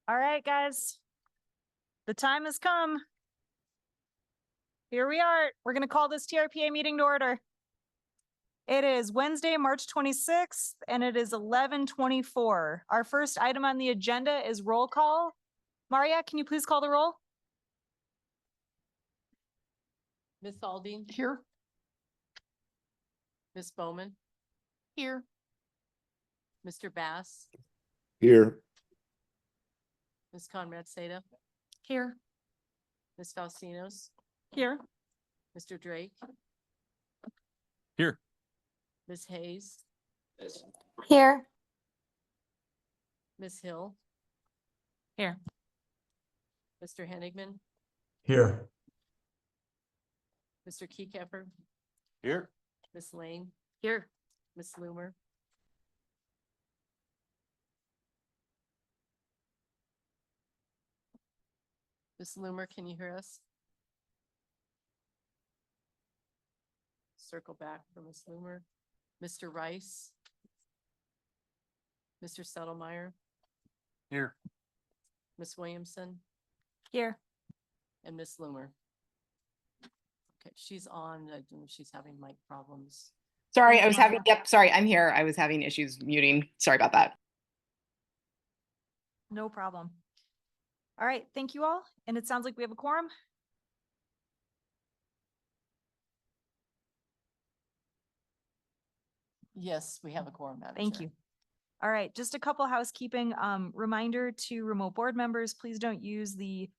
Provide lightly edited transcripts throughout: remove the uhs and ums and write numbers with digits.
All right, guys. The time has come. Here we are. We're going to call this TRPA meeting to order. It is Wednesday, March 26th, and it is 11:24. Our first item on the agenda is roll call. Maria, can you please call the roll? Miss Aldine? Here. Miss Bowman? Here. Mr. Bass? Here. Miss Conrad Seda? Here. Miss Faustinos? Here. Mr. Drake? Here. Miss Hayes? Here. Miss Hill? Here. Mr. Henigman? Here. Mr. Keycapper? Here. Miss Lane? Here. Miss Loomer? Miss Loomer, can you hear us? Circle back for Miss Loomer. Mr. Rice? Mr. Settlemeyer? Here. Miss Williamson? Here. And Miss Loomer. Okay, she's on, I don't know if she's having mic problems. Sorry, Thank I you, was having, Maria. yep, sorry, I'm here. I was having issues muting. Sorry about that. No problem. All right, thank you all. And it sounds like we have a quorum. Yes, we have a quorum, Madam Thank Chair. you. All right, just a couple housekeeping reminder to remote board members, please don't use the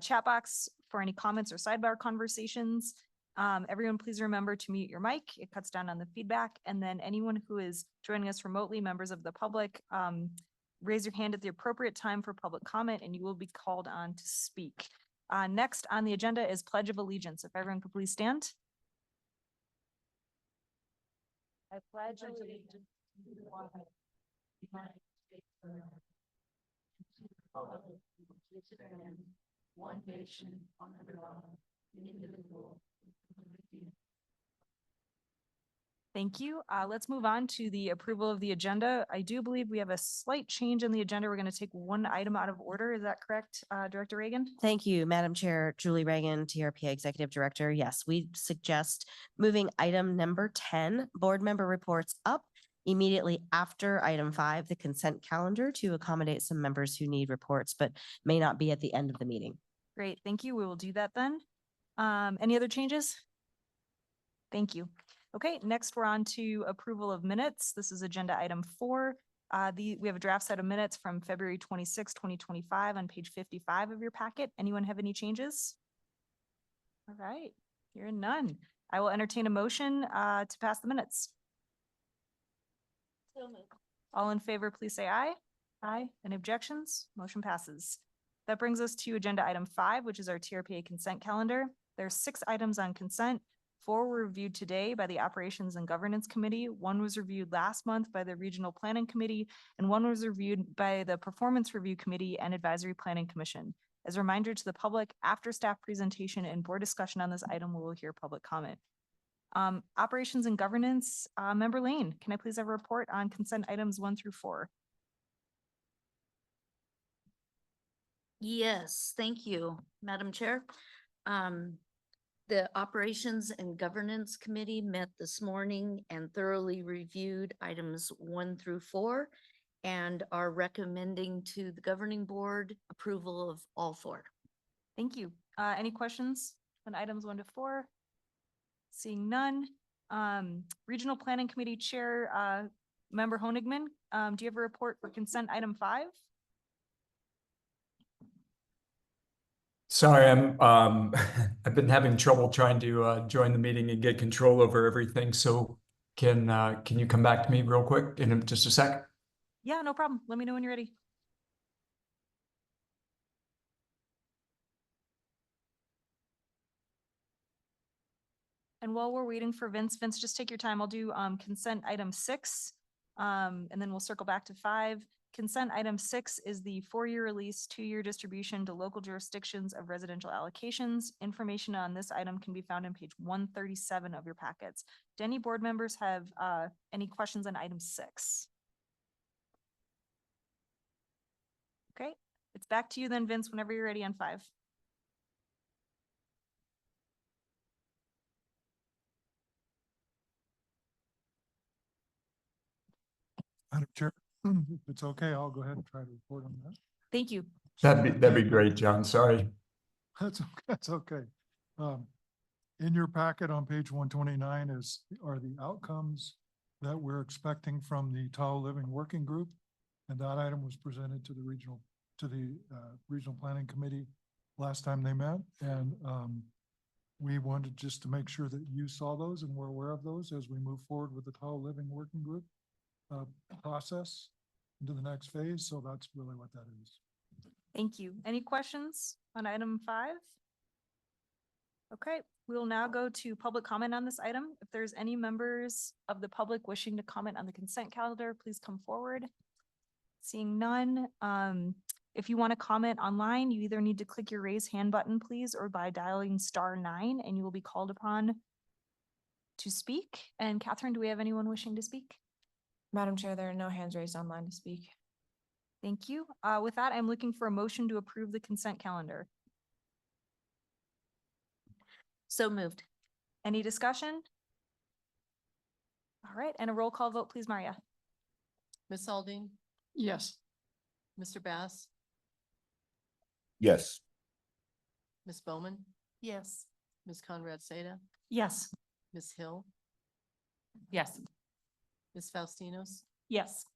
chat box for any comments or sidebar conversations. Everyone, please remember to mute your mic. It cuts down on the feedback. And then anyone who is joining us remotely, members of the public, raise your hand at the appropriate time for public comment and you will be called on to speak. Next on the agenda is Pledge of Allegiance. If everyone could please stand. I pledge allegiance to the flag of the United States of America, one nation under God, indivisible. Thank you. Let's move on to the approval of the agenda. I do believe we have a slight change in the agenda. We're going to take one item out of order. Is that correct, Director Reagan? Thank you, Madam Chair. Julie Reagan, TRPA Executive Director. Yes, we suggest moving item number 10, board member reports, up immediately after item 5, the consent calendar, to accommodate some members who need reports but may not be at the end of the meeting. Great, thank you. We will do that then. Any other changes? Thank you. Okay, next we're on to approval of minutes. This is agenda item 4. We have a draft set of minutes from February 26, 2025 on page 55 of your packet. Anyone have any changes? All right, hearing none. I will entertain a motion to pass the minutes. All in favor, please say aye. Aye. Any objections? Motion passes. That brings us to agenda item 5, which is our TRPA consent calendar. There's 6 items on consent. 4 were reviewed today by the Operations and Governance Committee. 1 was reviewed last month by the Regional Planning Committee, and 1 was reviewed by the Performance Review Committee and Advisory Planning Commission. As a reminder to the public, after staff presentation and board discussion on this item, we will hear public comment. Operations and Governance, Member Lane, can I please have a report on consent items 1 through 4? Yes, thank you, Madam Chair. The Operations and Governance Committee met this morning and thoroughly reviewed items 1 through 4 and are recommending to the governing board approval of all 4. Thank you. Any questions on items 1 to 4? Seeing none. Regional Planning Committee Chair, Member Honigman, do you have a report for consent item 5? Sorry, I've been having trouble trying to join the meeting and get control over everything. So can you come back to me real quick in just a sec? Yeah, no problem. Let me know when you're ready. And while we're waiting for Vince, just take your time. I'll do consent item 6, and then we'll circle back to 5. Consent item 6 is the 4-year release, 2-year distribution to local jurisdictions of residential allocations. Information on this item can be found on page 137 of your packets. Do any board members have any questions on item 6? Okay, It's back to you then, Vince, whenever you're ready on 5. Madam Chair, if it's okay, I'll go ahead and try to report on that. Thank you. That'd be great, John. Sorry. That's okay. That's okay. In your packet on page 129 are the outcomes that we're expecting from the Tahoe Living Working Group. And that item was presented to the regional planning committee last time they met. And we wanted just to make sure that you saw those and were aware of those as we move forward with the Tahoe Living Working Group process into the next phase. So that's really what that is. Thank you. Any questions on item 5? Okay, we will now go to public comment on this item. If there's any members of the public wishing to comment on the consent calendar, please come forward. Seeing none, if you want to comment online, you either need to click your raise hand button, please, or by dialing *9, and you will be called upon to speak. And Catherine, do we have anyone wishing to speak? Madam Chair, there are no hands raised online to speak. Thank you. With that, I'm looking for a motion to approve the consent calendar. So moved. Any discussion? All right, and a roll call vote, please, Maria. Ms. Aldine, Yes. Mr. Bass, Yes. Ms. Bowman, Yes. Ms. Conrad Seda, Yes. Ms. Hill, Yes. Ms. Faustinos, Yes.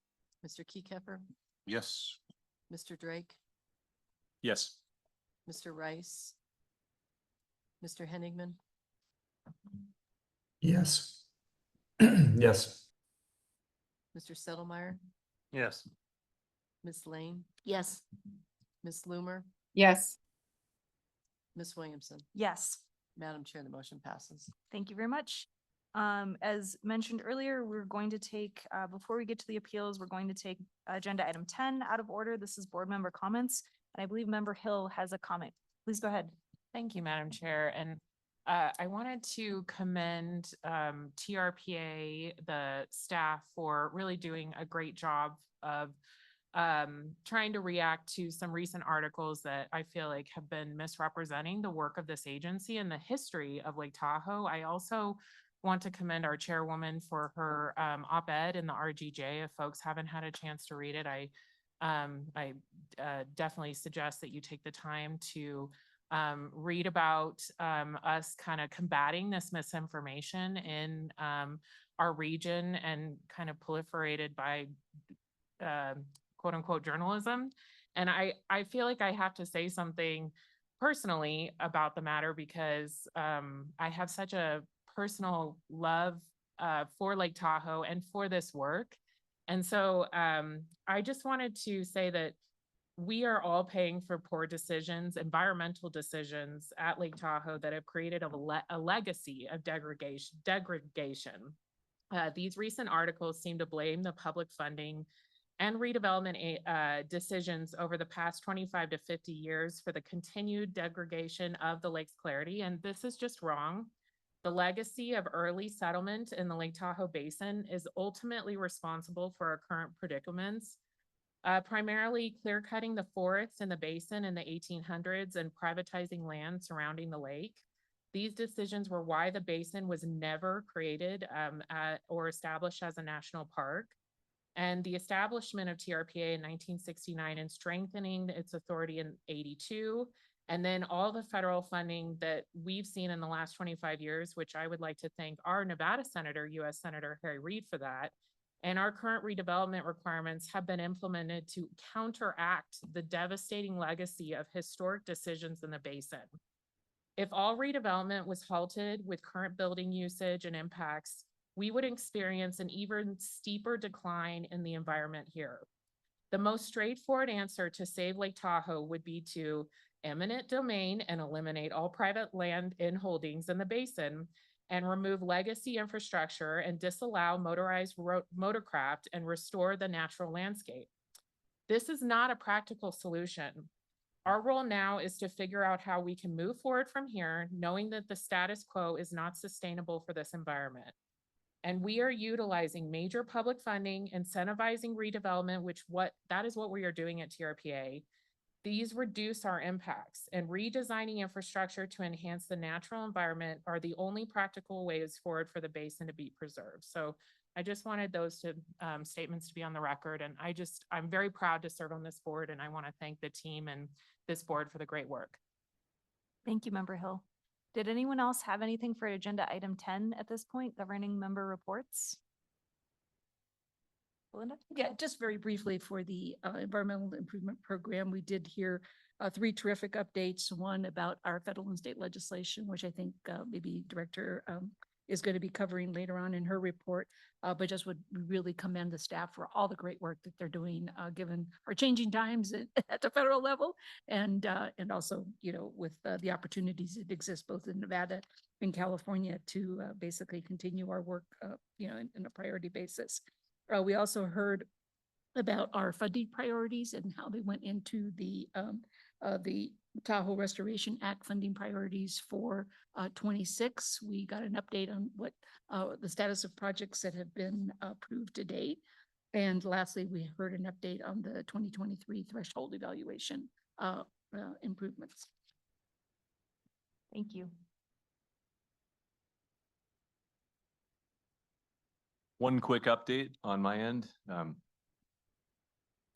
Mr. Keycapper, Yes. Mr. Drake, Yes. Mr. Rice, Mr. Henigman, Yes. Yes. Mr. Settlemeyer, Yes. Ms. Lane, Yes. Ms. Loomer, Yes. Ms. Williamson. Yes. Madam Chair, the motion passes. Thank you very much. As mentioned earlier, we're going to take, before we get to the appeals, we're going to take agenda item 10 out of order. This is board member comments. And I believe member Hill has a comment. Please go ahead. Thank you, Madam Chair. And I wanted to commend TRPA, the staff, for really doing a great job of trying to react to some recent articles that I feel like have been misrepresenting the work of this agency and the history of Lake Tahoe. I also want to commend our chairwoman for her op-ed in the RGJ. If folks haven't had a chance to read it, I definitely suggest that you take the time to read about us kind of combating this misinformation in our region and kind of proliferated by quote unquote journalism. And I feel like I have to say something personally about the matter because I have such a personal love for Lake Tahoe and for this work. And so I just wanted to say that we are all paying for poor decisions, environmental decisions at Lake Tahoe that have created a legacy of degradation. These recent articles seem to blame the public funding and redevelopment decisions over the past 25 to 50 years for the continued degradation of the lake's clarity. And this is just wrong. The legacy of early settlement in the Lake Tahoe Basin is ultimately responsible for our current predicaments, primarily clear-cutting the forests in the basin in the 1800s and privatizing land surrounding the lake. These decisions were why the basin was never created or established as a national park. And the establishment of TRPA in 1969 and strengthening its authority in 82, and then all the federal funding that we've seen in the last 25 years, which I would like to thank our Nevada Senator, U.S. Senator Harry Reid for that. And our current redevelopment requirements have been implemented to counteract the devastating legacy of historic decisions in the basin. If all redevelopment was halted with current building usage and impacts, we would experience an even steeper decline in the environment here. The most straightforward answer to save Lake Tahoe would be to eminent domain and eliminate all private land in holdings in the basin and remove legacy infrastructure and disallow motorized motorcraft and restore the natural landscape. This is not a practical solution. Our role now is to figure out how we can move forward from here, knowing that the status quo is not sustainable for this environment. And we are utilizing major public funding, incentivizing redevelopment, that is what we are doing at TRPA. These reduce our impacts, and redesigning infrastructure to enhance the natural environment are the only practical ways forward for the basin to be preserved. So I just wanted those statements to be on the record, and I'm very proud to serve on this board, and I want to thank the team and this board for the great work. Thank you, Member Hill. Did anyone else have anything for agenda item 10 at this point, governing member reports? Belinda? Yeah, just very briefly for the Environmental Improvement Program, we did hear three terrific updates. One about our federal and state legislation, which I think maybe Director is going to be covering later on in her report. But just would really commend the staff for all the great work that they're doing, given our changing times at the federal level, and also, you know, with the opportunities that exist both in Nevada and California to basically continue our work, you know, in a priority basis. We also heard about our funding priorities and how they went into the Tahoe Restoration Act funding priorities for 26. We got an update on what the status of projects that have been approved to date. And lastly, we heard an update on the 2023 threshold evaluation improvements. Thank you. One quick update on my end.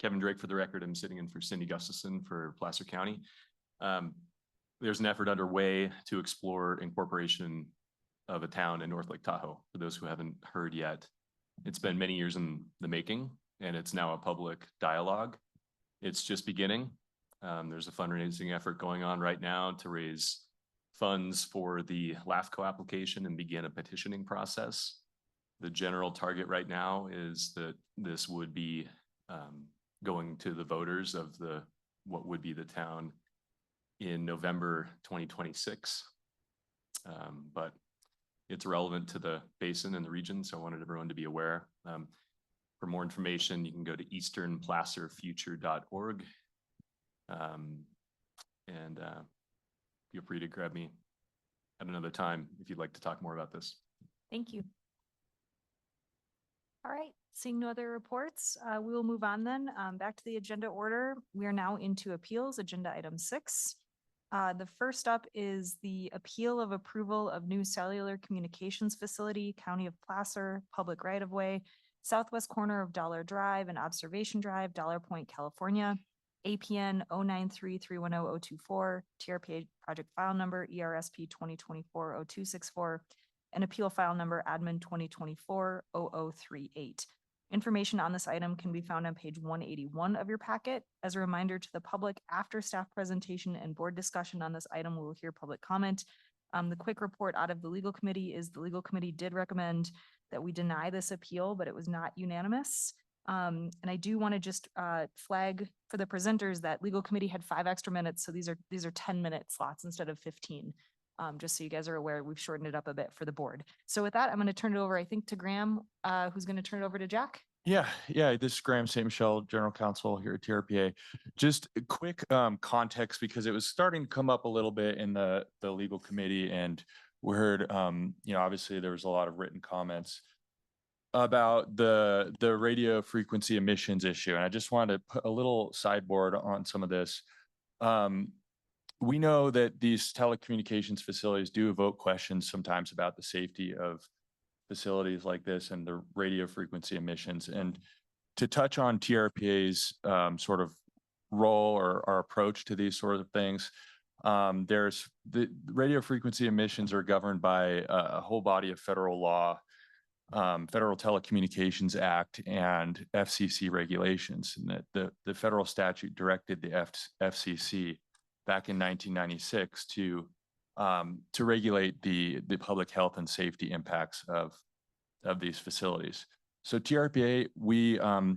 Kevin Drake for the record. I'm sitting in for Cindy Gustafson for Placer County. There's an effort underway to explore incorporation of a town in North Lake Tahoe. For those who haven't heard yet, it's been many years in the making, and it's now a public dialogue. It's just beginning. There's a fundraising effort going on right now to raise funds for the LAFCO application and begin a petitioning process. The general target right now is that this would be going to the voters of what would be the town in November 2026. But it's relevant to the basin and the region, so I wanted everyone to be aware. For more information, you can go to easternplacerfuture.org. And feel free to grab me at another time if you'd like to talk more about this. Thank you. All right, seeing no other reports, we will move on then. Back to the agenda order. We are now into appeals, agenda item 6. The first up is the appeal of approval of new cellular communications facility, County of Placer, public right-of-way, southwest corner of Dollar Drive and Observation Drive, Dollar Point, California, APN 093310024, TRPA project file number ERSP 2024-0264, and appeal file number admin 2024-0038. Information on this item can be found on page 181 of your packet. As a reminder to the public, after staff presentation and board discussion on this item, we will hear public comment. The quick report out of the legal committee is the legal committee did recommend that we deny this appeal, but it was not unanimous. And I do want to just flag for the presenters that legal committee had 5 extra minutes. So these are 10-minute slots instead of 15. Just so you guys are aware, we've shortened it up a bit for the board. So with that, I'm going to turn it over, I think, to Graham, who's going to turn it over to Jack. Yeah. This is Graham St. Michel, General Counsel here at TRPA. Just a quick context, because it was starting to come up a little bit in the legal committee, and we heard, obviously there was a lot of written comments about the radio frequency emissions issue. And I just wanted to put a little sideboard on some of this. We know that these telecommunications facilities do evoke questions sometimes about the safety of facilities like this and the radio frequency emissions. And to touch on TRPA's sort of role or our approach to these sort of things, there's the radio frequency emissions are governed by a whole body of federal law, Federal Telecommunications Act and FCC regulations. And the federal statute directed the FCC back in 1996 to regulate the public health and safety impacts of these facilities. So TRPA, we, in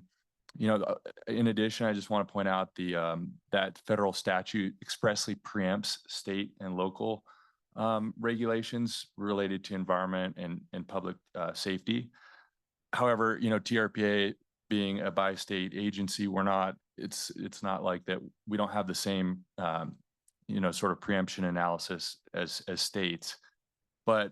addition, I just want to point out that federal statute expressly preempts state and local regulations related to environment and public safety. However, TRPA being a bi-state agency, it's not like that. We don't have the same, sort of preemption analysis as states, but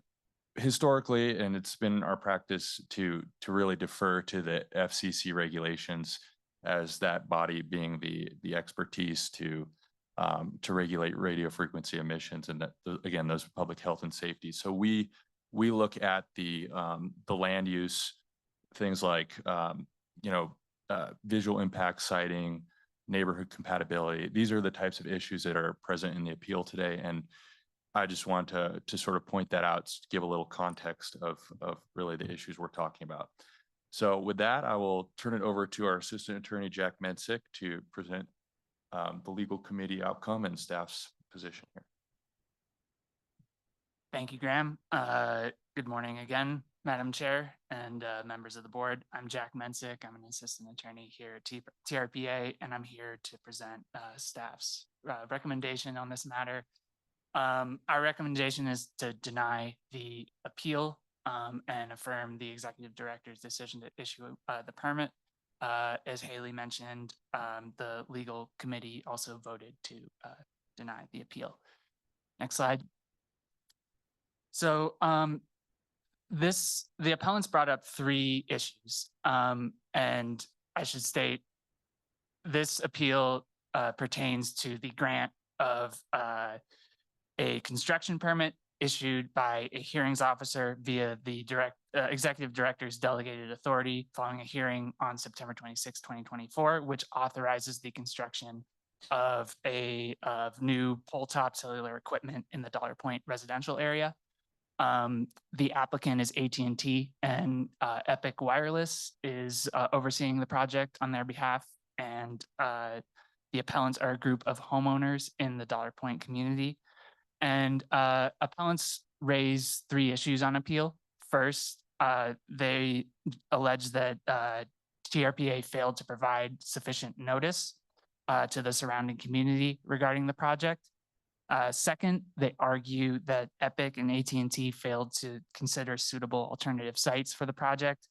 historically, and it's been our practice to really defer to the FCC regulations as that body being the expertise to regulate radio frequency emissions, and that, again, those are public health and safety. So we look at the land use, things like, visual impact siting, neighborhood compatibility. These are the types of issues that are present in the appeal today. And I just want to sort of point that out, to give a little context of really the issues we're talking about. So with that, I will turn it over to our Assistant Attorney, Jack Mensick, to present the legal committee outcome and staff's position here. Thank you, Graham. Good morning again, Madam Chair and members of the board. I'm Jack Mensick. I'm an assistant attorney here at TRPA, and I'm here to present staff's recommendation on this matter. Our recommendation is to deny the appeal and affirm the executive director's decision to issue the permit. As Haley mentioned, the legal committee also voted to deny the appeal. Next slide. So the appellants brought up 3 issues, and I should state this appeal pertains to the grant of a construction permit issued by a hearings officer via the executive director's delegated authority following a hearing on September 26, 2024, which authorizes the construction of new pole top cellular equipment in the Dollar Point residential area. The applicant is AT&T, and Epic Wireless is overseeing the project on their behalf. And the appellants are a group of homeowners in the Dollar Point community. And appellants raise 3 issues on appeal. First, they allege that TRPA failed to provide sufficient notice to the surrounding community regarding the project. Second, they argue that Epic and AT&T failed to consider suitable alternative sites for the project.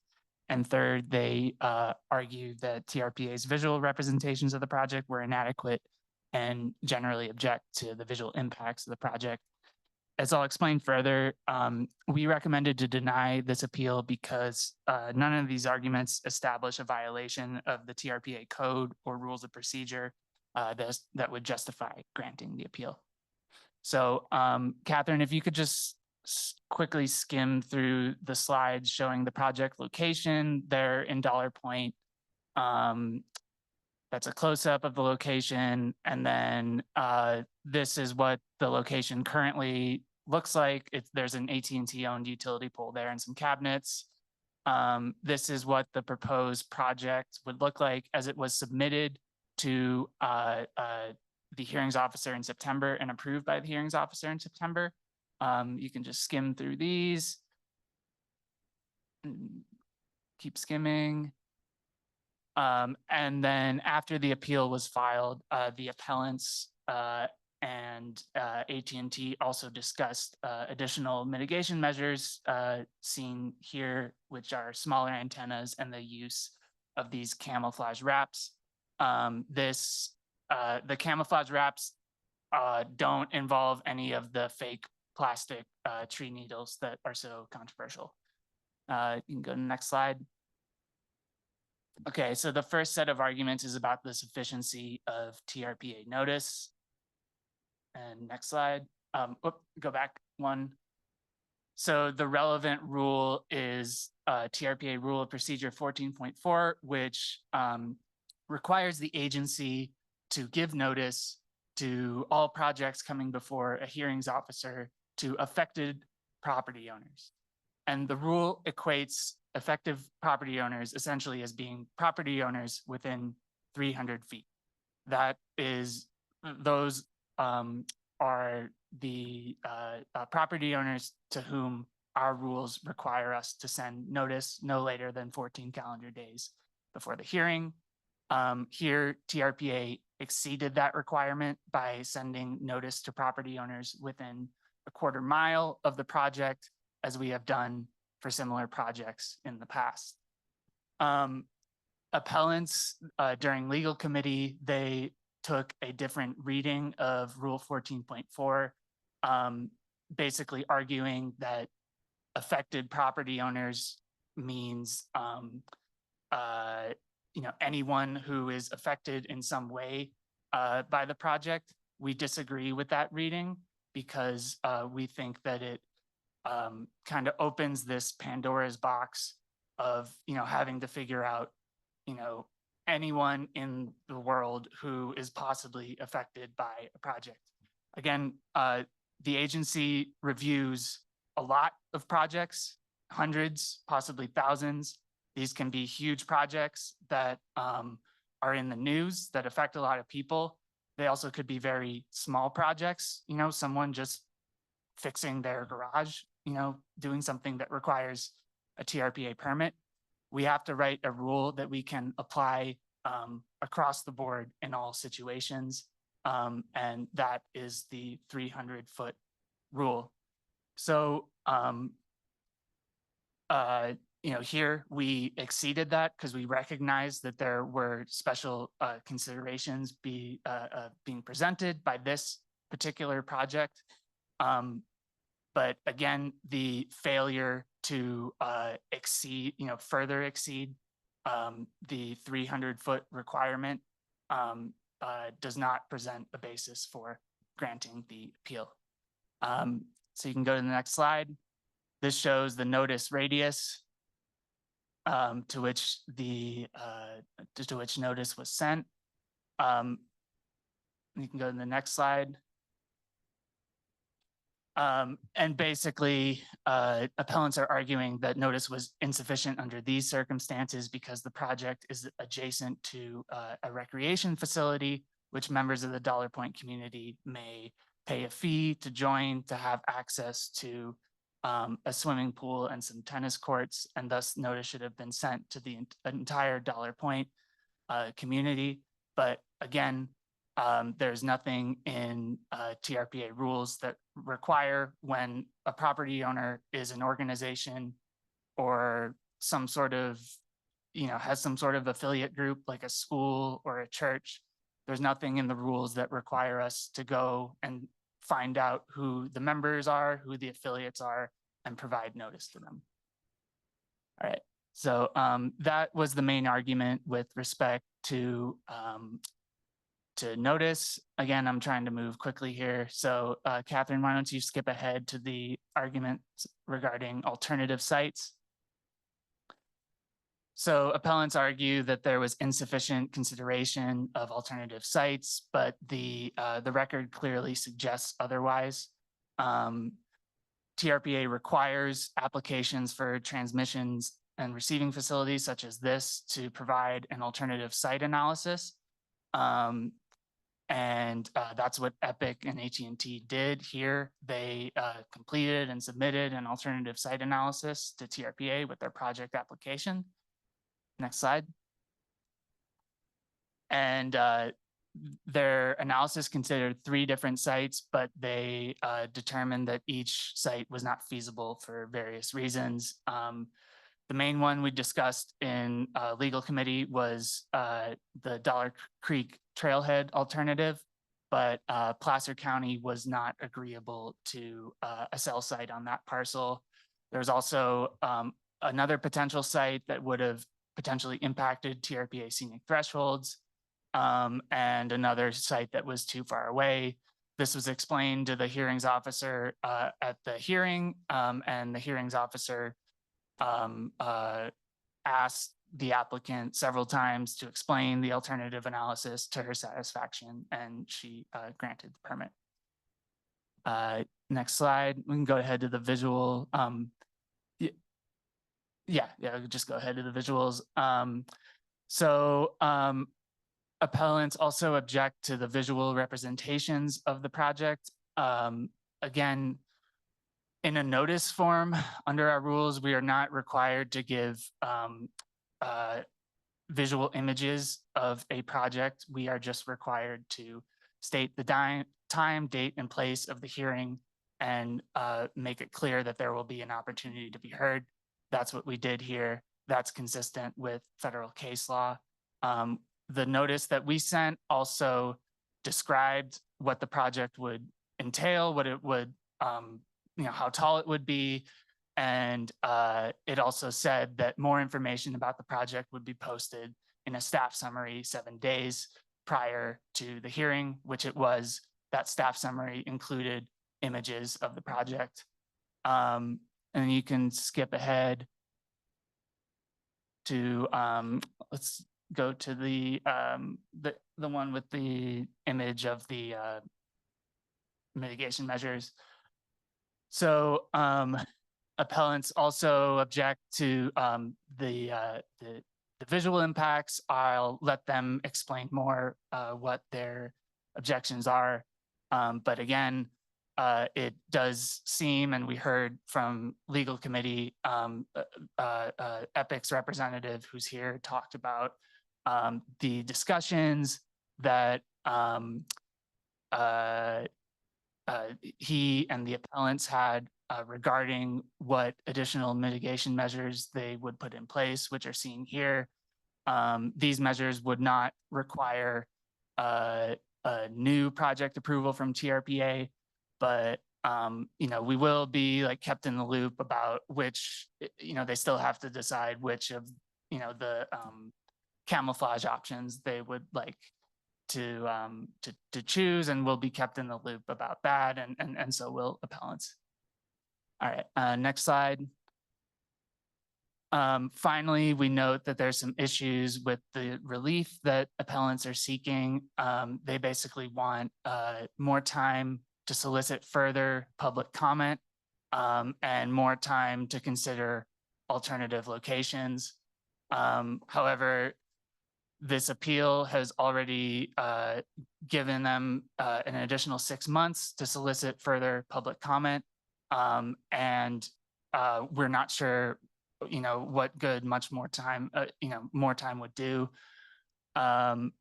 And third, they argue that TRPA's visual representations of the project were inadequate and generally object to the visual impacts of the project. As I'll explain further, we recommended to deny this appeal because none of these arguments establish a violation of the TRPA code or rules of procedure that would justify granting the appeal. So, Catherine, if you could just quickly skim through the slides showing the project location there in Dollar Point. That's a close-up of the location. And then this is what the location currently looks like. There's an AT&T owned utility pole there and some cabinets. This is what the proposed project would look like as it was submitted to the hearings officer in September and approved by the hearings officer in September. You can just skim through these. Keep skimming. And then after the appeal was filed, the appellants and AT&T also discussed additional mitigation measures seen here, which are smaller antennas and the use of these camouflage wraps. The camouflage wraps don't involve any of the fake plastic tree needles that are so controversial. You can go to the next slide. Okay, so the first set of arguments is about the sufficiency of TRPA notice. And next slide. Go back one. So the relevant rule is TRPA Rule of Procedure 14.4, which requires the agency to give notice to all projects coming before a hearings officer to affected property owners. And the rule equates effective property owners essentially as being property owners within 300 feet. That is, those are the property owners to whom our rules require us to send notice no later than 14 calendar days before the hearing. Here, TRPA exceeded that requirement by sending notice to property owners within a quarter mile of the project, as we have done for similar projects in the past. Appellants during legal committee, they took a different reading of Rule 14.4, basically arguing that affected property owners means anyone who is affected in some way by the project. We disagree with that reading because we think that it kind of opens this Pandora's box of, having to figure out, anyone in the world who is possibly affected by a project. Again, the agency reviews a lot of projects, hundreds, possibly thousands. These can be huge projects that are in the news that affect a lot of people. They also could be very small projects, someone just fixing their garage, doing something that requires a TRPA permit. We have to write a rule that we can apply across the board in all situations. And that is the 300-foot rule. So, here we exceeded that because we recognized that there were special considerations being presented by this particular project. But again, the failure to further exceed the 300-foot requirement does not present a basis for granting the appeal. So you can go to the next slide. This shows the notice radius to which notice was sent. You can go to the next slide. And basically, appellants are arguing that notice was insufficient under these circumstances because the project is adjacent to a recreation facility, which members of the Dollar Point community may pay a fee to join to have access to a swimming pool and some tennis courts, and thus notice should have been sent to the entire Dollar Point community. But again, there's nothing in TRPA rules that require when a property owner is an organization or some sort of, has some sort of affiliate group like a school or a church. There's nothing in the rules that require us to go and find out who the members are, who the affiliates are, and provide notice to them. All right, so that was the main argument with respect to notice. Again, I'm trying to move quickly here. So Catherine, why don't you skip ahead to the arguments regarding alternative sites? So appellants argue that there was insufficient consideration of alternative sites, but the record clearly suggests otherwise. TRPA requires applications for transmissions and receiving facilities such as this to provide an alternative site analysis. And that's what Epic and AT&T did here. They completed and submitted an alternative site analysis to TRPA with their project application. Next slide. And their analysis considered 3 different sites, but they determined that each site was not feasible for various reasons. The main one we discussed in legal committee was the Dollar Creek Trailhead alternative, but Placer County was not agreeable to a cell site on that parcel. There's also another potential site that would have potentially impacted TRPA scenic thresholds, and another site that was too far away. This was explained to the hearings officer at the hearing, and the hearings officer asked the applicant several times to explain the alternative analysis to her satisfaction, and she granted the permit. Next slide. We can go ahead to the visual. Yeah, just go ahead to the visuals. Appellants also object to the visual representations of the project. Again, in a notice form, under our rules, we are not required to give visual images of a project. We are just required to state the time, date, and place of the hearing and make it clear that there will be an opportunity to be heard. That's what we did here. That's consistent with federal case law. The notice that we sent also described what the project would entail, what it would, how tall it would be. And it also said that more information about the project would be posted in a staff summary 7 days prior to the hearing, which it was. That staff summary included images of the project. And you can skip ahead to, let's go to the one with the image of the mitigation measures. So appellants also object to the visual impacts. I'll let them explain more what their objections are. But again, it does seem, and we heard from legal committee, EPIC's representative who's here talked about the discussions that he and the appellants had regarding what additional mitigation measures they would put in place, which are seen here. These measures would not require a new project approval from TRPA, but we will be like kept in the loop about which, they still have to decide which of, the camouflage options they would like to choose, and we'll be kept in the loop about that, and so will appellants. All right, next slide. Finally, we note that there's some issues with the relief that appellants are seeking. They basically want more time to solicit further public comment and more time to consider alternative locations. However, this appeal has already given them an additional 6 months to solicit further public comment. And we're not sure, what good much more time, more time would do. And,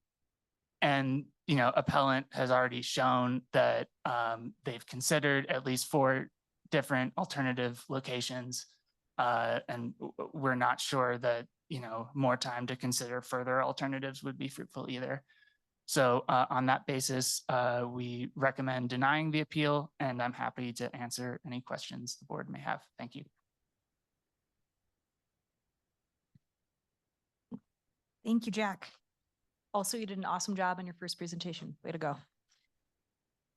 appellant has already shown that they've considered at least 4 different alternative locations. And we're not sure that, more time to consider further alternatives would be fruitful either. So on that basis, we recommend denying the appeal, and I'm happy to answer any questions the board may have. Thank you. Thank you, Jack. Also, you did an awesome job on your first presentation. Way to go.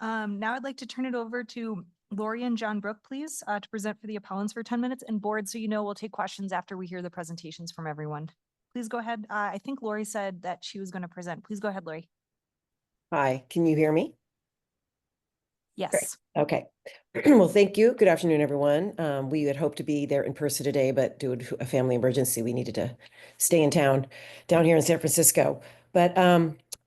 Now I'd like to turn it over to Lori and John Brook, please, to present for the appellants for 10 minutes, and board, so we'll take questions after we hear the presentations from everyone. Please go ahead. I think Lori said that she was going to present. Please go ahead, Lori. Hi, can you hear me? Yes. Okay. Well, thank you. Good afternoon, everyone. We had hoped to be there in person today, but due to a family emergency, we needed to stay in town down here in San Francisco. But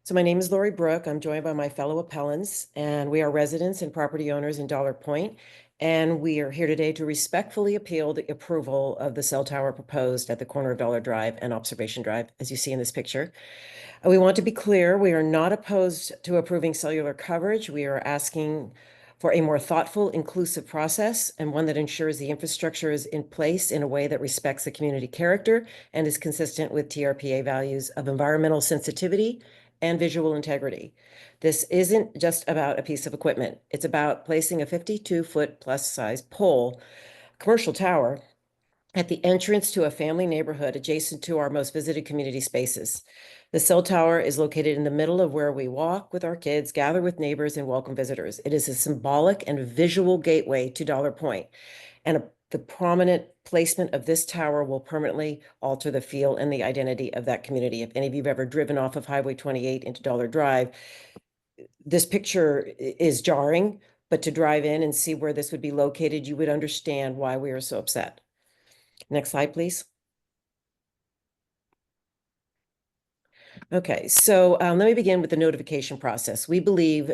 so my name is Lori Brook. I'm joined by my fellow appellants, and we are residents and property owners in Dollar Point. And we are here today to respectfully appeal the approval of the cell tower proposed at the corner of Dollar Drive and Observation Drive, as you see in this picture. We want to be clear, we are not opposed to approving cellular coverage. We are asking for a more thoughtful, inclusive process, and one that ensures the infrastructure is in place in a way that respects the community character and is consistent with TRPA values of environmental sensitivity and visual integrity. This isn't just about a piece of equipment. It's about placing a 52-foot plus size pole, commercial tower, at the entrance to a family neighborhood adjacent to our most visited community spaces. The cell tower is located in the middle of where we walk with our kids, gather with neighbors, and welcome visitors. It is a symbolic and visual gateway to Dollar Point, and the prominent placement of this tower will permanently alter the feel and the identity of that community. If any of you have ever driven off of Highway 28 into Dollar Drive, this picture is jarring, but to drive in and see where this would be located, you would understand why we are so upset. Next slide, please. Okay, so let me begin with the notification process. We believe,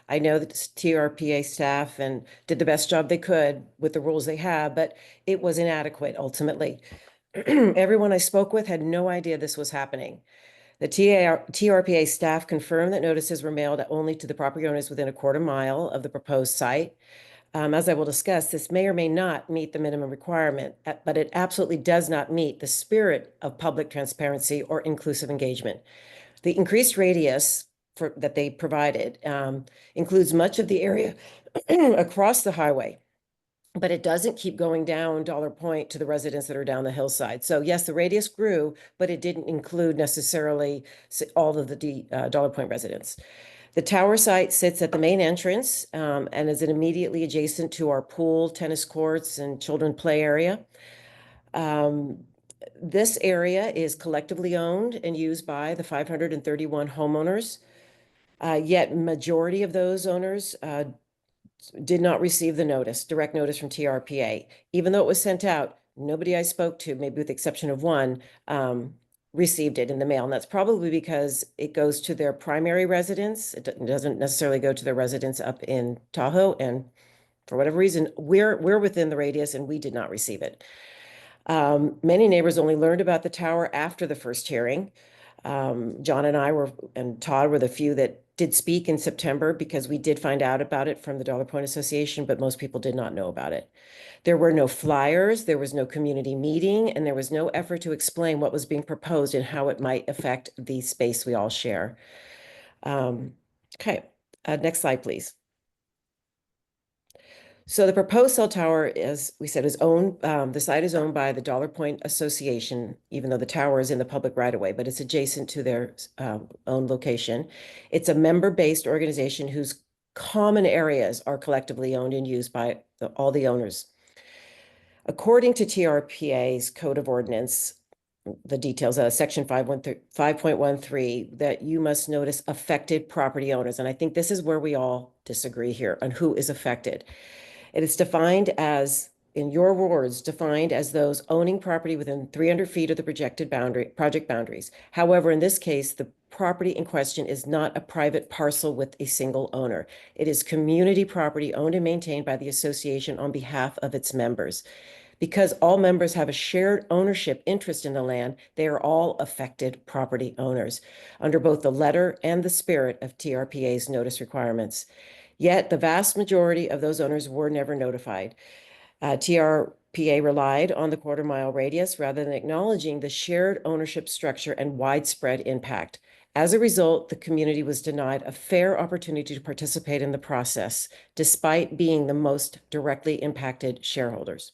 I know that TRPA staff and did the best job they could with the rules they have, but it was inadequate ultimately. Everyone I spoke with had no idea this was happening. The TRPA staff confirmed that notices were mailed only to the property owners within a quarter mile of the proposed site. As I will discuss, this may or may not meet the minimum requirement, but it absolutely does not meet the spirit of public transparency or inclusive engagement. The increased radius that they provided includes much of the area across the highway. but it doesn't keep going down Dollar Point to the residents that are down the hillside. So yes, the radius grew, but it didn't include necessarily all of the Dollar Point residents. The tower site sits at the main entrance and is immediately adjacent to our pool, tennis courts, and children play area. This area is collectively owned and used by the 531 homeowners. Yet majority of those owners did not receive the notice, direct notice from TRPA. Even though it was sent out, nobody I spoke to, maybe with the exception of one, received it in the mail. And that's probably because it goes to their primary residence. It doesn't necessarily go to their residents up in Tahoe. And for whatever reason, we're within the radius and we did not receive it. Many neighbors only learned about the tower after the first hearing. John and Todd were the few that did speak in September because we did find out about it from the Dollar Point Association, but most people did not know about it. There were no flyers, there was no community meeting, and there was no effort to explain what was being proposed and how it might affect the space we all share. Okay, next slide, please. So the proposed cell tower, as we said, is owned, the site is owned by the Dollar Point Association, even though the tower is in the public right of way, but it's adjacent to their own location. It's a member-based organization whose common areas are collectively owned and used by all the owners. According to TRPA's Code of Ordinance, the details, section 5.13, that you must notice affected property owners. And I think this is where we all disagree here on who is affected. It is defined as, in your words, defined as those owning property within 300 feet of the project boundaries. However, in this case, the property in question is not a private parcel with a single owner. It is community property owned and maintained by the association on behalf of its members. Because all members have a shared ownership interest in the land, they are all affected property owners under both the letter and the spirit of TRPA's notice requirements. Yet the vast majority of those owners were never notified. TRPA relied on the quarter-mile radius rather than acknowledging the shared ownership structure and widespread impact. As a result, the community was denied a fair opportunity to participate in the process, despite being the most directly impacted stakeholders.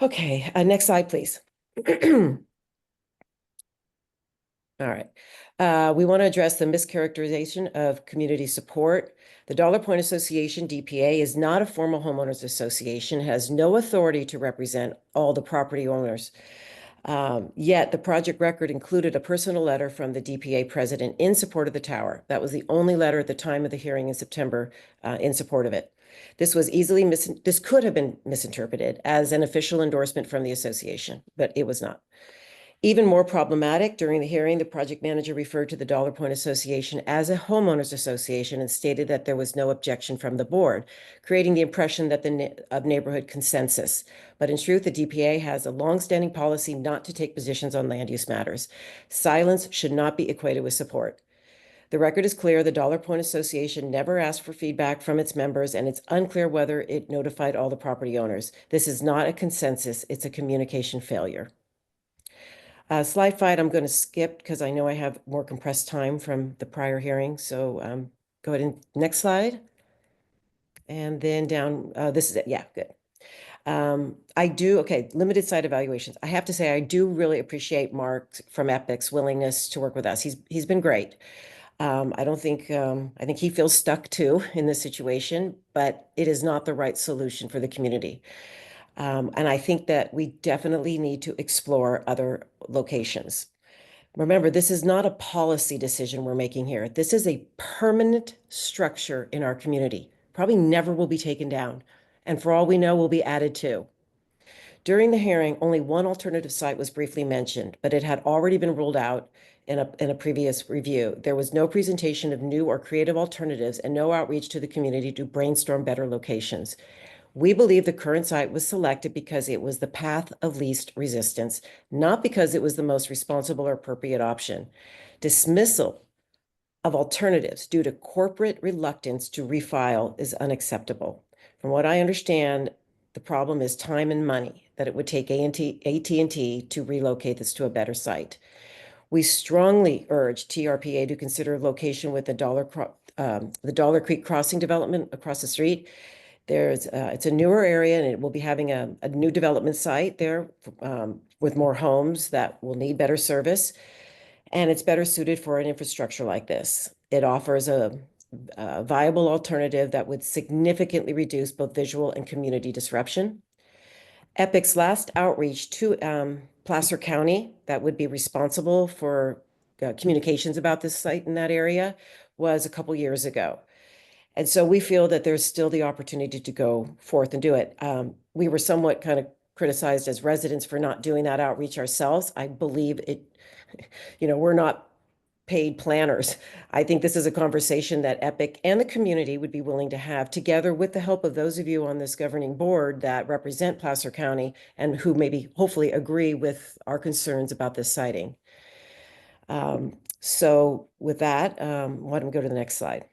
Okay, next slide, please. All right. We want to address the mischaracterization of community support. The Dollar Point Association, DPA, is not a formal homeowners association, has no authority to represent all the property owners. Yet the project record included a personal letter from the DPA president in support of the tower. That was the only letter at the time of the hearing in September in support of it. This could have been misinterpreted as an official endorsement from the association, but it was not. Even more problematic, during the hearing, the project manager referred to the Dollar Point Association as a homeowners association and stated that there was no objection from the board, creating the impression that of neighborhood consensus. But in truth, the DPA has a longstanding policy not to take positions on land use matters. Silence should not be equated with support. The record is clear. The Dollar Point Association never asked for feedback from its members, and it's unclear whether it notified all the property owners. This is not a consensus. It's a communication failure. Slide 5, I'm going to skip because I know I have more compressed time from the prior hearing. So go ahead and next slide. And then down, this is it. Yeah, good. Limited site evaluations. I have to say, I do really appreciate Mark from Epic's willingness to work with us. He's been great. I think he feels stuck too in this situation, but it is not the right solution for the community. And I think that we definitely need to explore other locations. Remember, this is not a policy decision we're making here. This is a permanent structure in our community. Probably never will be taken down. And for all we know, will be added to. During the hearing, only one alternative site was briefly mentioned, but it had already been ruled out in a previous review. There was no presentation of new or creative alternatives and no outreach to the community to brainstorm better locations. We believe the current site was selected because it was the path of least resistance, not because it was the most responsible or appropriate option. Dismissal of alternatives due to corporate reluctance to refile is unacceptable. From what I understand, the problem is time and money that it would take AT&T to relocate this to a better site. We strongly urge TRPA to consider location with the Dollar Creek Crossing development across the street. It's a newer area and it will be having a new development site there with more homes that will need better service. And it's better suited for an infrastructure like this. It offers a viable alternative that would significantly reduce both visual and community disruption. EPIC's last outreach to Placer County, that would be responsible for communications about this site in that area, was a couple years ago. And so we feel that there's still the opportunity to go forth and do it. We were somewhat kind of criticized as residents for not doing that outreach ourselves. I believe it, we're not paid planners. I think this is a conversation that EPIC and the community would be willing to have together with the help of those of you on this governing board that represent Placer County and who maybe hopefully agree with our concerns about this siting. So with that, why don't we go to the next slide?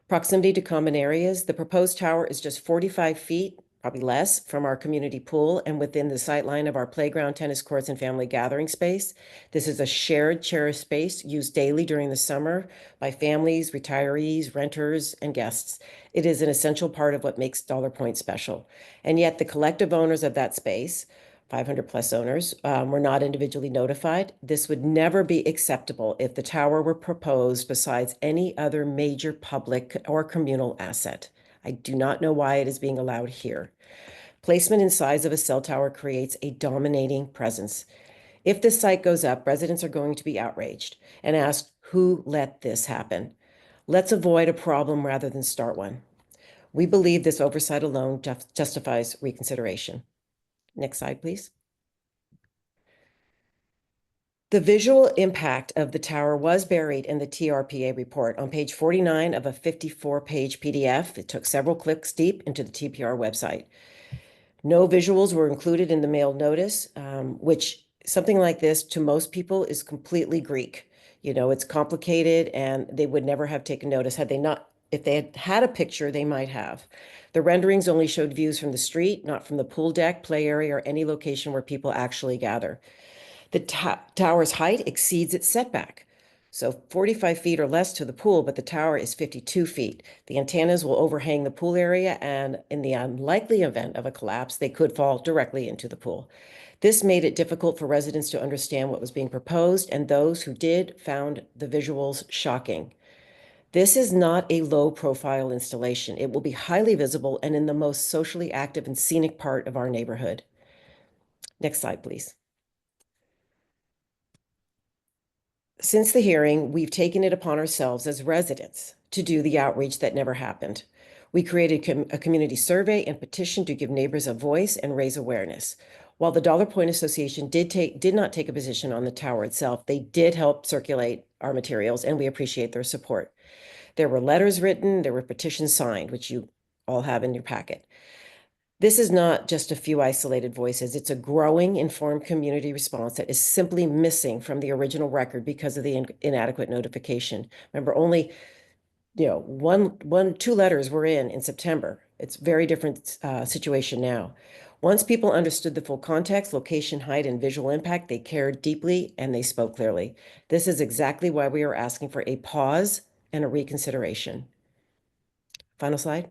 Proximity to common areas. The proposed tower is just 45 feet, probably less, from our community pool and within the sightline of our playground, tennis courts, and family gathering space. This is a shared cherished space used daily during the summer by families, retirees, renters, and guests. It is an essential part of what makes Dollar Point special. And yet the collective owners of that space, 500 plus owners, were not individually notified. This would never be acceptable if the tower were proposed besides any other major public or communal asset. I do not know why it is being allowed here. Placement and size of a cell tower creates a dominating presence. If this site goes up, residents are going to be outraged and ask, who let this happen? Let's avoid a problem rather than start one. We believe this oversight alone justifies reconsideration. Next slide, please. The visual impact of the tower was buried in the TRPA report on page 49 of a 54-page PDF. It took several clicks deep into the TPR website. No visuals were included in the mailed notice, which something like this to most people is completely Greek. It's complicated and they would never have taken notice had they not, if they had had a picture, they might have. The renderings only showed views from the street, not from the pool deck, play area, or any location where people actually gather. The tower's height exceeds its setback. So 45 feet or less to the pool, but the tower is 52 feet. The antennas will overhang the pool area, and in the unlikely event of a collapse, they could fall directly into the pool. This made it difficult for residents to understand what was being proposed, and those who did found the visuals shocking. This is not a low-profile installation. It will be highly visible and in the most socially active and scenic part of our neighborhood. Next slide, please. Since the hearing, we've taken it upon ourselves as residents to do the outreach that never happened. We created a community survey and petition to give neighbors a voice and raise awareness. While the Dollar Point Association did not take a position on the tower itself, they did help circulate our materials, and we appreciate their support. There were letters written, there were petitions signed, which you all have in your packet. This is not just a few isolated voices. It's a growing, informed community response that is simply missing from the original record because of the inadequate notification. Remember, only, two letters were in September. It's a very different situation now. Once people understood the full context, location, height, and visual impact, they cared deeply and they spoke clearly. This is exactly why we are asking for a pause and a reconsideration. Final slide.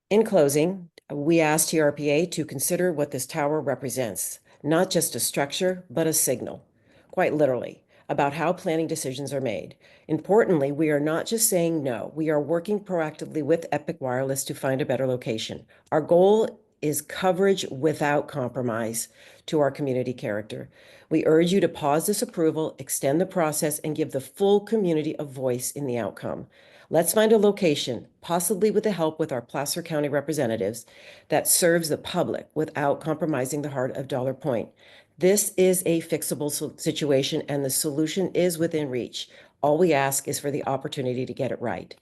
In closing, we asked TRPA to consider what this tower represents, not just a structure, but a signal, quite literally, about how planning decisions are made. Importantly, we are not just saying no, we are working proactively with Epic Wireless to find a better location. Our goal is coverage without compromise to our community character. We urge you to pause this approval, extend the process, and give the full community a voice in the outcome. Let's find a location, possibly with the help with our Placer County representatives, that serves the public without compromising the heart of Dollar Point. This is a fixable situation, and the solution is within reach. All we ask is for the opportunity to get it right.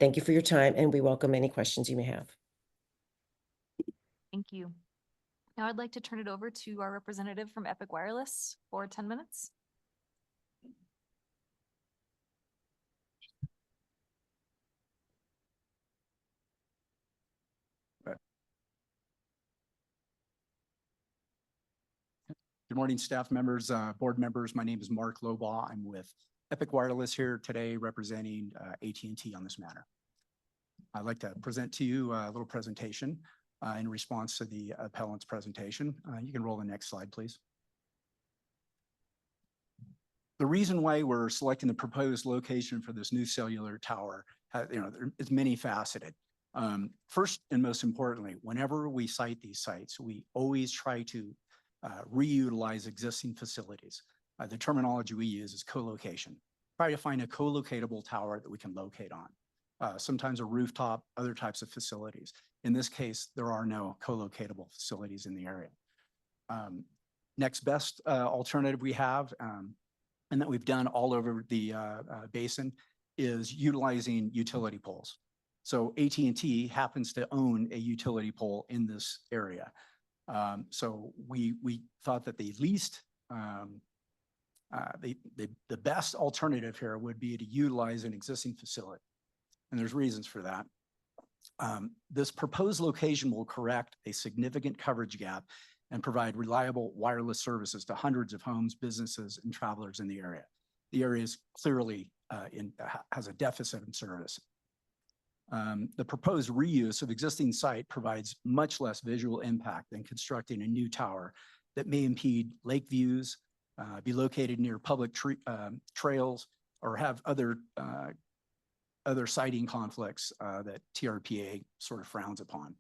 Thank you for your time, and we welcome any questions you may have. Thank you. Now I'd like to turn it over to our representative from Epic Wireless for 10 minutes. Good morning, staff members, board members. My name is Mark Lobaugh. I'm with Epic Wireless here today representing AT&T on this matter. I'd like to present to you a little presentation in response to the appellant's presentation. You can roll the next slide, please. The reason why we're selecting the proposed location for this new cellular tower, is many faceted. First and most importantly, whenever we site these sites, we always try to reutilize existing facilities. The terminology we use is co-location. Try to find a co-locatable tower that we can locate on. Sometimes a rooftop, other types of facilities. In this case, there are no co-locatable facilities in the area. Next best alternative we have, and that we've done all over the basin, is utilizing utility poles. So AT&T happens to own a utility pole in this area. So we thought that the least, the best alternative here would be to utilize an existing facility. And there's reasons for that. This proposed location will correct a significant coverage gap and provide reliable wireless services to hundreds of homes, businesses, and travelers in the area. The area is clearly has a deficit in service. The proposed reuse of existing site provides much less visual impact than constructing a new tower that may impede lake views, be located near public trails, or have other siting conflicts that TRPA sort of frowns upon.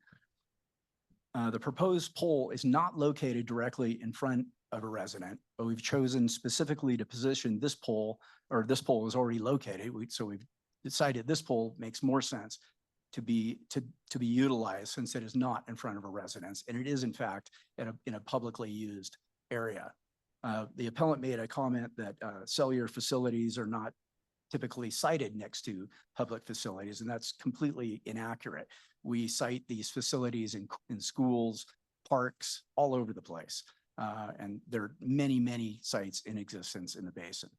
The proposed pole is not located directly in front of a resident, but we've chosen specifically to position this pole, or this pole is already located. So we've decided this pole makes more sense to be utilized since it is not in front of a residence, and it is in fact in a publicly used area. The appellant made a comment that cellular facilities are not typically sited next to public facilities, and that's completely inaccurate. We cite these facilities in schools, parks, all over the place. And there are many, many sites in existence in the basin.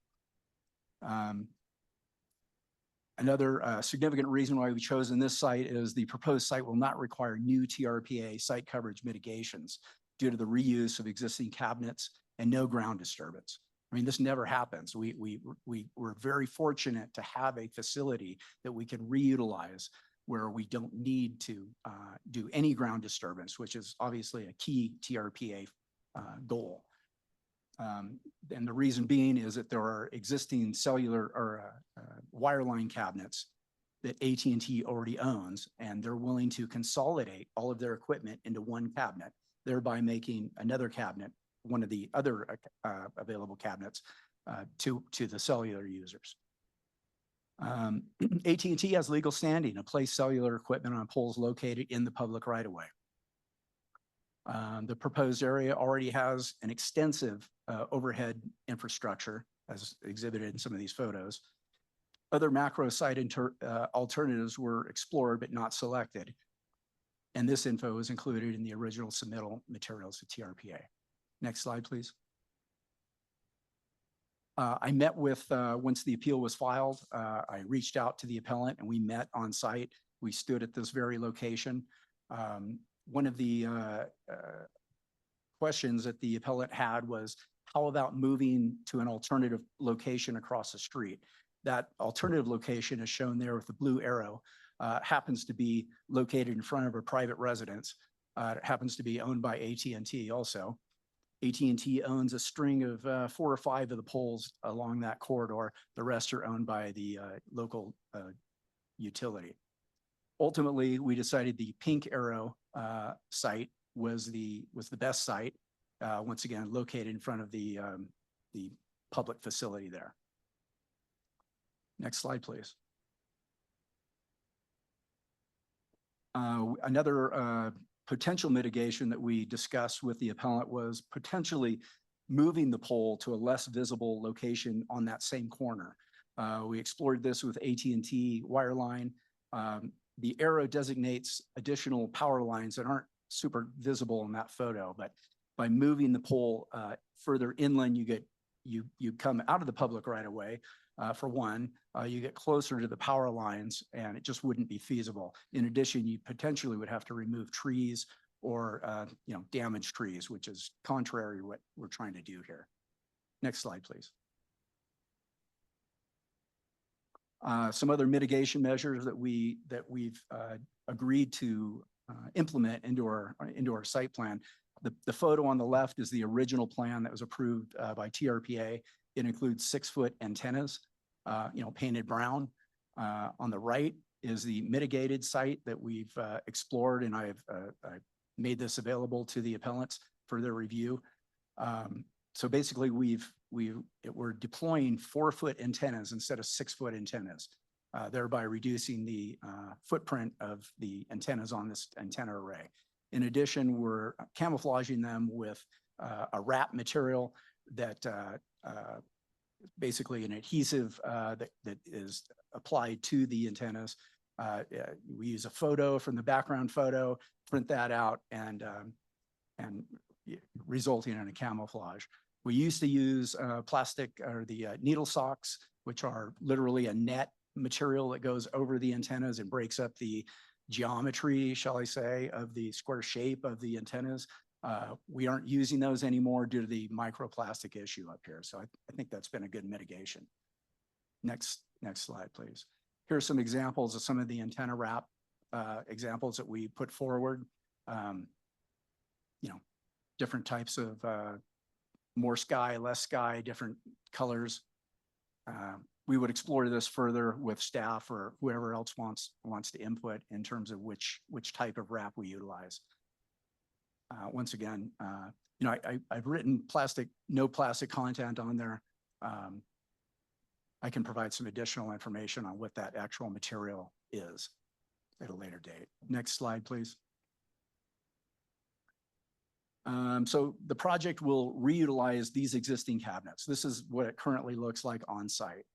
Another significant reason why we've chosen this site is the proposed site will not require new TRPA site coverage mitigations due to the reuse of existing cabinets and no ground disturbance. I mean, this never happens. We're very fortunate to have a facility that we can reutilize where we don't need to do any ground disturbance, which is obviously a key TRPA goal. And the reason being is that there are existing cellular or wireline cabinets that AT&T already owns, and they're willing to consolidate all of their equipment into one cabinet, thereby making another cabinet one of the other available cabinets to the cellular users. AT&T has legal standing to place cellular equipment on poles located in the public right-of-way. The proposed area already has an extensive overhead infrastructure, as exhibited in some of these photos. Other macro site alternatives were explored but not selected. And this info is included in the original submittal materials to TRPA. Next slide, please. I met with, once the appeal was filed, I reached out to the appellant and we met on site. We stood at this very location. One of the questions that the appellant had was, how about moving to an alternative location across the street? That alternative location is shown there with the blue arrow, happens to be located in front of a private residence. It happens to be owned by AT&T also. AT&T owns a string of 4 or 5 of the poles along that corridor. The rest are owned by the local utility. Ultimately, we decided the pink arrow site was the best site. Once again, located in front of the public facility there. Next slide, please. Another potential mitigation that we discussed with the appellant was potentially moving the pole to a less visible location on that same corner. We explored this with AT&T wireline. The arrow designates additional power lines that aren't super visible in that photo, but by moving the pole further inland, you come out of the public right away. For one, you get closer to the power lines and it just wouldn't be feasible. In addition, you potentially would have to remove trees or damage trees, which is contrary to what we're trying to do here. Next slide, please. Some other mitigation measures that we've agreed to implement into our site plan. The photo on the left is the original plan that was approved by TRPA. It includes 6-foot antennas, painted brown. On the right is the mitigated site that we've explored, and I made this available to the appellants for their review. So basically, we're deploying 4-foot antennas instead of 6-foot antennas, thereby reducing the footprint of the antennas on this antenna array. In addition, we're camouflaging them with a wrap material that basically an adhesive that is applied to the antennas. We use a photo from the background photo, print that out, and resulting in a camouflage. We used to use plastic or the needle socks, which are literally a net material that goes over the antennas and breaks up the geometry, shall I say, of the square shape of the antennas. We aren't using those anymore due to the microplastic issue up here. So I think that's been a good mitigation. Next slide, please. Here are some examples of some of the antenna wrap examples that we put forward. Different types of more sky, less sky, different colors. We would explore this further with staff or whoever else wants to input in terms of which type of wrap we utilize. Once again, I've written no plastic content on there. I can provide some additional information on what that actual material is at a later date. Next slide, please. So the project will reutilize these existing cabinets. This is what it currently looks like on site.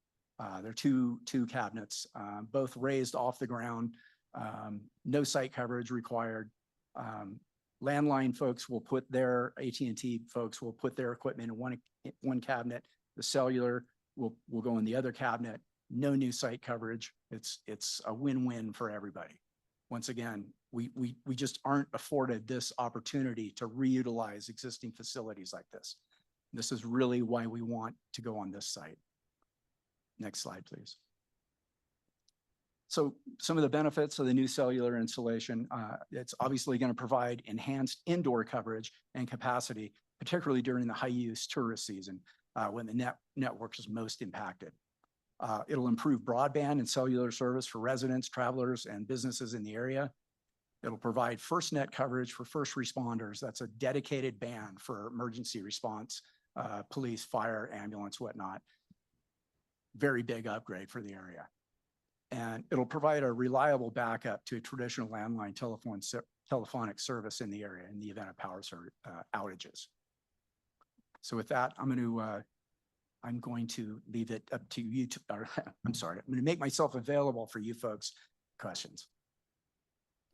There are two cabinets, both raised off the ground, no site coverage required. Landline folks will put their, AT&T folks will put their equipment in one cabinet. The cellular will go in the other cabinet. No new site coverage. It's a win-win for everybody. Once again, we just aren't afforded this opportunity to reutilize existing facilities like this. This is really why we want to go on this site. Next slide, please. So some of the benefits of the new cellular installation, it's obviously going to provide enhanced indoor coverage and capacity, particularly during the high-use tourist season when the network is most impacted. It'll improve broadband and cellular service for residents, travelers, and businesses in the area. It'll provide FirstNet coverage for first responders. That's a dedicated band for emergency response, police, fire, ambulance, whatnot. Very big upgrade for the area. And it'll provide a reliable backup to traditional landline telephonic service in the area in the event of power outages. So with that, I'm going to leave it up to you to, I'm going to make myself available for you folks' questions.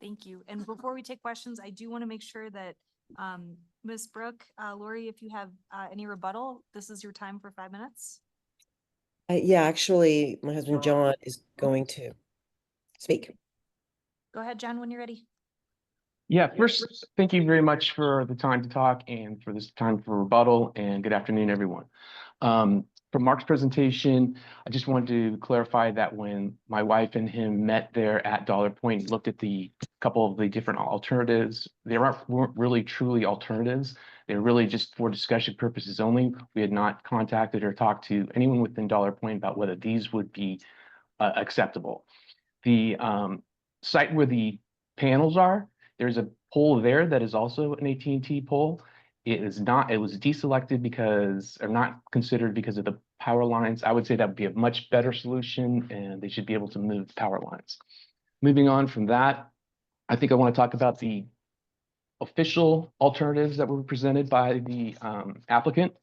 Thank you. And before we take questions, I do want to make sure that Ms. Brooke, Lori, if you have any rebuttal, this is your time for 5 minutes. Yeah, actually, my husband John is going to speak. Go ahead, John, when you're ready. Yeah, first, thank you very much for the time to talk and for this time for rebuttal, and good afternoon, everyone. From Mark's presentation, I just wanted to clarify that when my wife and him met there at Dollar Point, looked at the couple of the different alternatives, they weren't really truly alternatives. They were really just for discussion purposes only. We had not contacted or talked to anyone within Dollar Point about whether these would be acceptable. The site where the panels are, there's a pole there that is also an AT&T pole. It is not, it was deselected because, or not considered because of the power lines. I would say that would be a much better solution and they should be able to move power lines. Moving on from that, I think I want to talk about the official alternatives that were presented by the applicant.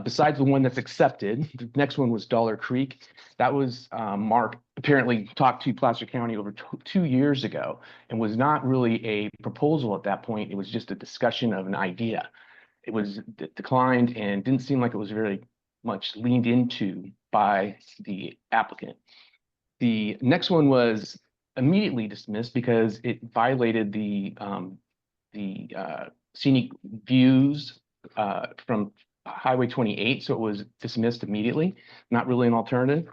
Besides the one that's accepted, the next one was Dollar Creek. That was Mark apparently talked to Placer County over 2 years ago and was not really a proposal at that point. It was just a discussion of an idea. It was declined and didn't seem like it was very much leaned into by the applicant. The next one was immediately dismissed because it violated the scenic views from Highway 28, so it was dismissed immediately, not really an alternative.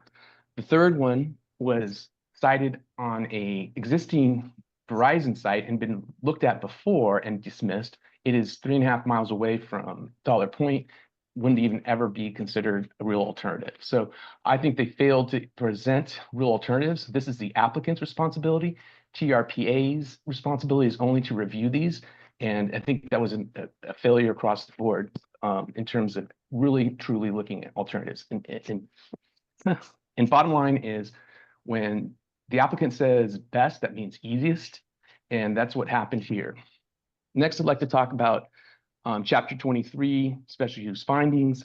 The third one was cited on a existing Verizon site and been looked at before and dismissed. It is 3.5 miles away from Dollar Point, wouldn't even ever be considered a real alternative. So I think they failed to present real alternatives. This is the applicant's responsibility. TRPA's responsibility is only to review these. And I think that was a failure across the board in terms of really, truly looking at alternatives. And bottom line is, when the applicant says best, that means easiest. And that's what happened here. Next, I'd like to talk about Chapter 23, Special Use Findings.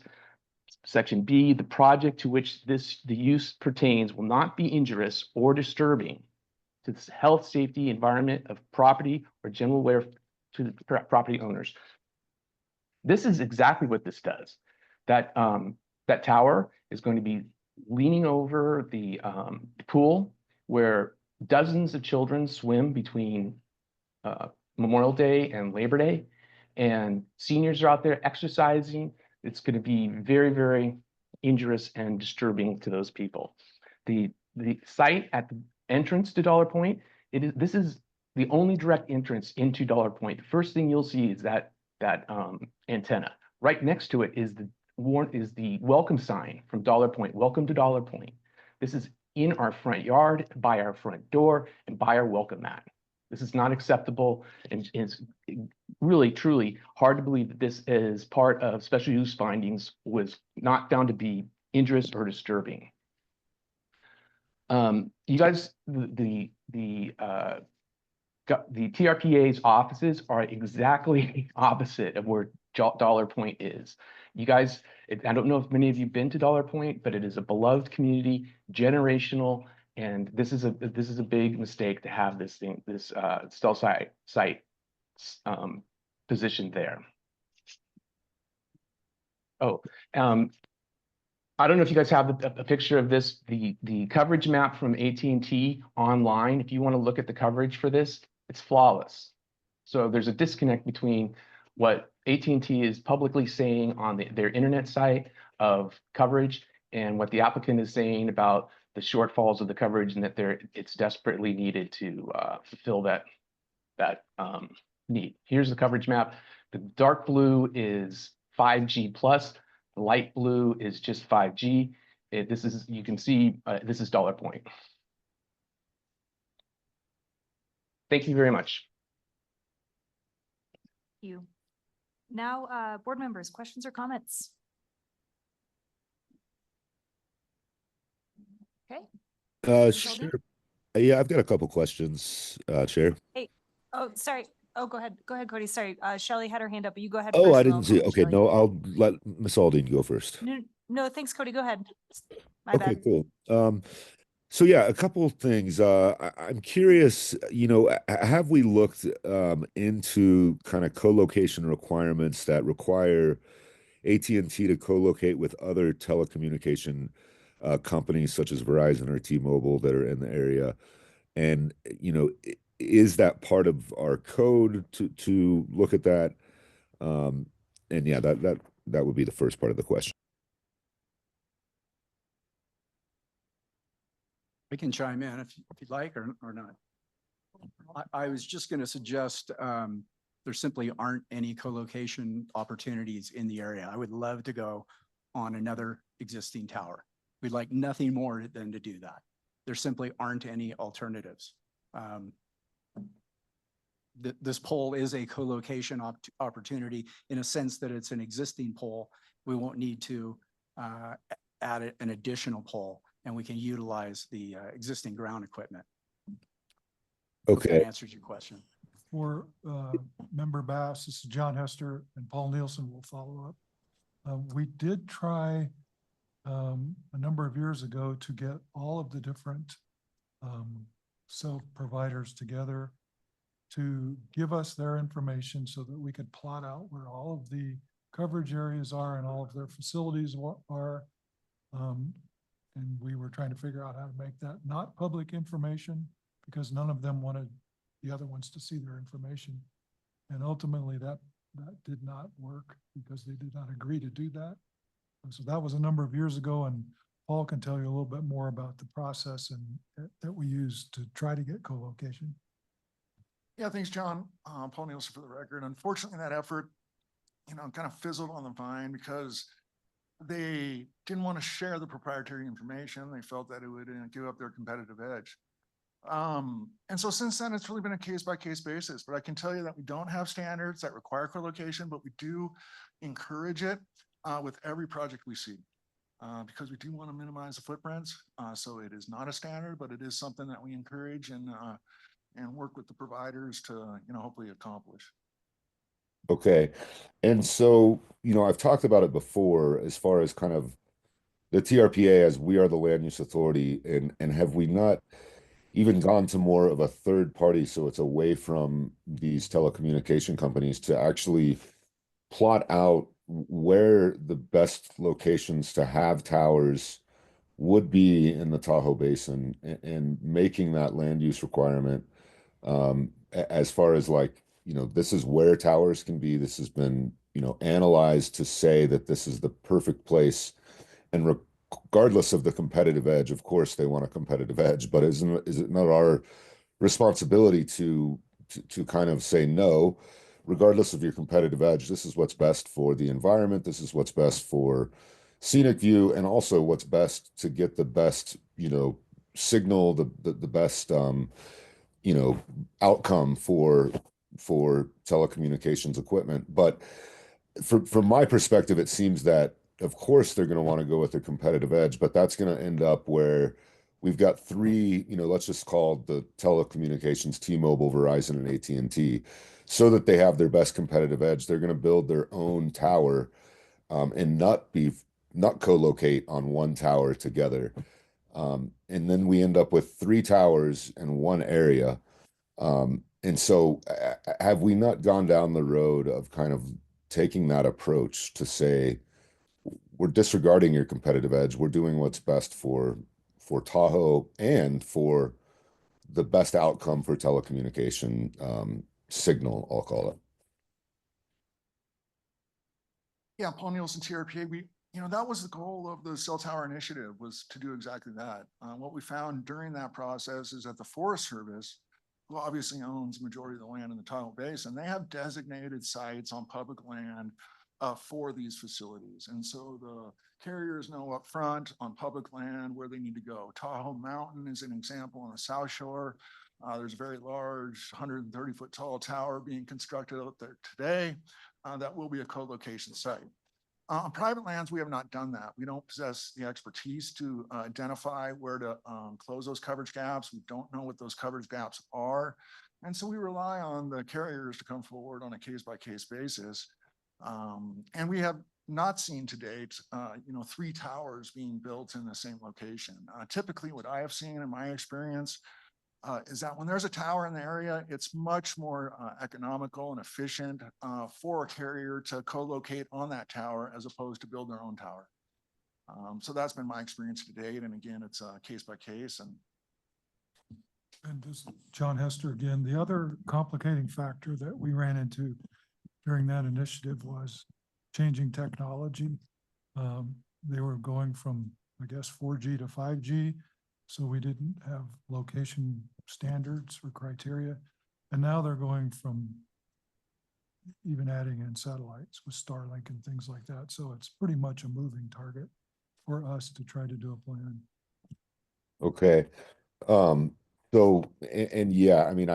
Section B, the project to which the use pertains will not be injurious or disturbing to the health, safety, environment of property or general welfare to the property owners. This is exactly what this does. That tower is going to be leaning over the pool where dozens of children swim between Memorial Day and Labor Day, and seniors are out there exercising. It's going to be very, very injurious and disturbing to those people. The site at the entrance to Dollar Point, this is the only direct entrance into Dollar Point. The first thing you'll see is that antenna. Right next to it is the welcome sign from Dollar Point. Welcome to Dollar Point. This is in our front yard, by our front door, and by our welcome mat. This is not acceptable, and it's really, truly hard to believe that this is part of special use findings was not found to be injurious or disturbing. You guys, the TRPA's offices are exactly opposite of where Dollar Point is. You guys, I don't know if many of you have been to Dollar Point, but it is a beloved community, generational, and this is a big mistake to have this cell site positioned there. Oh, I don't know if you guys have a picture of this, the coverage map from AT&T online. If you want to look at the coverage for this, it's flawless. So there's a disconnect between what AT&T is publicly saying on their internet site of coverage and what the applicant is saying about the shortfalls of the coverage, and that it's desperately needed to fulfill that need. Here's the coverage map. The dark blue is 5G plus. The light blue is just 5G. You can see, this is Dollar Point. Thank you very much. Thank you. Now, board members, questions or comments? Okay. Sure. Yeah, I've got a couple questions, Chair. Hey, oh, sorry. Oh, go ahead. Go ahead, Cody. Sorry. Shelley had her hand up, but you go ahead. Oh, first, I and I'll didn't see. call Okay, Shelley. no, I'll let Ms. Aldine go first. No, thanks, Cody. Go ahead. My Okay, bad. cool. So yeah, a couple of things. I'm curious, have we looked into kind of co-location requirements that require AT&T to co-locate with other telecommunication companies such as Verizon or T-Mobile that are in the area? And, is that part of our code to look at that? And yeah, that would be the first part of the question. I can chime in if you'd like or not. I was just going to suggest there simply aren't any co-location opportunities in the area. I would love to go on another existing tower. We'd like nothing more than to do that. There simply aren't any alternatives. This pole is a co-location opportunity in a sense that it's an existing pole. We won't need to add an additional pole, and we can utilize the existing ground equipment. Okay. That answers your question. For Member Bass, this is John Hester, and Paul Nielsen will follow up. We did try a number of years ago to get all of the different cell providers together to give us their information so that we could plot out where all of the coverage areas are and all of their facilities are. And we were trying to figure out how to make that not public information because none of them wanted the other ones to see their information. And ultimately that did not work because they did not agree to do that. And so that was a number of years ago, and Paul can tell you a little bit more about the process and that we use to try to get co-location. Yeah, thanks, John. Paul Nielsen for the record. Unfortunately, that effort, kind of fizzled on the vine because they didn't want to share the proprietary information. They felt that it would give up their competitive edge. And so since then, it's really been a case-by-case basis. But I can tell you that we don't have standards that require co-location, but we do encourage it with every project we see. Because we do want to minimize the footprints. So it is not a standard, but it is something that we encourage and work with the providers to, hopefully accomplish. Okay. And so, I've talked about it before as far as kind of the TRPA as we are the land use authority, and have we not even gone to more of a third party, so it's away from these telecommunication companies, to actually plot out where the best locations to have towers would be in the Tahoe Basin, and making that land use requirement as far as like, this is where towers can be. This has been, analyzed to say that this is the perfect place. And regardless of the competitive edge, of course, they want a competitive edge, but is it not our responsibility to kind of say, no, regardless of your competitive edge, this is what's best for the environment. This is what's best for scenic view, and also what's best to get the best, signal, the best, outcome for telecommunications equipment. But from my perspective, it seems that of course they're going to want to go with their competitive edge, but that's going to end up where we've got three, let's just call the telecommunications T-Mobile, Verizon, and AT&T, so that they have their best competitive edge. They're going to build their own tower and not co-locate on one tower together. And then we end up with three towers in one area. And so have we not gone down the road of kind of taking that approach to say, we're disregarding your competitive edge, we're doing what's best for Tahoe and for the best outcome for telecommunication signal, I'll call it. Yeah, Paul Nielsen, TRPA, that was the goal of the cell tower initiative, was to do exactly that. What we found during that process is that the Forest Service, who obviously owns the majority of the land in the Tahoe Basin, they have designated sites on public land for these facilities. And so the carriers know up front on public land where they need to go. Tahoe Mountain is an example on the South Shore. There's a very large 130-foot tall tower being constructed out there today that will be a co-location site. On private lands, we have not done that. We don't possess the expertise to identify where to close those coverage gaps. We don't know what those coverage gaps are. And so we rely on the carriers to come forward on a case-by-case basis. And we have not seen to date, three towers being built in the same location. Typically, what I have seen in my experience is that when there's a tower in the area, it's much more economical and efficient for a carrier to co-locate on that tower as opposed to build their own tower. So that's been my experience to date. And again, it's case by case. And just John Hester again, the other complicating factor that we ran into during that initiative was changing technology. They were going from, I guess, 4G to 5G. So we didn't have location standards or criteria. And now they're going from even adding in satellites with Starlink and things like that. So it's pretty much a moving target for us to try to do a plan. Okay. So, and yeah, I mean,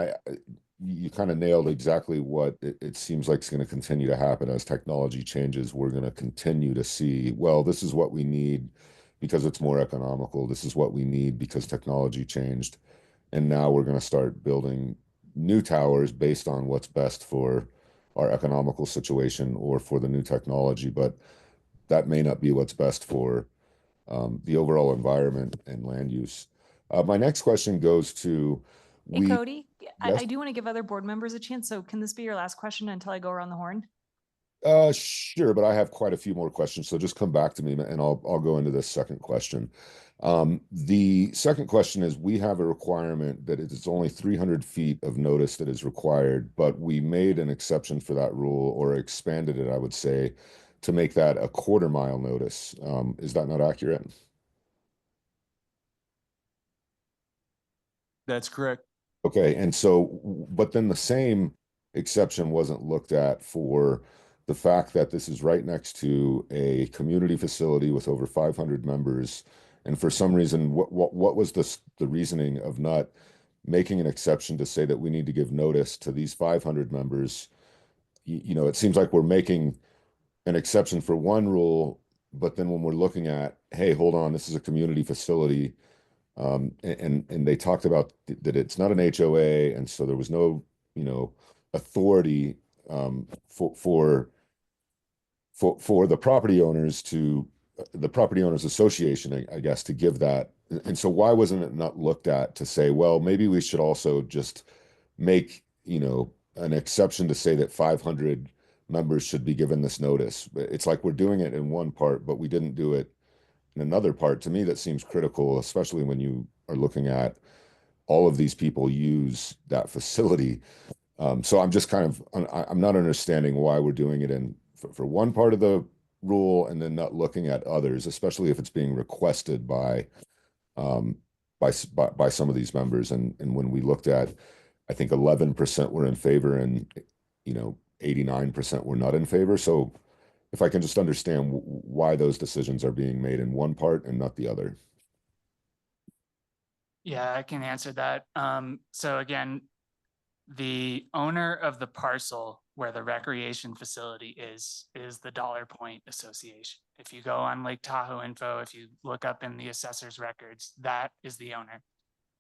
you kind of nailed exactly what it seems like is going to continue to happen as technology changes. We're going to continue to see, well, this is what we need because it's more economical. This is what we need because technology changed. And now we're going to start building new towers based on what's best for our economical situation or for the new technology. But that may not be what's best for the overall environment and land use. My next question goes to Hey, Cody, I Yes? do want to give other board members a chance. So can this be your last question until I go around the horn? Sure, but I have quite a few more questions, so just come back to me and I'll go into this second question. The second question is, we have a requirement that it's only 300 feet of notice that is required, but we made an exception for that rule, or expanded it, I would say, to make that a 1/4 mile notice. Is that not accurate? That's correct. Okay, and so, but then the same exception wasn't looked at for the fact that this is right next to a community facility with over 500 members. And for some reason, what was the reasoning of not making an exception to say that we need to give notice to these 500 members? You know, it seems like we're making an exception for one rule, but then when we're looking at, hey, hold on, this is a community facility, and they talked about that it's not an HOA, and so there was no, you know, authority for the property owners to the property owners association, I guess, to give that. And so why wasn't it not looked at to say, well, maybe we should also just make, you know, an exception to say that 500 members should be given this notice? It's like we're doing it in one part, but we didn't do it in another part. To me, that seems critical, especially when you are looking at all of these people use that facility. So I'm just kind of, I'm not understanding why we're doing it in for one part of the rule and then not looking at others, especially if it's being requested by some of these members. And when we looked at, I think 11% were in favor and, you know, 89% were not in favor. So if I can just understand why those decisions are being made in one part and not the other. Yeah, I can answer that. So again, the owner of the parcel where the recreation facility is the Dollar Point Association. If you go on Lake Tahoe info, if you look up in the assessor's records, that is the owner.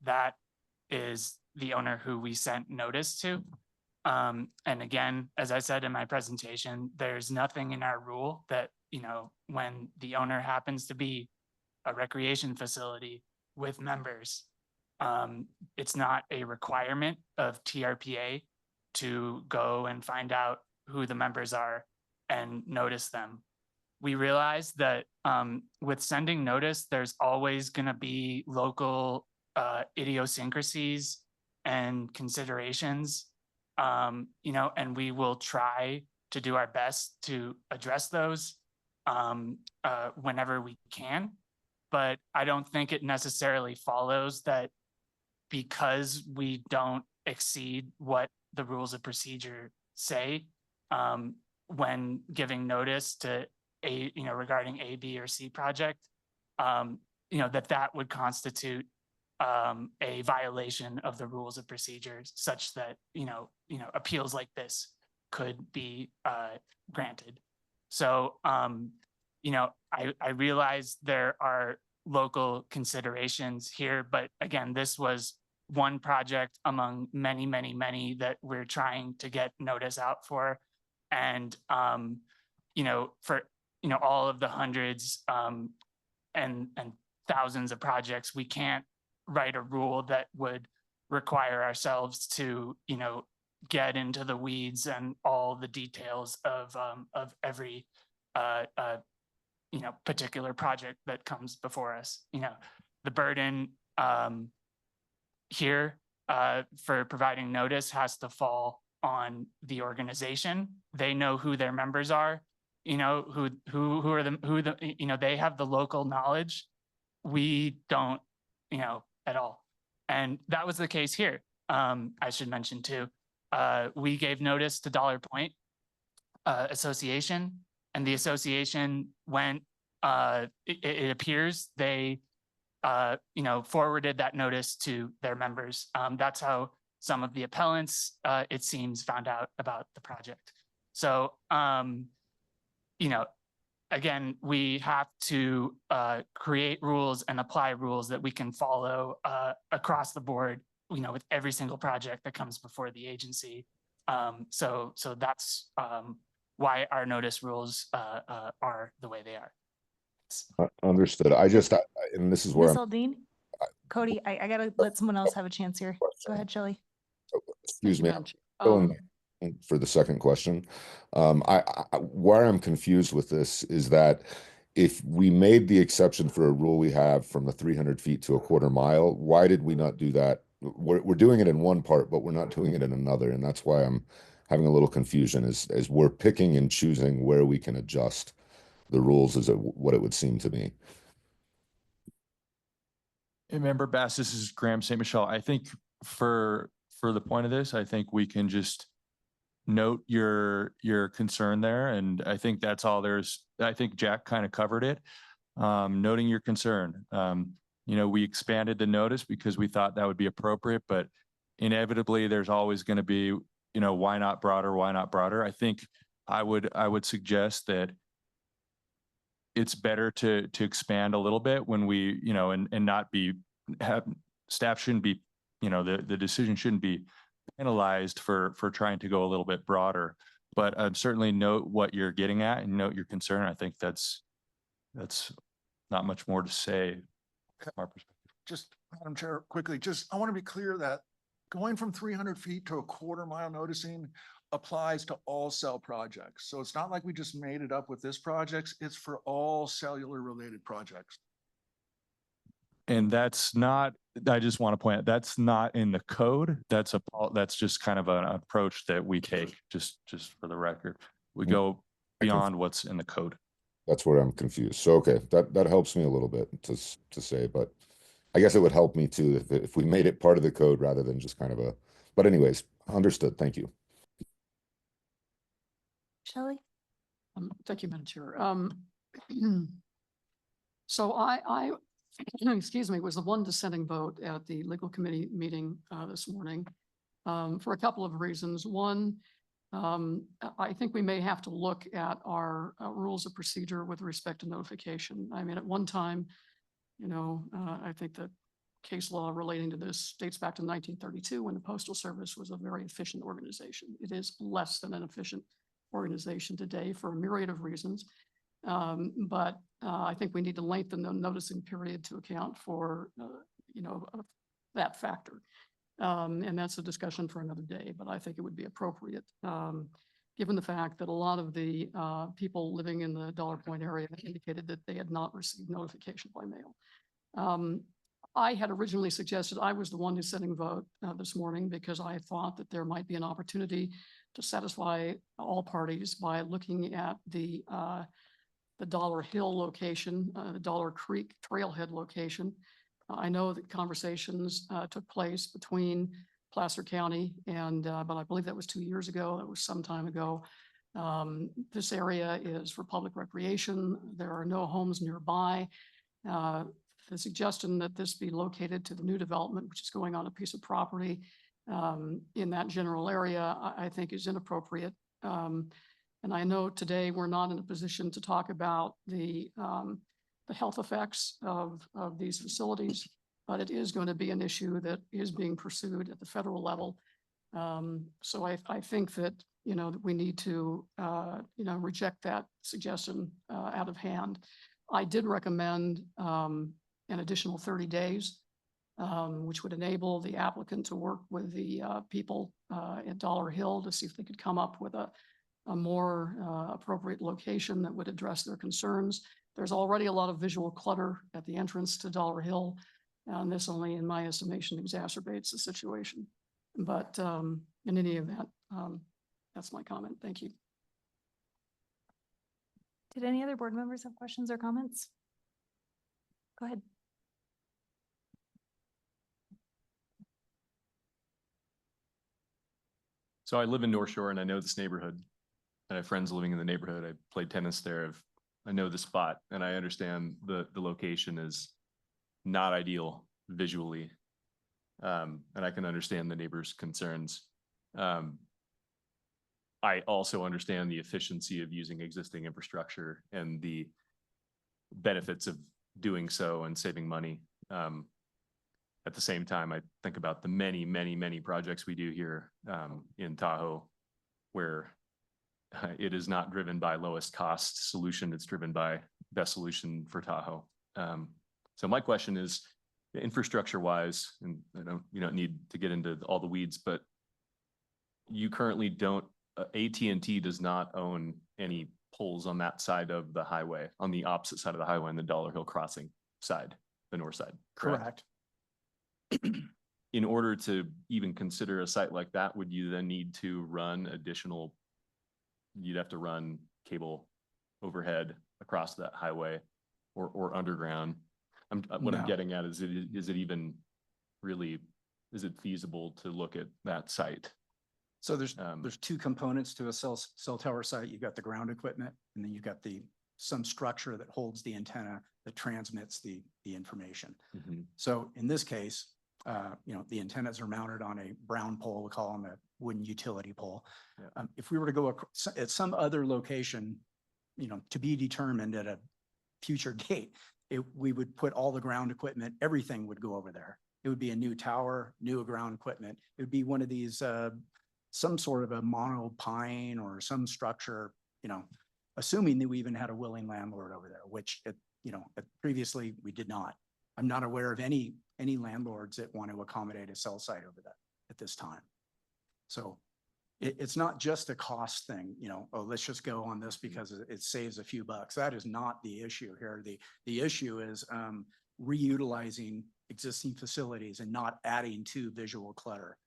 That is the owner who we sent notice to. And again, as I said in my presentation, there's nothing in our rule that, you know, when the owner happens to be a recreation facility with members, it's not a requirement of TRPA to go and find out who the members are and notice them. We realize that with sending notice, there's always going to be local idiosyncrasies and considerations, you know, and we will try to do our best to address those whenever we can. But I don't think it necessarily follows that because we don't exceed what the rules of procedure say when giving notice to you know, regarding A, B, or C project, you know, that would constitute a violation of the rules of procedure such that, you know, appeals like this could be granted. So, you know, I realize there are local considerations here, but again, this was one project among many, many, many that we're trying to get notice out for. And, you know, for, you know, all of the hundreds and thousands of projects, we can't write a rule that would require ourselves to, you know, get into the weeds and all the details of every, you know, particular project that comes before us. You know, the burden here for providing notice has to fall on the organization. They know who their members are, you know, you know, they have the local knowledge. We don't, you know, at all. And that was the case here. I should mention too, we gave notice to Dollar Point Association, and the association went, it appears they, you know, forwarded that notice to their members. That's how some of the appellants, it seems, found out about the project. So, you know, again, we have to create rules and apply rules that we can follow across the board, you know, with every single project that comes before the agency. So that's why our notice rules are the way they are. Understood. And this is where Ms. Aldine? Cody, I gotta let someone else have a chance here. Go ahead, Shelley. excuse me, I'm filling in for the second question. Where I'm confused with this is that if we made the exception for a rule we have from the 300 feet to a quarter mile, why did we not do that? We're doing it in one part, but we're not doing it in another. And that's why I'm having a little confusion as we're picking and choosing where we can adjust the rules is what it would seem to me. Member Bass, this is Graham St. Michelle. I think for the point of this, I think we can just note your concern there. And I think that's all I think Jack kind of covered it. Noting your concern. We expanded the notice because we thought that would be appropriate, but inevitably there's always going to be, why not broader? Why not broader? I think I would suggest that it's better to expand a little bit when we, and not staff shouldn't be, the decision shouldn't be penalized for trying to go a little bit broader. But certainly note what you're getting at and note your concern. I think that's not much more to say from our perspective. Just, Madam Chair, quickly, I want to be clear that going from 300 feet to a quarter mile noticing applies to all cell projects. So it's not like we just made it up with this project. It's for all cellular related projects. And that's not, I just want to point out, that's not in the code. That's just kind of an approach that we take, just for the record. We go beyond what's in the code. That's where I'm confused. So, okay, that helps me a little bit to say, but I guess it would help me too if we made it part of the code rather than just kind of but anyways, understood. Thank you. Shelley? Thank you, Madam Chair. So I excuse me, was the one dissenting vote at the legal committee meeting this morning for a couple of reasons. One, I think we may have to look at our rules of procedure with respect to notification. I mean, at one time, I think the case law relating to this dates back to 1932 when the Postal Service was a very efficient organization. It is less than an efficient organization today for a myriad of reasons. But I think we need to lengthen the noticing period to account for, that factor. And that's a discussion for another day, but I think it would be appropriate, given the fact that a lot of the people living in the Dollar Point area indicated that they had not received notification by mail. I had originally suggested, I was the one who's setting vote this morning because I thought that there might be an opportunity to satisfy all parties by looking at the Dollar Hill location, the Dollar Creek Trailhead location. I know that conversations took place between Placer County and, but I believe that was 2 years ago. That was some time ago. This area is for public recreation. There are no homes nearby. The suggestion that this be located to the new development, which is going on a piece of property in that general area, I think is inappropriate. And I know today we're not in a position to talk about the health effects of these facilities, but it is going to be an issue that is being pursued at the federal level. So I think that, that we need to, reject that suggestion out of hand. I did recommend an additional 30 days, which would enable the applicant to work with the people at Dollar Hill to see if they could come up with a more appropriate location that would address their concerns. There's already a lot of visual clutter at the entrance to Dollar Hill, and this only, in my estimation, exacerbates the situation. But in any event, that's my comment. Thank you. Did any other board members have questions or comments? Go ahead. So I live in North Shore and I know this neighborhood. I have friends living in the neighborhood. I played tennis there. I know the spot and I understand the location is not ideal visually. And I can understand the neighbors' concerns. I also understand the efficiency of using existing infrastructure and the benefits of doing so and saving money. At the same time, I think about the many, many, many projects we do here in Tahoe, where it is not driven by lowest cost solution, it's driven by best solution for Tahoe. So my question is, infrastructure wise, and you don't need to get into all the weeds, but you currently don't, AT&T does not own any poles on that side of the highway, on the opposite side of the highway, on the Dollar Hill Crossing side, the north side, correct? In order to even consider a site like that, would you then need to run additional, you'd have to run cable overhead across that highway or underground? what I'm No. getting at is it even really, is it feasible to look at that site? So there's two components to a cell tower site. You've got the ground equipment, and then you've got some structure that holds the antenna that transmits the information. So in this case, the antennas are mounted on a brown pole. We call them a wooden utility pole. If we were to go at some other location, to be determined at a future date, we would put all the ground equipment, everything would go over there. It would be a new tower, new ground equipment. It would be one of these, some sort of a monopine or some structure, assuming that we even had a willing landlord over there, which previously we did not. I'm not aware of any landlords that want to accommodate a cell site over that at this time. So it's not just a cost thing, oh, let's just go on this because it saves a few bucks. That is not the issue here. The issue is reutilizing existing facilities and not adding to visual clutter.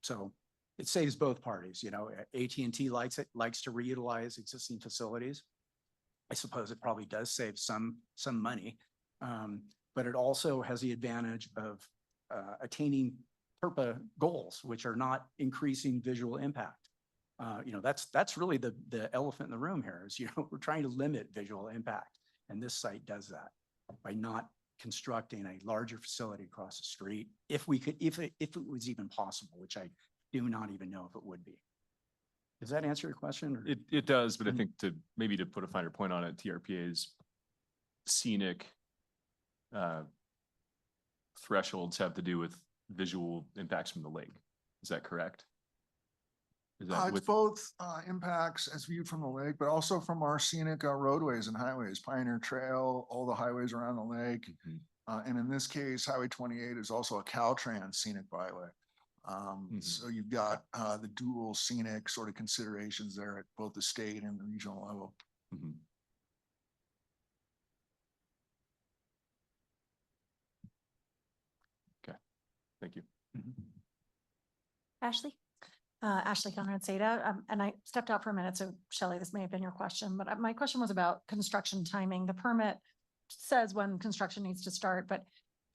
So it saves both parties. AT&T likes to reutilize existing facilities. I suppose it probably does save some money, but it also has the advantage of attaining TRPA goals, which are not increasing visual impact. That's really the elephant in the room here is, we're trying to limit visual impact. And this site does that by not constructing a larger facility across the street. If it was even possible, which I do not even know if it would be. Does that answer your question? Or? It does, but I think to put a finer point on it, TRPA's scenic thresholds have to do with visual impacts from the lake. Is that correct? Is that It's both impacts as viewed from the lake, but also from our scenic roadways and highways, Pioneer Trail, all the highways around the lake. And in this case, Highway 28 is also a Caltrans scenic byway. So you've got the dual scenic sort of considerations there at both the state and the regional level. Okay, thank you. Ashley? Ashley Conrad Seda, and I stepped out for a minute, so Shelley, this may have been your question, but my question was about construction timing. The permit says when construction needs to start, but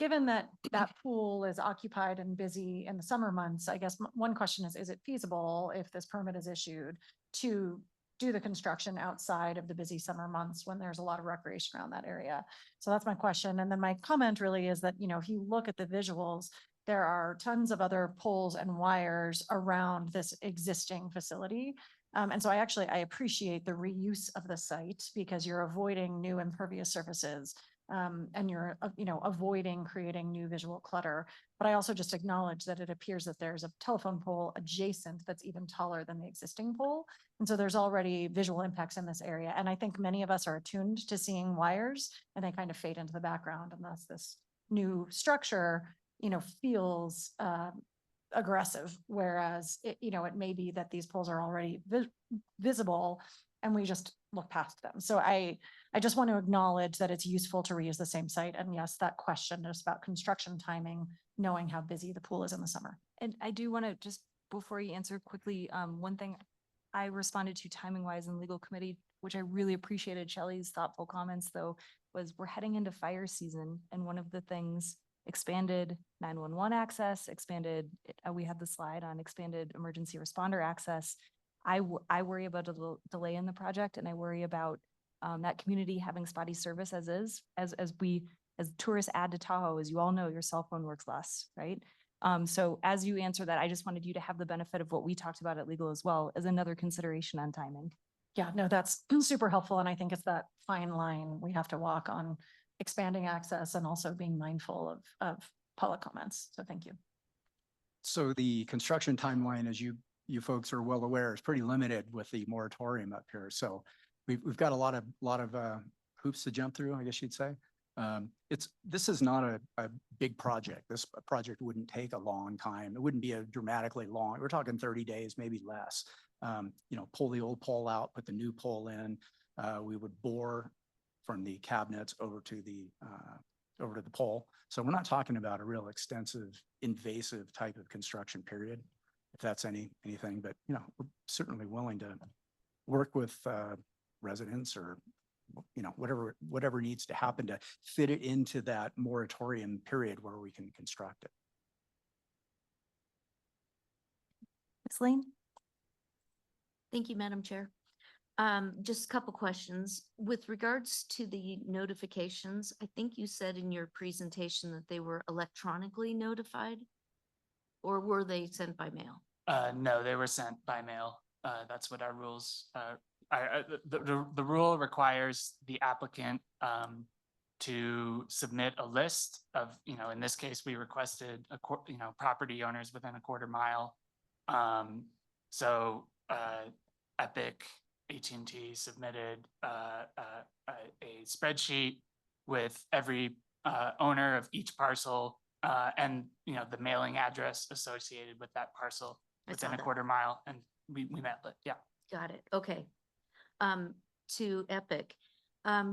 given that that pool is occupied and busy in the summer months, I guess one question is it feasible if this permit is issued to do the construction outside of the busy summer months when there's a lot of recreation around that area? So that's my question. And then my comment really is that, if you look at the visuals, there are tons of other poles and wires around this existing facility. And so I appreciate the reuse of the site because you're avoiding new impervious surfaces. And you're, avoiding creating new visual clutter. But I also just acknowledge that it appears that there's a telephone pole adjacent that's even taller than the existing pole. And so there's already visual impacts in this area. And I think many of us are attuned to seeing wires and they kind of fade into the background. And thus this new structure, feels aggressive. Whereas, it may be that these poles are already visible and we just look past them. So I just want to acknowledge that it's useful to reuse the same site. And yes, that question is about construction timing, knowing how busy the pool is in the summer. And I do want to just, before you answer quickly, one thing I responded to timing wise in legal committee, which I really appreciated Shelley's thoughtful comments though, was we're heading into fire season. And one of the things, expanded 911 access, we had the slide on expanded emergency responder access. I worry about a little delay in the project, and I worry about that community having spotty service as tourists add to Tahoe. As you all know, your cell phone works less, right? So as you answer that, I just wanted you to have the benefit of what we talked about at legal as well as another consideration on timing. Yeah, no, that's super helpful. And I think it's that fine line we have to walk on expanding access and also being mindful of public comments. So thank you. So the construction timeline, as you folks are well aware, is pretty limited with the moratorium up here. So we've got a lot of hoops to jump through, I guess you'd say. This is not a big project. This project wouldn't take a long time. It wouldn't be a dramatically long. We're talking 30 days, maybe less. Pull the old pole out, put the new pole in. We would bore from the cabinets over to the pole. So we're not talking about a real extensive, invasive type of construction period, if that's anything. But we're certainly willing to work with residents or whatever needs to happen to fit it into that moratorium period where we can construct it. Ms. Lane? Thank you, Madam Chair. Just a couple questions. With regards to the notifications, I think you said in your presentation that they were electronically notified? Or were they sent by mail? No, they were sent by mail. That's what our rules, the rule requires the applicant, to submit a list of, in this case, we requested property owners within a quarter mile. So, Epic, AT&T submitted, a spreadsheet with every, owner of each parcel, and, the mailing address associated with that parcel I within saw a that. quarter mile, and we met it, yeah. Got it. Okay. To Epic,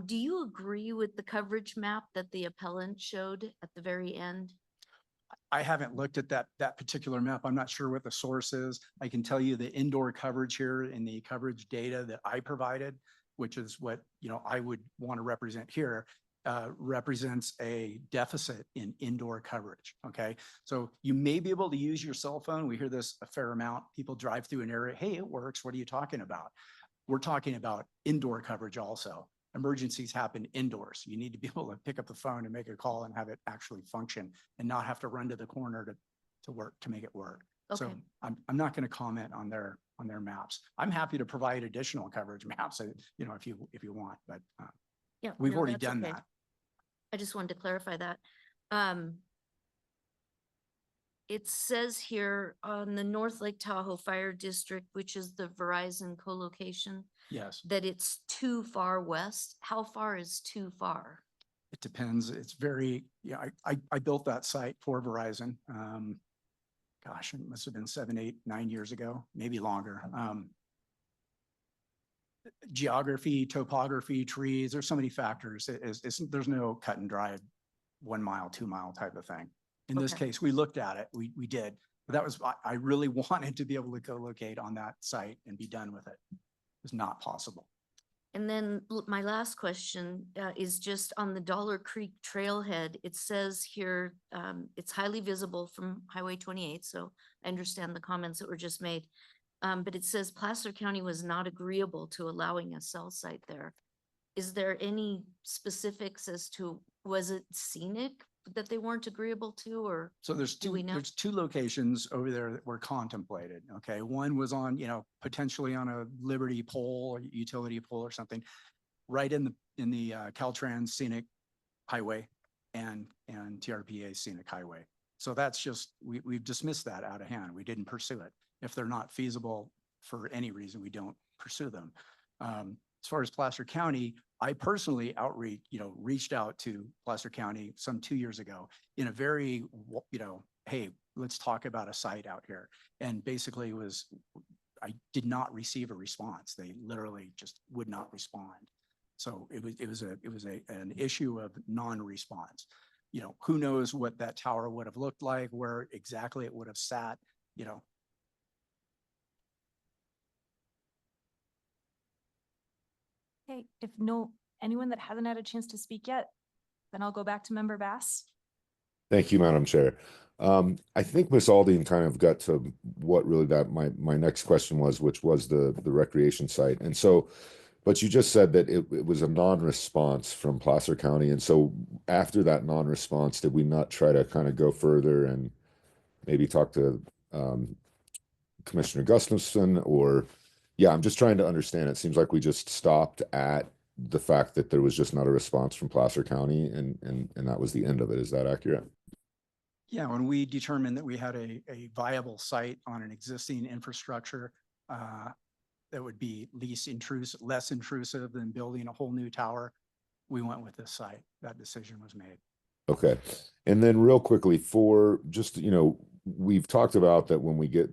do you agree with the coverage map that the appellant showed at the very end? I haven't looked at that particular map. I'm not sure what the source is. I can tell you the indoor coverage here in the coverage data that I provided, which is what, I would want to represent here, represents a deficit in indoor coverage. Okay. So you may be able to use your cell phone. We hear this a fair amount. People drive through an area. Hey, it works. What are you talking about? We're talking about indoor coverage also. Emergencies happen indoors. You need to be able to pick up the phone and make a call and have it actually function and not have to run to the corner to work, to make it work. So Okay. I'm not going to comment on their maps. I'm happy to provide additional coverage maps, if you want, but Yeah. we've no, already that's done okay. that. I just wanted to clarify that. It says here on the North Lake Tahoe Fire District, which is the Verizon co-location, Yes, that it's too far west. How far is too far? it depends. It's very, I built that site for Verizon. Gosh, it must have been 7, 8, 9 years ago, maybe longer. Geography, topography, trees, there's so many factors. There's no cut and dry 1 mile, 2 mile type of thing. In this Okay. case, we looked at it, we did, but that was, I really wanted to be able to co-locate on that site and be done with it. It's not possible. And then my last question is just on the Dollar Creek trailhead. It says here, it's highly visible from Highway 28, so I understand the comments that were just made. But it says Placer County was not agreeable to allowing a cell site there. Is there any specifics as to, was it scenic that they weren't agreeable to, or? So there's Do we know? there's 2 locations over there that were contemplated. Okay, one was on, potentially on a Liberty pole or utility pole or something, right in the Caltrans Scenic Highway and TRPA Scenic Highway. So that's just, we've dismissed that out of hand. We didn't pursue it. If they're not feasible for any reason, we don't pursue them. As far as Placer County, I personally reached out to Placer County some 2 years ago in a very, hey, let's talk about a site out here. And basically I did not receive a response. They literally just would not respond. So it was an issue of non-response. Who knows what that tower would have looked like, where exactly it would have sat, Okay, if anyone that hasn't had a chance to speak yet, then I'll go back to Member Bass. Thank you, Madam Chair. I think Ms. Aldine kind of got to what really my next question was, which was the recreation site. And so, but you just said that it was a non-response from Placer County. And so after that non-response, did we not try to kind of go further and maybe talk to Commissioner Gustafson or, yeah, I'm just trying to understand. It seems like we just stopped at the fact that there was just not a response from Placer County and that was the end of it. Is that accurate? Yeah, when we determined that we had a viable site on an existing infrastructure that would be less intrusive than building a whole new tower, we went with this site. That decision was made. Okay. And then real quickly for just, we've talked about that when we get,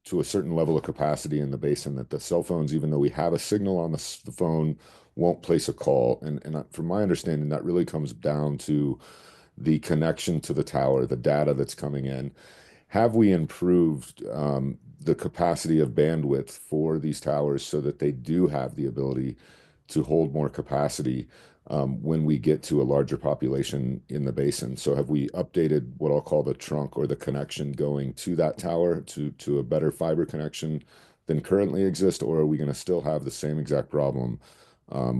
to a certain level of capacity in the basin that the cell phones, even though we have a signal on the phone, won't place a call. And from my understanding, that really comes down to the connection to the tower, the data that's coming in. Have we improved the capacity of bandwidth for these towers so that they do have the ability to hold more capacity when we get to a larger population in the basin. So have we updated what I'll call the trunk or the connection going to that tower to a better fiber connection than currently exists, or are we going to still have the same exact problem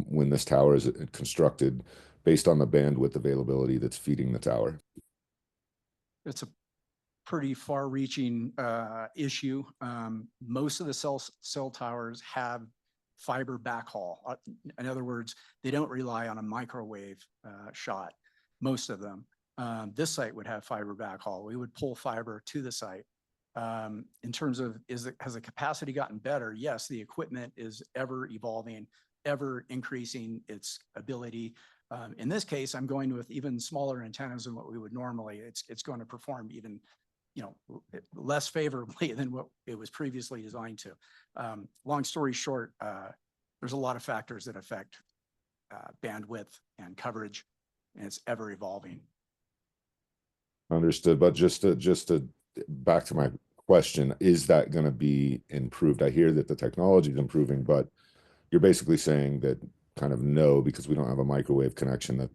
when this tower is constructed based on the bandwidth availability that's feeding the tower? It's a pretty far-reaching issue. Most of the cell towers have fiber backhaul. In other words, they don't rely on a microwave shot, most of them. This site would have fiber backhaul. We would pull fiber to the site. In terms of, has the capacity gotten better? Yes, the equipment is ever evolving, ever increasing its ability. In this case, I'm going with even smaller antennas than what we would normally. It's going to perform even, less favorably than what it was previously designed to. Long story short, there's a lot of factors that affect bandwidth and coverage, and it's ever evolving. Understood. But just to back to my question, is that going to be improved? I hear that the technology is improving, but you're basically saying that kind of no, because we don't have a microwave connection, that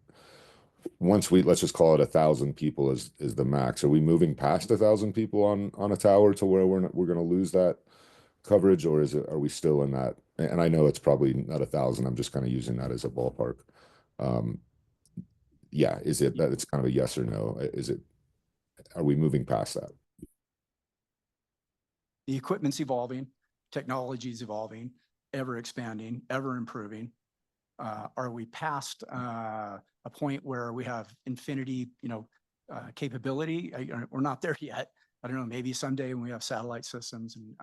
once let's just call it 1,000 people is the max. Are we moving past 1,000 people on a tower to where we're going to lose that coverage, or are we still in that? And I know it's probably not 1,000. I'm just kind of using that as a ballpark. Yeah, is it that it's kind of a yes or no? Are we moving past that? The equipment's evolving, technology's evolving, ever expanding, ever improving. Are we past a point where we have infinity, capability? We're not there yet. I don't know, maybe someday when we have satellite systems, and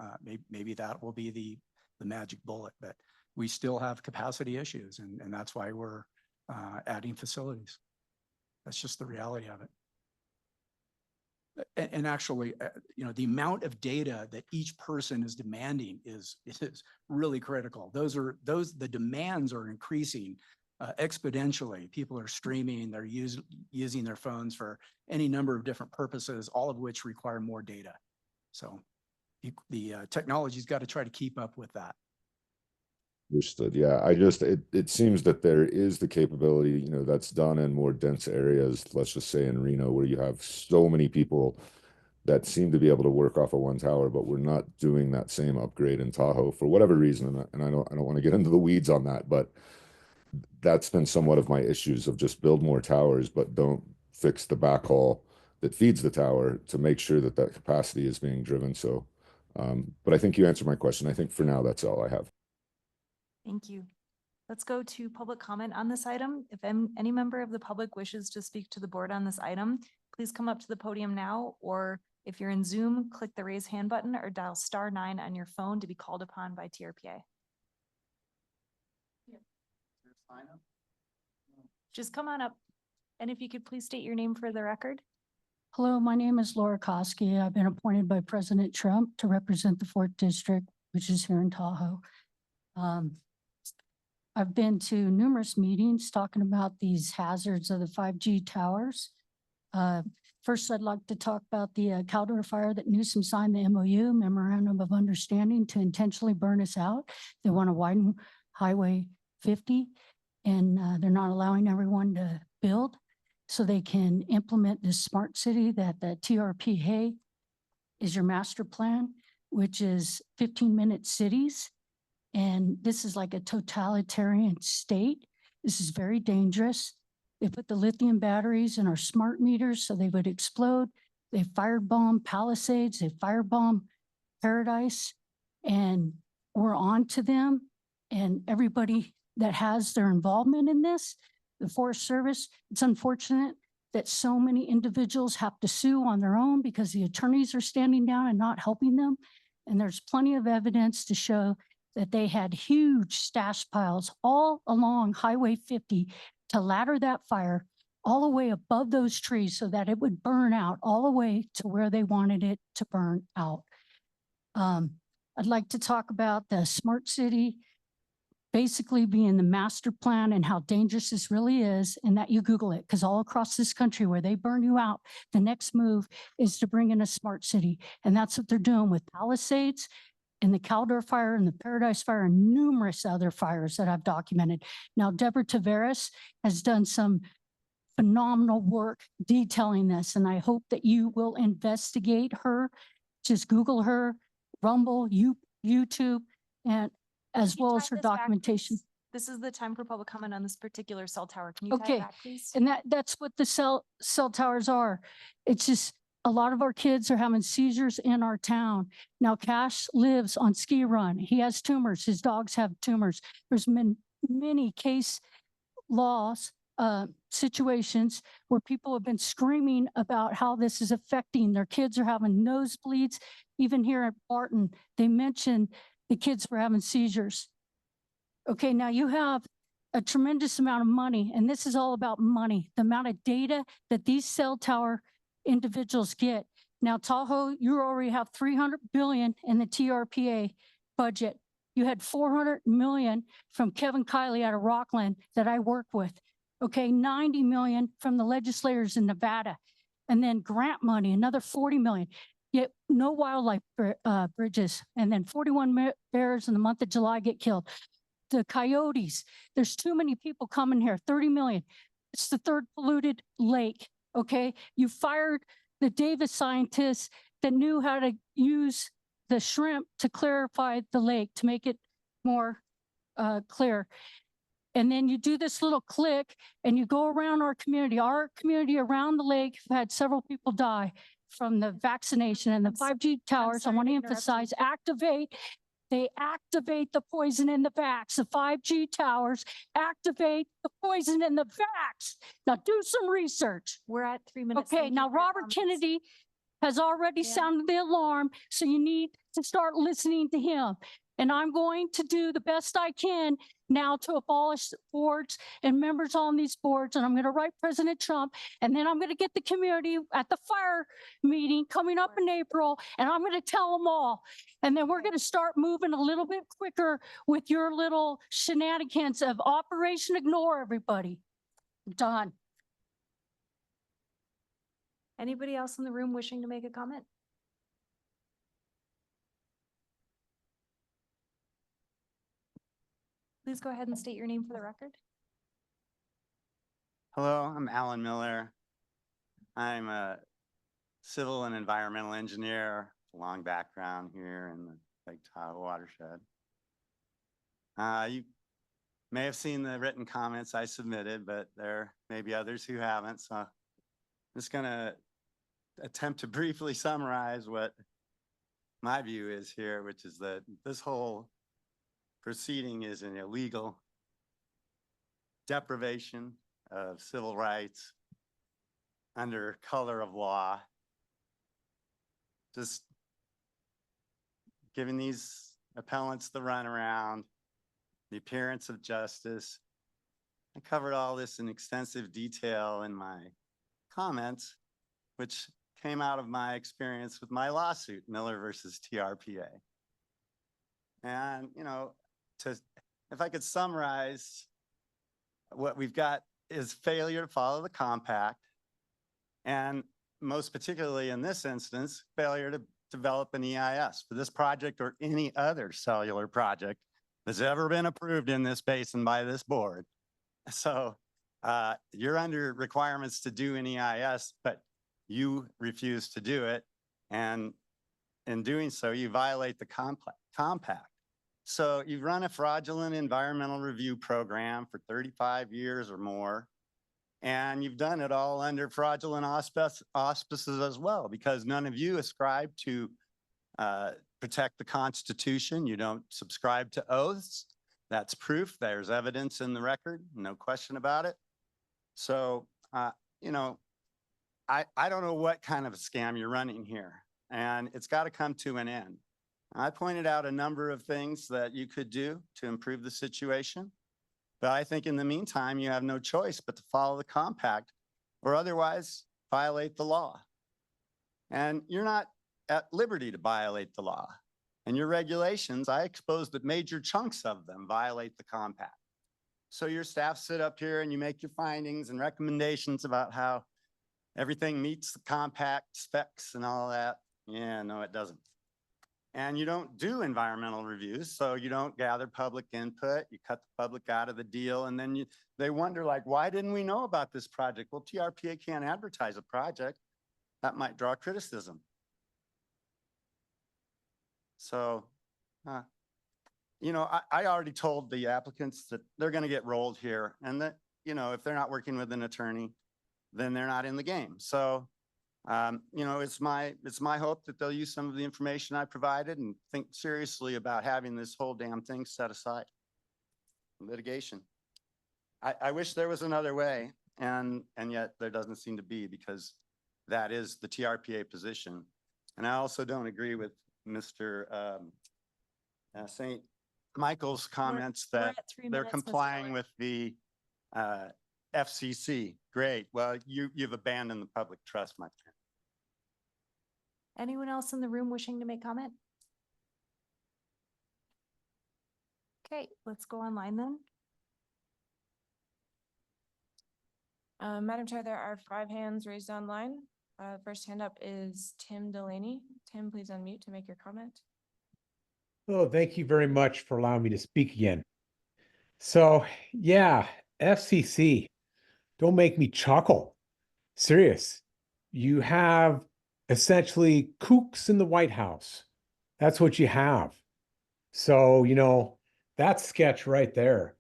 maybe that will be the magic bullet, but we still have capacity issues, and that's why we're adding facilities. That's just the reality of it. And actually, the amount of data that each person is demanding is really critical. The demands are increasing exponentially. People are streaming, they're using their phones for any number of different purposes, all of which require more data. So the technology's got to try to keep up with that. Understood. Yeah, it seems that there is the capability, that's done in more dense areas, let's just say in Reno, where you have so many people that seem to be able to work off of one tower, but we're not doing that same upgrade in Tahoe for whatever reason. And I don't want to get into the weeds on that, but that's been somewhat of my issues of just build more towers, but don't fix the backhaul that feeds the tower to make sure that capacity is being driven. So, but I think you answered my question. I think for now, that's all I have. Thank you. Let's go to public comment on this item. If any member of the public wishes to speak to the board on this item, please come up to the podium now, or if you're in Zoom, click the raise hand button or dial *9 on your phone to be called upon by TRPA. Just come on up. And if you could please state your name for the record. Hello, my name is Laura Koski. I've been appointed by President Trump to represent the 4th District, which is here in Tahoe. I've been to numerous meetings talking about these hazards of the 5G towers. First, I'd like to talk about the Caldor fire that Newsom signed the MOU, Memorandum of Understanding, to intentionally burn us out. They want to widen Highway 50, and they're not allowing everyone to build so they can implement this smart city that the TRPA is your master plan, which is 15-minute cities. And this is like a totalitarian state. This is very dangerous. They put the lithium batteries in our smart meters so they would explode. They firebombed Palisades, they firebombed Paradise, and we're on to them. And everybody that has their involvement in this, the Forest Service, it's unfortunate that so many individuals have to sue on their own because the attorneys are standing down and not helping them. And there's plenty of evidence to show that they had huge stash piles all along Highway 50 to ladder that fire all the way above those trees so that it would burn out all the way to where they wanted it to burn out. I'd like to talk about the smart city basically being the master plan and how dangerous this really is, and that you Google it, because all across this country where they burn you out, the next move is to bring in a smart city. And that's what they're doing with Palisades and the Caldor fire and the Paradise fire and numerous other fires that I've documented. Now, Deborah Taveras has done some phenomenal work detailing this, and I hope that you will investigate her. Just Google her, Rumble, YouTube, and as Can you well tie as her this back, documentation. please? This is the time for public comment on this particular cell tower. Can you tie it Okay, back, please? and that's what the cell towers are. It's just a lot of our kids are having seizures in our town. Now, Cash lives on Ski Run. He has tumors. His dogs have tumors. There's been many case laws, situations where people have been screaming about how this is affecting their kids are having nosebleeds. Even here at Barton, they mentioned the kids were having seizures. Okay, now you have a tremendous amount of money, and this is all about money, the amount of data that these cell tower individuals get. Now, Tahoe, you already have 300 billion in the TRPA budget. You had 400 million from Kevin Kiley out of Rockland that I work with. Okay, 90 million from the legislators in Nevada. And then grant money, another 40 million. Yet no wildlife bridges. And then 41 bears in the month of July get killed. The coyotes, there's too many people coming here, 30 million. It's the third polluted lake, okay? You fired the Davis scientists that knew how to use the shrimp to clarify the lake, to make it more clear. And then you do this little click and you go around our community. Our community around the lake have had several people die from the vaccination and the 5G towers. I want to emphasize, they activate the poison in the vax. The 5G towers activate the poison in the vax. Now do some research. We're at 3 minutes. Okay, Thank you now for your Robert comments. Kennedy has already sounded the alarm, so you need to start listening to him. And I'm going to do the best I can now to abolish boards and members on these boards. And I'm going to write President Trump. And then I'm going to get the community at the fire meeting coming up in April. And I'm going to tell them all. And then we're going to start moving a little bit quicker with your little shenanigans of Operation Ignore Everybody. Done. Anybody else in the room wishing to make a comment? Please go ahead and state your name for the record. Hello, I'm Alan Miller. I'm a civil and environmental engineer, long background here in the Lake Tahoe watershed. You may have seen the written comments I submitted, but there may be others who haven't. So I'm just going to attempt to briefly summarize what my view is here, which is that this whole proceeding is an illegal deprivation of civil rights under color of law. Just giving these appellants the runaround, the appearance of justice. I covered all this in extensive detail in my comments, which came out of my experience with my lawsuit, Miller versus TRPA. And, you know, if I could summarize, what we've got is failure to follow the compact, and most particularly in this instance, failure to develop an EIS for this project or any other cellular project that's ever been approved in this basin by this board. So you're under requirements to do an EIS, but you refuse to do it. And in doing so, you violate the compact. So you've run a fraudulent environmental review program for 35 years or more, and you've done it all under fraudulent auspices as well, because none of you ascribe to protect the Constitution. You don't subscribe to oaths. That's proof. There's evidence in the record, no question about it. So, you know, I don't know what kind of a scam you're running here, and it's got to come to an end. I pointed out a number of things that you could do to improve the situation, but I think in the meantime, you have no choice but to follow the compact or otherwise violate the law. And you're not at liberty to violate the law. And your regulations, I exposed that major chunks of them violate the compact. So your staff sit up here and you make your findings and recommendations about how everything meets the compact specs and all that. Yeah, no, it doesn't. And you don't do environmental reviews, so you don't gather public input, you cut the public out of the deal, and then they wonder like, why didn't we know about this project? Well, TRPA can't advertise a project. That might draw criticism. So, I already told the applicants that they're gonna get rolled here, and that, if they're not working with an attorney, then they're not in the game. So, it's my hope that they'll use some of the information I provided and think seriously about having this whole damn thing set aside. Litigation. I wish there was another way, and yet there doesn't seem to be, because that is the TRPA position. And I also don't agree with Mr. St. Michael's comments we're that at 3 they're minutes, Mr. complying Miller. with the FCC. Great. Well, you've abandoned the public trust, my friend. Anyone else in the room wishing to make comment? Okay, let's go online then. Madam Chair, there are 5 hands raised online. First hand up is Tim Delaney. Tim, please unmute to make your comment. Oh, thank you very much for allowing me to speak again. So, yeah, FCC, don't make me chuckle. Serious. You have essentially kooks in the White House. That's what you have. So, that's sketch right there.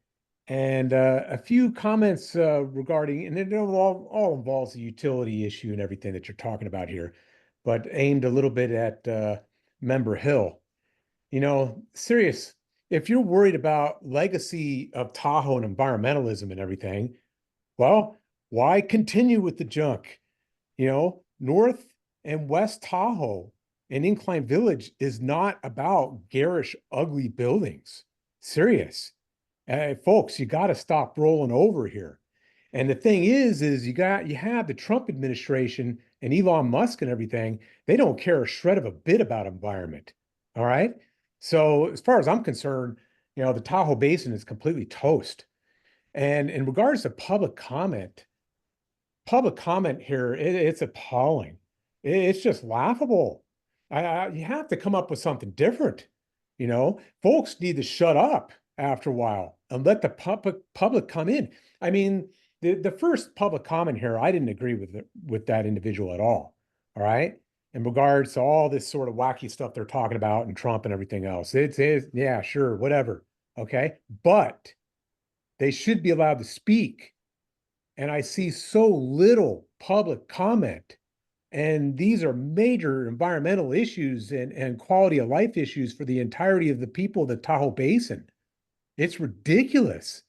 And a few comments regarding, and it all involves the utility issue and everything that you're talking about here, but aimed a little bit at Member Hill. Serious, if you're worried about legacy of Tahoe and environmentalism and everything, well, why continue with the junk? North and West Tahoe and Incline Village is not about garish, ugly buildings. Serious. Folks, you got to stop rolling over here. And the thing is you have the Trump administration and Elon Musk and everything. They don't care a shred of a bit about environment. All right. So as far as I'm concerned, the Tahoe Basin is completely toast. And in regards to public comment here, it's appalling. It's just laughable. You have to come up with something different. Folks need to shut up after a while and let the public come in. I mean, the first public comment here, I didn't agree with that individual at all. All right. In regards to all this sort of wacky stuff they're talking about and Trump and everything else. It's yeah, sure, whatever. Okay. But they should be allowed to speak. And I see so little public comment. And these are major environmental issues and quality of life issues for the entirety of the people of the Tahoe Basin. It's ridiculous.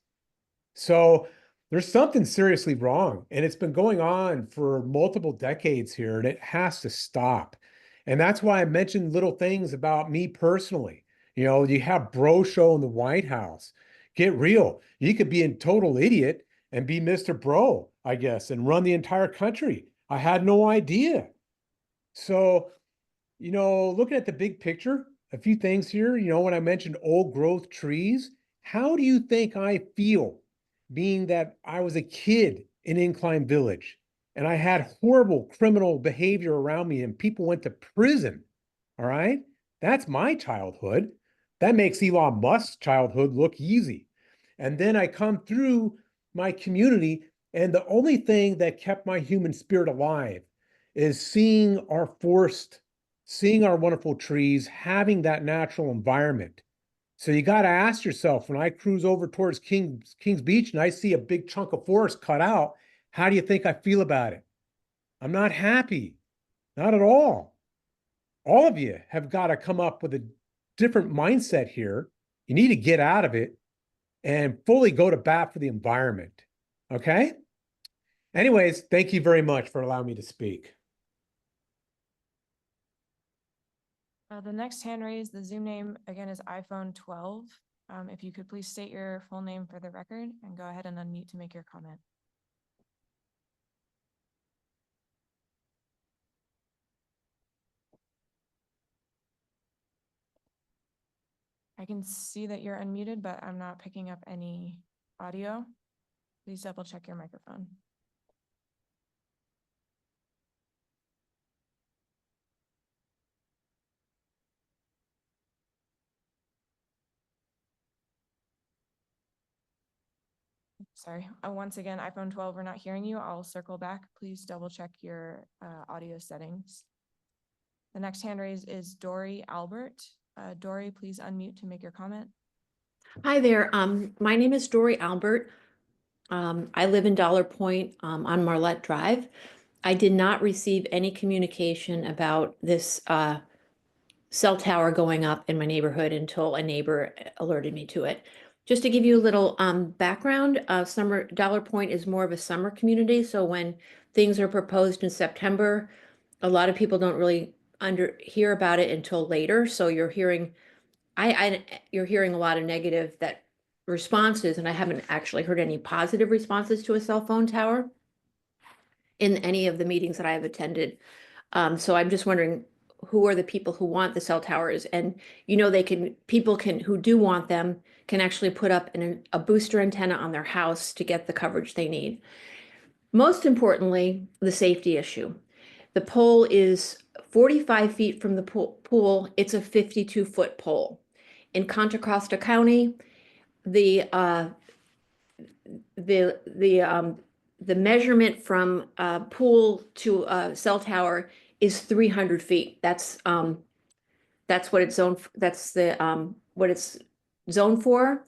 So there's something seriously wrong. And it's been going on for multiple decades here, and it has to stop. And that's why I mentioned little things about me personally. You have bro show in the White House. Get real. You could be a total idiot and be Mr. Bro, I guess, and run the entire country. I had no idea. So, looking at the big picture, a few things here, when I mentioned old growth trees, how do you think I feel being that I was a kid in Incline Village and I had horrible criminal behavior around me and people went to prison? All right. That's my childhood. That makes Elon Musk's childhood look easy. And then I come through my community, and the only thing that kept my human spirit alive is seeing our forest, seeing our wonderful trees, having that natural environment. So you got to ask yourself, when I cruise over towards Kings Beach and I see a big chunk of forest cut out, how do you think I feel about it? I'm not happy, not at all. All of you have got to come up with a different mindset here. You need to get out of it and fully go to bat for the environment. Okay? Anyways, thank you very much for allowing me to speak. The next hand raised, the Zoom name again is iPhone 12. If you could please state your full name for the record and go ahead and unmute to make your comment. I can see that you're unmuted, but I'm not picking up any audio. Please double check your microphone. Sorry, once again, iPhone 12, we're not hearing you. I'll circle back. Please double check your audio settings. The next hand raised is Dory Albert. Dory, please unmute to make your comment. Hi there. My name is Dory Albert. I live in Dollar Point on Marlette Drive. I did not receive any communication about this cell tower going up in my neighborhood until a neighbor alerted me to it. Just to give you a little background, Dollar Point is more of a summer community. So when things are proposed in September, a lot of people don't really hear about it until later. So you're hearing you're hearing a lot of negative responses, and I haven't actually heard any positive responses to a cell phone tower in any of the meetings that I have attended. So I'm just wondering, who are the people who want the cell towers? And people who do want them can actually put up a booster antenna on their house to get the coverage they need. Most importantly, the safety issue. The pole is 45 feet from the pool. It's a 52-foot pole. In Contra Costa County, the measurement from pool to cell tower is 300 feet. That's what it's zoned. That's what it's zoned for.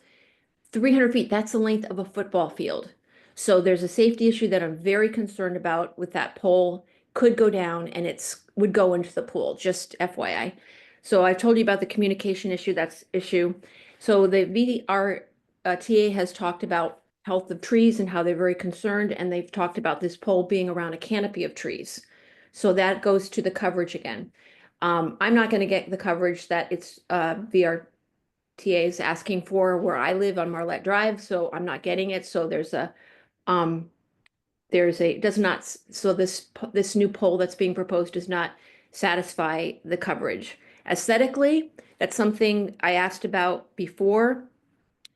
300 feet. That's the length of a football field. So there's a safety issue that I'm very concerned about with that pole. Could go down and would go into the pool. Just FYI. So I told you about the communication issue. That's issue. So the VRTA has talked about health of trees and how they're very concerned, and they've talked about this pole being around a canopy of trees. So that goes to the coverage again. I'm not going to get the coverage that it's VRTA is asking for where I live on Marlette Drive, so I'm not getting it. So this new pole that's being proposed does not satisfy the coverage. Aesthetically, that's something I asked about before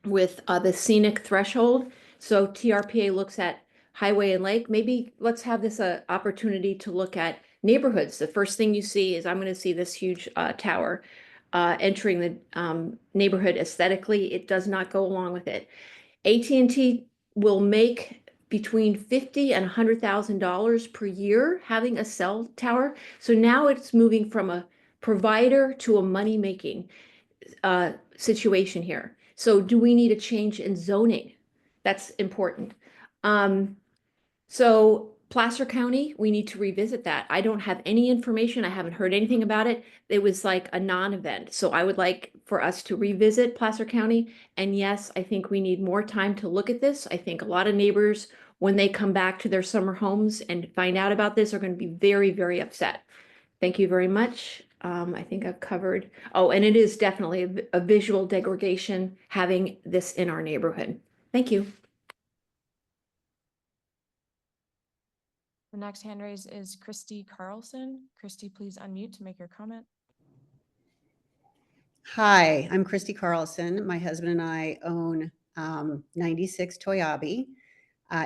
with the scenic threshold. So TRPA looks at highway and lake. Maybe let's have this opportunity to look at neighborhoods. The first thing you see is I'm going to see this huge tower entering the neighborhood aesthetically. It does not go along with it. AT&T will make between $50,000 and $100,000 per year having a cell tower. So now it's moving from a provider to a money-making situation here. So do we need a change in zoning? That's important. So Placer County, we need to revisit that. I don't have any information. I haven't heard anything about it. It was like a non-event. So I would like for us to revisit Placer County. And yes, I think we need more time to look at this. I think a lot of neighbors, when they come back to their summer homes and find out about this, are going to be very, very upset. Thank you very much. I think I've covered. Oh, and it is definitely a visual degradation having this in our neighborhood. Thank you. The next hand raise is Christy Carlson. Christy, please unmute to make your comment. Hi, I'm Christy Carlson. My husband and I own 96 Toyabe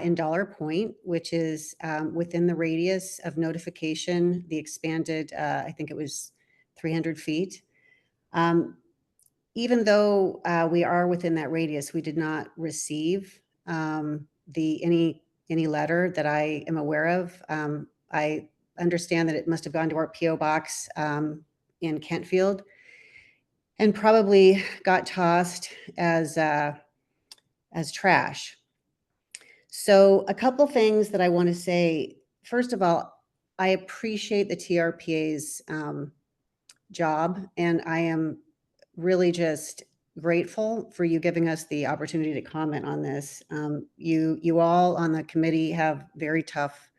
in Dollar Point, which is within the radius of notification, the expanded, I think it was 300 feet. Even though we are within that radius, we did not receive any letter that I am aware of. I understand that it must have gone to our PO box in Kentfield and probably got tossed as trash. So a couple things that I want to say. First of all, I appreciate the TRPA's job, and I am really just grateful for you giving us the opportunity to comment on this. You all on the committee have very tough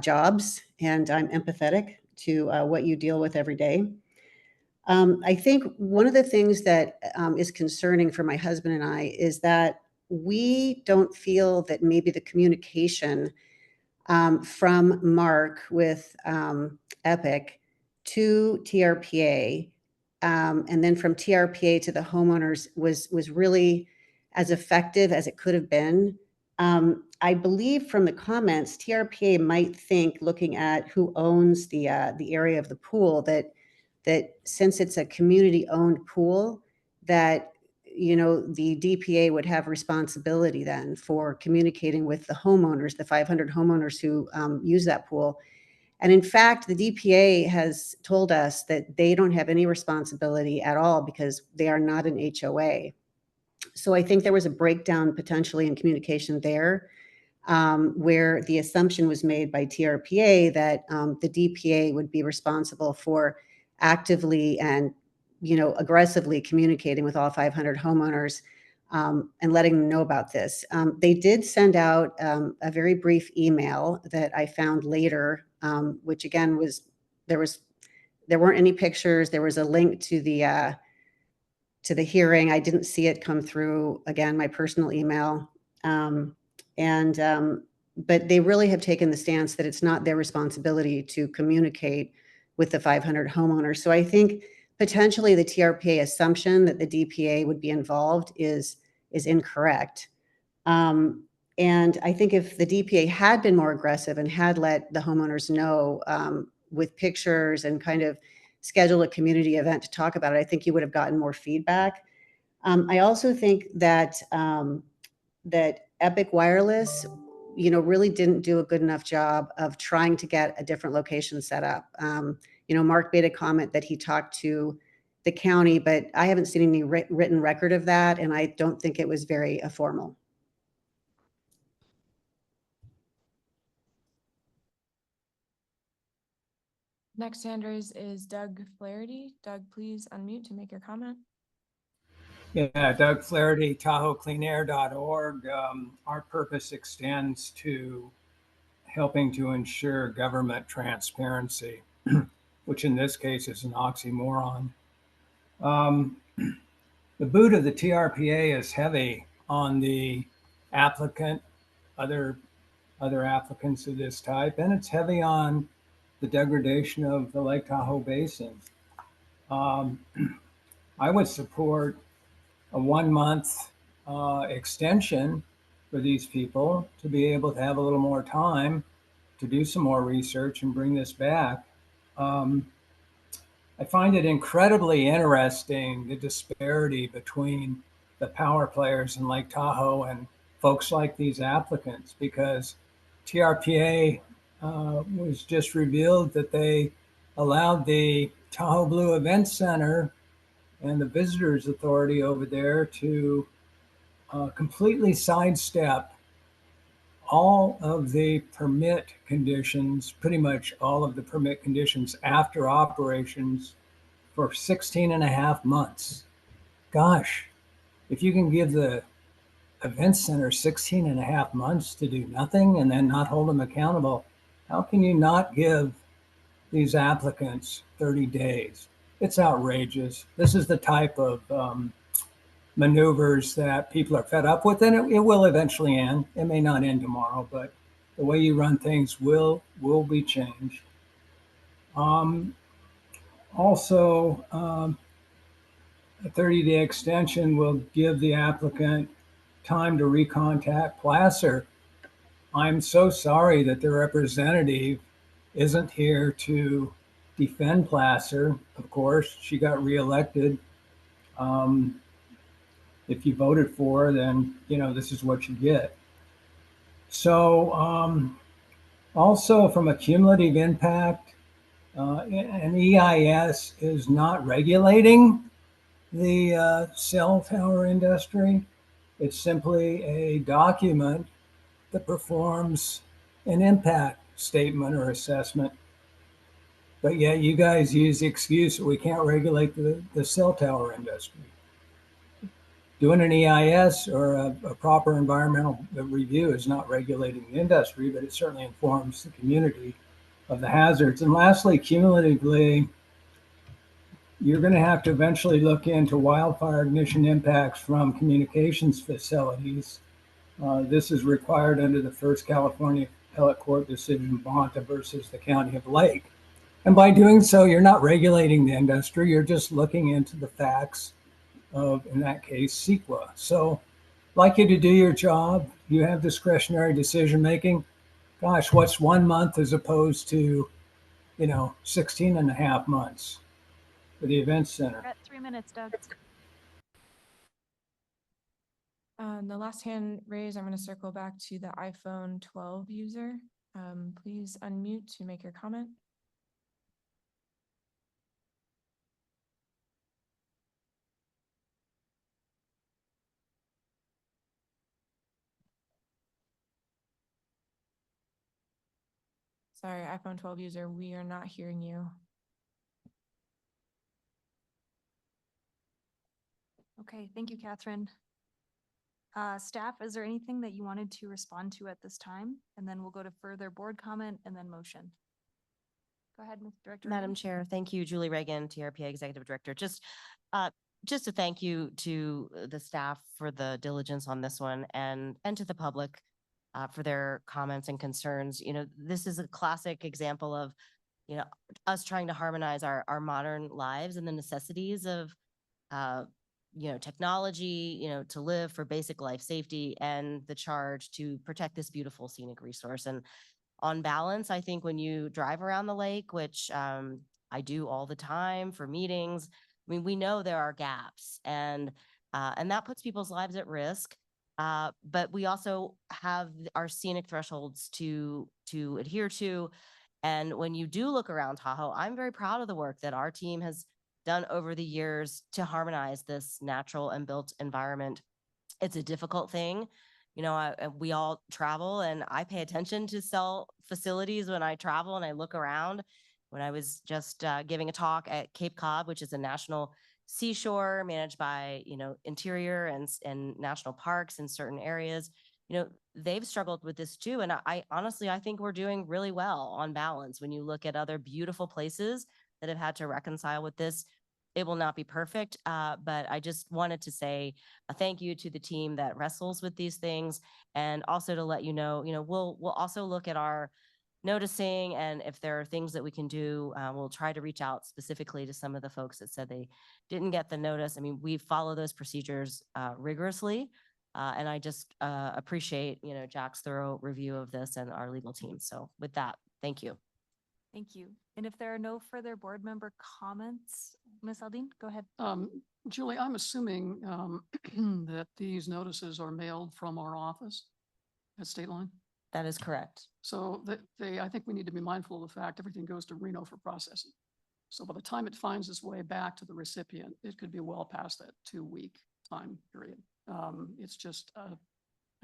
jobs, and I'm empathetic to what you deal with every day. I think one of the things that is concerning for my husband and I is that we don't feel that maybe the communication from Mark with Epic to TRPA and then from TRPA to the homeowners was really as effective as it could have been. I believe from the comments, TRPA might think, looking at who owns the area of the pool, that since it's a community-owned pool, that you know, the DPA would have responsibility then for communicating with the homeowners, the 500 homeowners who use that pool. And in fact, the DPA has told us that they don't have any responsibility at all because they are not an HOA. So I think there was a breakdown potentially in communication there, where the assumption was made by TRPA that the DPA would be responsible for actively and, you know, aggressively communicating with all 500 homeowners and letting them know about this. They did send out a very brief email that I found later, which again there weren't any pictures. There was a link to the hearing. I didn't see it come through, again, my personal email. But they really have taken the stance that it's not their responsibility to communicate with the 500 homeowners. So I think potentially the TRPA assumption that the DPA would be involved is incorrect. And I think if the DPA had been more aggressive and had let the homeowners know with pictures and kind of schedule a community event to talk about it, I think you would have gotten more feedback. I also think that that Epic Wireless, you know, really didn't do a good enough job of trying to get a different location set up. You know, Mark made a comment that he talked to the county, but I haven't seen any written record of that, and I don't think it was very formal. Next hand raised is Doug Flaherty. Doug, please unmute to make your comment. Yeah, Doug Flaherty, TahoeCleanAir.org. Our purpose extends to helping to ensure government transparency, which in this case is an oxymoron. The boot of the TRPA is heavy on the applicant, other applicants of this type, and it's heavy on the degradation of the Lake Tahoe Basin. I would support a 1 month extension for these people to be able to have a little more time to do some more research and bring this back. I find it incredibly interesting, the disparity between the power players in Lake Tahoe and folks like these applicants, because TRPA was just revealed that they allowed the Tahoe Blue Event Center and the Visitors Authority over there to completely sidestep all of the permit conditions, pretty much all of the permit conditions after operations for 16 and a half months. Gosh, if you can give the event center 16 and a half months to do nothing and then not hold them accountable, how can you not give these applicants 30 days? It's outrageous. This is the type of maneuvers that people are fed up with, and it will eventually end. It may not end tomorrow, but the way you run things will be changed. Also, a 30-day extension will give the applicant time to recontact Placer. I'm so sorry that the representative isn't here to defend Placer. Of course, she got reelected. If you voted for her, then, you know, this is what you get. So also from a cumulative impact, an EIS is not regulating the cell tower industry. It's simply a document that performs an impact statement or assessment. But yet you guys use the excuse that we can't regulate the cell tower industry. Doing an EIS or a proper environmental review is not regulating the industry, but it certainly informs the community of the hazards. And lastly, cumulatively, you're going to have to eventually look into wildfire ignition impacts from communications facilities. This is required under the first California appellate court decision, Bonta versus the County of Lake. And by doing so, you're not regulating the industry. You're just looking into the facts of, in that case, CEQA. So I'd like you to do your job. You have discretionary decision making. Gosh, what's 1 month as opposed to, 16 and a half months for the event center? We're at 3 minutes, Doug. The last hand raised, I'm going to circle back to the iPhone 12 user. Please unmute to make your comment. Sorry, iPhone 12 user, we are not hearing you. Okay, thank you, Catherine. Staff, is there anything that you wanted to respond to at this time? And then we'll go to further board comment and then motion. Go ahead, Ms. Director. Madam Chair, thank you, Julie Reagan, TRPA Executive Director. Just a thank you to the staff for the diligence on this one and to the public for their comments and concerns. You know, this is a classic example of, you know, us trying to harmonize our modern lives and the necessities of, you know, technology, you know, to live for basic life safety and the charge to protect this beautiful scenic resource. And on balance, I think when you drive around the lake, which I do all the time for meetings, I mean, we know there are gaps and that puts people's lives at risk. But we also have our scenic thresholds to adhere to. And when you do look around Tahoe, I'm very proud of the work that our team has done over the years to harmonize this natural and built environment. It's a difficult thing. You know, we all travel and I pay attention to cell facilities when I travel and I look around. When I was just giving a talk at Cape Cod, which is a national seashore managed by, you know, Interior and national parks in certain areas, you know, they've struggled with this too. And I honestly, I think we're doing really well on balance. When you look at other beautiful places that have had to reconcile with this, it will not be perfect, but I just wanted to say a thank you to the team that wrestles with these things, and also to let you know, we'll also look at our noticing, and if there are things that we can do, we'll try to reach out specifically to some of the folks that said they didn't get the notice. I mean, we follow those procedures rigorously, and I just appreciate, you know, Jack's thorough review of this and our legal team. So with that, thank you. Thank you. And if there are no further board member comments, Ms. Aldine, go ahead. Julie, I'm assuming that these notices are mailed from our office at State Line? That is correct. So I think we need to be mindful of the fact everything goes to Reno for processing. So by the time it finds its way back to the recipient, it could be well past that 2-week time period. It's just,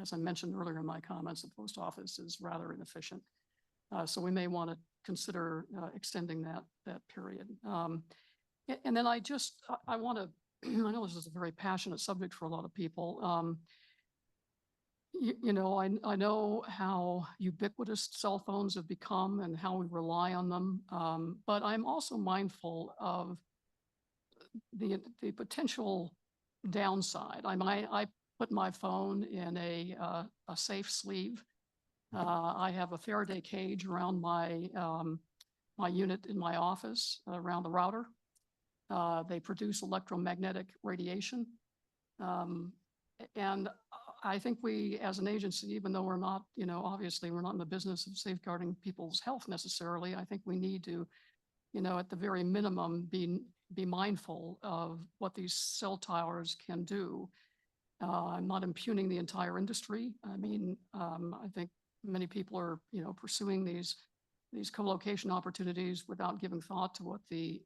as I mentioned earlier in my comments, the post office is rather inefficient. So we may want to consider extending that period. And then I want to, I know this is a very passionate subject for a lot of people. You know, I know how ubiquitous cell phones have become and how we rely on them. But I'm also mindful of the potential downside. I put my phone in a safe sleeve. I have a Faraday cage around my my unit in my office around the router. They produce electromagnetic radiation. And I think we, as an agency, even though we're not, you know, obviously we're not in the business of safeguarding people's health necessarily, I think we need to, you know, at the very minimum, be mindful of what these cell towers can do. I'm not impugning the entire industry. I mean, I think many people are, you know, pursuing these co-location opportunities without giving thought to what the,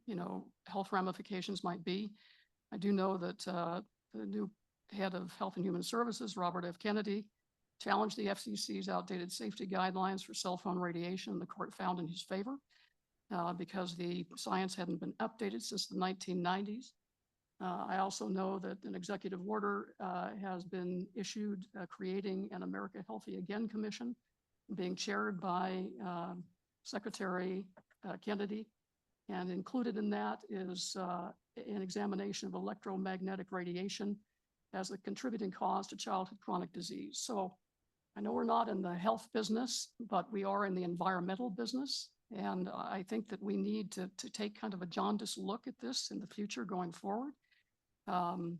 you know, health ramifications might be. I do know that the new head of Health and Human Services, Robert F. Kennedy, challenged the FCC's outdated safety guidelines for cell phone radiation. The court found in his favor because the science hadn't been updated since the 1990s. I also know that an executive order has been issued creating an America Healthy Again Commission, being chaired by Secretary Kennedy. And included in that is an examination of electromagnetic radiation as a contributing cause to childhood chronic disease. So I know we're not in the health business, but we are in the environmental business. And I think that we need to take kind of a jaundiced look at this in the future going forward. And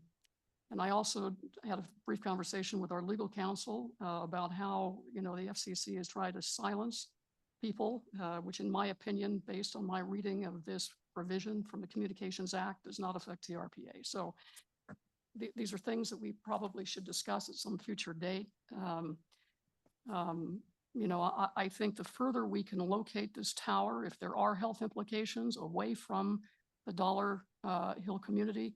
I also had a brief conversation with our legal counsel about how, you know, the FCC has tried to silence people, which in my opinion, based on my reading of this provision from the Communications Act, does not affect TRPA. So these are things that we probably should discuss at some future date. You know, I think the further we can locate this tower, if there are health implications away from the Dollar Hill community,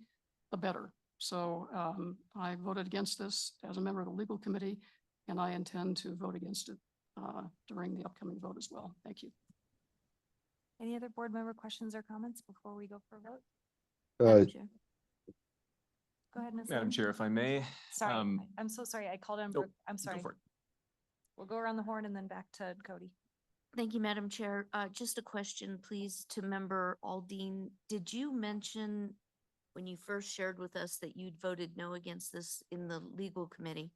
the better. So I voted against this as a member of the legal committee, and I intend to vote against it during the upcoming vote as well. Thank you. Any other board member questions or comments before we go for a vote? Uh, Go ahead, Ms. Madam Lynn. Chair, if I may. Sorry, um, I'm so sorry. I called on, nope, I'm go sorry. for it. We'll go around the horn and then back to Cody. Thank you, Madam Chair. Just a question, please, to Member Aldine. Did you mention when you first shared with us that you'd voted no against this in the legal committee?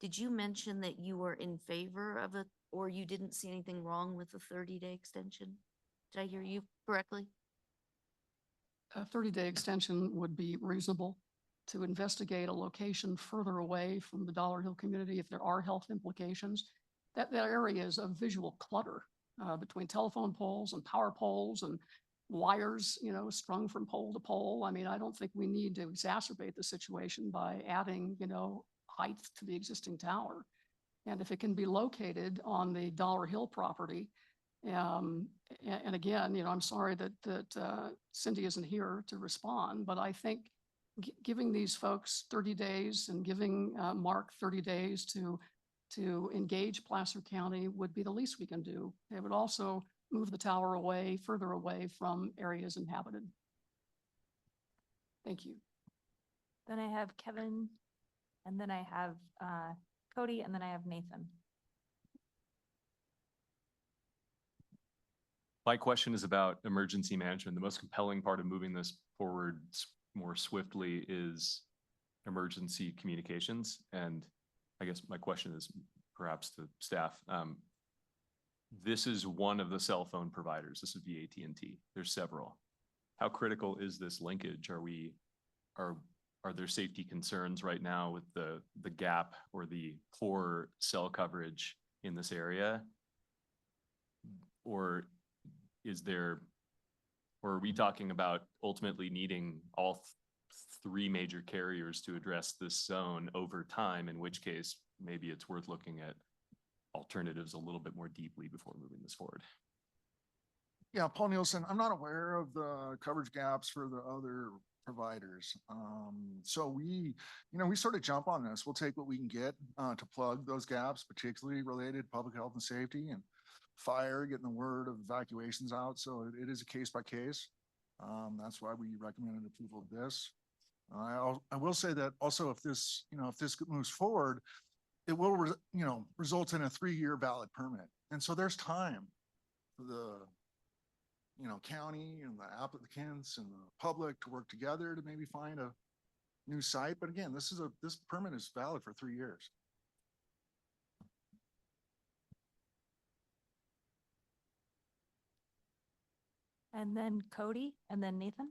Did you mention that you were in favor of it, or you didn't see anything wrong with the 30-day extension? Did I hear you correctly? A 30-day extension would be reasonable to investigate a location further away from the Dollar Hill community if there are health implications. That area is a visual clutter between telephone poles and power poles and wires, you know, strung from pole to pole. I mean, I don't think we need to exacerbate the situation by adding, you know, height to the existing tower. And if it can be located on the Dollar Hill property, and again, you know, I'm sorry that Cindy isn't here to respond, but I think giving these folks 30 days and giving Mark 30 days to engage Placer County would be the least we can do. It would also move the tower away, further away from areas inhabited. Thank you. Then I have Kevin, and then I have Cody, and then I have Nathan. My question is about emergency management. The most compelling part of moving this forward more swiftly is emergency communications. And I guess my question is perhaps to staff. This is one of the cell phone providers. This would be AT&T. There's several. How critical is this linkage? Are there safety concerns right now with the gap or the poor cell coverage in this area? Or are we talking about ultimately needing all three major carriers to address this zone over time, in which case maybe it's worth looking at alternatives a little bit more deeply before moving this forward? Yeah, Paul Nielsen, I'm not aware of the coverage gaps for the other providers. So we sort of jump on this. We'll take what we can get to plug those gaps, particularly related to public health and safety and fire, getting the word of evacuations out. So it is a case by case. That's why we recommended approval of this. I will say that also if this moves forward, it will result in a 3-year valid permit. And so there's time for the county and the applicants and the public to work together to maybe find a new site. But again, this permit is valid for 3 years. And then Cody, and then Nathan.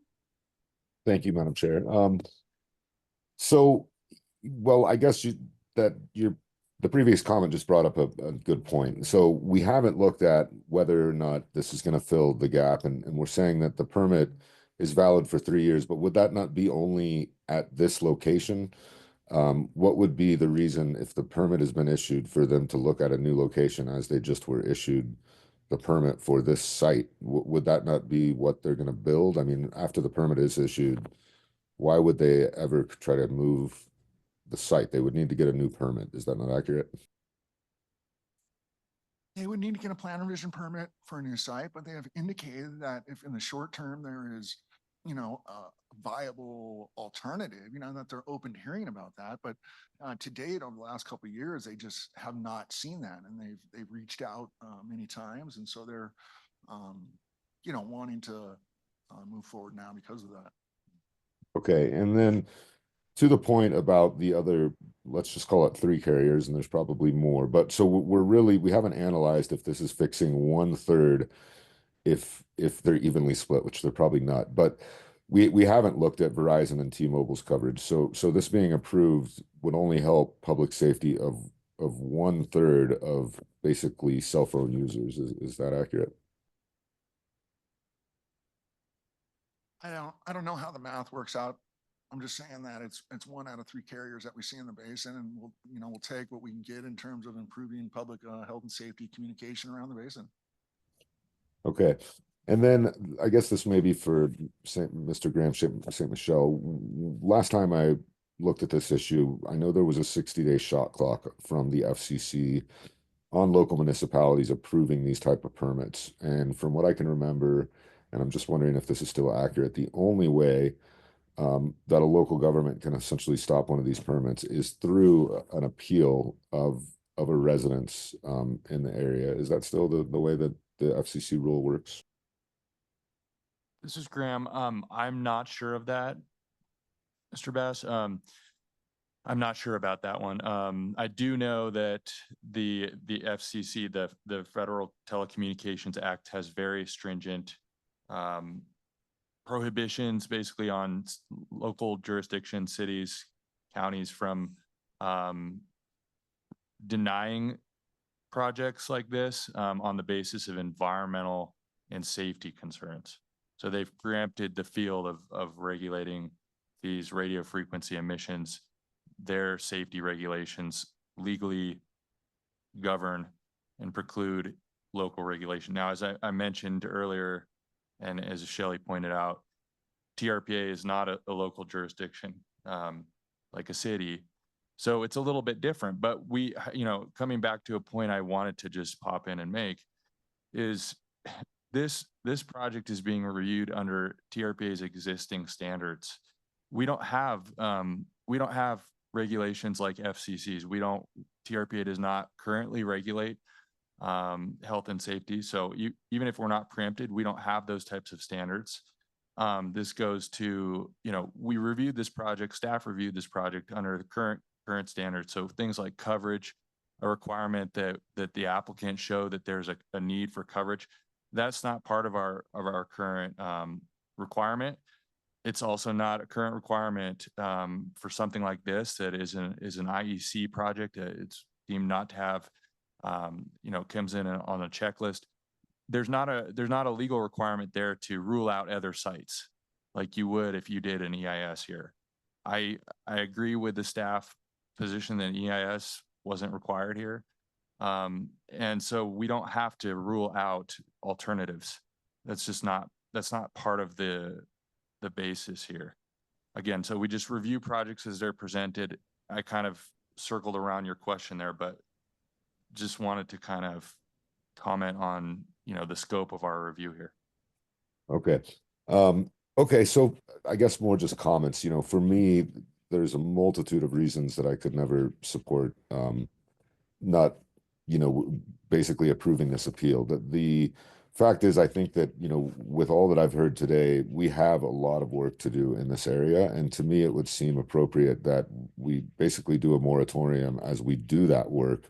Thank you, Madam Chair. So, well, I guess the previous comment just brought up a good point. So we haven't looked at whether or not this is going to fill the gap, and we're saying that the permit is valid for 3 years, but would that not be only at this location? What would be the reason, if the permit has been issued, for them to look at a new location as they just were issued the permit for this site? Would that not be what they're going to build? I mean, after the permit is issued, why would they ever try to move the site? They would need to get a new permit. Is that not accurate? They would need to get a plan revision permit for a new site, but they have indicated that if in the short term there is, a viable alternative, that they're open to hearing about that. But to date, over the last couple of years, they just have not seen that, and they've reached out many times, and so they're, wanting to move forward now because of that. Okay, and then to the point about the other, let's just call it 3 carriers, and there's probably more, but so we haven't analyzed if this is fixing 1/3, if they're evenly split, which they're probably not, but we haven't looked at Verizon and T-Mobile's coverage. So this being approved would only help public safety of 1/3 of basically cell phone users. Is that accurate? I don't know how the math works out I'm just saying that it's 1 out of 3 carriers that we see in the basin, and we'll take what we can get in terms of improving public health and safety communication around the basin. Okay. And then I guess this may be for Mr. Graham, St. Michelle. Last time I looked at this issue, I know there was a 60-day shot clock from the FCC on local municipalities approving these type of permits. And from what I can remember, and I'm just wondering if this is still accurate, the only way that a local government can essentially stop one of these permits is through an appeal of a residence in the area. Is that still the way that the FCC rule works? This is Graham. I'm not sure of that, Mr. Bass. I'm not sure about that one. I do know that the FCC, the Federal Telecommunications Act, has very stringent prohibitions basically on local jurisdiction, cities, counties from denying projects like this on the basis of environmental and safety concerns. So they've preempted the field of regulating these radio frequency emissions. Their safety regulations legally govern and preclude local regulation. Now, as I mentioned earlier, and as Shelley pointed out, TRPA is not a local jurisdiction like a city. So it's a little bit different, but we, coming back to a point I wanted to just pop in and make is this project is being reviewed under TRPA's existing standards. We don't have regulations like FCC's. TRPA does not currently regulate health and safety. So even if we're not preempted, we don't have those types of standards. This goes to, we reviewed this project, staff reviewed this project under the current standards. So things like coverage, a requirement that the applicant show that there's a need for coverage. That's not part of our current requirement. It's also not a current requirement for something like this that is an IEC project. It's deemed not to have, comes in on a checklist. There's not a legal requirement there to rule out other sites like you would if you did an EIS here. I agree with the staff position that EIS wasn't required here. And so we don't have to rule out alternatives. That's not part of the basis here. Again, so we just review projects as they're presented. I kind of circled around your question there, but just wanted to kind of comment on, the scope of our review here. Okay. Okay. So I guess more just comments, for me, there's a multitude of reasons that I could never support, not, basically approving this appeal. The fact is, I think that, with all that I've heard today, we have a lot of work to do in this area. And to me, it would seem appropriate that we basically do a moratorium as we do that work,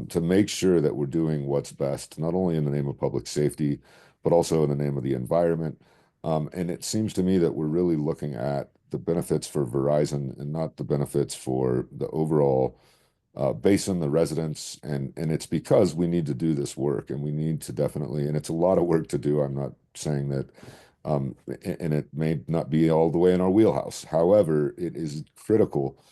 to make sure that we're doing what's best, not only in the name of public safety, but also in the name of the environment. And it seems to me that we're really looking at the benefits for Verizon and not the benefits for the overall basin, the residents. And it's because we need to do this work, and we need to definitely, and it's a lot of work to do. I'm not saying that, and it may not be all the way in our wheelhouse. However, it is critical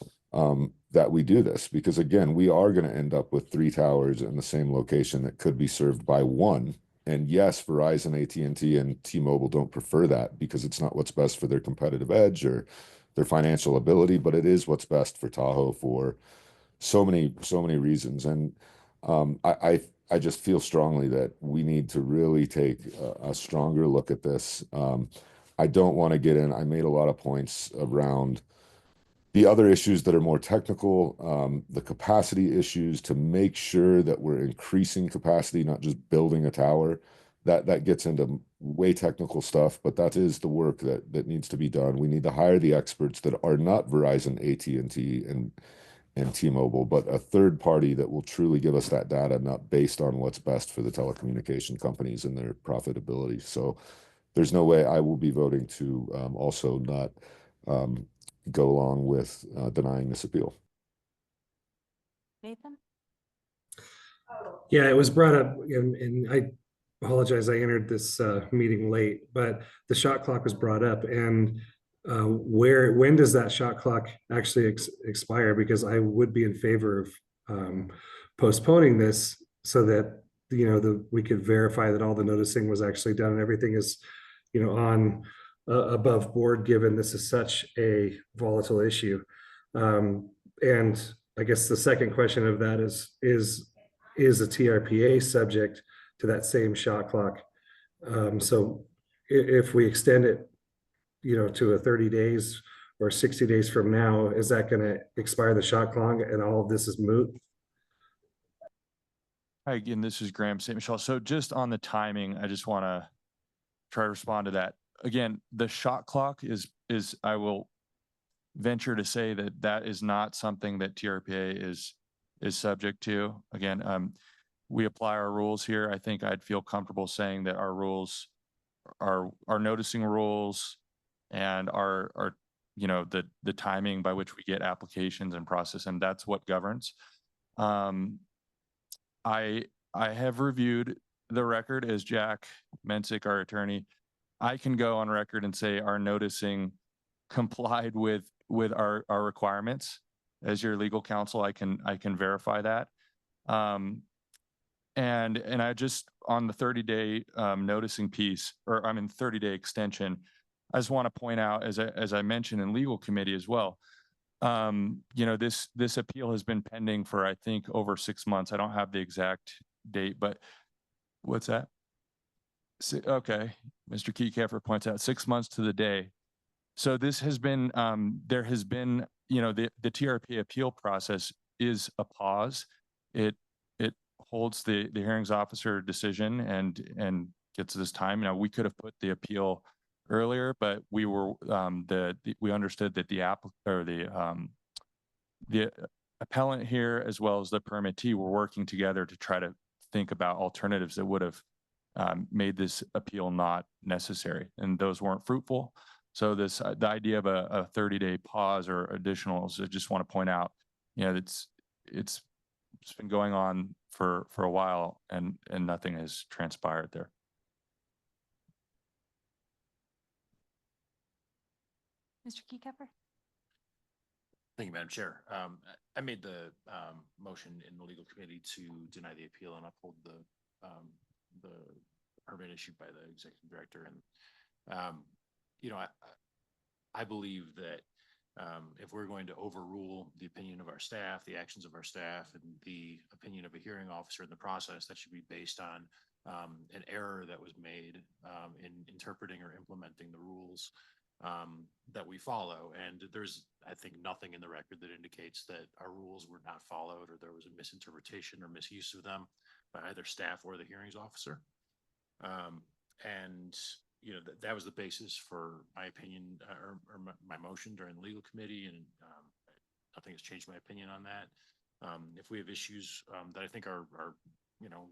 that we do this, because again, we are going to end up with 3 towers in the same location that could be served by one. And yes, Verizon, AT&T, and T-Mobile don't prefer that because it's not what's best for their competitive edge or their financial ability, but it is what's best for Tahoe for so many reasons. And I just feel strongly that we need to really take a stronger look at this. I don't want to get in. I made a lot of points around the other issues that are more technical, the capacity issues, to make sure that we're increasing capacity, not just building a tower. That gets into way technical stuff, but that is the work that needs to be done. We need to hire the experts that are not Verizon, AT&T, and T-Mobile, but a third party that will truly give us that data, not based on what's best for the telecommunication companies and their profitability. So there's no way I will be voting to also not go along with denying this appeal. Nathan? Yeah, it was brought up, and I apologize, I entered this meeting late, but the shot clock was brought up, and when does that shot clock actually expire? Because I would be in favor of postponing this so that, we could verify that all the noticing was actually done and everything is, on above board, given this is such a volatile issue. And I guess the second question of that is the TRPA subject to that same shot clock? So if we extend it, to a 30 days or 60 days from now, is that going to expire the shot clock and all of this is moot? Hi, again, this is Graham St. Michelle. So just on the timing, I just want to try to respond to that. Again, the shot clock is I will venture to say that that is not something that TRPA is subject to. Again, we apply our rules here. I think I'd feel comfortable saying that our rules are noticing rules and our the timing by which we get applications and process, and that's what governs. I have reviewed the record, as Jack Mensick, our attorney. I can go on record and say our noticing complied with our requirements. As your legal counsel, I can verify that. And I just, on the 30-day noticing piece, or 30-day extension, I just want to point out, as I mentioned in legal committee as well, this appeal has been pending for, I think, over 6 months. I don't have the exact date, but what's that? Okay, Mr. Keycaffer points out 6 months to the day. So this has been, there has been, the TRPA appeal process is a pause. It holds the hearings officer decision and gets this time. We could have put the appeal earlier, but we were we understood that the appellant here, as well as the permittee, were working together to try to think about alternatives that would have made this appeal not necessary, and those weren't fruitful. So the idea of a 30-day pause or additionals, I just want to point out, it's been going on for a while, and nothing has transpired there. Mr. Keycapper? Thank you, Madam Chair. I made the motion in the legal committee to deny the appeal and uphold the permit issued by the executive director. And, I believe that if we're going to overrule the opinion of our staff, the actions of our staff, and the opinion of a hearing officer in the process, that should be based on an error that was made in interpreting or implementing the rules that we follow. And there's, I think, nothing in the record that indicates that our rules were not followed or there was a misinterpretation or misuse of them by either staff or the hearings officer. And that was the basis for my opinion or my motion during the legal committee, and nothing has changed my opinion on that. If we have issues that I think are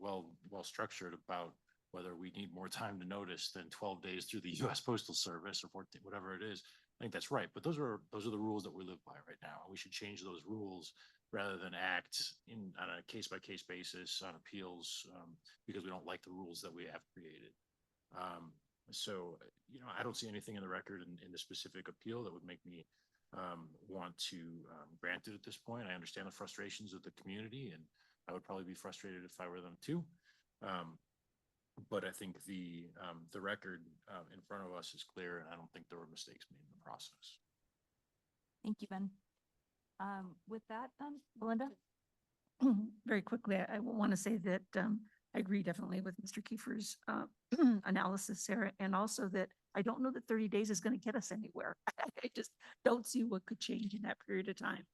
well structured about whether we need more time to notice than 12 days through the U.S. Postal Service or 14, whatever it is, I think that's right. But those are the rules that we live by right now. We should change those rules rather than act on a case-by-case basis on appeals because we don't like the rules that we have created. So, I don't see anything in the record in the specific appeal that would make me want to grant it at this point. I understand the frustrations of the community, and I would probably be frustrated if I were them too. But I think the record in front of us is clear, and I don't think there were mistakes made in the process. Thank you, Ben. With that, Belinda? Very quickly, I want to say that I agree definitely with Mr. Kiefer's analysis, Sarah, and also that I don't know that 30 days is going to get us anywhere. I just don't see what could change in that period of time.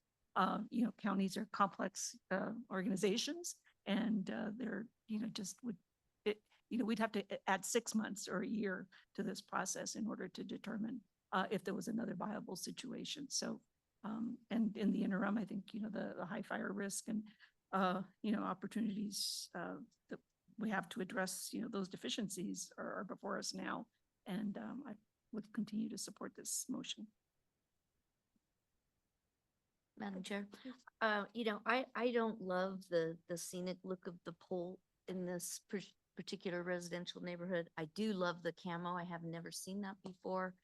Counties are complex organizations, and they're, just would, we'd have to add 6 months or a year to this process in order to determine if there was another viable situation. So, and in the interim, I think, the high fire risk and, opportunities that we have to address, those deficiencies are before us now. And I would continue to support this motion. Madam Chair, I don't love the scenic look of the pole in this particular residential neighborhood. I do love the camo. I have never seen that before.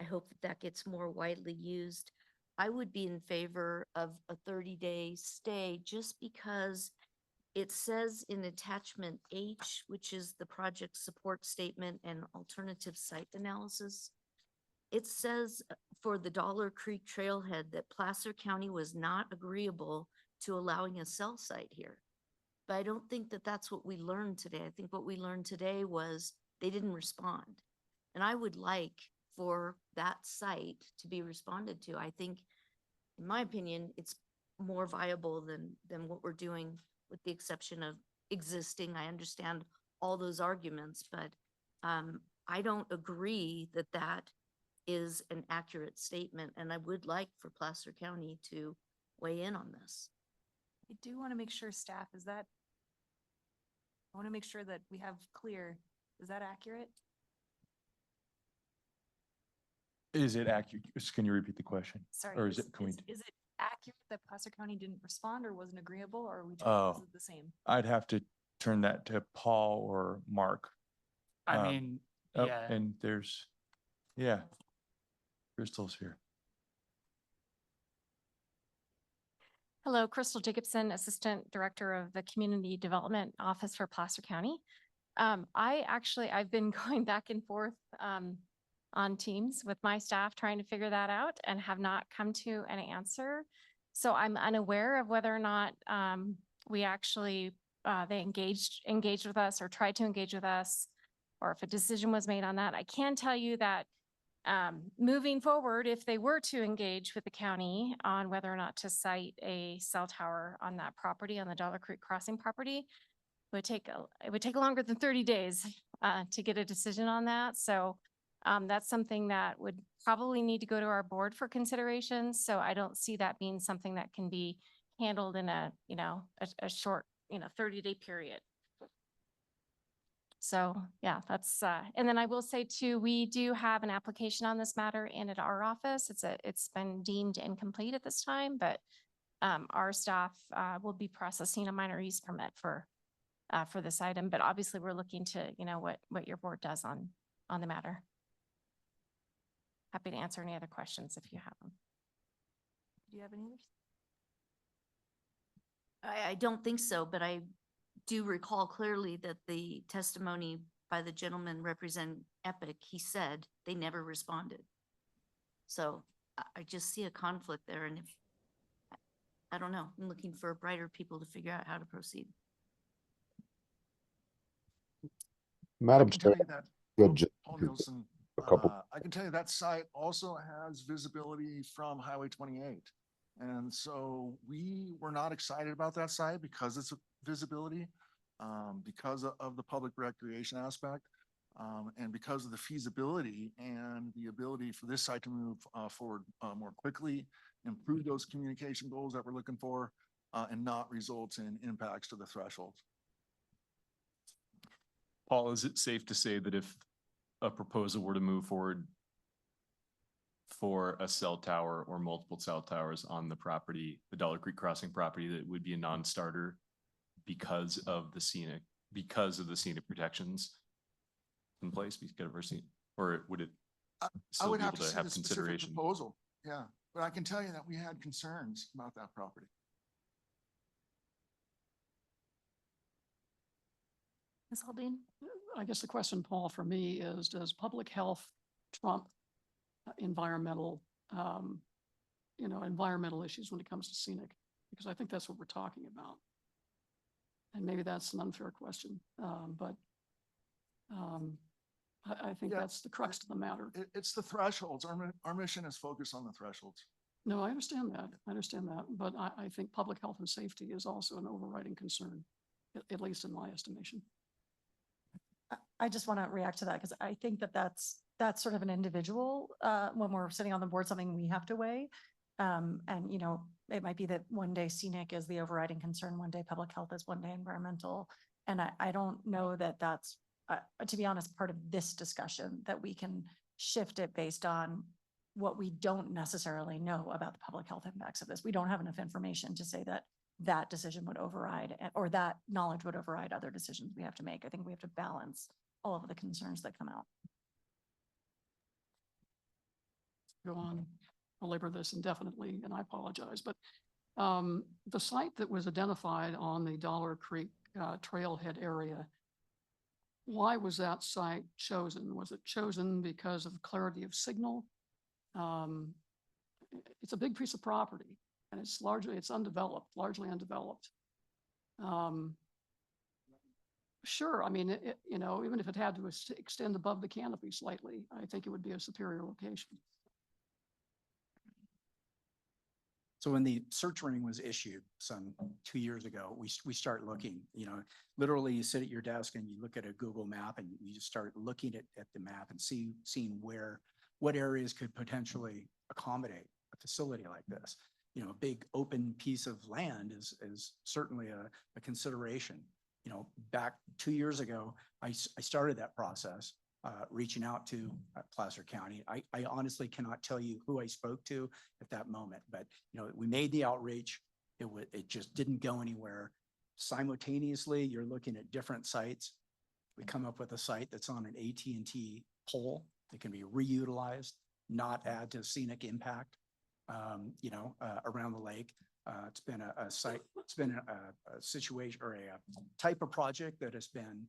I hope that that gets more widely used. I would be in favor of a 30-day stay just because it says in attachment H, which is the project support statement and alternative site analysis, it says for the Dollar Creek Trailhead that Placer County was not agreeable to allowing a cell site here. But I don't think that that's what we learned today. I think what we learned today was they didn't respond. And I would like for that site to be responded to. I think, in my opinion, it's more viable than what we're doing, with the exception of existing. I understand all those arguments, but I don't agree that that is an accurate statement, and I would like for Placer County to weigh in on this. I do want to make sure staff, I want to make sure that we have clear, is that accurate? Is it accurate? Can you repeat the question? Sorry, Or is it, is it accurate that Placer County didn't respond or wasn't agreeable, or are we Oh. is it the same? I'd have to turn that to Paul or Mark. I Um, mean, Oh, yeah. and there's, yeah, Crystal's here. Hello, Crystal Jacobson, Assistant Director of the Community Development Office for Placer County. I've been going back and forth on Teams with my staff trying to figure that out and have not come to an answer. So I'm unaware of whether or not we actually, they engaged with us or tried to engage with us, or if a decision was made on that. I can tell you that moving forward, if they were to engage with the county on whether or not to site a cell tower on that property, on the Dollar Creek Crossing property, it would take longer than 30 days to get a decision on that. So that's something that would probably need to go to our board for consideration. So I don't see that being something that can be handled in a short, 30-day period. So yeah, that's, and then I will say too, we do have an application on this matter in at our office. It's been deemed incomplete at this time, but our staff will be processing a minor use permit for this item. But obviously we're looking to, what your board does on the matter. Happy to answer any other questions if you have them. Do you have any others? I don't think so, but I do recall clearly that the testimony by the gentleman representing Epic, he said they never responded. So I just see a conflict there, and I don't know, I'm looking for brighter people to figure out how to proceed. Madam I can tell Chair, you that, good Paul Nielsen, a couple. I can tell you that site also has visibility from Highway 28. And so we were not excited about that site because it's a visibility, because of the public recreation aspect, and because of the feasibility and the ability for this site to move forward more quickly, improve those communication goals that we're looking for, and not result in impacts to the threshold. Paul, is it safe to say that if a proposal were to move forward for a cell tower or multiple cell towers on the property, the Dollar Creek Crossing property, that would be a non-starter because of the scenic protections in place, or would it I still would be have able to to see have the specific consideration? proposal. Yeah, but I can tell you that we had concerns about that property. Ms. Haldane? I guess the question, Paul, for me is, does public health trump environmental, environmental issues when it comes to scenic? Because I think that's what we're talking about. And maybe that's an unfair question, but I think that's the crux of the matter. It's the thresholds. Our mission is focused on the thresholds. No, I understand that. But I think public health and safety is also an overriding concern, at least in my estimation. I just want to react to that because I think that that's sort of an individual, when we're sitting on the board, something we have to weigh. And, it might be that one day scenic is the overriding concern, one day public health is, one day environmental. And I don't know that that's, to be honest, part of this discussion, that we can shift it based on what we don't necessarily know about the public health impacts of this. We don't have enough information to say that that decision would override, or that knowledge would override other decisions we have to make. I think we have to balance all of the concerns that come out. go on, belabor this indefinitely, and I apologize, but the site that was identified on the Dollar Creek trailhead area, why was that site chosen? Was it chosen because of clarity of signal? It's a big piece of property, and it's undeveloped, largely undeveloped. Sure, I mean, even if it had to extend above the canopy slightly, I think it would be a superior location. So when the search ring was issued some 2 years ago, we start looking, literally you sit at your desk and you look at a Google map and you just start looking at the map and seeing what areas could potentially accommodate a facility like this. A big open piece of land is certainly a consideration. Back 2 years ago, I started that process, reaching out to Placer County. I honestly cannot tell you who I spoke to at that moment, but we made the outreach. It just didn't go anywhere. Simultaneously, you're looking at different sites. We come up with a site that's on an AT&T pole that can be reutilized, not add to scenic impact, around the lake. It's been a site, it's been a situation or a type of project that has been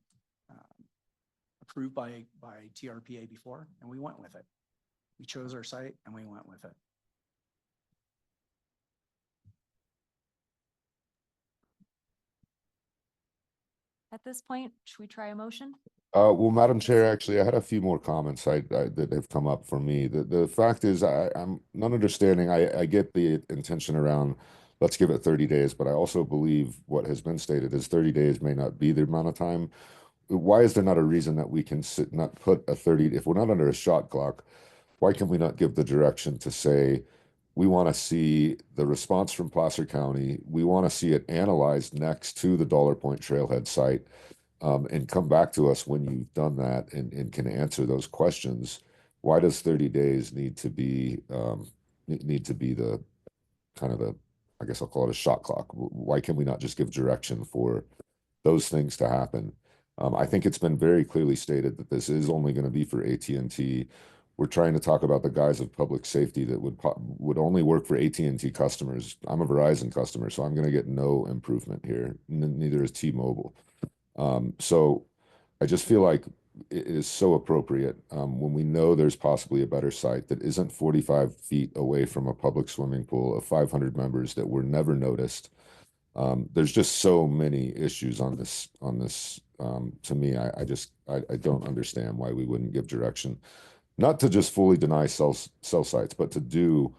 approved by TRPA before, and we went with it. We chose our site and we went with it. At this point, should we try a motion? Well, Madam Chair, actually, I had a few more comments that have come up for me. The fact is, I'm not understanding. I get the intention around, let's give it 30 days, but I also believe what has been stated is 30 days may not be the amount of time. Why is there not a reason that we can not put a 30, if we're not under a shot clock, why can we not give the direction to say, we want to see the response from Placer County, we want to see it analyzed next to the Dollar Point Trailhead site, and come back to us when you've done that and can answer those questions. Why does 30 days need to be the kind of the, I guess I'll call it a shot clock? Why can we not just give direction for those things to happen? I think it's been very clearly stated that this is only going to be for AT&T. We're trying to talk about the guise of public safety that would only work for AT&T customers. I'm a Verizon customer, so I'm going to get no improvement here. Neither is T-Mobile. So I just feel like it is so appropriate when we know there's possibly a better site that isn't 45 feet away from a public swimming pool of 500 members that were never noticed. There's just so many issues on this. To me, I don't understand why we wouldn't give direction, not to just fully deny cell sites, but to do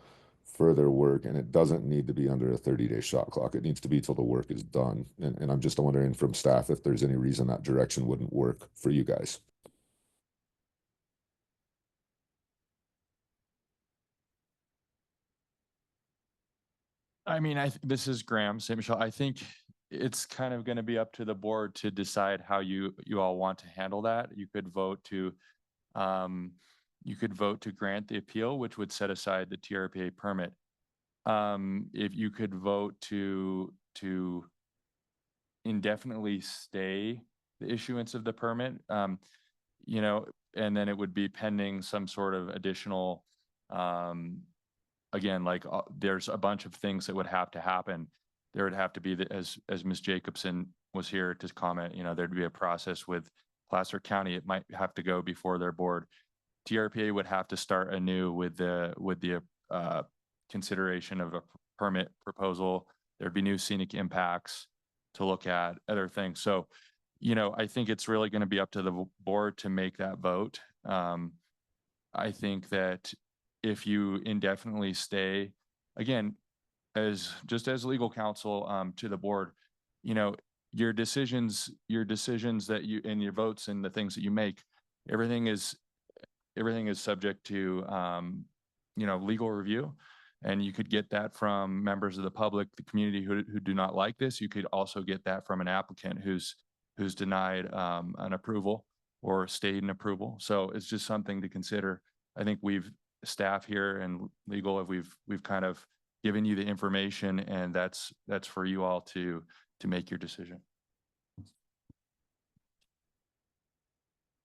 further work. And it doesn't need to be under a 30-day shot clock. It needs to be till the work is done. And I'm just wondering from staff if there's any reason that direction wouldn't work for you guys. I mean, this is Graham, St. Michelle. I think it's kind of going to be up to the board to decide how you all want to handle that. You could vote to grant the appeal, which would set aside the TRPA permit. If you could vote to indefinitely stay the issuance of the permit, and then it would be pending some sort of additional, again, like there's a bunch of things that would have to happen. There would have to be, as Ms. Jacobson was here to comment, there'd be a process with Placer County. It might have to go before their board. TRPA would have to start anew with the consideration of a permit proposal. There'd be new scenic impacts to look at, other things. So, I think it's really going to be up to the board to make that vote. I think that if you indefinitely stay, again, as legal counsel to the board, your decisions that you, and your votes and the things that you make, everything is subject to legal review. And you could get that from members of the public, the community who do not like this. You could also get that from an applicant who's denied an approval or stayed in approval. So it's just something to consider. I think staff here and legal, we've kind of given you the information, and that's for you all to make your decision.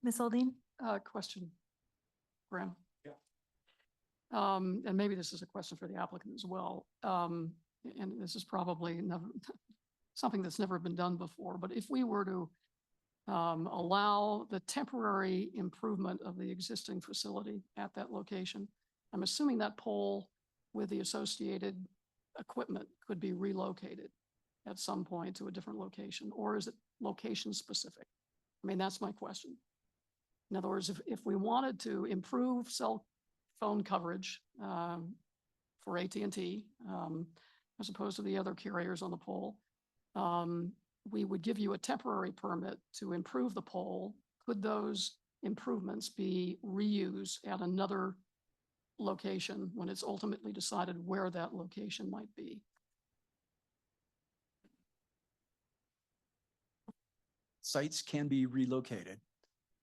Ms. Oldine? Question, Graham. and maybe this is a question for the applicant as well. And this is probably never, something that's never been done before, but if we were to allow the temporary improvement of the existing facility at that location, I'm assuming that pole with the associated equipment could be relocated at some point to a different location, or is it location specific? I mean, that's my question. In other words, if we wanted to improve cell phone coverage for AT&T, as opposed to the other carriers on the pole, we would give you a temporary permit to improve the pole. Could those improvements be reused at another location when it's ultimately decided where that location might be? Sites can be relocated.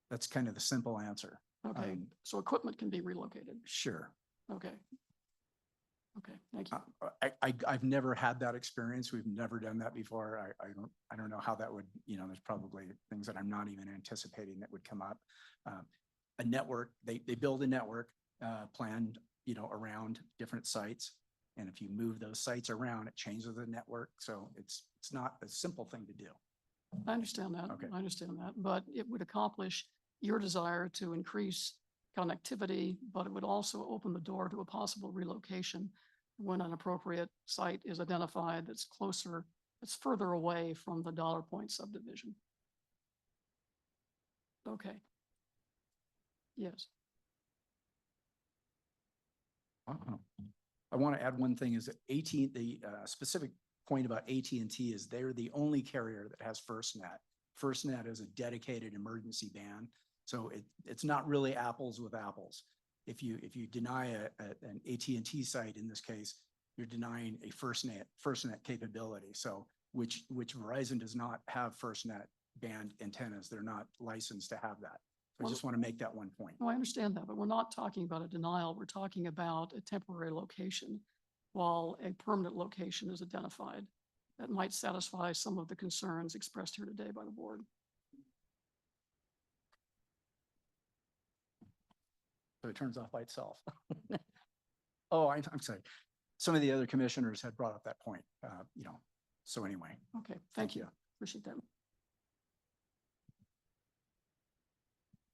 That's kind of the simple answer. Okay, so equipment can be relocated. Sure. Okay. Okay, thank you. I've never had that experience. We've never done that before. I don't know how that would, there's probably things that I'm not even anticipating that would come up. A network, they build a network planned, around different sites. And if you move those sites around, it changes the network. So it's not a simple thing to do. I understand that. Okay. I understand that, but it would accomplish your desire to increase connectivity, but it would also open the door to a possible relocation when an appropriate site is identified that's closer, that's further away from the Dollar Point subdivision. Okay. Yes. I want to add one thing is that the specific point about AT&T is they're the only carrier that has FirstNet. FirstNet is a dedicated emergency band. So it's not really apples with apples. If you deny an AT&T site in this case, you're denying a FirstNet capability. So which Verizon does not have FirstNet band antennas. They're not licensed to have that. So I just want to make that one point. No, I understand that, but we're not talking about a denial. We're talking about a temporary location while a permanent location is identified that might satisfy some of the concerns expressed here today by the board. So it turns off by itself. Oh, I'm sorry. Some of the other commissioners had brought up that point, so anyway. Okay, thank you. Appreciate that.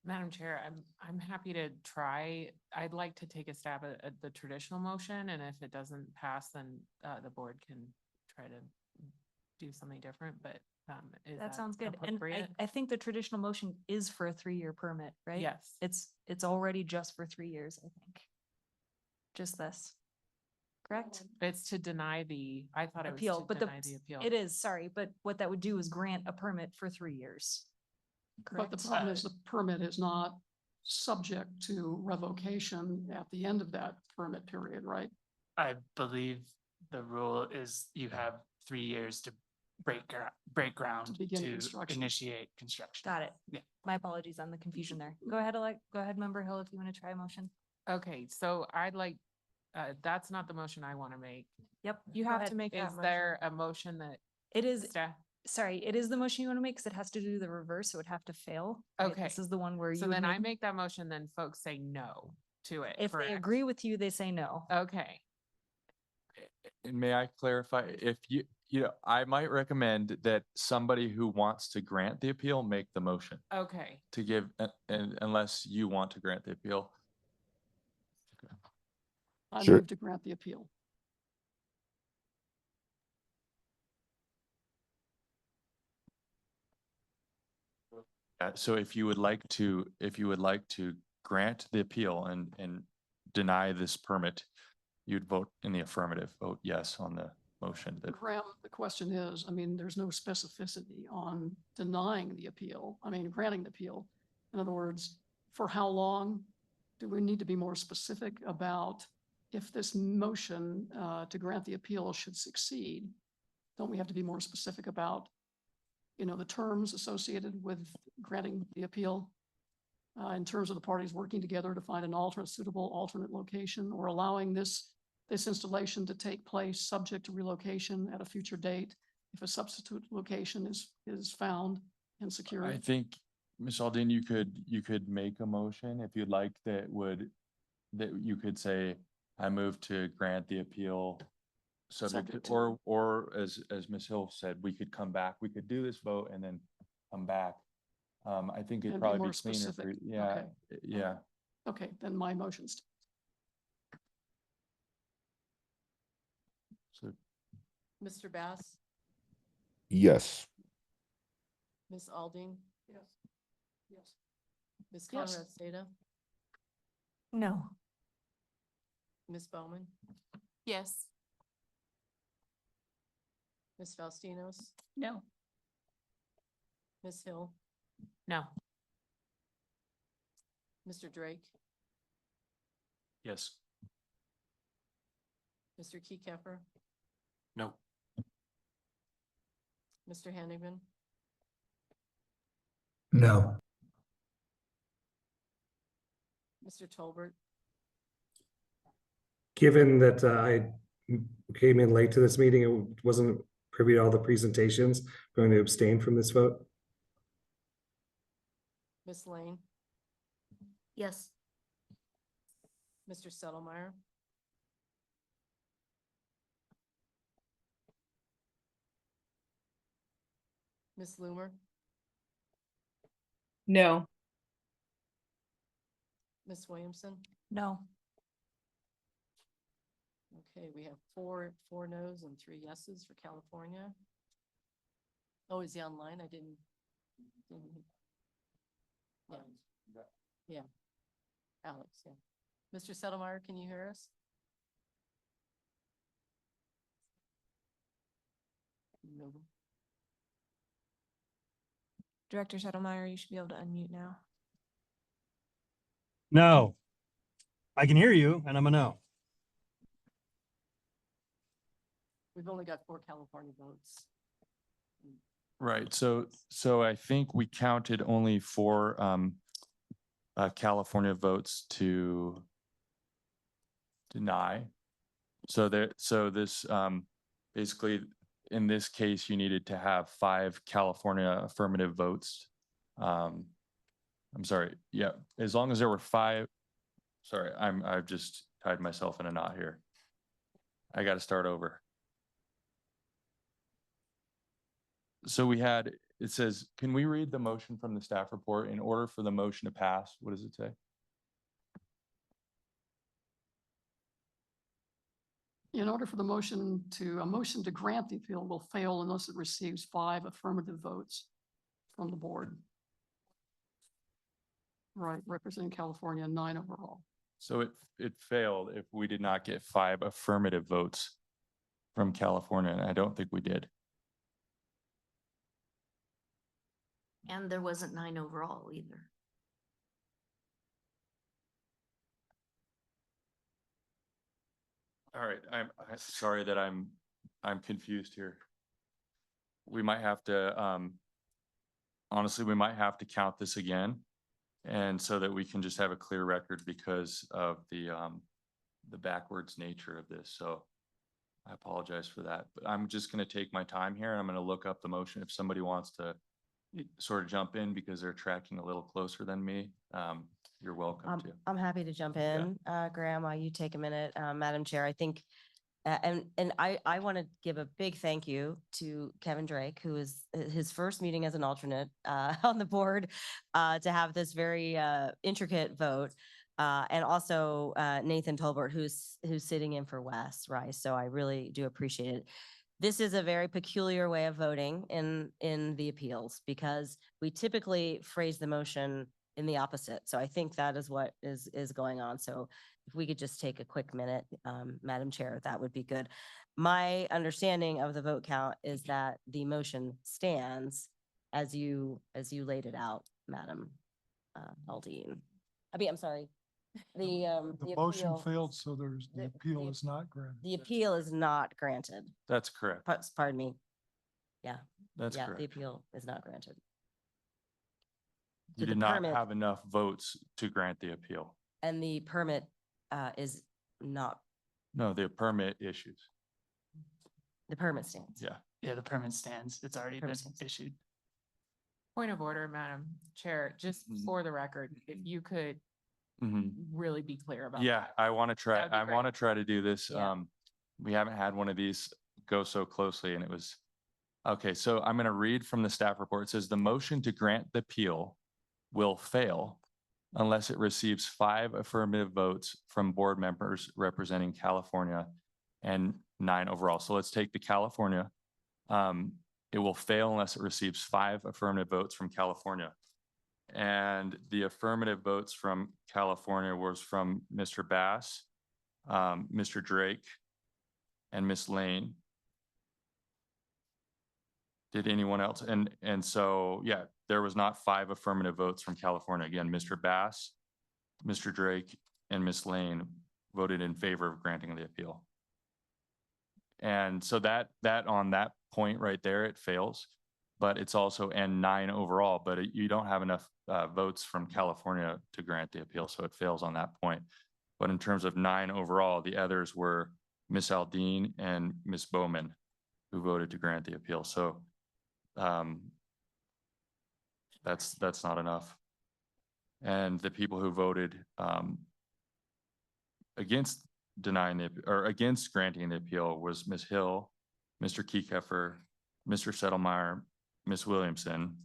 Madam Chair, I'm happy to try. I'd like to take a stab at the traditional motion, and if it doesn't pass, then the board can try to do something different, but is That sounds good. And appropriate? I think the traditional motion is for a 3-year permit, right? Yes. It's already just for 3 years, I think. Just this. Correct? It's to deny I thought it was Appeal, to but deny the appeal. it is, sorry, but what that would do is grant a permit for 3 years. But the problem is the permit is not subject to revocation at the end of that permit period, right? I believe the rule is you have 3 years to break ground To begin to construction. initiate construction. Got it. Yeah. My apologies on the confusion there. Go ahead, Member Hill, if you want to try a motion. Okay, so I'd like, that's not the motion I want to make. Yep. You go have ahead. to make that Is motion. there a motion that It is, staff? sorry, it is the motion you want to make because it has to do the reverse, so it would have to fail. right? Okay. This is the one where So you would then I make that motion, then folks say no to it. if they correct? agree with you, they say no. Okay, And may I clarify, if I might recommend that somebody who wants to grant the appeal make the motion okay. to give, and unless you want to grant the appeal. I Sure. move to grant the appeal. So if you would like to grant the appeal and deny this permit, you'd vote in the affirmative, vote yes on the motion. That Graham, the question is, there's no specificity on denying the appeal. Granting the appeal. In other words, for how long? Do we need to be more specific about if this motion to grant the appeal should succeed? Don't we have to be more specific about, the terms associated with granting the appeal in terms of the parties working together to find an suitable alternate location, or allowing this installation to take place subject to relocation at a future date if a substitute location is found and secured? I think, Ms. Aldine, you could make a motion if you'd like that would that you could say, I move to grant the appeal subject Subject to, to- or as Ms. Hill said, we could come back, we could do this vote and then come back. I think it'd And be probably more be cleaner for, specific. yeah, Okay. yeah. Okay, then my motion's So Mr. Bass, Yes. Ms. Aldine, yes. Yes. Ms. Yes. Conrad Seda, No. Ms. Bowman, Yes. Ms. Faustinos, No. Ms. Hill, No. Mr. Drake, Yes. Mr. Keycapper, No. Mr. Hannigan, No. Mr. Tolbert, Given that I came in late to this meeting, it wasn't privy to all the presentations, I'm going to abstain from this vote. Ms. Lane, Yes. Mr. Settlemeyer, Ms. Loomer, No. Ms. Williamson. No. Okay, we have four no's and 3 yeses for California. Oh, is he online? I didn't. Yeah. Yeah. Alex, yeah. Mr. Settlemeyer, can you hear us? No. Director Settlemeyer, you should be able to unmute now. No. I can hear you and I'm a no. We've only got 4 California votes. right, so I think we counted only 4 California votes to deny. So this basically, in this case, you needed to have 5 California affirmative votes. I'm sorry, yeah, as long as there were 5, sorry, I've just tied myself in a knot here. I got to start over. So we had, it says, can we read the motion from the staff report? In order for the motion to pass, what does it say? In order for a motion to grant the appeal will fail unless it receives 5 affirmative votes from the board. Right, representing California, 9 overall. So it failed if we did not get 5 affirmative votes from California, and I don't think we did. And there wasn't 9 overall either. All right, I'm sorry that I'm confused here. We might have to, honestly, we might have to count this again. And so that we can just have a clear record because of the backwards nature of this. So I apologize for that, but I'm just gonna take my time here and I'm gonna look up the motion. If somebody wants to sort of jump in because they're tracking a little closer than me, you're welcome to. I'm happy to jump in, Graham, while you take a minute, Madam Chair. I think, and I want to give a big thank you to Kevin Drake, who is his first meeting as an alternate on the board to have this very intricate vote. And also Nathan Tolbert, who's sitting in for Wes Rice. So I really do appreciate it. This is a very peculiar way of voting in the appeals because we typically phrase the motion in the opposite. So I think that is what is going on. So if we could just take a quick minute, Madam Chair, that would be good. My understanding of the vote count is that the motion stands as you laid it out, Madam Aldine. I'm sorry. The motion appeal- failed, so the appeal is not granted. The appeal is not granted. That's correct. Pardon me. Yeah. That's Yeah, correct. the appeal is not granted. You the did not permit- have enough votes to grant the appeal. And the permit is not, No, the permit issues. the permit stands. Yeah. Yeah, the permit stands. It's already been Permit stands. issued. Point of order, Madam Chair, just for the record, if you could really be clear about Yeah, that. I want to try, That'd be I want to try to do this. Yeah. We haven't had one of these go so closely and it was, okay, so I'm going to read from the staff report. It says the motion to grant the appeal will fail unless it receives 5 affirmative votes from board members representing California and 9 overall. So let's take the California. It will fail unless it receives 5 affirmative votes from California. And the affirmative votes from California was from Mr. Bass, Mr. Drake, and Miss Lane. Did anyone else? And so, yeah, there was not 5 affirmative votes from California. Again, Mr. Bass, Mr. Drake, and Miss Lane voted in favor of granting the appeal. And so that on that point right there, it fails, but it's also and 9 overall, but you don't have enough votes from California to grant the appeal, so it fails on that point. But in terms of 9 overall, the others were Miss Aldine and Miss Bowman who voted to grant the appeal. So that's not enough. And the people who voted against denying the or against granting the appeal was Ms. Hill, Mr. Kiekeffer, Mr. Settlemeyer, Ms. Williamson,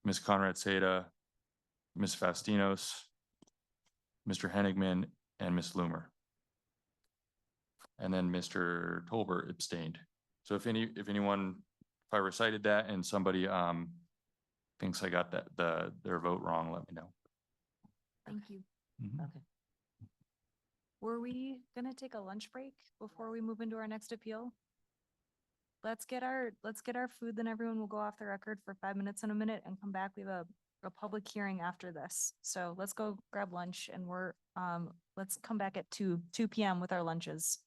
Ms. Conrad Seda, Ms. Fastinos, Mr. Henigman, and Ms. Loomer. And then Mr. Tolbert abstained. So if anyone, if I recited that and somebody thinks I got their vote wrong, let me know. Thank you. Okay. Were we gonna take a lunch break before we move into our next appeal? Let's get our food, then everyone will go off the record for 5 minutes in a minute and come back. We have a public hearing after this. So let's go grab lunch and let's come back at 2 p.m. with our lunches.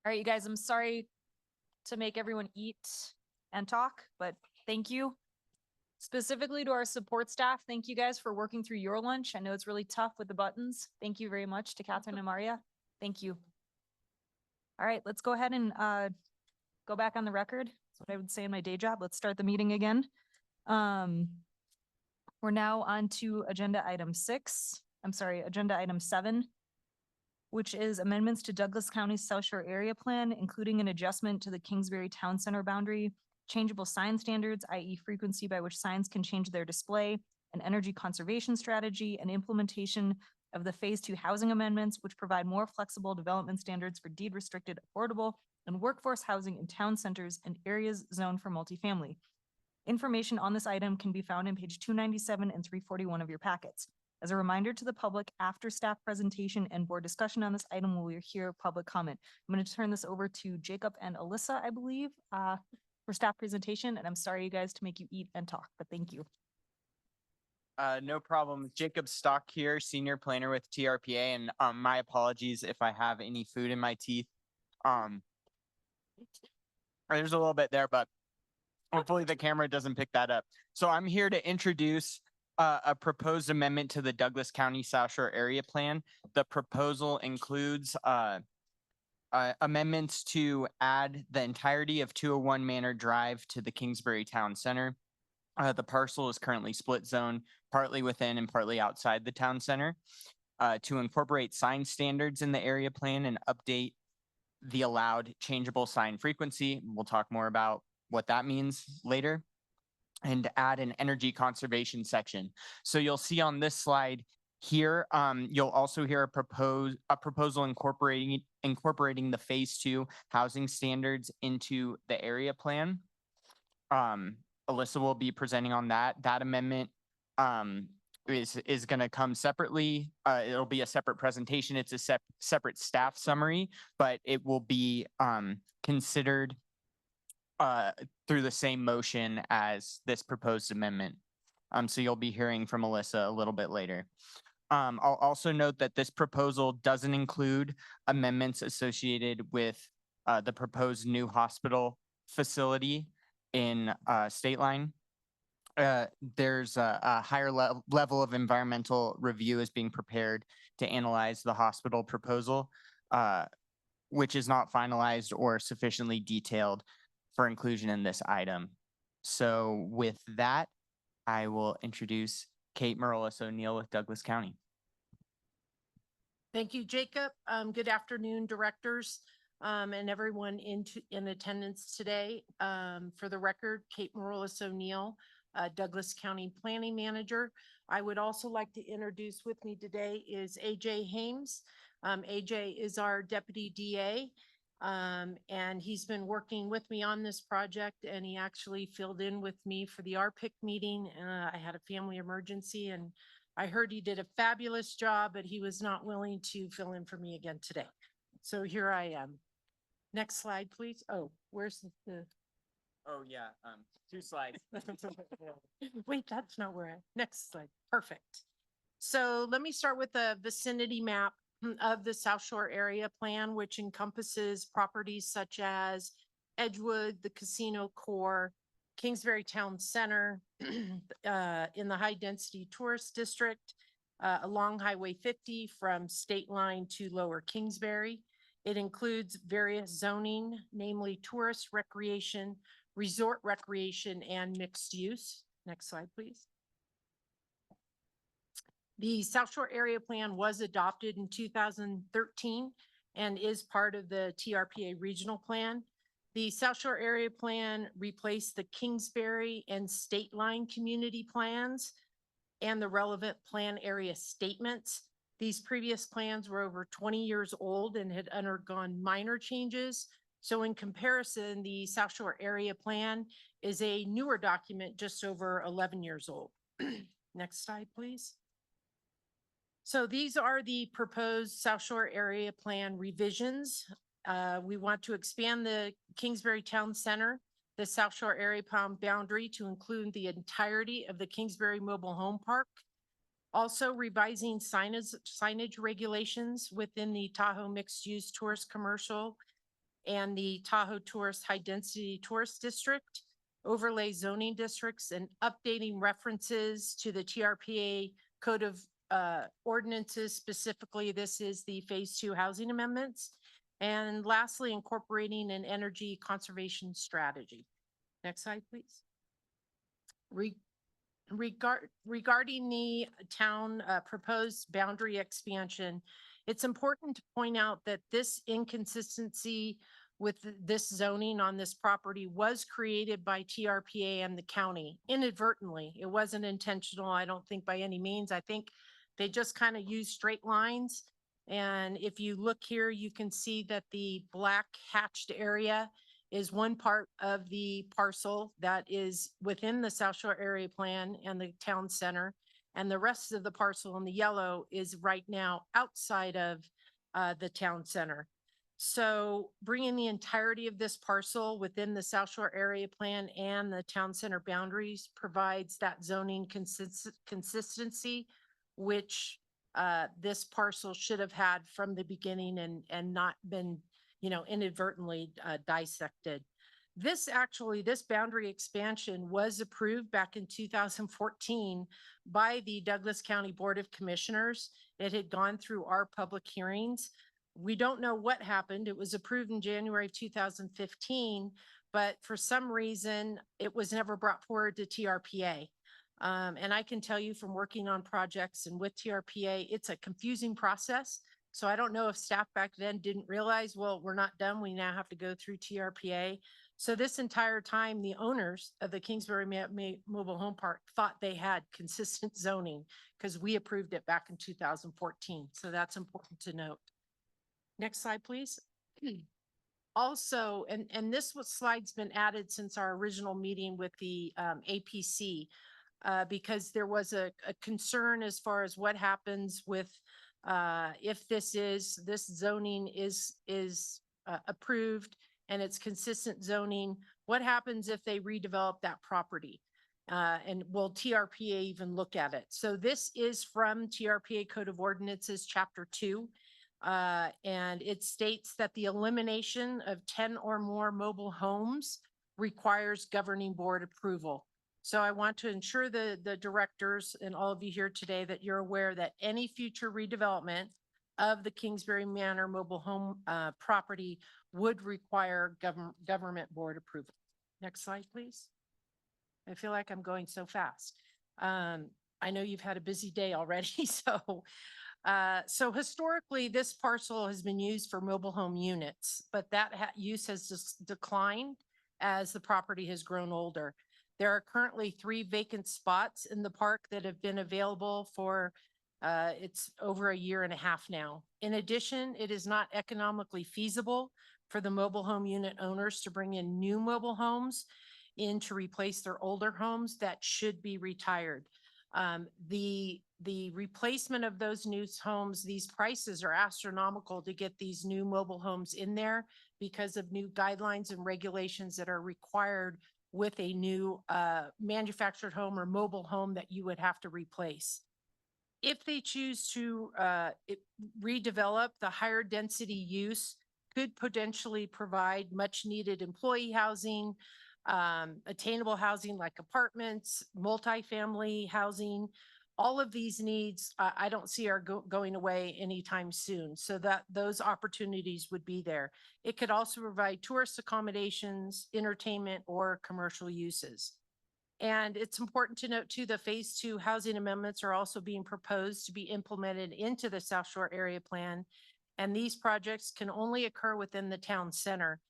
All right, you guys, I'm sorry to make everyone eat and talk, but thank you. Specifically to our support staff, thank you guys for working through your lunch. I know it's really tough with the buttons. Thank you very much to Catherine and Maria. Thank you. All right, let's go ahead and go back on the record. That's what I would say in my day job. Let's start the meeting again. We're now on to agenda item 7, which is amendments to Douglas County South Shore Area Plan, including an adjustment to the Kingsbury Town Center boundary, changeable sign standards, i.e. frequency by which signs can change their display, an energy conservation strategy, and implementation of the Phase 2 housing amendments, which provide more flexible development standards for deed-restricted, affordable, and workforce housing in town centers and areas zoned for multifamily. Information on this item can be found in page 297 and 341 of your packets. As a reminder to the public, after staff presentation and board discussion on this item, we'll hear public comment. I'm going to turn this over to Jacob and Alyssa, I believe, for staff presentation, and I'm sorry, you guys, to make you eat and talk, but thank you. No problem. Jacob Stock here, senior planner with TRPA, and my apologies if I have any food in my teeth. There's a little bit there, but hopefully the camera doesn't pick that up. So I'm here to introduce a proposed amendment to the Douglas County South Shore Area Plan. The proposal includes amendments to add the entirety of 201 Manor Drive to the Kingsbury Town Center. The parcel is currently split zone, partly within and partly outside the town center. To incorporate sign standards in the area plan and update the allowed changeable sign frequency. We'll talk more about what that means later. And add an energy conservation section. So you'll see on this slide here, you'll also hear a proposal incorporating the Phase 2 housing standards into the area plan. Alyssa will be presenting on that. That amendment is going to come separately. It'll be a separate presentation. It's a separate staff summary, but it will be considered through the same motion as this proposed amendment. So you'll be hearing from Alyssa a little bit later. I'll also note that this proposal doesn't include amendments associated with the proposed new hospital facility in State Line. There's a higher level of environmental review is being prepared to analyze the hospital proposal, which is not finalized or sufficiently detailed for inclusion in this item. So with that, I will introduce Kate Morales O'Neill with Douglas County. Thank you, Jacob. Good afternoon, directors, and everyone in attendance today. For the record, Kate Morales O'Neill, Douglas County Planning Manager. I would also like to introduce with me today is AJ Hames. AJ is our Deputy DA. And he's been working with me on this project, and he actually filled in with me for the RPIC meeting. I had a family emergency, and I heard he did a fabulous job, but he was not willing to fill in for me again today. So here I am. Next slide, please. Oh, where's the? Oh yeah, 2 slides. Wait, that's not where next slide. Perfect. So let me start with the vicinity map of the South Shore Area Plan, which encompasses properties such as Edgewood, the Casino Core, Kingsbury Town Center, in the High Density Tourist District, along Highway 50 from State Line to Lower Kingsbury. It includes various zoning, namely tourist recreation, resort recreation, and mixed use. Next slide, please. The South Shore Area Plan was adopted in 2013 and is part of the TRPA Regional Plan. The South Shore Area Plan replaced the Kingsbury and State Line community plans and the relevant plan area statements. These previous plans were over 20 years old and had undergone minor changes. So in comparison, the South Shore Area Plan is a newer document, just over 11 years old. Next slide, please. So these are the proposed South Shore Area Plan revisions. We want to expand the Kingsbury Town Center, the South Shore Area Plan boundary to include the entirety of the Kingsbury Mobile Home Park. Also revising signage regulations within the Tahoe mixed-use tourist commercial and the Tahoe Tourist High Density Tourist District, overlay zoning districts, and updating references to the TRPA Code of Ordinances. Specifically, this is the Phase 2 housing amendments. And lastly, incorporating an energy conservation strategy. Next slide, please. Regarding the town proposed boundary expansion, it's important to point out that this inconsistency with this zoning on this property was created by TRPA and the county inadvertently. It wasn't intentional, I don't think, by any means. I think they just kind of used straight lines. And if you look here, you can see that the black hatched area is one part of the parcel that is within the South Shore Area Plan and the town center. And the rest of the parcel in the yellow is right now outside of the town center. So bringing the entirety of this parcel within the South Shore Area Plan and the town center boundaries provides that zoning consistency, which this parcel should have had from the beginning and not been, you know, inadvertently dissected. This boundary expansion was approved back in 2014 by the Douglas County Board of Commissioners. It had gone through our public hearings. We don't know what happened. It was approved in January of 2015, but for some reason, it was never brought forward to TRPA. And I can tell you from working on projects and with TRPA, it's a confusing process. So I don't know if staff back then didn't realize, well, we're not done. We now have to go through TRPA. So this entire time, the owners of the Kingsbury Mobile Home Park thought they had consistent zoning because we approved it back in 2014. So that's important to note. Next slide, please. Also, and this slide's been added since our original meeting with the APC, because there was a concern as far as what happens with if this zoning is approved and it's consistent zoning, what happens if they redevelop that property? And will TRPA even look at it? So this is from TRPA Code of Ordinances, Chapter 2. And it states that the elimination of 10 or more mobile homes requires governing board approval. So I want to ensure the directors and all of you here today that you're aware that any future redevelopment of the Kingsbury Manor mobile home property would require government board approval. Next slide, please. I feel like I'm going so fast. I know you've had a busy day already, so historically, this parcel has been used for mobile home units, but that use has just declined as the property has grown older. There are currently 3 vacant spots in the park that have been available for it's over a year and a half now. In addition, it is not economically feasible for the mobile home unit owners to bring in new mobile homes in to replace their older homes that should be retired. The replacement of those new homes, these prices are astronomical to get these new mobile homes in there because of new guidelines and regulations that are required with a new manufactured home or mobile home that you would have to replace. If they choose to redevelop, the higher density use could potentially provide much needed employee housing, attainable housing like apartments, multifamily housing. All of these needs, I don't see are going away anytime soon. So that those opportunities would be there. It could also provide tourist accommodations, entertainment, or commercial uses. And it's important to note too, the Phase 2 housing amendments are also being proposed to be implemented into the South Shore Area Plan. And these projects can only occur within the town center.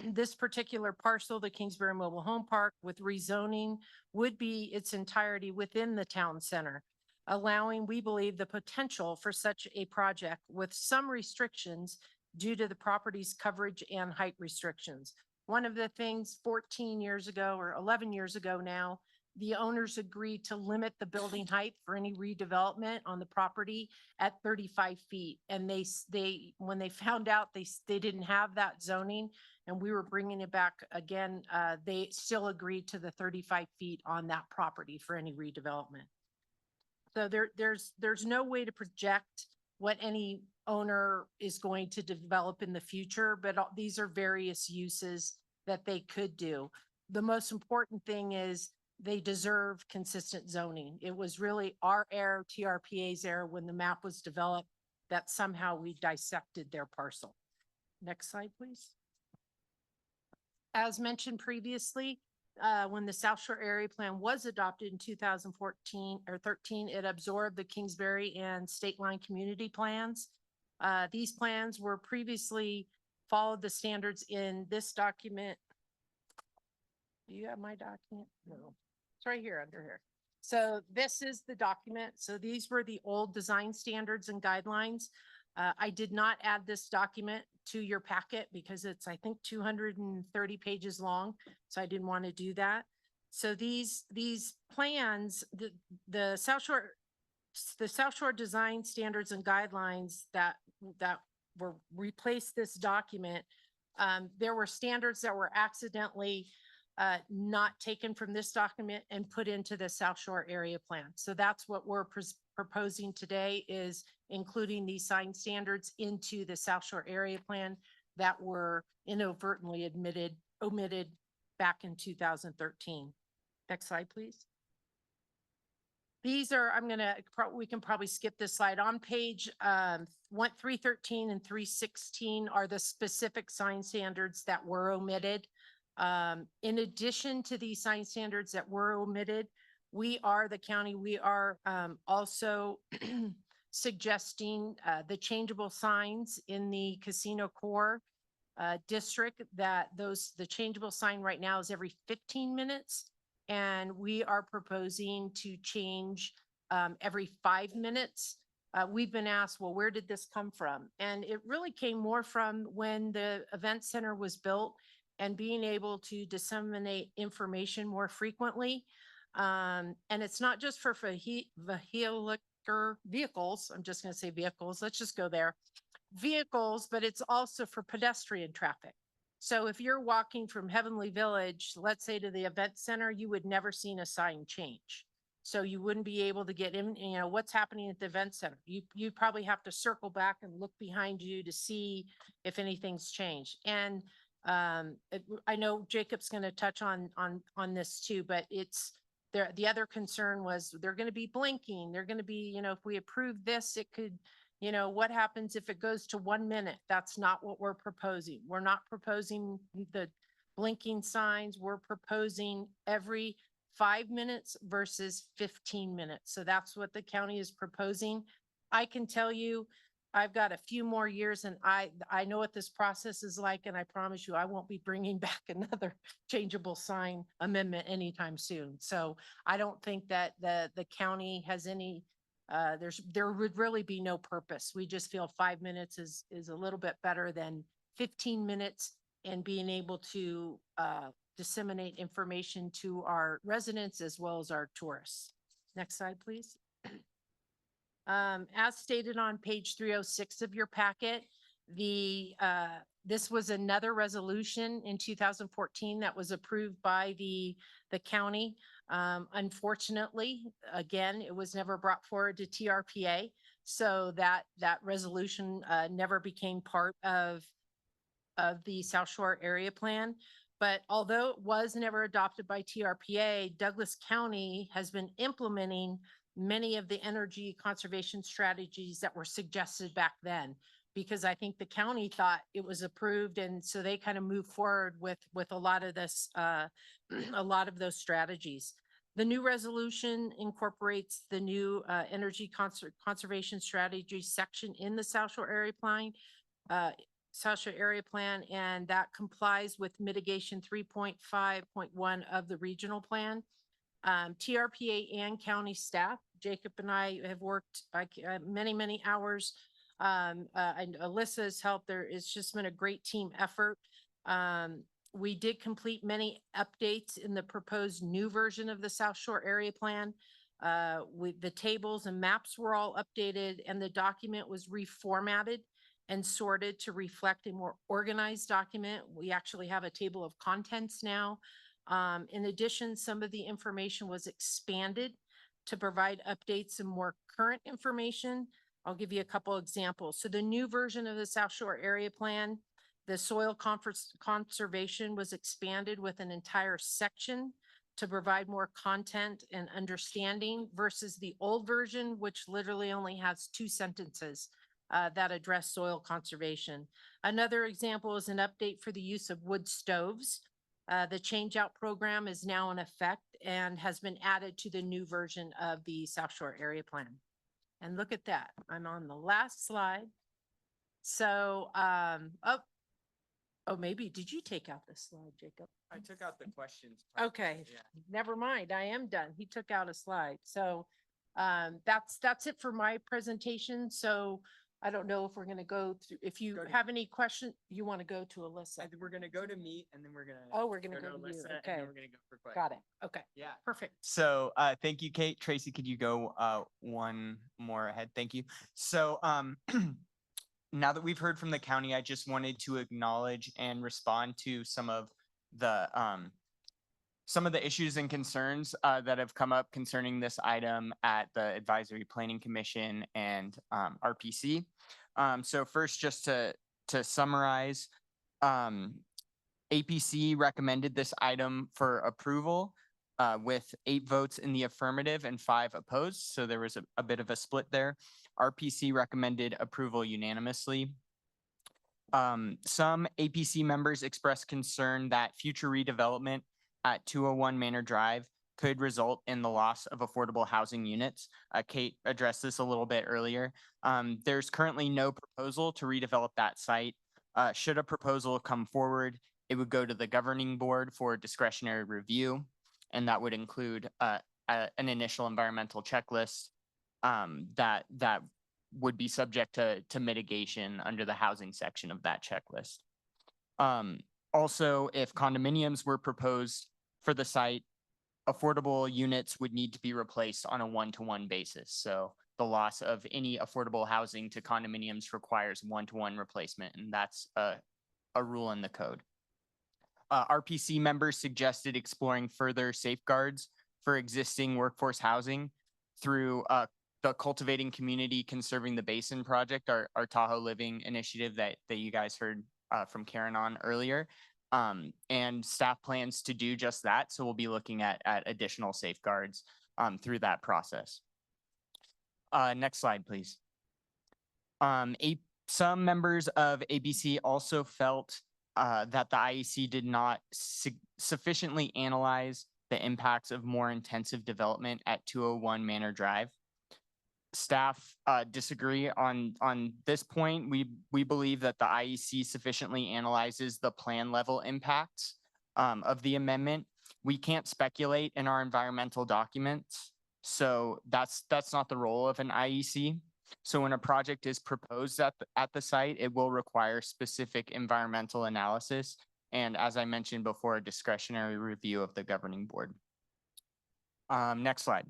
This particular parcel, the Kingsbury Mobile Home Park with rezoning, would be its entirety within the town center, allowing, we believe, the potential for such a project with some restrictions due to the property's coverage and height restrictions. One of the things 14 years ago or 11 years ago now, the owners agreed to limit the building height for any redevelopment on the property at 35 feet. And they when they found out they didn't have that zoning and we were bringing it back again, they still agreed to the 35 feet on that property for any redevelopment. So there's no way to project what any owner is going to develop in the future, but these are various uses that they could do. The most important thing is they deserve consistent zoning. It was really our error, TRPA's error, when the map was developed, that somehow we dissected their parcel. Next slide, please. As mentioned previously, when the South Shore Area Plan was adopted in 2014 or 13, it absorbed the Kingsbury and State Line community plans. These plans were previously followed the standards in this document. Do you have my document? No, it's right here under here. So this is the document. So these were the old design standards and guidelines. I did not add this document to your packet because it's, I think, 230 pages long. So I didn't want to do that. So these plans, the South Shore design standards and guidelines that were replaced this document. There were standards that were accidentally not taken from this document and put into the South Shore Area Plan. So that's what we're proposing today, is including these sign standards into the South Shore Area Plan that were inadvertently omitted back in 2013. Next slide, please. These are, we can probably skip this slide. On page 313 and 316 are the specific sign standards that were omitted. In addition to these sign standards that were omitted, we are the county, we are also suggesting the changeable signs in the casino core district, that the changeable sign right now is every 15 minutes. And we are proposing to change every 5 minutes. We've been asked, well, where did this come from? And it really came more from when the event center was built and being able to disseminate information more frequently. And it's not just for vehicles. I'm just going to say vehicles. Let's just go there. Vehicles, but it's also for pedestrian traffic. So if you're walking from Heavenly Village, let's say to the event center, you would never seen a sign change. So you wouldn't be able to get in, what's happening at the event center. You probably have to circle back and look behind you to see if anything's changed. And I know Jacob's going to touch on this too, but it's there. The other concern was they're going to be blinking. They're going to be, if we approve this, it could, what happens if it goes to 1 minute? That's not what we're proposing. We're not proposing the blinking signs. We're proposing every 5 minutes versus 15 minutes. So that's what the county is proposing. I can tell you, I've got a few more years and I know what this process is like, and I promise you I won't be bringing back another changeable sign amendment anytime soon. So I don't think that the county has any, there would really be no purpose. We just feel 5 minutes is a little bit better than 15 minutes and being able to disseminate information to our residents as well as our tourists. Next slide, please. As stated on page 306 of your packet, this was another resolution in 2014 that was approved by the county. Unfortunately, again, it was never brought forward to TRPA, so that resolution never became part of the South Shore Area Plan. But although it was never adopted by TRPA, Douglas County has been implementing many of the energy conservation strategies that were suggested back then, because I think the county thought it was approved. And so they kind of moved forward with a lot of this, a lot of those strategies. The new resolution incorporates the new energy conservation strategy section in the South Shore Area Plan, and that complies with mitigation 3.5.1 of the regional plan. TRPA and county staff, Jacob and I have worked many hours. And Alyssa's help there. It's just been a great team effort. We did complete many updates in the proposed new version of the South Shore Area Plan. With the tables and maps were all updated, and the document was reformatted and sorted to reflect a more organized document. We actually have a table of contents now. In addition, some of the information was expanded to provide updates and more current information. I'll give you a couple examples. So the new version of the South Shore Area Plan, the soil conservation was expanded with an entire section to provide more content and understanding versus the old version, which literally only has 2 sentences that address soil conservation. Another example is an update for the use of wood stoves. The change out program is now in effect and has been added to the new version of the South Shore Area Plan. And look at that. I'm on the last slide. So, oh, maybe, did you take out this slide, Jacob? I took out the questions. Okay, never mind. I am done. He took out a slide. So, that's it for my presentation. So I don't know if we're gonna go through, if you have any questions, you want to go to Alyssa. We're gonna go to meet and then we're gonna. Oh, we're gonna go to you. Alyssa, and Okay. then we're gonna go for questions. Got it. Okay. Yeah. Perfect. So, thank you, Kate. Tracy, could you go, one more ahead? Thank you. So, now that we've heard from the county, I just wanted to acknowledge and respond to some of the issues and concerns, that have come up concerning this item at the Advisory Planning Commission and, RPC. So first, just to summarize, APC recommended this item for approval with 8 votes in the affirmative and 5 opposed. So there was a bit of a split there. RPC recommended approval unanimously. Some APC members expressed concern that future redevelopment at 201 Manor Drive could result in the loss of affordable housing units. Kate addressed this a little bit earlier. There's currently no proposal to redevelop that site. Should a proposal come forward, it would go to the governing board for discretionary review, and that would include an initial environmental checklist that would be subject to mitigation under the housing section of that checklist. Also, if condominiums were proposed for the site, affordable units would need to be replaced on a 1-to-1 basis. So the loss of any affordable housing to condominiums requires 1-to-1 replacement, and that's a rule in the code. RPC members suggested exploring further safeguards for existing workforce housing through the Cultivating Community Conserving the Basin project, our Tahoe Living initiative that you guys heard from Karen on earlier. And staff plans to do just that. So we'll be looking at additional safeguards through that process. Next slide, please. Some members of ABC also felt that the IEC did not sufficiently analyze the impacts of more intensive development at 201 Manor Drive. Staff disagree on this point. We believe that the IEC sufficiently analyzes the plan level impacts of the amendment. We can't speculate in our environmental documents, so that's not the role of an IEC. So when a project is proposed at the site, it will require specific environmental analysis, and as I mentioned before, a discretionary review of the governing board. Next slide.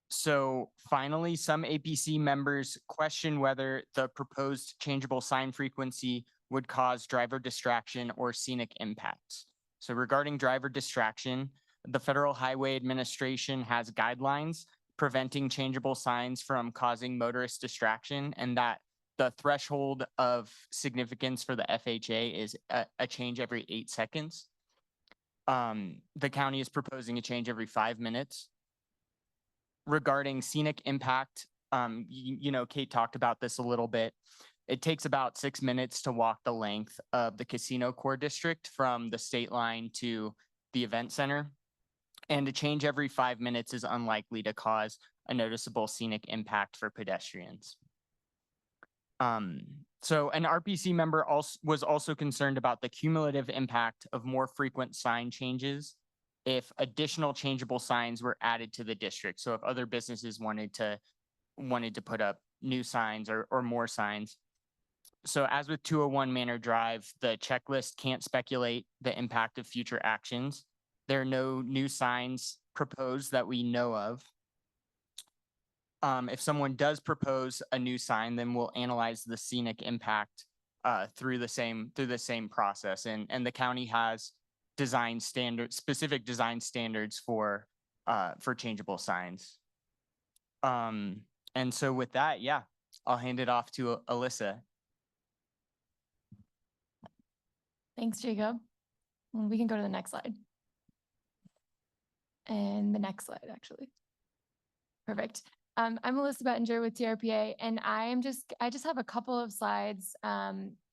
So finally, some APC members question whether the proposed changeable sign frequency would cause driver distraction or scenic impacts. So regarding driver distraction, the Federal Highway Administration has guidelines preventing changeable signs from causing motorist distraction, and that the threshold of significance for the FHA is a change every 8 seconds. The county is proposing a change every 5 minutes. Regarding scenic impact, you know, Kate talked about this a little bit. It takes about 6 minutes to walk the length of the Casino Core District from the state line to the event center. And a change every 5 minutes is unlikely to cause a noticeable scenic impact for pedestrians. So an RPC member was also concerned about the cumulative impact of more frequent sign changes if additional changeable signs were added to the district. So if other businesses wanted to put up new signs or more signs. So as with 201 Manor Drive, the checklist can't speculate the impact of future actions. There are no new signs proposed that we know of. If someone does propose a new sign, then we'll analyze the scenic impact through the same process. And the county has specific design standards for changeable signs. And And so with that, yeah, I'll hand it off to Alyssa. Thanks, Jacob. We can go to the next slide. And the next slide, actually. Perfect. I'm Alyssa Bettinger with TRPA, and I just have a couple of slides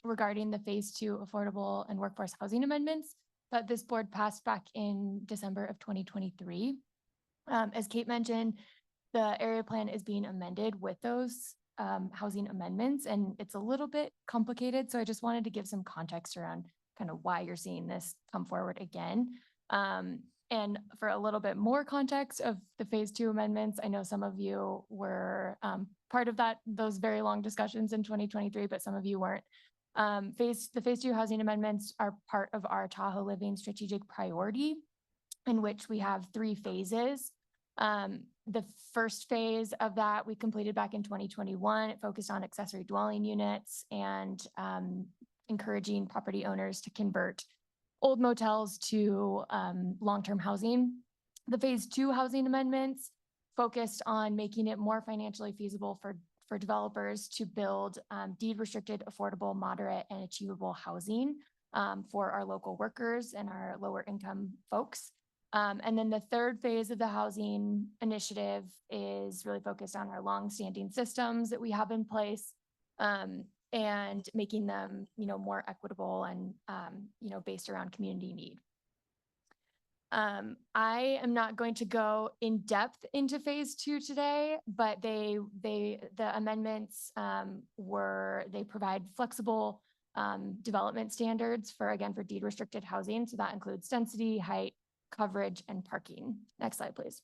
regarding the Phase 2 affordable and workforce housing amendments that this board passed back in December of 2023. As Kate mentioned, the area plan is being amended with those housing amendments, and it's a little bit complicated. So I just wanted to give some context around kind of why you're seeing this come forward again. And for a little bit more context of the Phase 2 amendments, I know some of you were part of those very long discussions in 2023, but some of you weren't. The Phase 2 housing amendments are part of our Tahoe Living Strategic Priority, in which we have 3 phases. The first phase of that we completed back in 2021. It focused on accessory dwelling units and encouraging property owners to convert old motels to long-term housing. The Phase 2 housing amendments focused on making it more financially feasible for developers to build deed-restricted, affordable, moderate, and achievable housing for our local workers and our lower-income folks. And then the third phase of the housing initiative is really focused on our long-standing systems that we have in place, and making them, more equitable and, based around community need. I am not going to go in depth into Phase 2 today, but the amendments they provide flexible development standards for deed-restricted housing. So that includes density, height, coverage, and parking. Next slide, please.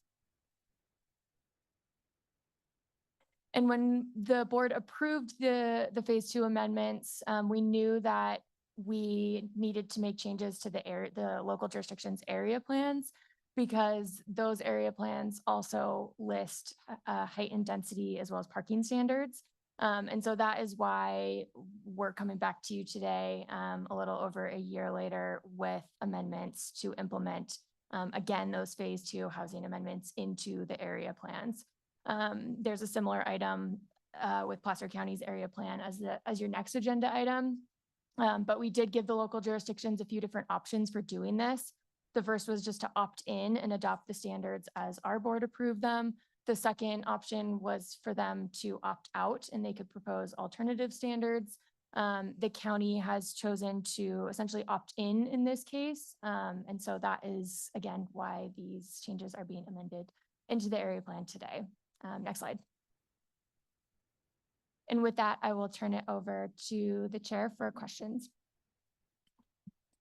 And when the board approved the Phase 2 amendments, we knew that we needed to make changes to the local jurisdiction's area plans, because those area plans also list height and density as well as parking standards. And so that is why we're coming back to you today, a little over a year later, with amendments to implement, again, those Phase 2 housing amendments into the area plans. There's a similar item with Placer County's area plan as your next agenda item. But we did give the local jurisdictions a few different options for doing this. The first was just to opt in and adopt the standards as our board approved them. The second option was for them to opt out, and they could propose alternative standards. The county has chosen to essentially opt in this case. And so that is, again, why these changes are being amended into the area plan today. Next slide. And with that, I will turn it over to the chair for questions.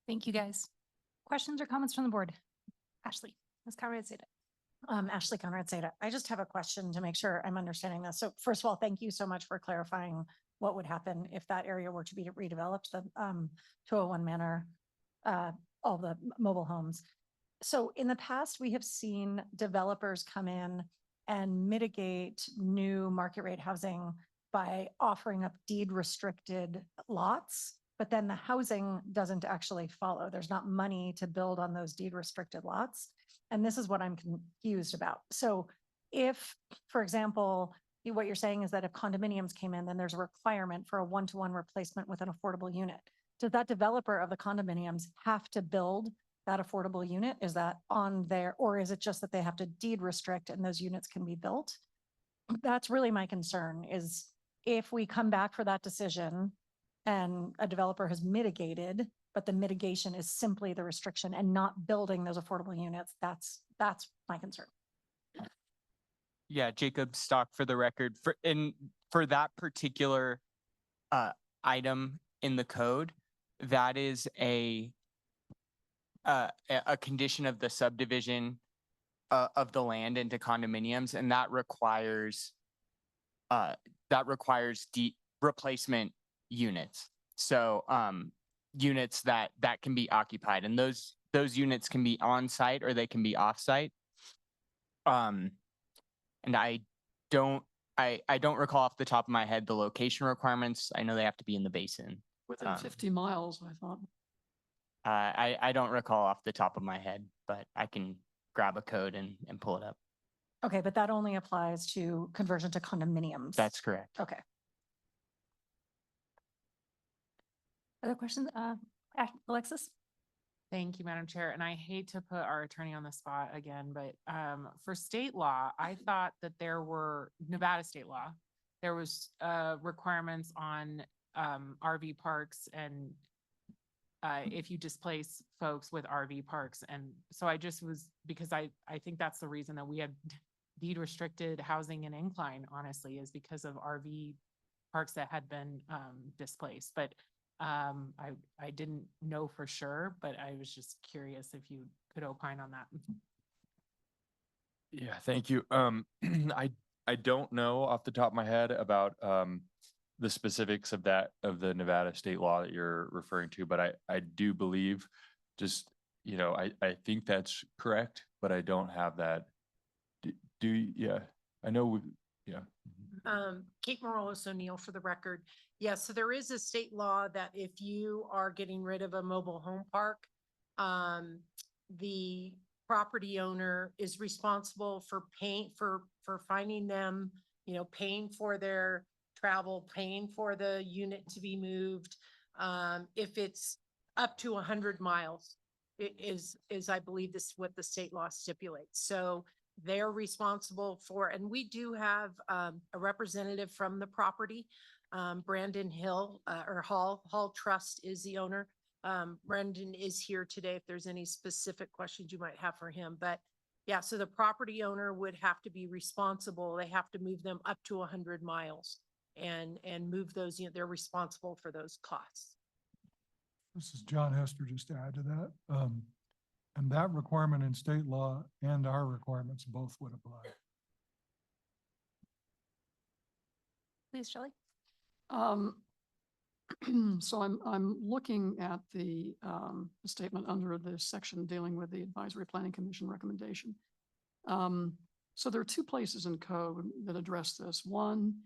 Thank you, guys. Questions or comments from the board? Ashley, Ms. Conrad Seda. Ashley Conrad Seda. I just have a question to make sure I'm understanding this. So first of all, thank you so much for clarifying what would happen if that area were to be redeveloped, the 201 Manor, all the mobile homes. So in the past, we have seen developers come in and mitigate new market rate housing by offering up deed restricted lots, but then the housing doesn't actually follow. There's not money to build on those deed restricted lots. And this is what I'm confused about. So if, for example, what you're saying is that if condominiums came in, then there's a requirement for a one-to-one replacement with an affordable unit. Does that developer of the condominiums have to build that affordable unit? Is that on there, or is it just that they have to deed restrict and those units can be built? That's really my concern, is if we come back for that decision and a developer has mitigated, but the mitigation is simply the restriction and not building those affordable units, that's my concern. Yeah, Jacob Stock for the record. For that particular item in the code, that is a condition of the subdivision of the land into condominiums, and that requires replacement units. So units that can be occupied, and those units can be on site or they can be off site. And I don't recall off the top of my head the location requirements. I know they have to be in the basin. Within 50 miles, I thought. I don't recall off the top of my head, but I can grab a code and pull it up. Okay, but that only applies to conversion to condominiums. That's correct. Okay. Other questions? Alexis? Thank you, Madam Chair. And I hate to put our attorney on the spot again, but for state law, I thought that there were Nevada state law. There was requirements on RV parks and if you displace folks with RV parks. And so I just was, because I think that's the reason that we had deed restricted housing in Incline, honestly, is because of RV parks that had been displaced. But I didn't know for sure, but I was just curious if you could opine on that. Yeah, thank you. I don't know off the top of my head about the specifics of the Nevada state law that you're referring to, but I do believe just, I think that's correct, but I don't have that. Yeah, I know, yeah. Kate Morales O'Neill for the record. Yes, so there is a state law that if you are getting rid of a mobile home park, the property owner is responsible for paying for finding them, paying for their travel, paying for the unit to be moved. If it's up to 100 miles, it is I believe this is what the state law stipulates. So they're responsible for, and we do have a representative from the property. Brandon Hill or Hall Trust is the owner. Brendan is here today if there's any specific questions you might have for him. But yeah, so the property owner would have to be responsible. They have to move them up to 100 miles and move those, they're responsible for those costs. This is John Hester, just to add to that. And that requirement in state law and our requirements both would apply. Please, Shelley. So I'm looking at the statement under this section dealing with the Advisory Planning Commission recommendation. So there are two places in code that address this. One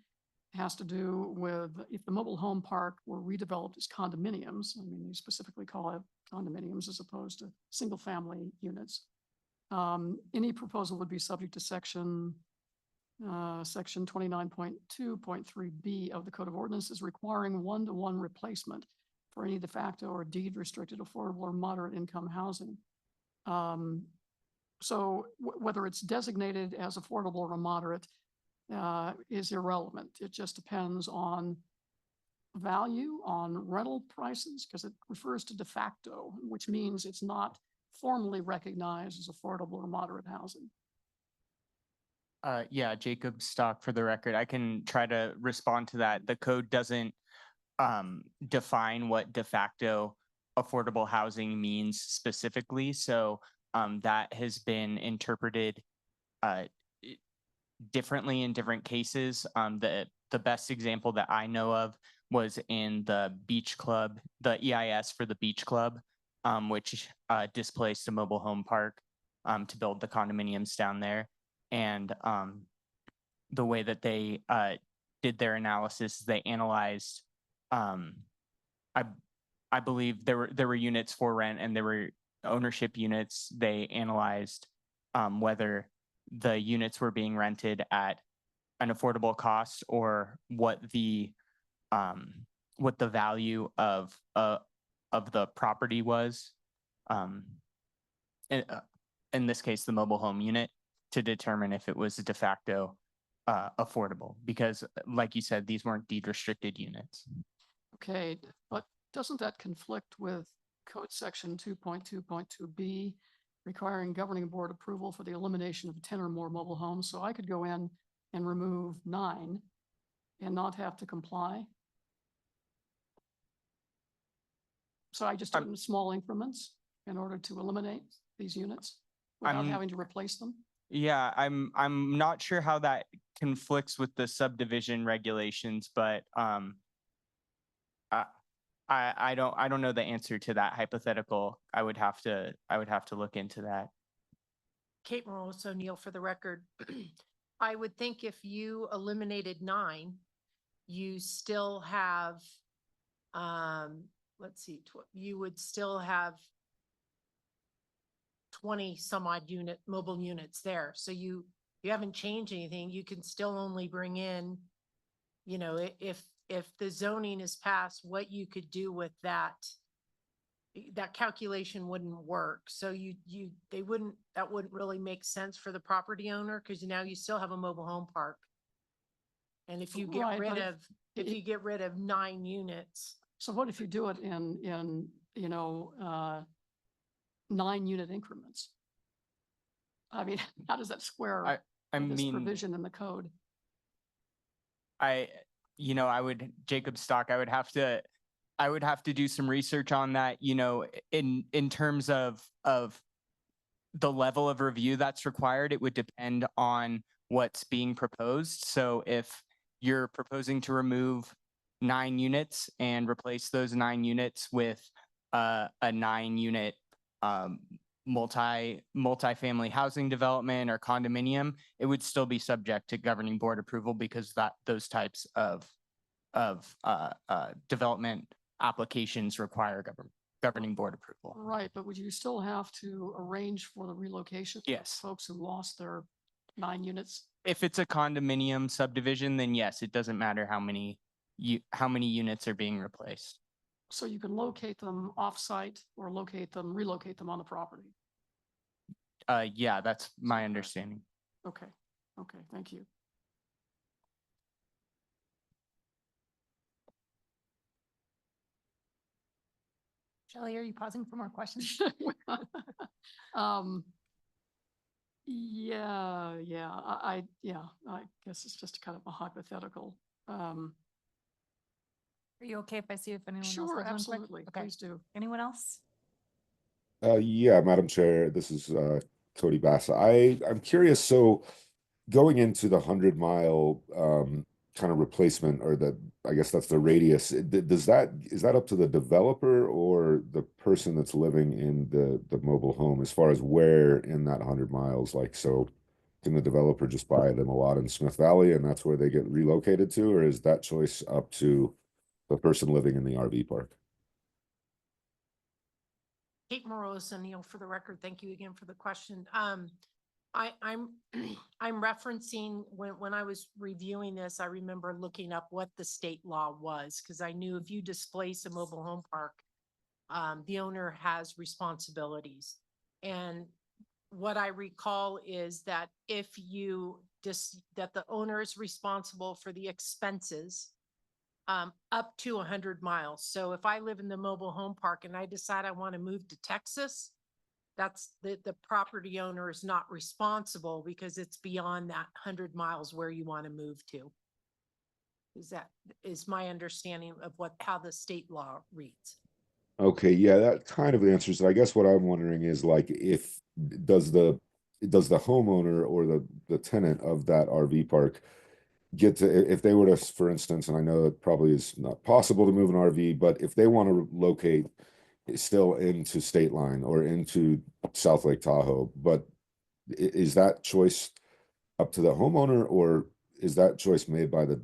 has to do with if the mobile home park were redeveloped as condominiums. I mean, they specifically call it condominiums as opposed to single family units. Any proposal would be subject to section 29.2.3B of the Code of Ordinances requiring one-to-one replacement for any de facto or deed restricted affordable or moderate income housing. So whether it's designated as affordable or moderate is irrelevant. It just depends on value, on rental prices, because it refers to de facto, which means it's not formally recognized as affordable or moderate housing. Yeah, Jacob Stock for the record. I can try to respond to that. The code doesn't define what de facto affordable housing means specifically. So that has been interpreted differently in different cases. The best example that I know of was in the beach club, the EIS for the beach club, which displaced a mobile home park to build the condominiums down there. And the way that they did their analysis, they analyzed, I believe there were units for rent and there were ownership units. They analyzed whether the units were being rented at an affordable cost or what the value of the property was. In this case, the mobile home unit, to determine if it was de facto affordable, because like you said, these weren't deed restricted units. Okay, but doesn't that conflict with Code Section 2.2.2B requiring governing board approval for the elimination of 10 or more mobile homes? So I could go in and remove 9 and not have to comply. So I just do it in small increments in order to eliminate these units without having to replace them. Yeah, I'm not sure how that conflicts with the subdivision regulations, but I don't know the answer to that hypothetical. I would have to look into that. Kate Morales O'Neill for the record. I would think if you eliminated 9, you still have, let's see, you would still have 20 some odd mobile units there. So you you haven't changed anything, you can still only bring in, you know, if the zoning is passed, what you could do with that, that calculation wouldn't work. So that wouldn't really make sense for the property owner, because now you still have a mobile home park. And if you get Right, rid but of, if you get rid of 9 units, So what if you do it in, you know, 9-unit increments? I mean, how does that square I with this mean, provision in the code? I would, Jacob Stock, I would have to do some research on that, in terms of the level of review that's required. It would depend on what's being proposed. So if you're proposing to remove 9 units and replace those 9 units with a 9-unit multifamily housing development or condominium, it would still be subject to governing board approval, because those types of development applications require governing board approval. Right, but would you still have to arrange for the relocation? of Yes. Folks who lost their 9 units? If it's a condominium subdivision, then yes, it doesn't matter how many units are being replaced. So you can locate them off-site or relocate them on the property? Yeah, that's my understanding. Okay, thank you. Shelley, are you pausing for more questions? Yeah, I guess it's just kind of a hypothetical. Are you okay if I see if anyone else Sure, has one quick? absolutely, Okay. please do. Anyone else? Yeah, Madam Chair, this is Cody Bassa. I'm curious, so going into the 100-mile kind of replacement, or I guess that's the radius, is that up to the developer or the person that's living in the mobile home, as far as where in that 100 miles? Like, so can the developer just buy them a lot in Smith Valley and that's where they get relocated to, or is that choice up to the person living in the RV park? Kate Morose O'Neill, for the record, thank you again for the question. I'm referencing when I was reviewing this, I remember looking up what the state law was, because I knew if you displace a mobile home park, the owner has responsibilities. And what I recall is that that the owner is responsible for the expenses up to 100 miles. So if I live in the mobile home park and I decide I want to move to Texas, that's the property owner is not responsible, because it's beyond that 100 miles where you want to move to. Is my understanding of how the state law reads. Okay, yeah, that kind of answers it. I guess what I'm wondering is, like, if does the homeowner or the tenant of that RV park get to, if they were to, for instance, and I know it probably is not possible to move an RV, but if they want to locate still into State Line or into South Lake Tahoe, but is that choice up to the homeowner, or is that choice made by the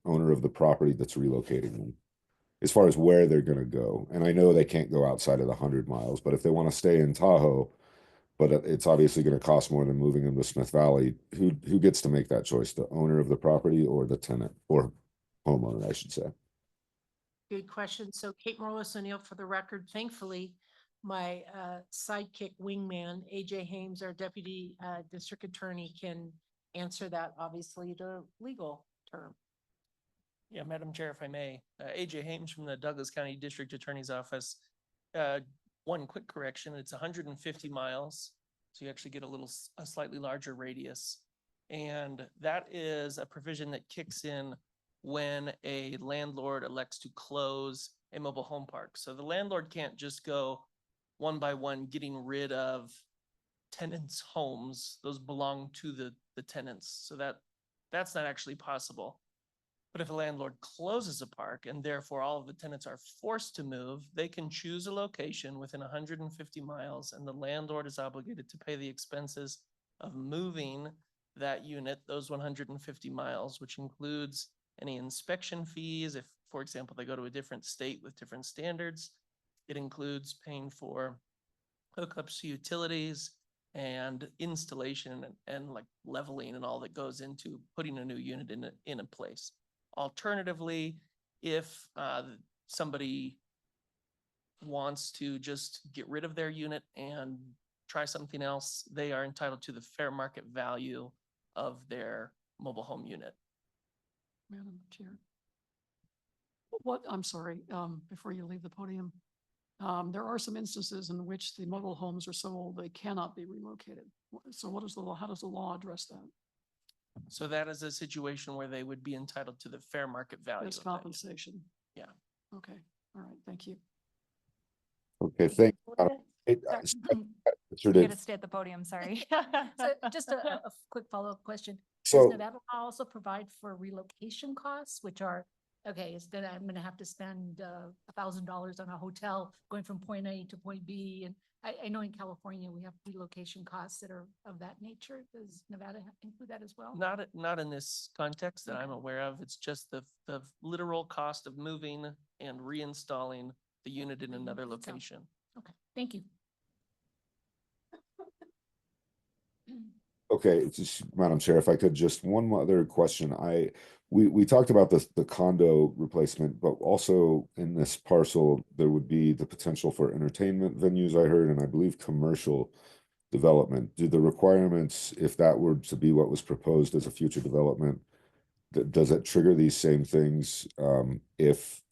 owner of the property that's relocating them, as far as where they're going to go? And I know they can't go outside of the 100 miles, but if they want to stay in Tahoe, but it's obviously going to cost more than moving them to Smith Valley, who gets to make that choice, the owner of the property or the tenant, or homeowner, I should say? Good question. So Kate Morris O'Neill, for the record, thankfully, my sidekick wingman, AJ Hames, our deputy district attorney, can answer that, obviously, the legal term. Yeah, Madam Chair, if I may, AJ Hames from the Douglas County District Attorney's Office. One quick correction, it's 150 miles. So you actually get a slightly larger radius. And that is a provision that kicks in when a landlord elects to close a mobile home park. So the landlord can't just go one by one getting rid of tenants' homes. Those belong to the tenants. So that's not actually possible. But if a landlord closes a park and therefore all of the tenants are forced to move, they can choose a location within 150 miles, and the landlord is obligated to pay the expenses of moving that unit, those 150 miles, which includes any inspection fees. If, for example, they go to a different state with different standards, it includes paying for hookups to utilities, and installation and like leveling and all that goes into putting a new unit in a place. Alternatively, if somebody wants to just get rid of their unit and try something else, they are entitled to the fair market value of their mobile home unit. Madam Chair. I'm sorry, before you leave the podium, there are some instances in which the mobile homes are so old they cannot be relocated. So what is the law? How does the law address that? So that is a situation where they would be entitled to the fair market value. It's of that unit. compensation. Yeah. Okay, all right, thank you. Okay, thank. Sorry. Sure You gotta did. stay at the podium, sorry. So just a quick follow-up question. Does So- Nevada law also provide for relocation costs, which are, okay, I'm gonna have to spend $1,000 on a hotel going from point A to point B. And I know in California, we have relocation costs that are of that nature. Does Nevada include that as well? Not in this context that I'm Okay. aware of. It's just the literal cost of moving and reinstalling the unit in another itself. location. Okay, thank you. Okay, Madam Chair, if I could, just one other question. We talked about the condo replacement, but also in this parcel, there would be the potential for entertainment venues, I heard, and I believe commercial development. Do the requirements, if that were to be what was proposed as a future development, does it trigger these same things? If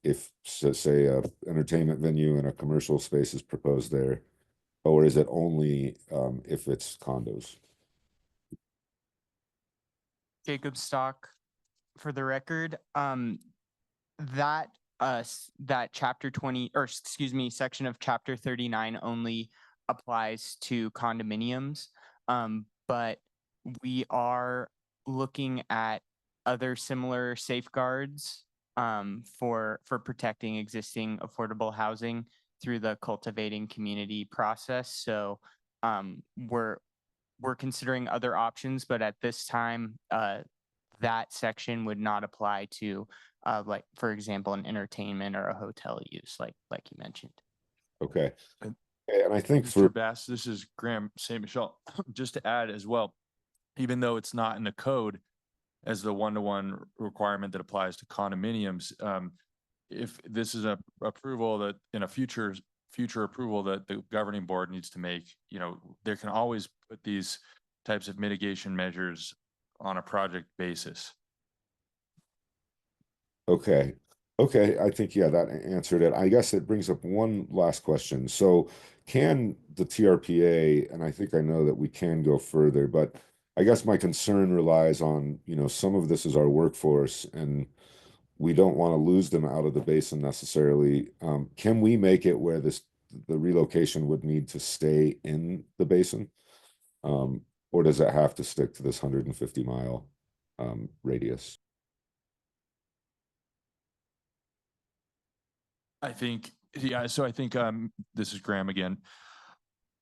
say a entertainment venue and a commercial space is proposed there, or is it only if it's condos? Jacob Stock for the record. That that chapter 20, or excuse me, section of chapter 39 only applies to condominiums. But we are looking at other similar safeguards for protecting existing affordable housing through the cultivating community process. So we're considering other options, but at this time, that section would not apply to, like, for example, an entertainment or a hotel use, like you mentioned. Okay. And I think Mr. for Bass, this is Graham St. Michel, just to add as well, even though it's not in the code as the one-to-one requirement that applies to condominiums, if this is a approval that in a future approval that the governing board needs to make, there can always put these types of mitigation measures on a project basis. Okay. Okay, I think, yeah, that answered it. I guess it brings up one last question. So can the TRPA, and I think I know that we can go further, but I guess my concern relies on, some of this is our workforce and we don't want to lose them out of the basin necessarily. Can we make it where the relocation would need to stay in the basin? Or does it have to stick to this 150-mile radius? I think, yeah, so I think this is Graham again.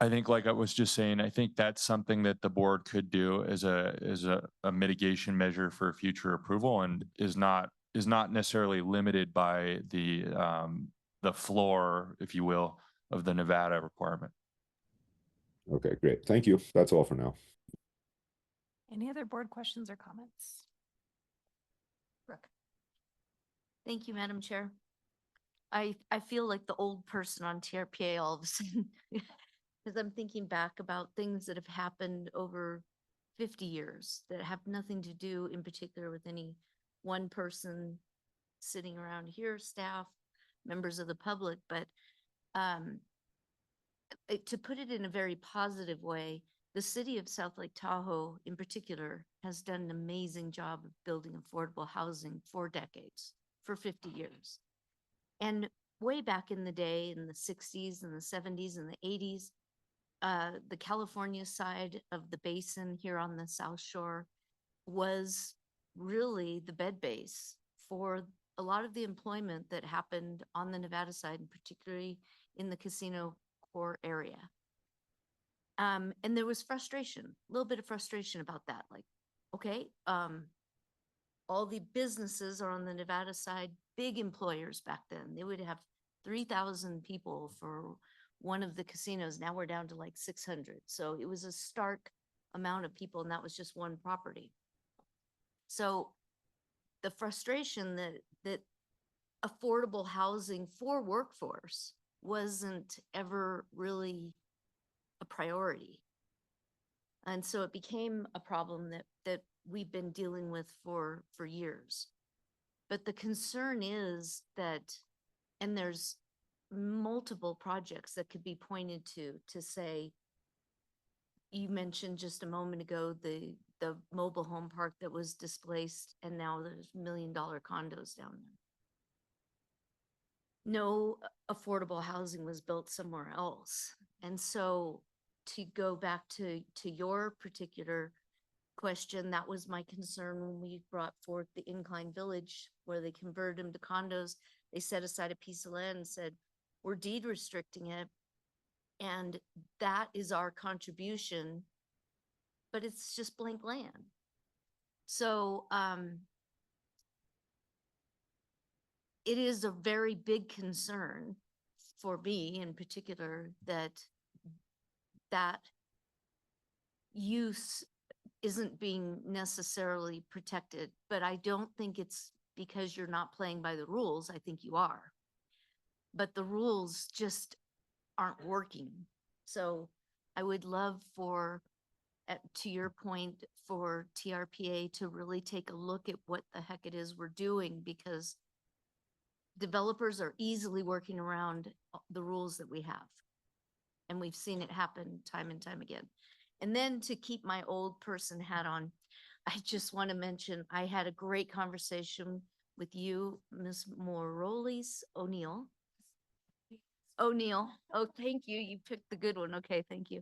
I think, like I was just saying, I think that's something that the board could do as a mitigation measure for future approval, and is not necessarily limited by the floor, if you will, of the Nevada requirement. Okay, great. Thank you. That's all for now. Any other board questions or comments? Brooke. Thank you, Madam Chair. I feel like the old person on TRPA all of a sudden, because I'm thinking back about things that have happened over 50 years that have nothing to do in particular with any one person sitting around here, staff, members of the public, but to put it in a very positive way, the city of South Lake Tahoe in particular has done an amazing job of building affordable housing for decades, for 50 years. And way back in the day, in the 60s and the 70s and the 80s, the California side of the basin here on the South Shore was really the bed base for a lot of the employment that happened on the Nevada side, and particularly in the casino core area. And there was frustration, a little bit of frustration about that. Like, okay, all the businesses are on the Nevada side, big employers back then. They would have 3,000 people for one of the casinos. Now we're down to like 600. So it was a stark amount of people, and that was just one property. So the frustration that affordable housing for workforce wasn't ever really a priority. And so it became a problem that we've been dealing with for years. But the concern is that, and there's multiple projects that could be pointed to say, you mentioned just a moment ago, the mobile home park that was displaced, and now there's $1 million condos down there. No affordable housing was built somewhere else. And so to go back to your particular question, that was my concern when we brought forth the Incline Village, where they converted them to condos. They set aside a piece of land and said, we're deed restricting it. And that is our contribution, but it's just blank land. So it is a very big concern for me in particular that use isn't being necessarily protected, but I don't think it's because you're not playing by the rules. I think you are, but the rules just aren't working. So I would love for, to your point, for TRPA to really take a look at what the heck it is we're doing, because developers are easily working around the rules that we have. And we've seen it happen time and time again. And then to keep my old person hat on, I just want to mention, I had a great conversation with you, Ms. Morales O'Neill. O'Neill. Oh, thank you. You picked the good one. Okay, thank you.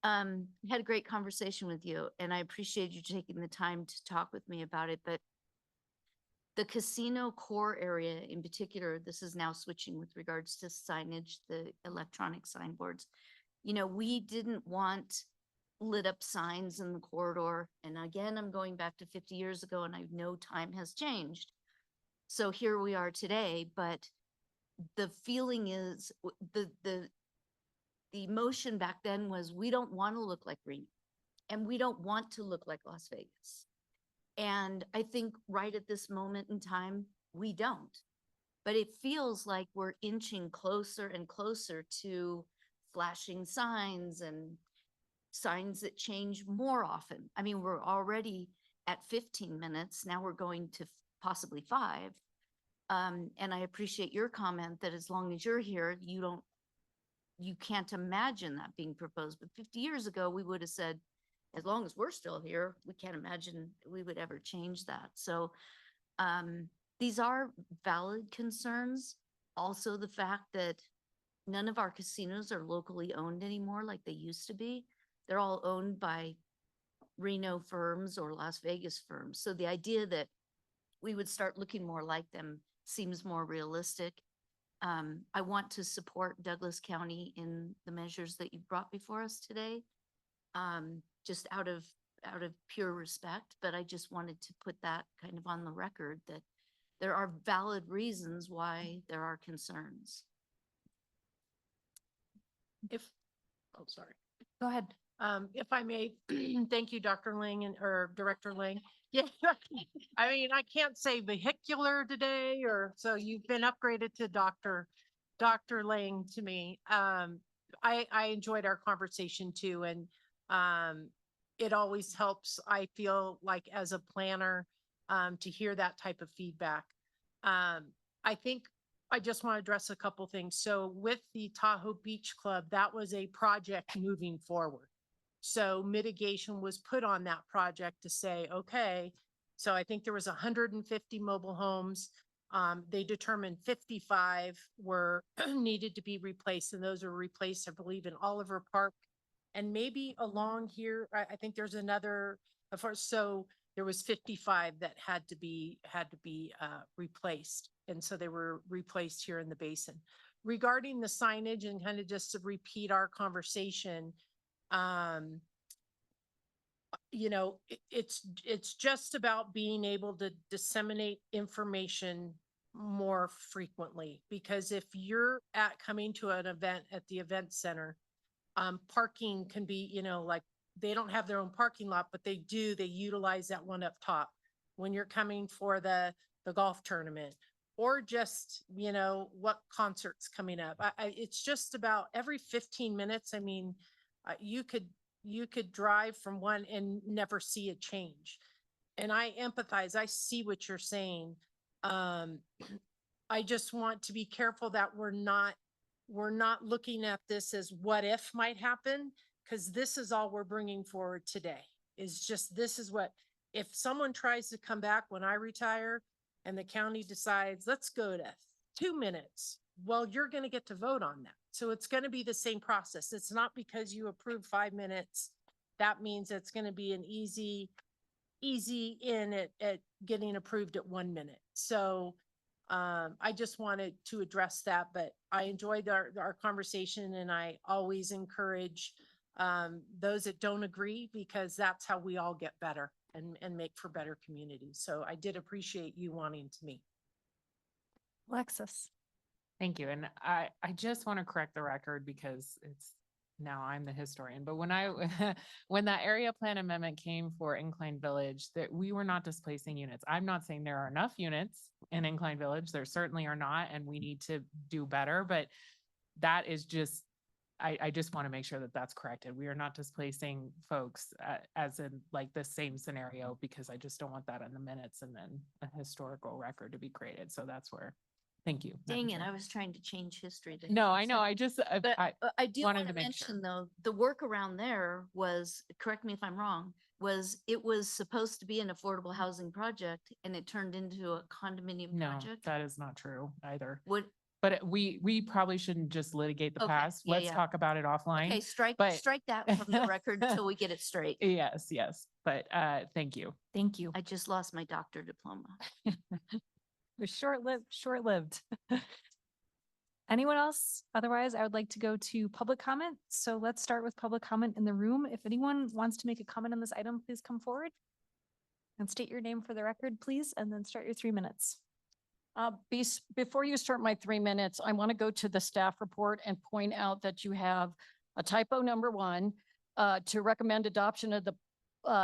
Had a great conversation with you, and I appreciate you taking the time to talk with me about it. But the casino core area in particular, this is now switching with regards to signage, the electronic signboards. You know, we didn't want lit up signs in the corridor. And again, I'm going back to 50 years ago, and I know time has changed. So here we are today, but the feeling is the emotion back then was, we don't want to look like Reno, and we don't want to look like Las Vegas. And I think right at this moment in time, we don't. But it feels like we're inching closer and closer to flashing signs and signs that change more often. I mean, we're already at 15 minutes. Now we're going to possibly 5. And I appreciate your comment that as long as you're here, you can't imagine that being proposed. But 50 years ago, we would have said, as long as we're still here, we can't imagine we would ever change that. So these are valid concerns. Also, the fact that none of our casinos are locally owned anymore like they used to be. They're all owned by Reno firms or Las Vegas firms. So the idea that we would start looking more like them seems more realistic. I want to support Douglas County in the measures that you brought before us today, just out of pure respect. But I just wanted to put that kind of on the record that there are valid reasons why there are concerns. Oh, sorry. Go ahead. If I may, thank you, Dr. Lang or Director Lang. Yeah, I mean, I can't say vehicular today, or so you've been upgraded to Dr. Lang to me. I enjoyed our conversation too, and it always helps, I feel like, as a planner, to hear that type of feedback. I think I just want to address a couple things. So with the Tahoe Beach Club, that was a project moving forward. So mitigation was put on that project to say, okay, so I think there was 150 mobile homes. They determined 55 were needed to be replaced, and those were replaced, I believe, in Oliver Park. And maybe along here, I think there's another, so there was 55 that had to be replaced. And so they were replaced here in the basin. Regarding the signage, and kind of just to repeat our conversation, you know, it's just about being able to disseminate information more frequently, because if you're coming to an event at the event center, parking can be, like, they don't have their own parking lot, but they utilize that one up top. When you're coming for the golf tournament, or just, what concert's coming up. It's just about every 15 minutes. I mean, you could drive from one and never see a change. And I empathize. I see what you're saying. I just want to be careful that we're not looking at this as what if might happen, because this is all we're bringing forward today. Is just, this is what, if someone tries to come back when I retire and the county decides, let's go to 2 minutes, well, you're going to get to vote on that. So it's going to be the same process. It's not because you approve 5 minutes, that means it's going to be an easy in at getting approved at 1 minute. So I just wanted to address that, but I enjoyed our conversation, and I always encourage those that don't agree, because that's how we all get better and make for better communities. So I did appreciate you wanting to meet. Alexis. Thank you. And I just want to correct the record, because now I'm the historian, but when when that area plan amendment came for Incline Village, that we were not displacing units. I'm not saying there are enough units in Incline Village. There certainly are not, and we need to do better, but that is just, I just want to make sure that that's corrected. We are not displacing folks as in like the same scenario, because I just don't want that in the minutes and then a historical record to be created. So that's where, thank you. Madam Dang it, Chair. I was trying to change history. To No, make I know. sense. I just, But I do wanted want to to make sure. mention though, the workaround there was, correct me if I'm wrong, it was supposed to be an affordable housing project and it turned into a condominium No, project. that is not true either. What? But we probably shouldn't just litigate the Okay, past. yeah, Let's yeah. talk about it offline. Okay, strike but- that from the record until we get it straight. Yes, yes. But thank you. Thank you. I just lost my doctor diploma. It was short-lived. Anyone else? Otherwise, I would like to go to public comment. So let's start with public comment in the room. If anyone wants to make a comment on this item, please come forward and state your name for the record, please, and then start your 3 minutes. Before you start my 3 minutes, I want to go to the staff report and point out that you have a typo number 1 to recommend adoption of the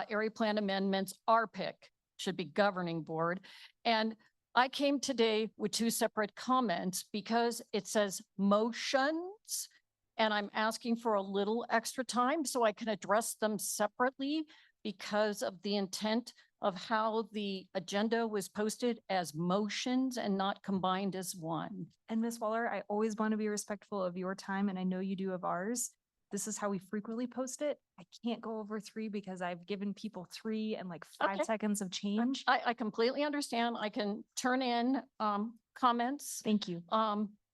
area plan amendments. RPIC should be governing board. And I came today with 2 separate comments because it says motions, and I'm asking for a little extra time so I can address them separately because of the intent of how the agenda was posted as motions and not combined as one. And Ms. Waller, I always want to be respectful of your time, and I know you do of ours. This is how we frequently post it. I can't go over 3 because I've given people 3 and like 5 Okay. seconds of change. I completely understand. I can turn in comments. Thank you.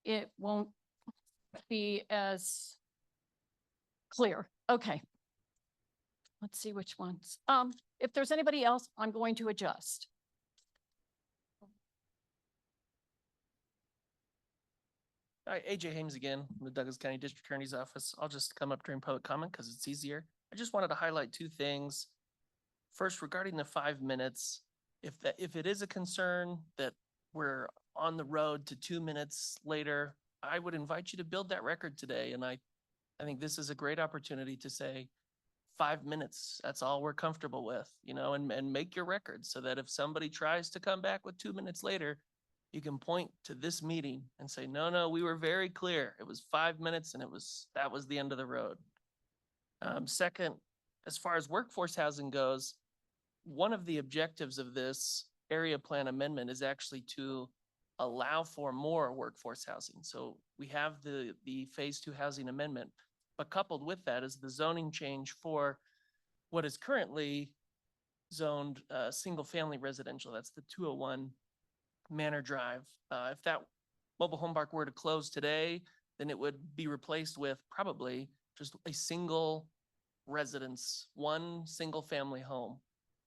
It won't be as clear. Okay. Let's see which ones. If there's anybody else, I'm going to adjust. Hi, AJ Hames again, from the Douglas County District Attorney's Office. I'll just come up during public comment because it's easier. I just wanted to highlight 2 things. First, regarding the 5 minutes, if it is a concern that we're on the road to 2 minutes later, I would invite you to build that record today. And I think this is a great opportunity to say 5 minutes, that's all we're comfortable with, and make your record so that if somebody tries to come back with 2 minutes later, you can point to this meeting and say, no, we were very clear. It was 5 minutes and that was the end of the road. Second, as far as workforce housing goes, one of the objectives of this area plan amendment is actually to allow for more workforce housing. So we have the phase 2 housing amendment, but coupled with that is the zoning change for what is currently zoned single family residential. That's the 201 Manor Drive. If that mobile home park were to close today, then it would be replaced with probably just a single residence, one single family home.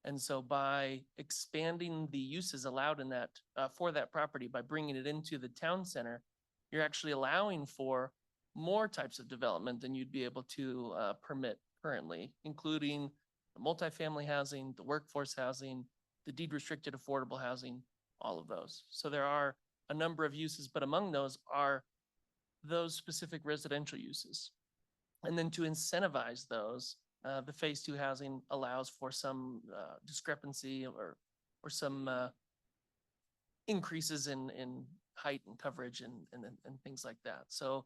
And so by expanding the uses allowed in that for that property, by bringing it into the town center, you're actually allowing for more types of development than you'd be able to permit currently, including the multifamily housing, the workforce housing, the deed restricted affordable housing, all of those. So there are a number of uses, but among those are those specific residential uses. And then to incentivize those, the phase two housing allows for some discrepancy or some increases in height and coverage and things like that. So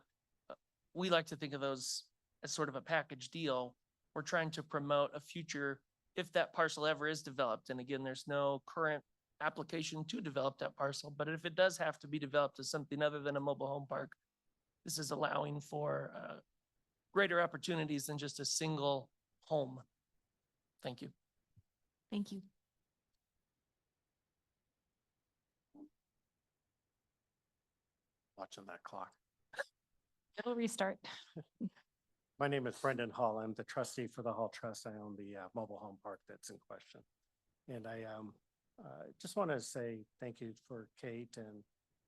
we like to think of those as sort of a package deal. We're trying to promote a future if that parcel ever is developed. And again, there's no current application to develop that parcel, but if it does have to be developed as something other than a mobile home park, this is allowing for greater opportunities than just a single home. Thank you. Thank you. Watching that clock. It'll restart. My name is Brendan Hall. I'm the trustee for the Hall Trust. I own the mobile home park that's in question. And I just want to say thank you for Kate and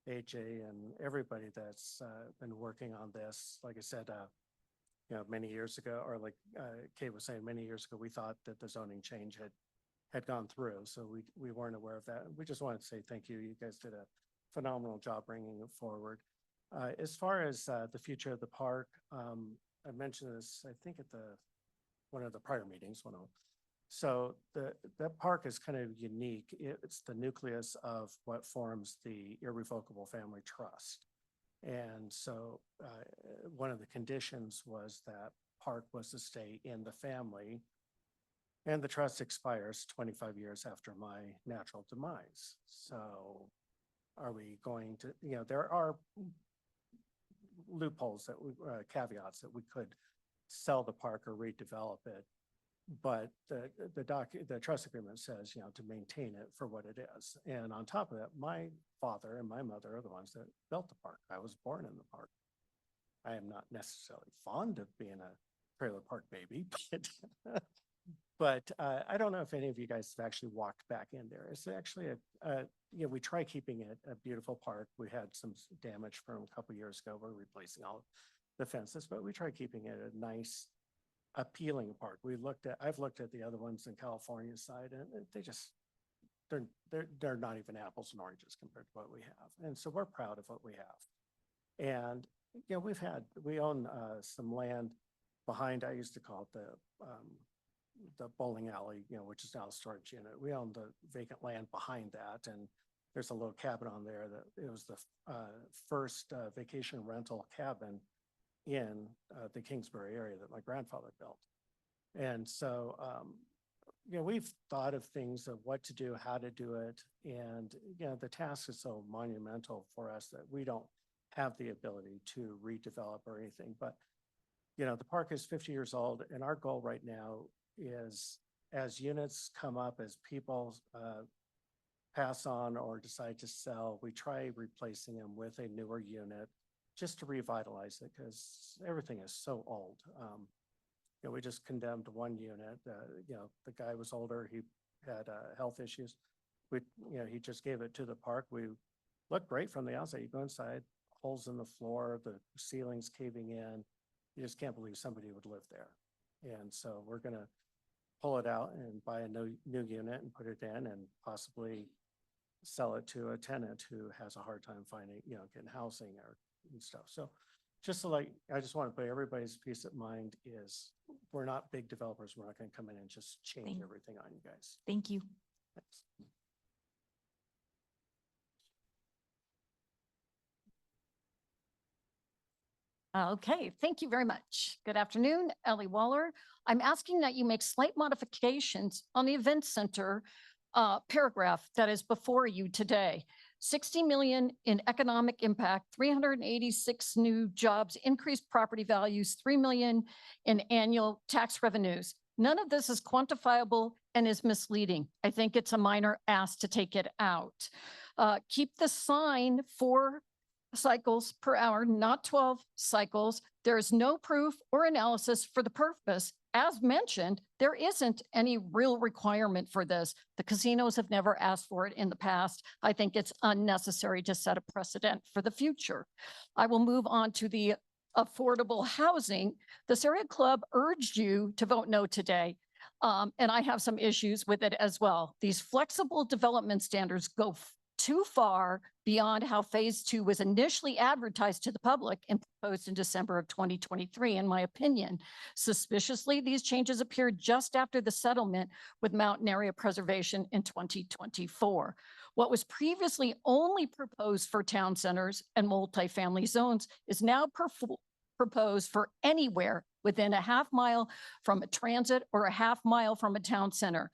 AJ and everybody that's been working on this. Like I said, many years ago, or like Kate was saying, many years ago, we thought that the zoning change had gone through. So we weren't aware of that. We just wanted to say thank you. You guys did a phenomenal job bringing it forward. As far as the future of the park, I mentioned this, I think at one of the prior meetings. So that park is kind of unique. It's the nucleus of what forms the irrevocable family trust. And so one of the conditions was that park was to stay in the family, and the trust expires 25 years after my natural demise. So are we going to, there are loopholes that caveats that we could sell the park or redevelop it. But the trust agreement says, to maintain it for what it is. And on top of that, my father and my mother are the ones that built the park. I was born in the park. I am not necessarily fond of being a trailer park baby, but I don't know if any of you guys have actually walked back in there. It's actually we try keeping it a beautiful park. We had some damage from a couple years ago. We're replacing all the fences, but we try keeping it a nice, appealing park. I've looked at the other ones in California side, and they're not even apples and oranges compared to what we have. And so we're proud of what we have. And we own some land behind, I used to call it the bowling alley, which is now a storage unit. We own the vacant land behind that, and there's a little cabin on there that it was the first vacation rental cabin in the Kingsbury area that my grandfather built. And so, we've thought of things of what to do, how to do it. And, the task is so monumental for us that we don't have the ability to redevelop or anything. But, the park is 50 years old, and our goal right now is as units come up, as people pass on or decide to sell, we try replacing them with a newer unit just to revitalize it, because everything is so old. We just condemned one unit. The guy was older. He had health issues. He just gave it to the park. We looked great from the outside. You go inside, holes in the floor, the ceilings caving in. You just can't believe somebody would live there. And so we're going to pull it out and buy a new unit and put it in, and possibly sell it to a tenant who has a hard time finding, getting housing and stuff. So I just want to put everybody's peace of mind is we're not big developers. We're not going to come in and just change everything on you guys. Thank you. Thanks. Okay, thank you very much. Good afternoon, Ellie Waller. I'm asking that you make slight modifications on the event center paragraph that is before you today. 60 million in economic impact, 386 new jobs, increased property values, 3 million in annual tax revenues. None of this is quantifiable and is misleading. I think it's a minor ask to take it out. Keep the sign 4 cycles per hour, not 12 cycles. There is no proof or analysis for the purpose. As mentioned, there isn't any real requirement for this. The casinos have never asked for it in the past. I think it's unnecessary to set a precedent for the future. I will move on to the affordable housing. The Syria Club urged you to vote no today. And I have some issues with it as well. These flexible development standards go too far beyond how phase two was initially advertised to the public and proposed in December of 2023, in my opinion. Suspiciously, these changes appeared just after the settlement with Mountain Area Preservation in 2024. What was previously only proposed for town centers and multifamily zones is now proposed for anywhere within a half mile from a transit or a half mile from a town center.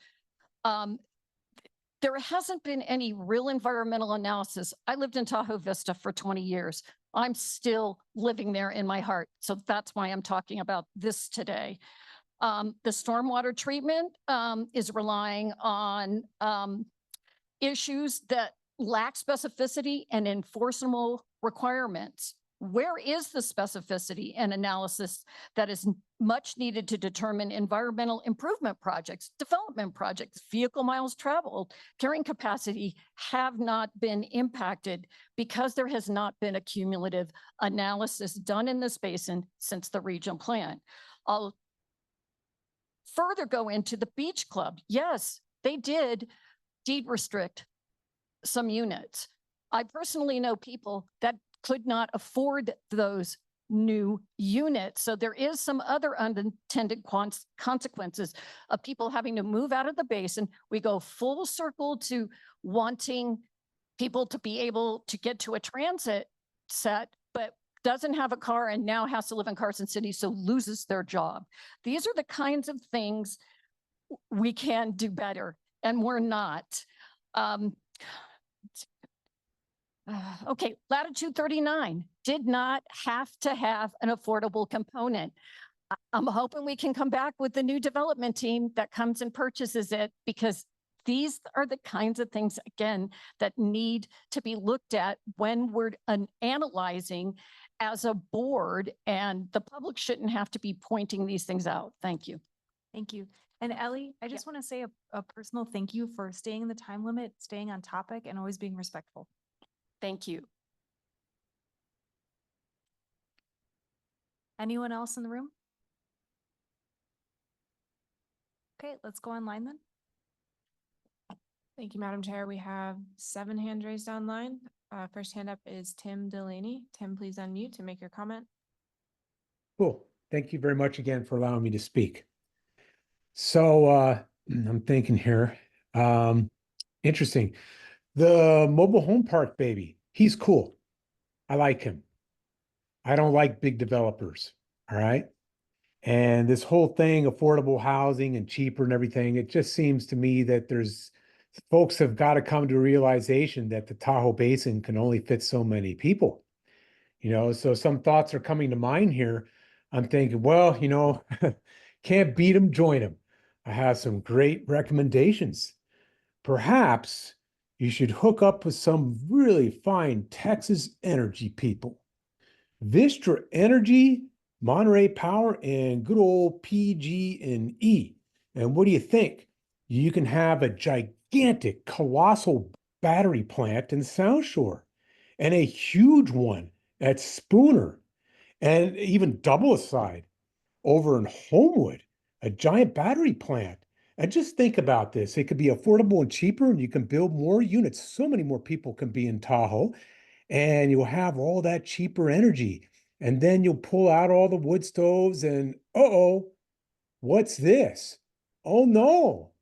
There hasn't been any real environmental analysis. I lived in Tahoe Vista for 20 years. I'm still living there in my heart. So that's why I'm talking about this today. The stormwater treatment is relying on issues that lack specificity and enforceable requirements. Where is the specificity and analysis that is much needed to determine environmental improvement projects, development projects, vehicle miles traveled, carrying capacity have not been impacted because there has not been a cumulative analysis done in this basin since the regional plan. I'll further go into the beach club. Yes, they did deed restrict some units. I personally know people that could not afford those new units. So there is some other unintended consequences of people having to move out of the basin. We go full circle to wanting people to be able to get to a transit set, but doesn't have a car and now has to live in Carson City, so loses their job. These are the kinds of things we can do better, and we're not. Okay, latitude 39 did not have to have an affordable component. I'm hoping we can come back with the new development team that comes and purchases it, because these are the kinds of things, again, that need to be looked at when we're analyzing as a board, and the public shouldn't have to be pointing these things out. Thank you. Thank you. And Ellie, I just want to say a personal thank you for staying in the time limit, staying on topic, and always being respectful. Thank you. Anyone else in the room? Okay, let's go online then. Thank you, Madam Chair. We have 7 hands raised online. First hand up is Tim Delaney. Tim, please unmute to make your comment. Cool. Thank you very much again for allowing me to speak. So I'm thinking here, interesting. The mobile home park baby, he's cool. I like him. I don't like big developers. All right. And this whole thing, affordable housing and cheaper and everything, it just seems to me that folks have got to come to a realization that the Tahoe Basin can only fit so many people. So some thoughts are coming to mind here. I'm thinking, well, can't beat them, join them. I have some great recommendations. Perhaps you should hook up with some really fine Texas energy people. Vistra Energy, Monterey Power, and good old PG&E. And what do you think? You can have a gigantic, colossal battery plant in South Shore, and a huge one at Spooner, and even double a side over in Homewood, a giant battery plant. And just think about this. It could be affordable and cheaper, and you can build more units. So many more people can be in Tahoe, and you'll have all that cheaper energy. And then you'll pull out all the wood stoves and, uh-oh, what's this? Oh no,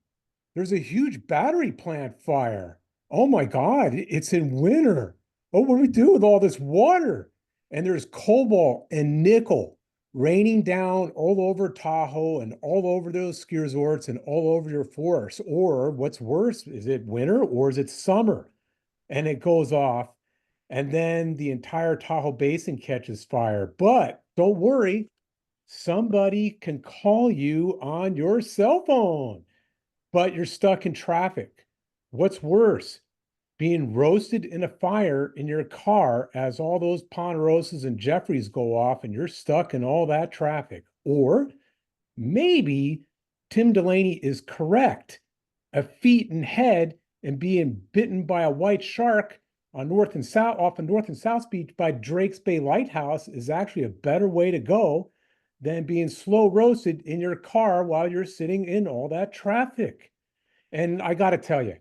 there's a huge battery plant fire. Oh my God, it's in winter. Oh, what do we do with all this water? And there's cobalt and nickel raining down all over Tahoe and all over those ski resorts and all over your forests. Or what's worse, is it winter or is it summer? And it goes off, and then the entire Tahoe Basin catches fire. But don't worry, somebody can call you on your cell phone, but you're stuck in traffic. What's worse, being roasted in a fire in your car as all those Ponderosas and Jeffreys go off and you're stuck in all that traffic? Or maybe Tim Delaney is correct. A feet and head and being bitten by a white shark on North and South, off of North and South Beach by Drake's Bay Lighthouse is actually a better way to go than being slow roasted in your car while you're sitting in all that traffic. And I got to tell you,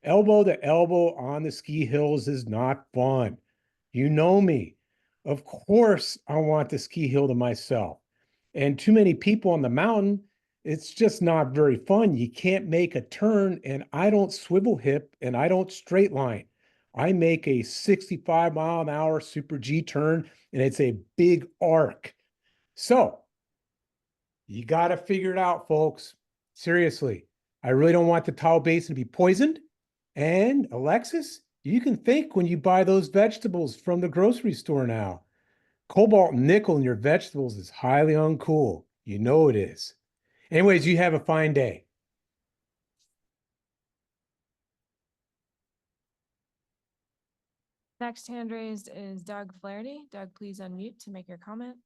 Elbow to elbow on the ski hills is not fun. You know me. Of course, I want the ski hill to myself. And too many people on the mountain, it's just not very fun. You can't make a turn, and I don't swivel hip and I don't straight line. I make a 65-mile-an-hour super G turn, and it's a big arc. So you got to figure it out, folks. Seriously, I really don't want the Tahoe Basin to be poisoned. And Alexis, you can think when you buy those vegetables from the grocery store now. Cobalt and nickel in your vegetables is highly uncool. You know it is. Anyways, you have a fine day. Next hand raised is Doug Flaherty. Doug, please unmute to make your comment.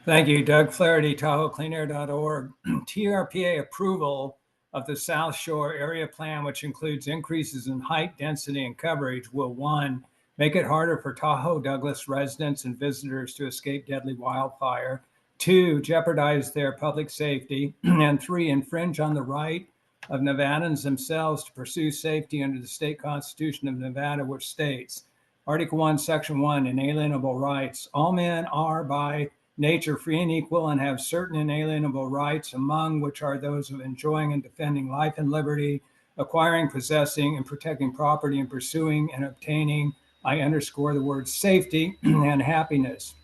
Thank you, Doug Flaherty, TahoeCleanAir.org. TRPA approval of the South Shore Area Plan, which includes increases in height, density, and coverage, will 1, make it harder for Tahoe Douglas residents and visitors to escape deadly wildfire, 2, jeopardize their public safety, and 3, infringe on the right of Nevadans themselves to pursue safety under the state constitution of Nevada, which states, Article 1, Section 1, inalienable rights. All men are by nature free and equal and have certain inalienable rights, among which are those of enjoying and defending life and liberty, acquiring, possessing, and protecting property, and pursuing and obtaining, I underscore the word safety, and happiness.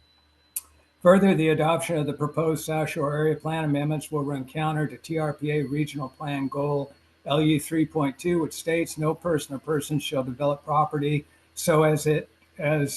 Further, the adoption of the proposed South Shore Area Plan amendments will run counter to TRPA Regional Plan Goal LU 3.2, which states no person or persons shall develop property so as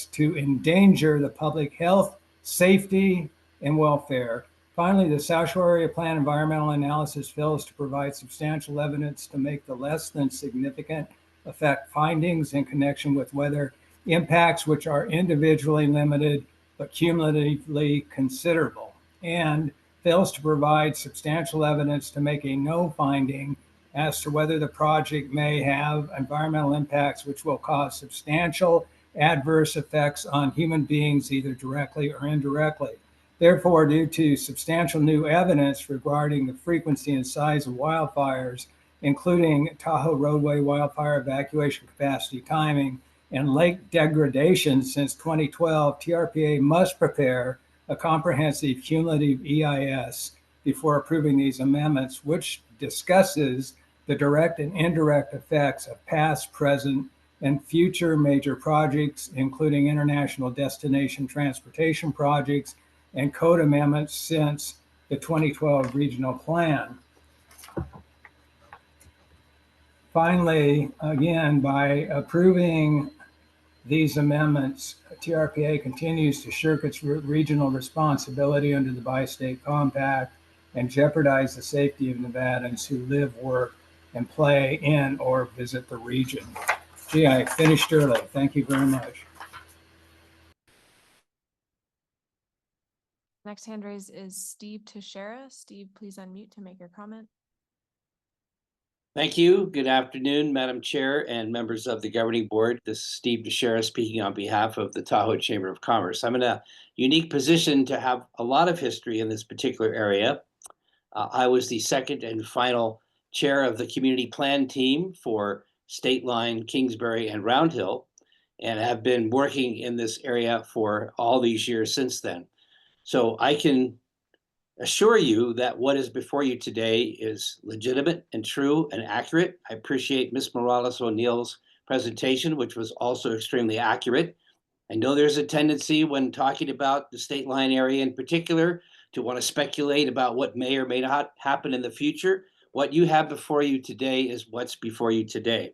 to endanger the public health, safety, and welfare. Finally, the South Shore Area Plan environmental analysis fails to provide substantial evidence to make the less than significant effect findings in connection with weather impacts, which are individually limited but cumulatively considerable, and fails to provide substantial evidence to make a no finding as to whether the project may have environmental impacts which will cause substantial adverse effects on human beings, either directly or indirectly. Therefore, due to substantial new evidence regarding the frequency and size of wildfires, including Tahoe roadway wildfire evacuation capacity timing, and lake degradation since 2012, TRPA must prepare a comprehensive cumulative EIS before approving these amendments, which discusses the direct and indirect effects of past, present, and future major projects, including international destination transportation projects and code amendments since the 2012 regional plan. Finally, again, by approving these amendments, TRPA continues to shirk its regional responsibility under the Bi-State Compact and jeopardize the safety of Nevadans who live, work, and play in or visit the region. Gee, I finished early. Thank you very much. Next hand raised is Steve Teixeira. Steve, please unmute to make your comment. Thank you. Good afternoon, Madam Chair and members of the Governing Board. This is Steve Teixeira speaking on behalf of the Tahoe Chamber of Commerce. I'm in a unique position to have a lot of history in this particular area. I was the second and final chair of the community plan team for State Line, Kingsbury, and Round Hill, and have been working in this area for all these years since then. So I can assure you that what is before you today is legitimate and true and accurate. I appreciate Ms. Morales O'Neill's presentation, which was also extremely accurate. I know there's a tendency when talking about the state line area in particular to want to speculate about what may or may not happen in the future. What you have before you today is what's before you today.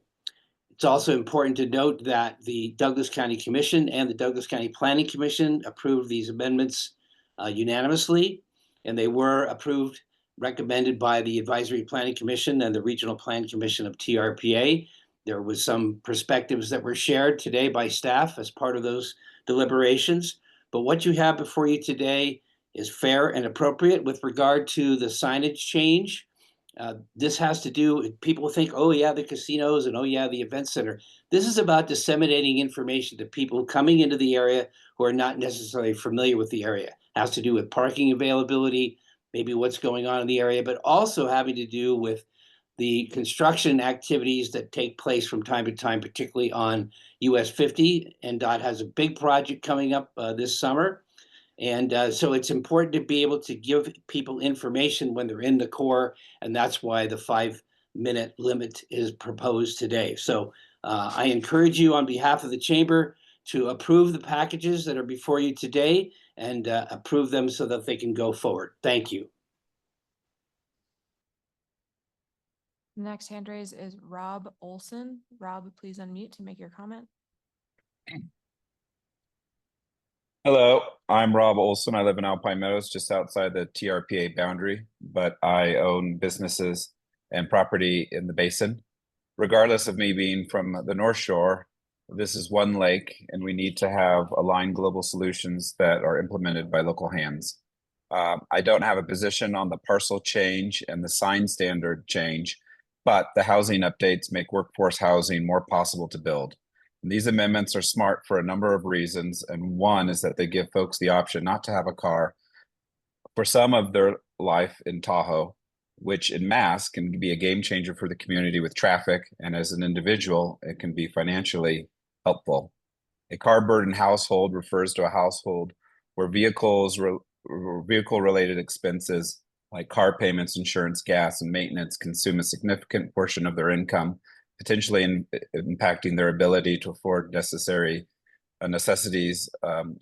It's also important to note that the Douglas County Commission and the Douglas County Planning Commission approved these amendments unanimously, and they were approved, recommended by the Advisory Planning Commission and the Regional Plan Commission of TRPA. There was some perspectives that were shared today by staff as part of those deliberations, but what you have before you today is fair and appropriate with regard to the signage change. This has to do, people think, oh yeah, the casinos and oh yeah, the event center. This is about disseminating information to people coming into the area who are not necessarily familiar with the area. It has to do with parking availability, maybe what's going on in the area, but also having to do with the construction activities that take place from time to time, particularly on US 50. NDOT has a big project coming up this summer. And so it's important to be able to give people information when they're in the core, and that's why the 5-minute limit is proposed today. So I encourage you on behalf of the chamber to approve the packages that are before you today and approve them so that they can go forward. Thank you. The next hand raise is Rob Olson. Rob, please unmute to make your comment. Hello, I'm Rob Olson. I live in Alpine Meadows, just outside the TRPA boundary, but I own businesses and property in the basin. Regardless of me being from the North Shore, this is one lake, and we need to have aligned global solutions that are implemented by local hands. I don't have a position on the parcel change and the sign standard change, but the housing updates make workforce housing more possible to build. And these amendments are smart for a number of reasons, and one is that they give folks the option not to have a car for some of their life in Tahoe, which in mass can be a game changer for the community with traffic, and as an individual, it can be financially helpful. A car-burdened household refers to a household where vehicle-related expenses like car payments, insurance, gas, and maintenance consume a significant portion of their income, potentially impacting their ability to afford necessities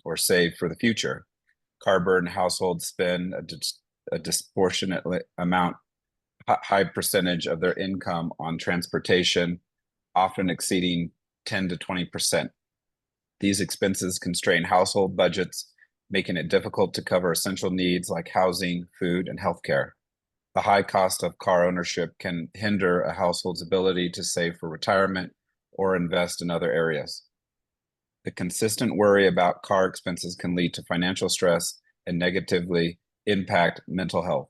or save for the future. Car-burdened households spend a disproportionate amount, high percentage of their income on transportation, often exceeding 10 to 20%. These expenses constrain household budgets, making it difficult to cover essential needs like housing, food, and healthcare. The high cost of car ownership can hinder a household's ability to save for retirement or invest in other areas. The consistent worry about car expenses can lead to financial stress and negatively impact mental health.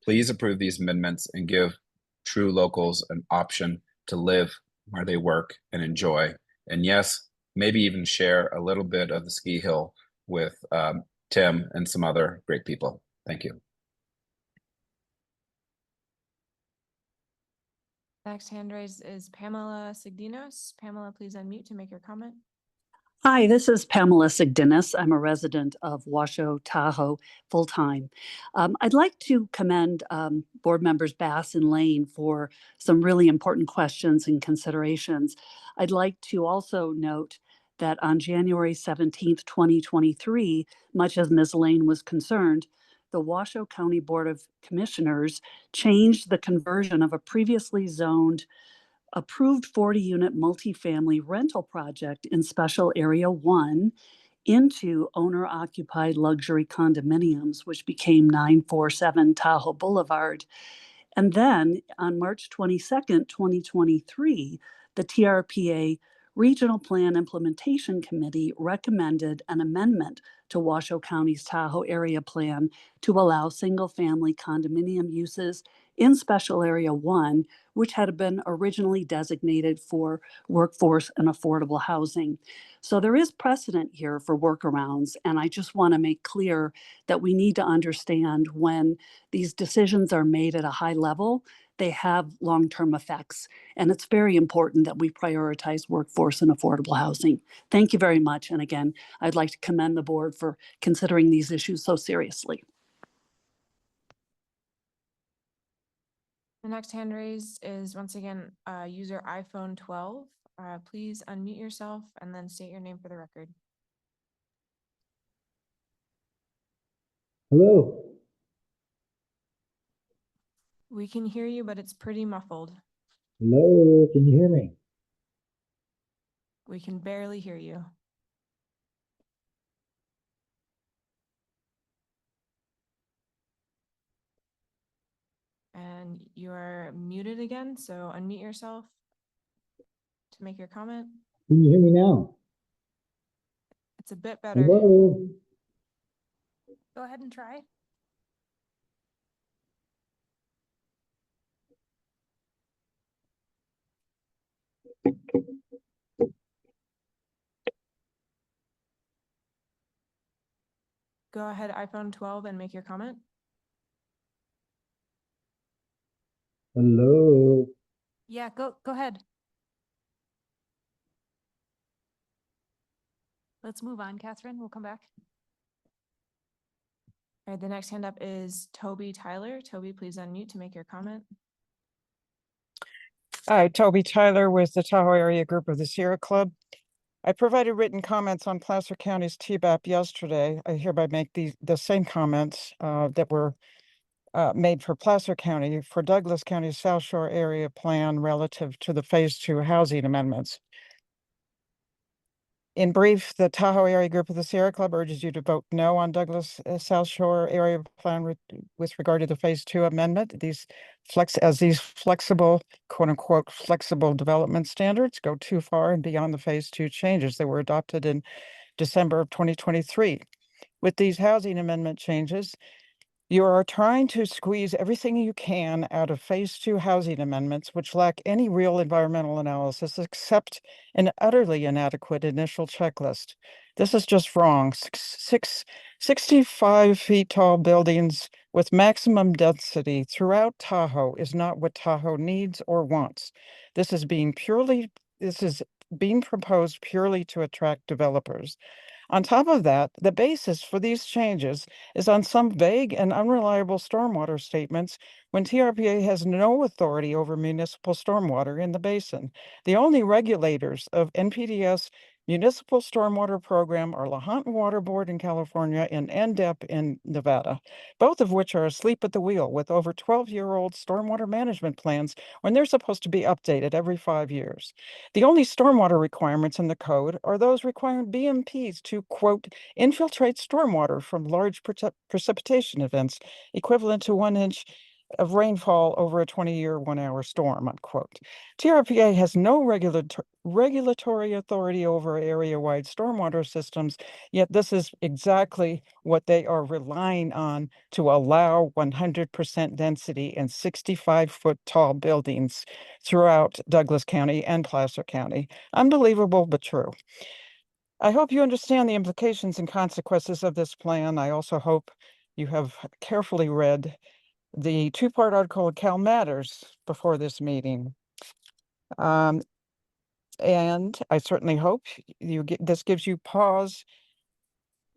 Please approve these amendments and give true locals an option to live where they work and enjoy. And yes, maybe even share a little bit of the ski hill with Tim and some other great people. Thank you. Next hand raise is Pamela Sigdinos. Pamela, please unmute to make your comment. Hi, this is Pamela Sigdinis. I'm a resident of Washoe, Tahoe, full-time. I'd like to commend board members Bass and Lane for some really important questions and considerations. I'd like to also note that on January 17th, 2023, much as Ms. Lane was concerned, the Washoe County Board of Commissioners changed the conversion of a previously zoned approved 40-unit multifamily rental project in Special Area 1 into owner-occupied luxury condominiums, which became 947 Tahoe Boulevard. And then on March 22nd, 2023, the TRPA Regional Plan Implementation Committee recommended an amendment to Washoe County's Tahoe Area Plan to allow single-family condominium uses in Special Area 1, which had been originally designated for workforce and affordable housing. So there is precedent here for workarounds, and I just want to make clear that we need to understand when these decisions are made at a high level, they have long-term effects. And it's very important that we prioritize workforce and affordable housing. Thank you very much. And again, I'd like to commend the board for considering these issues so seriously. The next hand raised is once again user iPhone 12. Please unmute yourself and then state your name for the record. Hello. We can hear you, but it's pretty muffled. Hello, can you hear me? We can barely hear you. And you are muted again, so unmute yourself to make your comment. Can you hear me now? It's a bit better. Hello. Go ahead and try. Go ahead, iPhone 12, and make your comment. Hello. Yeah, go ahead. Let's move on, Catherine. We'll come back. All right, the next hand up is Toby Tyler. Toby, please unmute to make your comment. Hi, Toby Tyler with the Tahoe Area Group of the Sierra Club. I provided written comments on Placer County's TBAP yesterday. I hereby make the same comments that were made for Placer County for Douglas County's South Shore Area Plan relative to the Phase 2 housing amendments. In brief, the Tahoe Area Group of the Sierra Club urges you to vote no on Douglas South Shore Area Plan with regard to the Phase 2 amendment. These flexible, quote unquote, flexible development standards go too far and beyond the Phase 2 changes that were adopted in December of 2023. With these housing amendment changes, you are trying to squeeze everything you can out of Phase 2 housing amendments, which lack any real environmental analysis except an utterly inadequate initial checklist. This is just wrong. 65 feet tall buildings with maximum density throughout Tahoe is not what Tahoe needs or wants. This is being proposed purely to attract developers. On top of that, the basis for these changes is on some vague and unreliable stormwater statements when TRPA has no authority over municipal stormwater in the basin. The only regulators of NPDES municipal stormwater program are Lahontan Water Board in California and NDEP in Nevada, both of which are asleep at the wheel with over 12-year-old stormwater management plans when they're supposed to be updated every 5 years. The only stormwater requirements in the code are those requiring BMPs to, quote, infiltrate stormwater from large precipitation events equivalent to 1 inch of rainfall over a 20-year 1-hour storm, unquote. TRPA has no regulatory authority over area-wide stormwater systems, yet this is exactly what they are relying on to allow 100% density and 65-foot tall buildings throughout Douglas County and Placer County. Unbelievable, but true. I hope you understand the implications and consequences of this plan. I also hope you have carefully read the 2-part article in Cal Matters before this meeting. And I certainly hope this gives you pause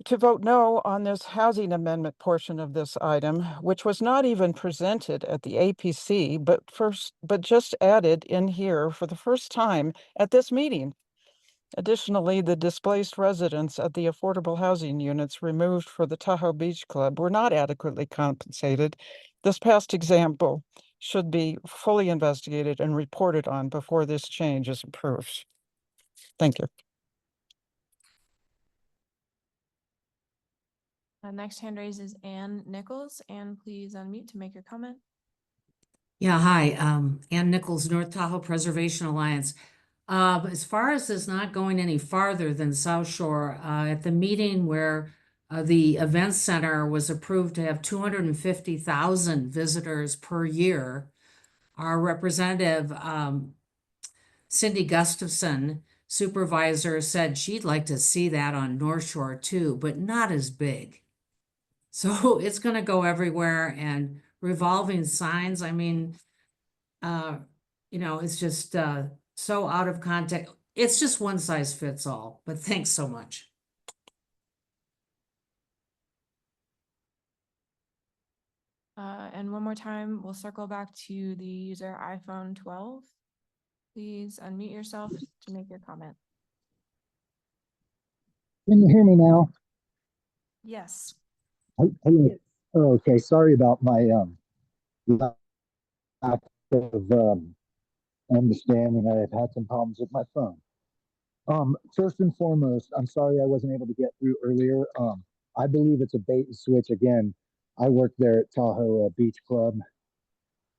to vote no on this housing amendment portion of this item, which was not even presented at the APC, but just added in here for the first time at this meeting. Additionally, the displaced residents at the affordable housing units removed for the Tahoe Beach Club were not adequately compensated. This past example should be fully investigated and reported on before this change is approved. Thank you. Next hand raised is Ann Nichols. Ann, please unmute to make your comment. Yeah, hi, Ann Nichols, North Tahoe Preservation Alliance. As far as this not going any farther than South Shore, at the meeting where the event center was approved to have 250,000 visitors per year, our representative, Cindy Gustafson, supervisor, said she'd like to see that on North Shore too, but not as big. So it's going to go everywhere, and revolving signs. I mean, it's just so out of context. It's just one size fits all, but thanks so much. And one more time, we'll circle back to the user iPhone 12. Please unmute yourself to make your comment. Can you hear me now? Yes. Okay, sorry about my lack of understanding. I've had some problems with my phone. First and foremost, I'm sorry I wasn't able to get through earlier. I believe it's a bait and switch. Again, I worked there at Tahoe Beach Club.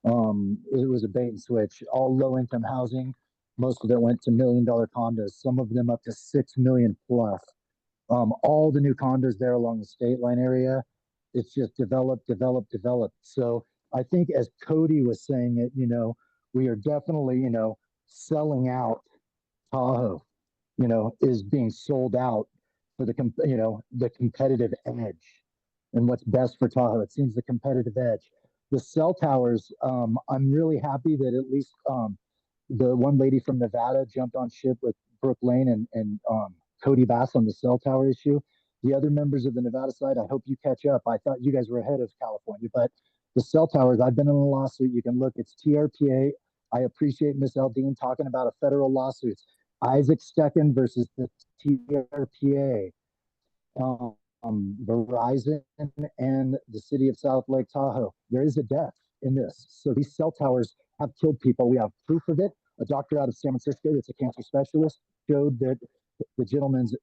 It was a bait and switch. All low-income housing. Most of it went to $1 million condos. Some of them up to 6 million plus. All the new condos there along the state line area, it's just developed. So I think, as Cody was saying it, we are definitely, selling out Tahoe, is being sold out for the competitive edge and what's best for Tahoe. It seems the competitive edge. The cell towers, I'm really happy that at least the one lady from Nevada jumped on ship with Brooke Lane and Cody Bass on the cell tower issue. The other members of the Nevada side, I hope you catch up. I thought you guys were ahead of California, but the cell towers, I've been in a lawsuit. You can look, it's TRPA. I appreciate Miss Eldine talking about a federal lawsuit. Isaac Stecken versus the TRPA. Verizon and the city of South Lake Tahoe. There is a death in this. So these cell towers have killed people. We have proof of it. A doctor out of San Francisco that's a cancer specialist showed that the gentleman's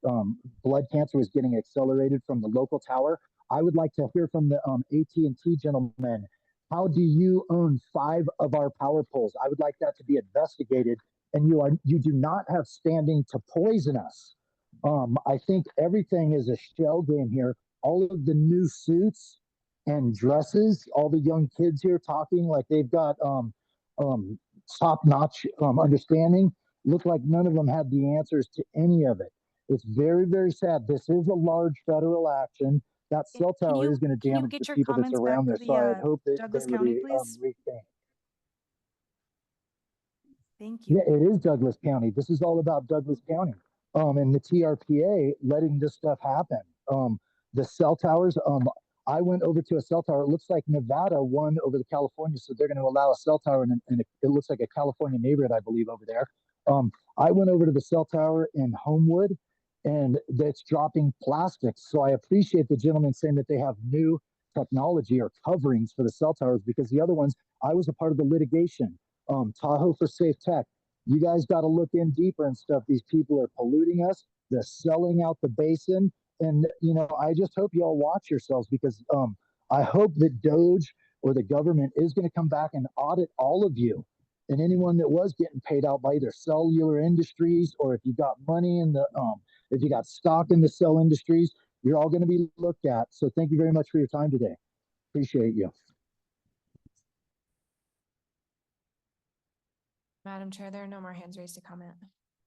blood cancer was getting accelerated from the local tower. I would like to hear from the AT&T gentleman. How do you own 5 of our power poles? I would like that to be investigated. And you do not have standing to poison us. I think everything is a shell game here. All of the new suits and dresses, all the young kids here talking like they've got top-notch understanding, look like none of them had the answers to any of it. It's very, very sad. This is a large federal action. That cell tower is going to damage the people that's around there. So I hope that Douglas they would County, please? rethink. Thank you. Yeah, it is Douglas County. This is all about Douglas County. And the TRPA letting this stuff happen. The cell towers, I went over to a cell tower. It looks like Nevada won over the California, so they're going to allow a cell tower, and it looks like a California neighborhood, I believe, over there. I went over to the cell tower in Homewood, and that's dropping plastics. So I appreciate the gentleman saying that they have new technology or coverings for the cell towers, because the other ones, I was a part of the litigation. Tahoe for Safe Tech. You guys got to look in deeper and stuff. These people are polluting us. They're selling out the basin. And, I just hope you all watch yourselves, because I hope that Doge or the government is going to come back and audit all of you and anyone that was getting paid out by either cellular industries, or if you got money in the, if you got stock in the cell industries, you're all going to be looked at. So thank you very much for your time today. Appreciate you. Madam Chair, there are no more hands raised to comment.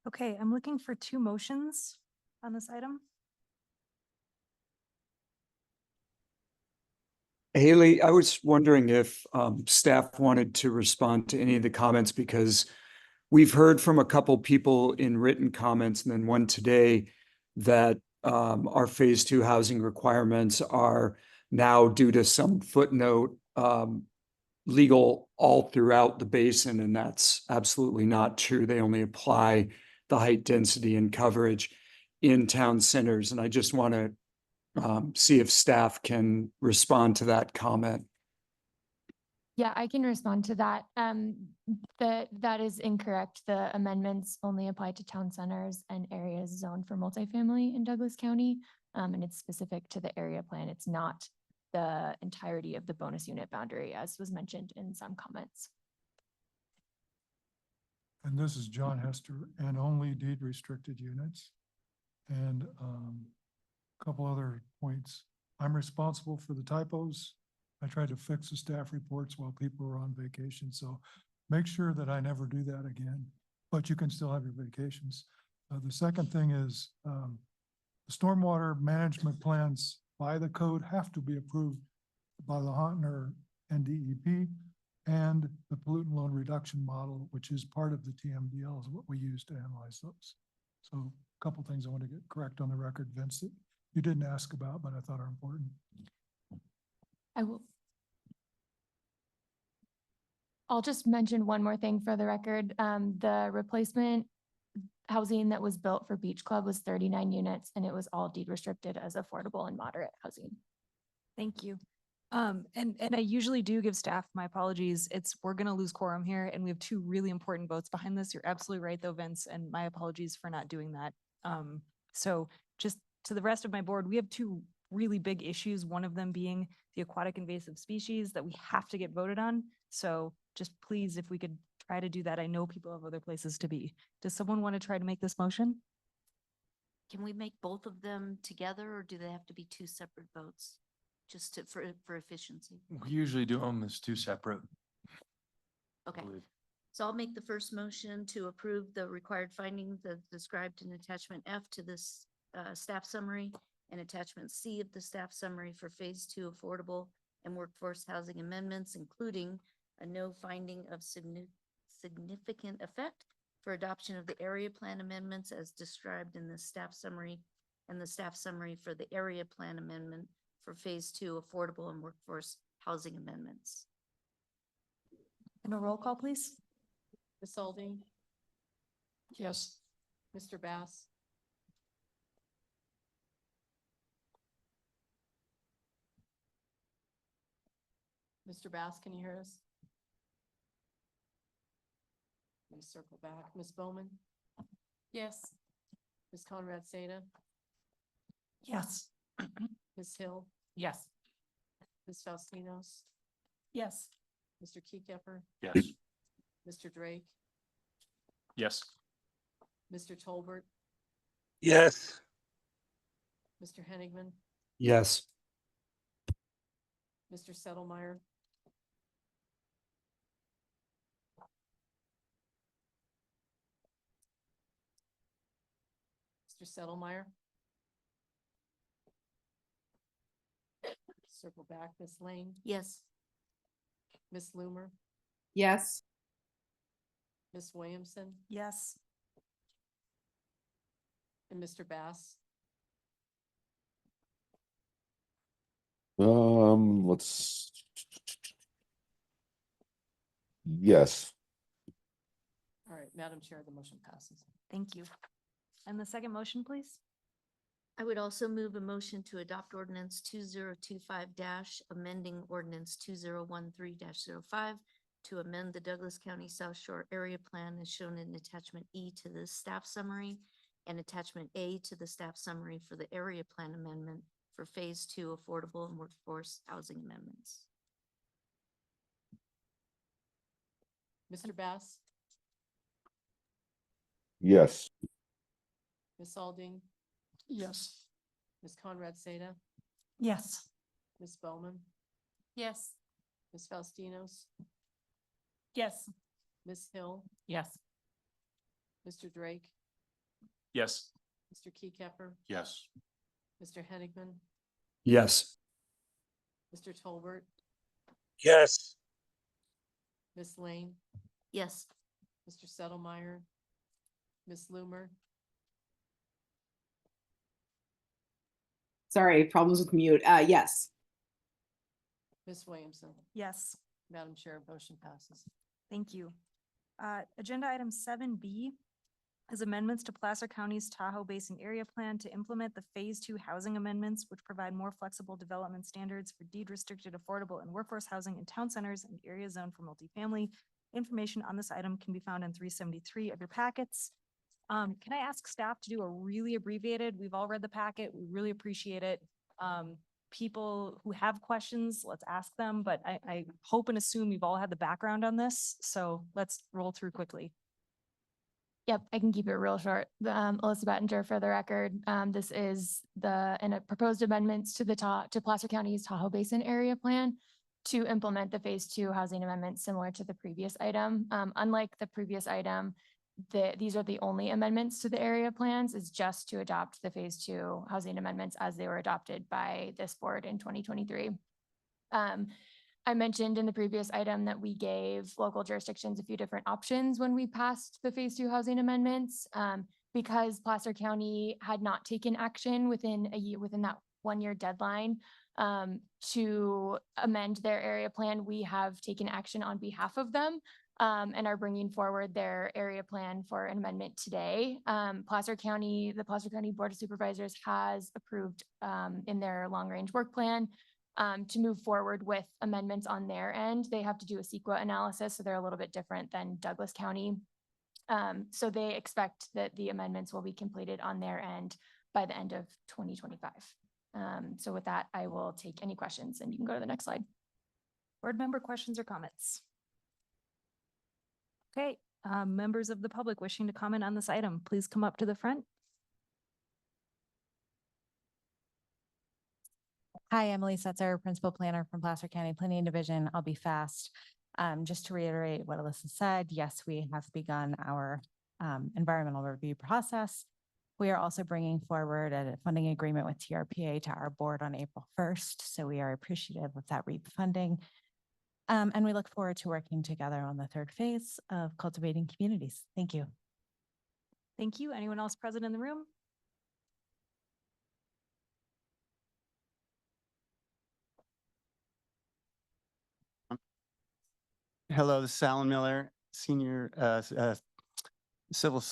Okay, I'm looking for 2 motions on this item. Haley, I was wondering if staff wanted to respond to any of the comments, because we've heard from a couple people in written comments and then one today that our phase 2 housing requirements are now, due to some footnote, legal all throughout the basin, and that's absolutely not true. They only apply the height, density, and coverage in town centers. And I just want to see if staff can respond to that comment. Yeah, I can respond to that. That is incorrect. The amendments only apply to town centers and areas zoned for multifamily in Douglas County. And it's specific to the area plan. It's not the entirety of the bonus unit boundary, as was mentioned in some comments. And this is John Hester, and only deed restricted units. And a couple other points. I'm responsible for the typos. I tried to fix the staff reports while people were on vacation. So make sure that I never do that again, but you can still have your vacations. The second thing is the stormwater management plans by the code have to be approved by the Hauntner NDEP, and the pollutant loan reduction model, which is part of the TMDL, is what we use to analyze those. So a couple things I want to get correct on the record, Vince, that you didn't ask about, but I thought are important. I'll just mention one more thing for the record. The replacement housing that was built for Beach Club was 39 units, and it was all deed restricted as affordable and moderate housing. Thank you. And I usually do give staff my apologies. We're going to lose quorum here, and we have 2 really important votes behind this. You're absolutely right though, Vince, and my apologies for not doing that. So just to the rest of my board, we have 2 really big issues, one of them being the aquatic invasive species that we have to get voted on. So just please, if we could try to do that. I know people have other places to be. Does someone want to try to make this motion? Can we make both of them together, or do they have to be 2 separate votes? Just for efficiency. We usually do them as 2 separate. Okay. So I'll make the first motion to approve the required findings as described in attachment F to this staff summary, and attachment C of the staff summary for phase 2 affordable and workforce housing amendments, including a no finding of significant effect for adoption of the area plan amendments as described in the staff summary and the staff summary for the area plan amendment for phase 2 affordable and workforce housing amendments. And a roll call, please. Ms. Alding, Yes. Mr. Bass, Mr. Bass, can you hear us? Let me circle back. Ms. Bowman? Yes. Ms. Conrad Seda? Yes. Ms. Hill? Yes. Ms. Faustinos? Yes. Mr. Keycapper? Yes. Mr. Drake? Yes. Mr. Tolbert? Yes. Mr. Henigman? Yes. Mr. Settlemeyer? Mr. Settlemeyer? Circle back. Ms. Lane? Yes. Ms. Loomer? Yes. Ms. Williamson? Yes. And Mr. Bass? Let's. Yes. All right, Madam Chair, the motion passes. Thank you. And the second motion, please. I would also move a motion to adopt ordinance 2025 amending ordinance 2013-05 to amend the Douglas County South Shore Area Plan as shown in attachment E to the staff summary and attachment A to the staff summary for the area plan amendment for phase 2 affordable and workforce housing amendments. Mr. Bass? Yes. Ms. Alding? Yes. Ms. Conrad Seda? Yes. Ms. Bowman? Yes. Ms. Faustinos? Yes. Ms. Hill? Yes. Mr. Drake? Yes. Mr. Keycapper? Yes. Mr. Henigman? Yes. Mr. Tolbert? Yes. Ms. Lane? Yes. Mr. Settlemeyer? Ms. Loomer? Sorry, problems with mute. Yes. Ms. Williamson? Yes. Madam Chair, motion passes. Thank you. Agenda item 7B is amendments to Placer County's Tahoe Basin Area Plan to implement the Phase 2 housing amendments, which provide more flexible development standards for deed-restricted, affordable, and workforce housing in town centers and area zoned for multifamily. Information on this item can be found in 373 of your packets. Can I ask staff to do a really abbreviated, we've all read the packet, we really appreciate it. People who have questions, let's ask them, but I hope and assume you've all had the background on this, so let's roll through quickly. Yep, I can keep it real short. Alyssa Bettinger for the record. This is proposed amendments to to Placer County's Tahoe Basin Area Plan to implement the Phase 2 housing amendments similar to the previous item. Unlike the previous item, these are the only amendments to the area plans is just to adopt the Phase 2 housing amendments as they were adopted by this board in 2023. I mentioned in the previous item that we gave local jurisdictions a few different options when we passed the Phase 2 housing amendments. Because Placer County had not taken action within that 1-year deadline to amend their area plan, we have taken action on behalf of them and are bringing forward their area plan for an amendment today. The Placer County Board of Supervisors has approved in their long-range work plan to move forward with amendments on their end. They have to do a CEQA analysis, so they're a little bit different than Douglas County. So they expect that the amendments will be completed on their end by the end of 2025. So with that, I will take any questions and you can go to the next slide. Board member questions or comments? Okay, members of the public wishing to comment on this item, please come up to the front. Hi, Emily Setzer, Principal Planner from Placer County Planning Division. I'll be fast. Just to reiterate what Alyssa said, yes, we have begun our environmental review process. We are also bringing forward a funding agreement with TRPA to our board on April 1st. So we are appreciative of that REAP funding. And we look forward to working together on the third phase of cultivating communities. Thank you. Thank you. Anyone else present in the room? Hello, this is Alan Miller, senior civil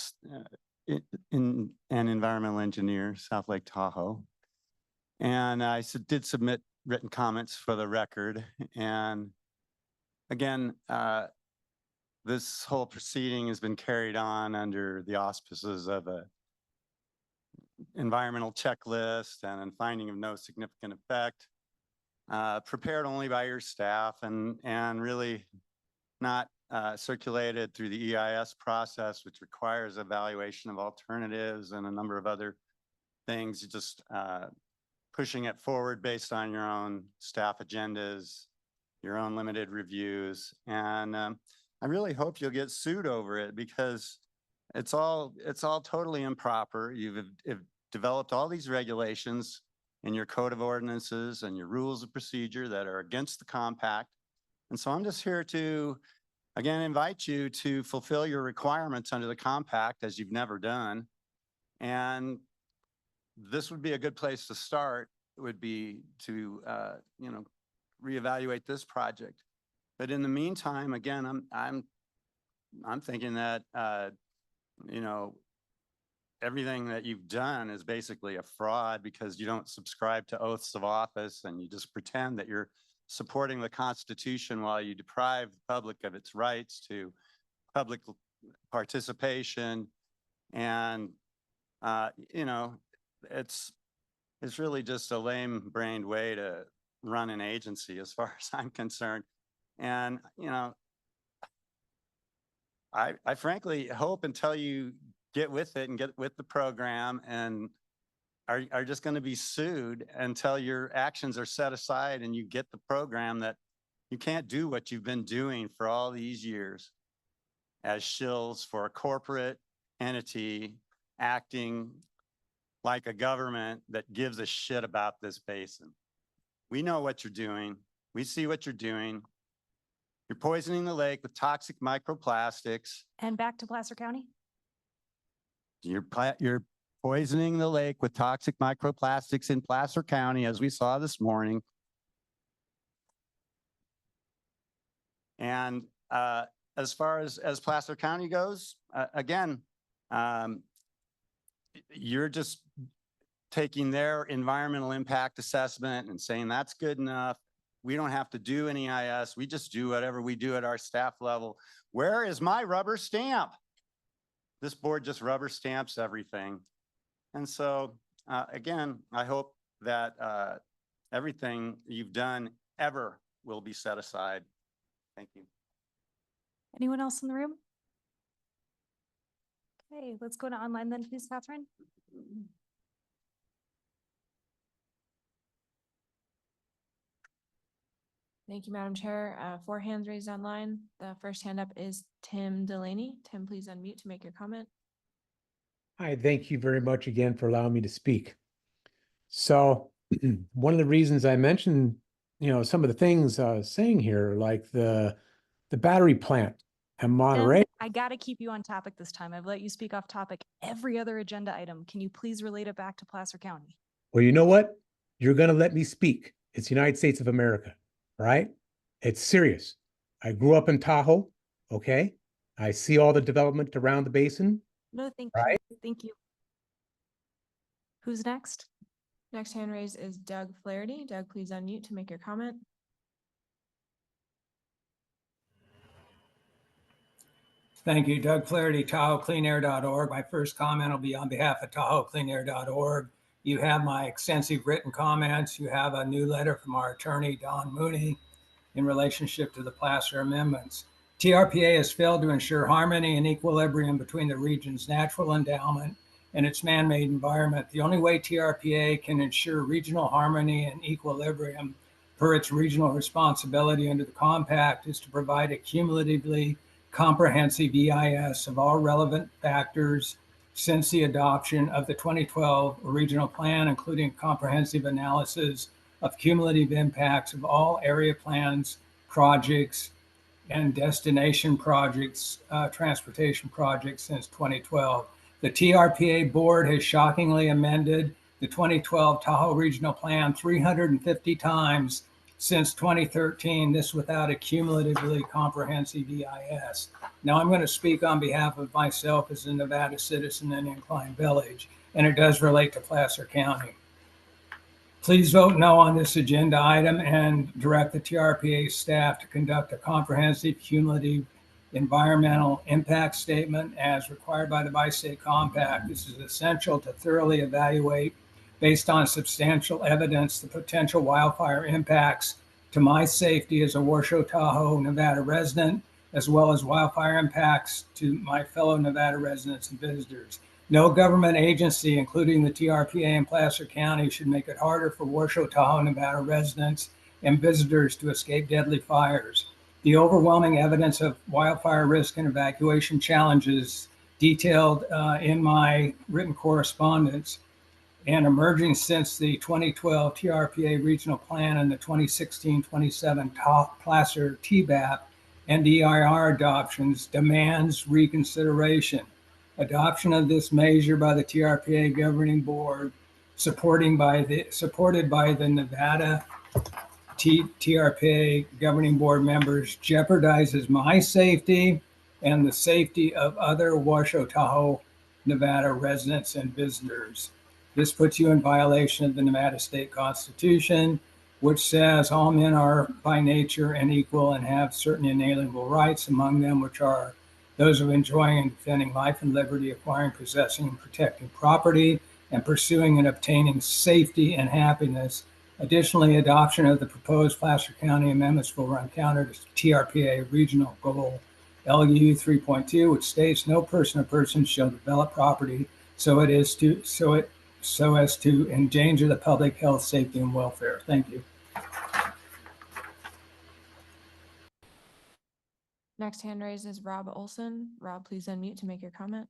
and environmental engineer, South Lake Tahoe. And I did submit written comments for the record. And again, this whole proceeding has been carried on under the auspices of a environmental checklist and finding of no significant effect, prepared only by your staff and really not circulated through the EIS process, which requires evaluation of alternatives and a number of other things. You just pushing it forward based on your own staff agendas, your own limited reviews. And I really hope you'll get sued over it because it's all totally improper. You've developed all these regulations in your code of ordinances and your rules of procedure that are against the compact. And so I'm just here to, again, invite you to fulfill your requirements under the compact as you've never done. And this would be a good place to start. It would be to, reevaluate this project. But in the meantime, again, I'm thinking that, everything that you've done is basically a fraud because you don't subscribe to oaths of office and you just pretend that you're supporting the Constitution while you deprive the public of its rights to public participation. And, it's really just a lame-brained way to run an agency as far as I'm concerned. And, I frankly hope until you get with it and get with the program and are just going to be sued until your actions are set aside and you get the program, that you can't do what you've been doing for all these years as shills for a corporate entity acting like a government that gives a shit about this basin. We know what you're doing. We see what you're doing. You're poisoning the lake with toxic microplastics. And back to Placer County. You're poisoning the lake with toxic microplastics in Placer County, as we saw this morning. And as far as Placer County goes, again, you're just taking their environmental impact assessment and saying that's good enough. We don't have to do any EIS. We just do whatever we do at our staff level. Where is my rubber stamp? This board just rubber stamps everything. And so, again, I hope that everything you've done ever will be set aside. Thank you. Anyone else in the room? Okay, let's go to online then, please, Catherine. Thank you, Madam Chair. 4 hands raised online. The first hand up is Tim Delaney. Tim, please unmute to make your comment. Hi, thank you very much again for allowing me to speak. So one of the reasons I mentioned, some of the things I was saying here, like the battery plant in Monterey. I got to keep you on topic this time. I've let you speak off topic every other agenda item. Can you please relate it back to Placer County? Well, you know what? You're going to let me speak. It's the United States of America, right? It's serious. I grew up in Tahoe, okay? I see all the development around the basin. No, thank right? you. Thank you. Who's next? Next hand raised is Doug Flaherty. Doug, please unmute to make your comment. Thank you, Doug Flaherty, TahoeCleanAir.org. My first comment will be on behalf of TahoeCleanAir.org. You have my extensive written comments. You have a new letter from our attorney, Don Mooney, in relationship to the Placer amendments. TRPA has failed to ensure harmony and equilibrium between the region's natural endowment and its man-made environment. The only way TRPA can ensure regional harmony and equilibrium per its regional responsibility under the compact is to provide a cumulatively comprehensive EIS of all relevant factors since the adoption of the 2012 regional plan, including comprehensive analysis of cumulative impacts of all area plans projects and destination projects, transportation projects since 2012. The TRPA board has shockingly amended the 2012 Tahoe Regional Plan 350 times since 2013, this without a cumulatively comprehensive EIS. Now I'm going to speak on behalf of myself as a Nevada citizen in Incline Village, and it does relate to Placer County. Please vote no on this agenda item and direct the TRPA staff to conduct a comprehensive cumulative environmental impact statement as required by the Bi-State Compact. This is essential to thoroughly evaluate, based on substantial evidence, the potential wildfire impacts to my safety as a Washoe Tahoe, Nevada resident, as well as wildfire impacts to my fellow Nevada residents and visitors. No government agency, including the TRPA in Placer County, should make it harder for Washoe Tahoe, Nevada residents and visitors to escape deadly fires. The overwhelming evidence of wildfire risk and evacuation challenges detailed in my written correspondence and emerging since the 2012 TRPA Regional Plan and the 2016-27 Placer TBAP and EIR adoptions demands reconsideration. Adoption of this measure by the TRPA Governing Board, supported by the Nevada TRPA Governing Board members, jeopardizes my safety and the safety of other Washoe Tahoe, Nevada residents and visitors. This puts you in violation of the Nevada State Constitution, which says all men are by nature and equal and have certain inalienable rights, among them which are those of enjoying and defending life and liberty, acquiring, possessing, and protecting property, and pursuing and obtaining safety and happiness. Additionally, adoption of the proposed Placer County amendments will run counter to TRPA Regional Goal LU 3.2, which states no person or persons shall develop property so as to endanger the public health, safety, and welfare. Thank you. Next hand raised is Rob Olson. Rob, please unmute to make your comment.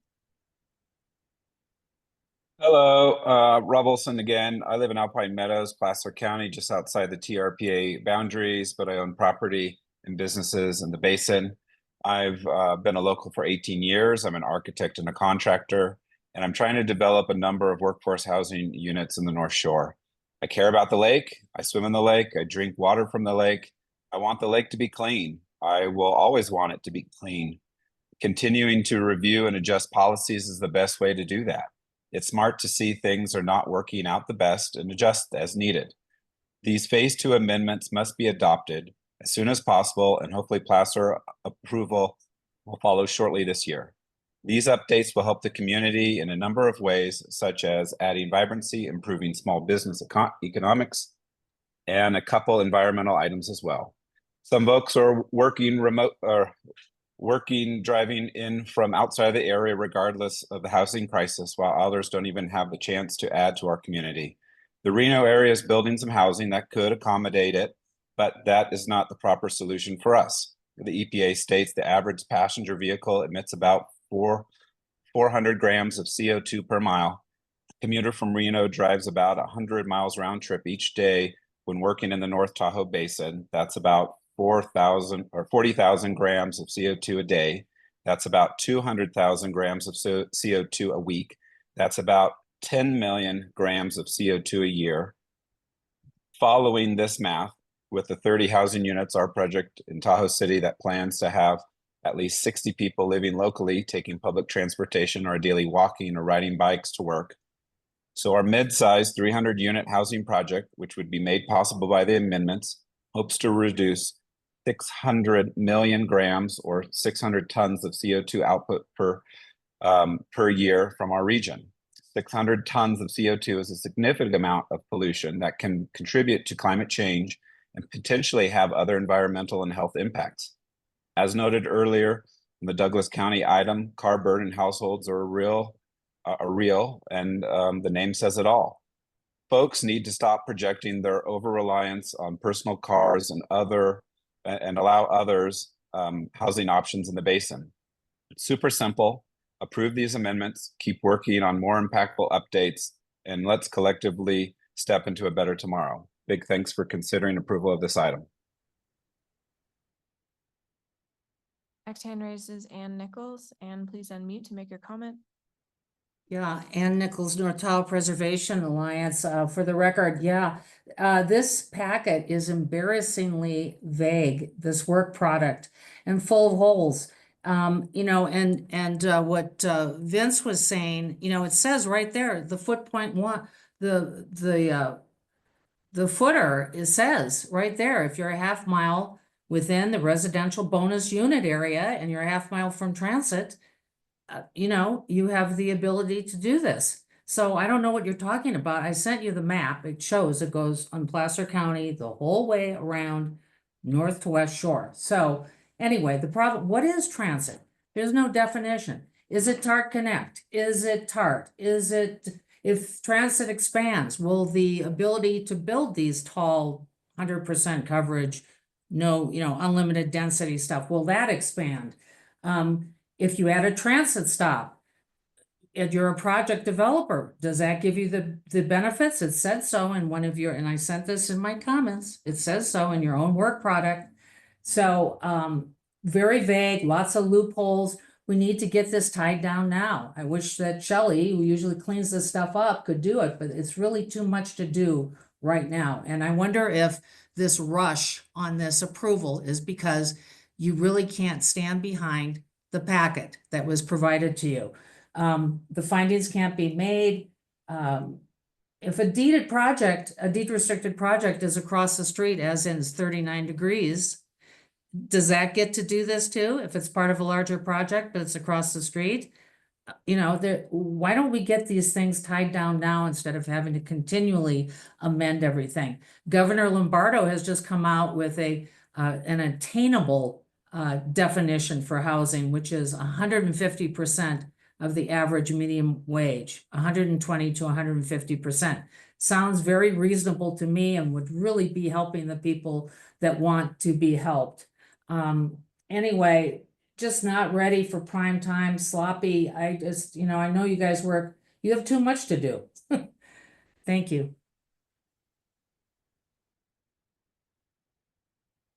Hello, Rob Olson again. I live in Alpine Meadows, Placer County, just outside the TRPA boundaries, but I own property and businesses in the basin. I've been a local for 18 years. I'm an architect and a contractor, and I'm trying to develop a number of workforce housing units in the North Shore. I care about the lake. I swim in the lake. I drink water from the lake. I want the lake to be clean. I will always want it to be clean. Continuing to review and adjust policies is the best way to do that. It's smart to see things are not working out the best and adjust as needed. These Phase 2 amendments must be adopted as soon as possible, and hopefully Placer approval will follow shortly this year. These updates will help the community in a number of ways, such as adding vibrancy, improving small business economics, and a couple environmental items as well. Some folks are driving in from outside of the area regardless of the housing crisis, while others don't even have the chance to add to our community. The Reno area is building some housing that could accommodate it, but that is not the proper solution for us. The EPA states the average passenger vehicle emits about 400 grams of CO2 per mile. A commuter from Reno drives about 100 miles round trip each day when working in the North Tahoe Basin. That's about 40,000 grams of CO2 a day. That's about 200,000 grams of CO2 a week. That's about 10 million grams of CO2 a year. Following this math, with the 30 housing units, our project in Tahoe City that plans to have at least 60 people living locally, taking public transportation or ideally walking or riding bikes to work. So our mid-sized 300-unit housing project, which would be made possible by the amendments, hopes to reduce 600 million grams or 600 tons of CO2 output per year from our region. 600 tons of CO2 is a significant amount of pollution that can contribute to climate change and potentially have other environmental and health impacts. As noted earlier in the Douglas County item, car burn in households are real, and the name says it all. Folks need to stop projecting their over-reliance on personal cars and allow others housing options in the basin. It's super simple. Approve these amendments, keep working on more impactful updates, and let's collectively step into a better tomorrow. Big thanks for considering approval of this item. Next hand raised is Ann Nichols. Ann, please unmute to make your comment. Yeah, Ann Nichols, North Tahoe Preservation Alliance. For the record, this packet is embarrassingly vague, this work product, and full of holes. What Vince was saying, it says right there, the footer, it says right there, if you're a half mile within the residential bonus unit area and you're a half mile from transit, you have the ability to do this. So I don't know what you're talking about. I sent you the map. It shows it goes on Placer County the whole way around north to west shore. So anyway, the problem, what is transit? There's no definition. Is it TART Connect? Is it TART? Is it, if transit expands, will the ability to build these tall 100% coverage, unlimited density stuff, will that expand? If you add a transit stop and you're a project developer, does that give you the benefits? It said so in one of your, and I sent this in my comments, it says so in your own work product. So very vague, lots of loopholes. We need to get this tied down now. I wish that Shelley, who usually cleans this stuff up, could do it, but it's really too much to do right now. And I wonder if this rush on this approval is because you really can't stand behind the packet that was provided to you. The findings can't be made. If a deed restricted project is across the street, as in 39 degrees, does that get to do this too? If it's part of a larger project, but it's across the street? Why don't we get these things tied down now instead of having to continually amend everything? Governor Lombardo has just come out with an attainable definition for housing, which is 150% of the average minimum wage, 120 to 150%. Sounds very reasonable to me and would really be helping the people that want to be helped. Anyway, just not ready for prime time, sloppy. I just, I know you guys you have too much to do. Thank you.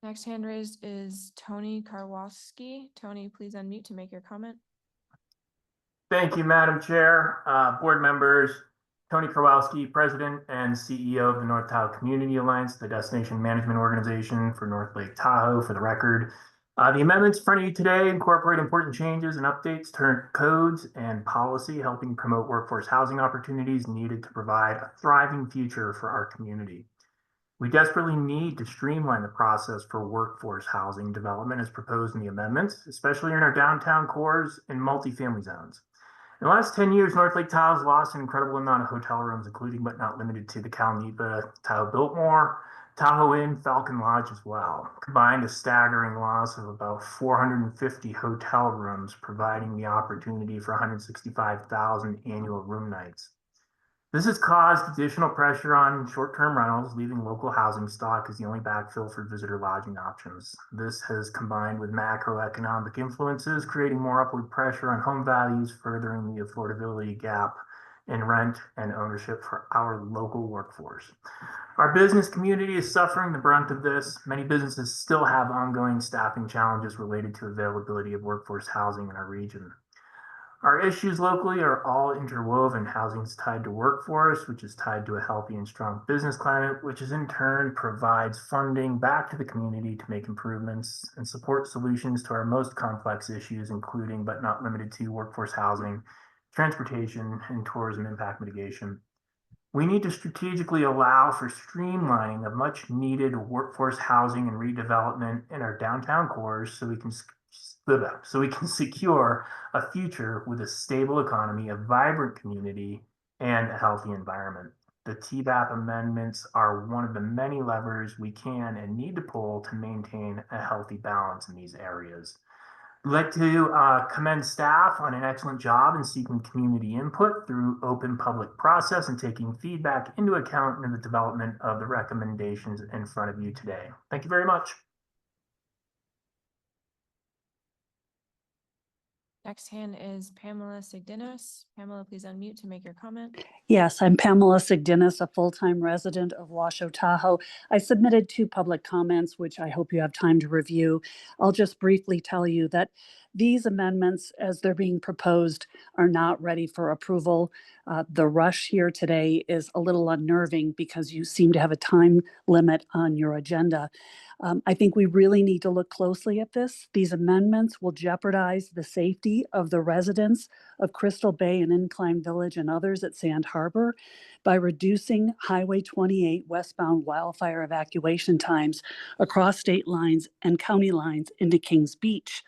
Next hand raised is Tony Karwowski. Tony, please unmute to make your comment. Thank you, Madam Chair, board members. Tony Karwowski, President and CEO of the North Tahoe Community Alliance, the destination management organization for North Lake Tahoe, for the record. The amendments in front of you today incorporate important changes and updates to codes and policy, helping promote workforce housing opportunities needed to provide a thriving future for our community. We desperately need to streamline the process for workforce housing development as proposed in the amendments, especially in our downtown cores and multifamily zones. In the last 10 years, North Lake Tahoe has lost an incredible amount of hotel rooms, including but not limited to the Cal Neva, Tahoe Biltmore, Tahoe Inn, Falcon Lodge as well. Combined, a staggering loss of about 450 hotel rooms, providing the opportunity for 165,000 annual room nights. This has caused additional pressure on short-term rentals, leaving local housing stock as the only backfill for visitor lodging options. This has combined with macroeconomic influences, creating more upward pressure on home values, furthering the affordability gap in rent and ownership for our local workforce. Our business community is suffering the brunt of this. Many businesses still have ongoing staffing challenges related to availability of workforce housing in our region. Our issues locally are all interwoven. Housing is tied to workforce, which is tied to a healthy and strong business climate, which is in turn provides funding back to the community to make improvements and support solutions to our most complex issues, including but not limited to workforce housing, transportation, and tourism impact mitigation. We need to strategically allow for streamlining of much needed workforce housing and redevelopment in our downtown cores so we can secure a future with a stable economy, a vibrant community, and a healthy environment. The TBAP amendments are one of the many levers we can and need to pull to maintain a healthy balance in these areas. I'd like to commend staff on an excellent job in seeking community input through open public process and taking feedback into account in the development of the recommendations in front of you today. Thank you very much. Next hand is Pamela Sigdinos. Pamela, please unmute to make your comment. Yes, I'm Pamela Sigdinis, a full-time resident of Washoe, Tahoe. I submitted 2 public comments, which I hope you have time to review. I'll just briefly tell you that these amendments, as they're being proposed, are not ready for approval. The rush here today is a little unnerving because you seem to have a time limit on your agenda. I think we really need to look closely at this. These amendments will jeopardize the safety of the residents of Crystal Bay and Incline Village and others at Sand Harbor by reducing Highway 28 westbound wildfire evacuation times across state lines and county lines into Kings Beach.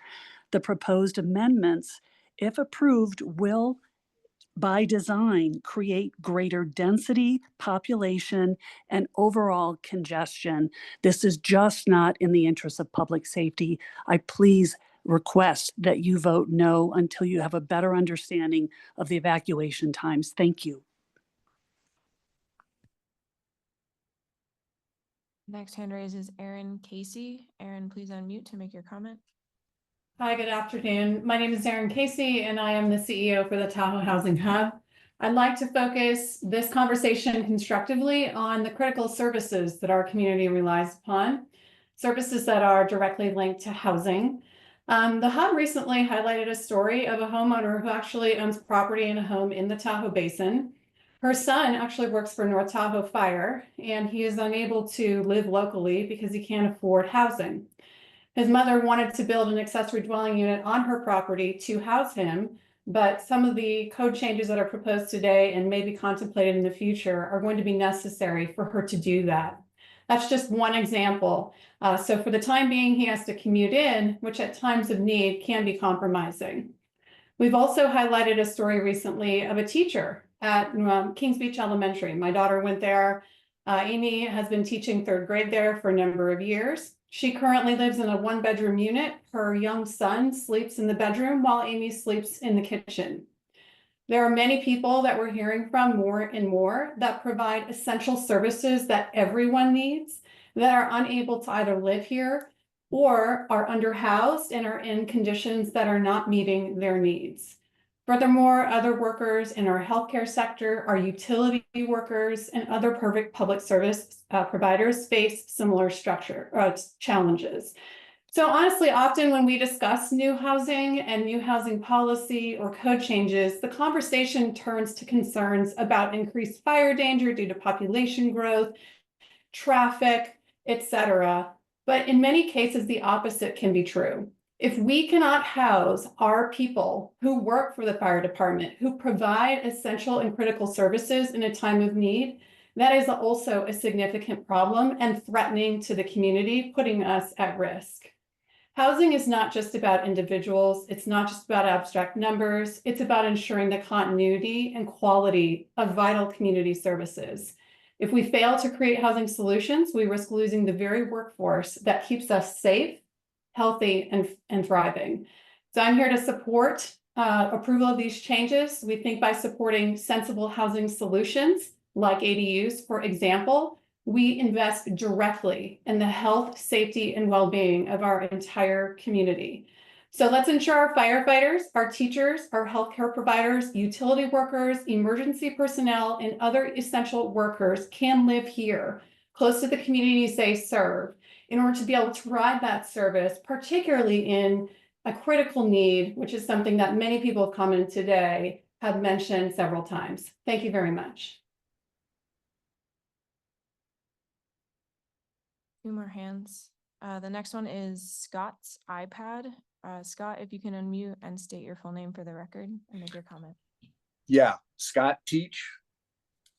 The proposed amendments, if approved, will by design, create greater density, population, and overall congestion. This is just not in the interest of public safety. I please request that you vote no until you have a better understanding of the evacuation times. Thank you. Next hand raised is Erin Casey. Erin, please unmute to make your comment. Hi, good afternoon. My name is Erin Casey, and I am the CEO for the Tahoe Housing Hub. I'd like to focus this conversation constructively on the critical services that our community relies upon, services that are directly linked to housing. The Hub recently highlighted a story of a homeowner who actually owns property and a home in the Tahoe Basin. Her son actually works for North Tahoe Fire, and he is unable to live locally because he can't afford housing. His mother wanted to build an accessory dwelling unit on her property to house him, but some of the code changes that are proposed today and may be contemplated in the future are going to be necessary for her to do that. That's just one example. So for the time being, he has to commute in, which at times of need can be compromising. We've also highlighted a story recently of a teacher at Kings Beach Elementary. My daughter went there. Amy has been teaching 3rd grade there for a number of years. She currently lives in a 1-bedroom unit. Her young son sleeps in the bedroom while Amy sleeps in the kitchen. There are many people that we're hearing from more and more that provide essential services that everyone needs that are unable to either live here or are underhoused and are in conditions that are not meeting their needs. Furthermore, other workers in our healthcare sector, our utility workers, and other public service providers face similar challenges. So honestly, often when we discuss new housing and new housing policy or code changes, the conversation turns to concerns about increased fire danger due to population growth, traffic, etc. But in many cases, the opposite can be true. If we cannot house our people who work for the fire department, who provide essential and critical services in a time of need, that is also a significant problem and threatening to the community, putting us at risk. Housing is not just about individuals. It's not just about abstract numbers. It's about ensuring the continuity and quality of vital community services. If we fail to create housing solutions, we risk losing the very workforce that keeps us safe, healthy, and thriving. So I'm here to support approval of these changes. We think by supporting sensible housing solutions like ADUs, for example, we invest directly in the health, safety, and well-being of our entire community. So let's ensure our firefighters, our teachers, our healthcare providers, utility workers, emergency personnel, and other essential workers can live here, close to the communities they serve, in order to be able to provide that service, particularly in a critical need, which is something that many people have commented today, have mentioned several times. Thank you very much. 2 more hands. The next one is Scott's iPad. Scott, if you can unmute and state your full name for the record and make your comment. Yeah, Scott Teach,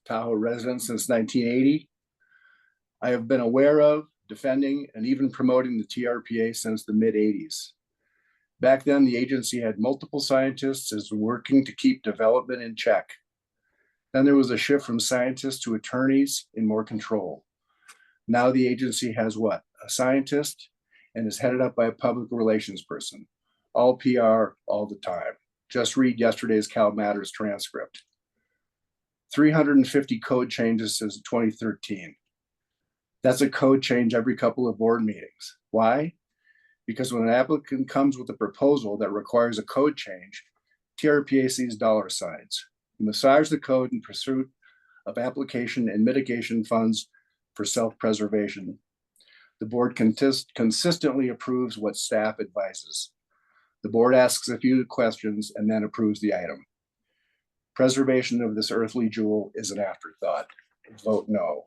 Tahoe resident since 1980. I have been aware of, defending, and even promoting the TRPA since the mid-80s. Back then, the agency had multiple scientists as working to keep development in check. Then there was a shift from scientists to attorneys in more control. Now the agency has what? A scientist, and is headed up by a public relations person. All PR, all the time. Just read yesterday's Cal Matters transcript. 350 code changes since 2013. That's a code change every couple of board meetings. Why? Because when an applicant comes with a proposal that requires a code change, TRPA sees dollar signs. You massage the code in pursuit of application and mitigation funds for self-preservation. The board consistently approves what staff advises. The board asks a few questions and then approves the item. Preservation of this earthly jewel is an afterthought. Vote no.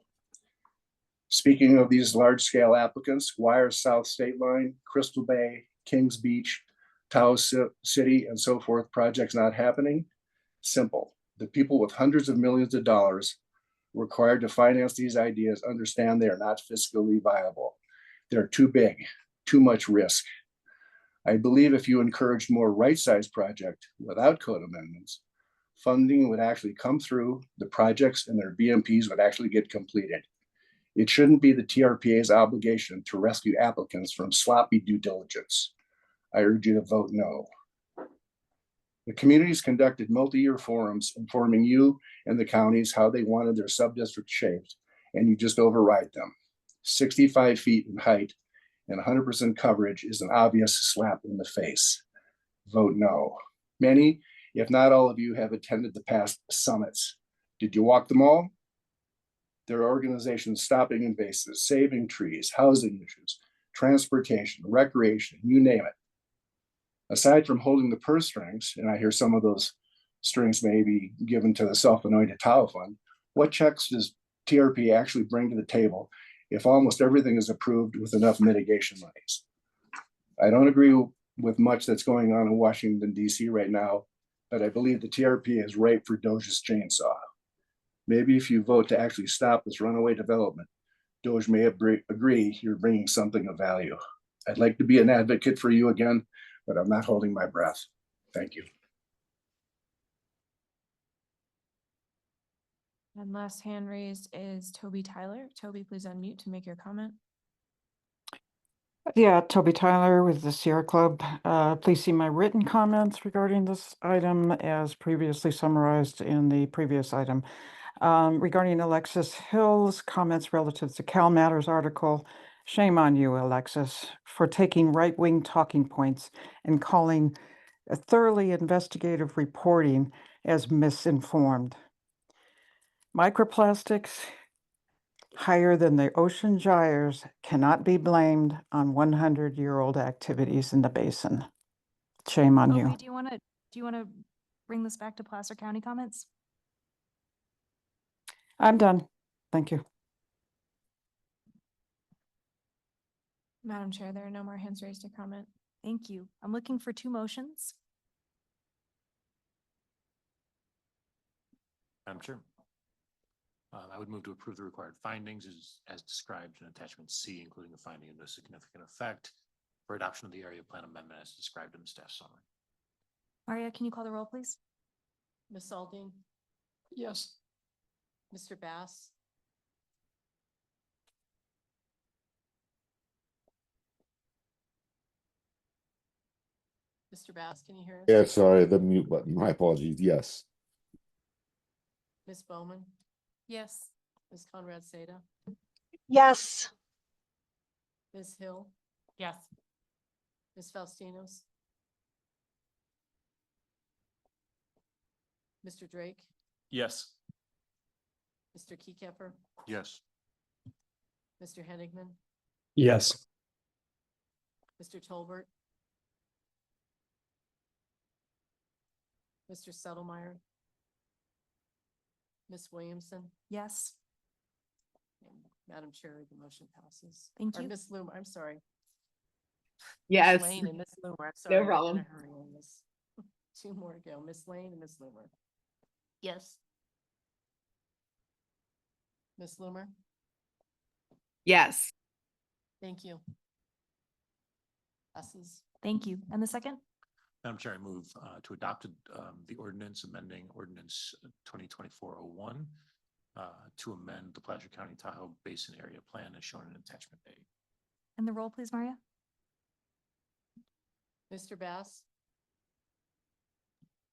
Speaking of these large-scale applicants, why are South State Line, Crystal Bay, Kings Beach, Tahoe City, and so forth projects not happening? Simple. The people with hundreds of millions of dollars required to finance these ideas understand they are not fiscally viable. They're too big, too much risk. I believe if you encouraged more right-sized project without code amendments, funding would actually come through, the projects and their BMPs would actually get completed. It shouldn't be the TRPA's obligation to rescue applicants from sloppy due diligence. I urge you to vote no. The communities conducted multi-year forums informing you and the counties how they wanted their sub-district shaped, and you just override them. 65 feet in height and 100% coverage is an obvious slap in the face. Vote no. Many, if not all of you, have attended the past summits. Did you walk them all? There are organizations stopping invasives, saving trees, housing issues, transportation, recreation, you name it. Aside from holding the purse strings, and I hear some of those strings may be given to the self-anointed Tahoe Fund, what checks does TRP actually bring to the table if almost everything is approved with enough mitigation monies? I don't agree with much that's going on in Washington, D.C. right now, but I believe the TRP is ripe for Doge's chainsaw. Maybe if you vote to actually stop this runaway development, Doge may agree you're bringing something of value. I'd like to be an advocate for you again, but I'm not holding my breath. Thank you. And last hand raised is Toby Tyler. Toby, please unmute to make your comment. Yeah, Toby Tyler with the Sierra Club. Please see my written comments regarding this item as previously summarized in the previous item. Regarding Alexis Hill's comments relative to Cal Matters article, shame on you, Alexis, for taking right-wing talking points and calling a thoroughly investigative reporting as misinformed. Microplastics higher than the ocean gyres cannot be blamed on 100-year-old activities in the basin. Shame on you. Do you want to bring this back to Placer County comments? I'm done. Thank you. Madam Chair, there are no more hands raised to comment. Thank you. I'm looking for two motions. Madam Chair, I would move to approve the required findings as described in attachment C, including the finding of no significant effect for adoption of the area plan amendment as described in the staff summary. Maria, can you call the roll, please? Ms. Alding, Yes. Mr. Bass, Mr. Bass, can you hear us? Yeah, sorry, the mute button. My apologies. Yes. Ms. Bowman, Yes. Ms. Conrad Seda, Yes. Ms. Hill, Yes. Ms. Faustinos, Mr. Drake, Yes. Mr. Keycapper, Yes. Mr. Henigman, Yes. Mr. Tolbert, Mr. Settlemeyer, Ms. Williamson, Yes. and Madam Chair, the motion passes. Thank Or you. Ms. Loomer, I'm sorry. Yes. Ms. Lane and Ms. Loomer, I'm sorry. I'm in a problem. hurry on this. Two more to go, Ms. Lane and Ms. Loomer. Yes. Ms. Loomer, Yes. thank you. Passes. Thank you. And the second? Madam Chair, I move to adopt the ordinance amending ordinance 2024-01 to amend the Placer County Tahoe Basin Area Plan as shown in attachment A. And the roll, please, Maria? Mr. Bass,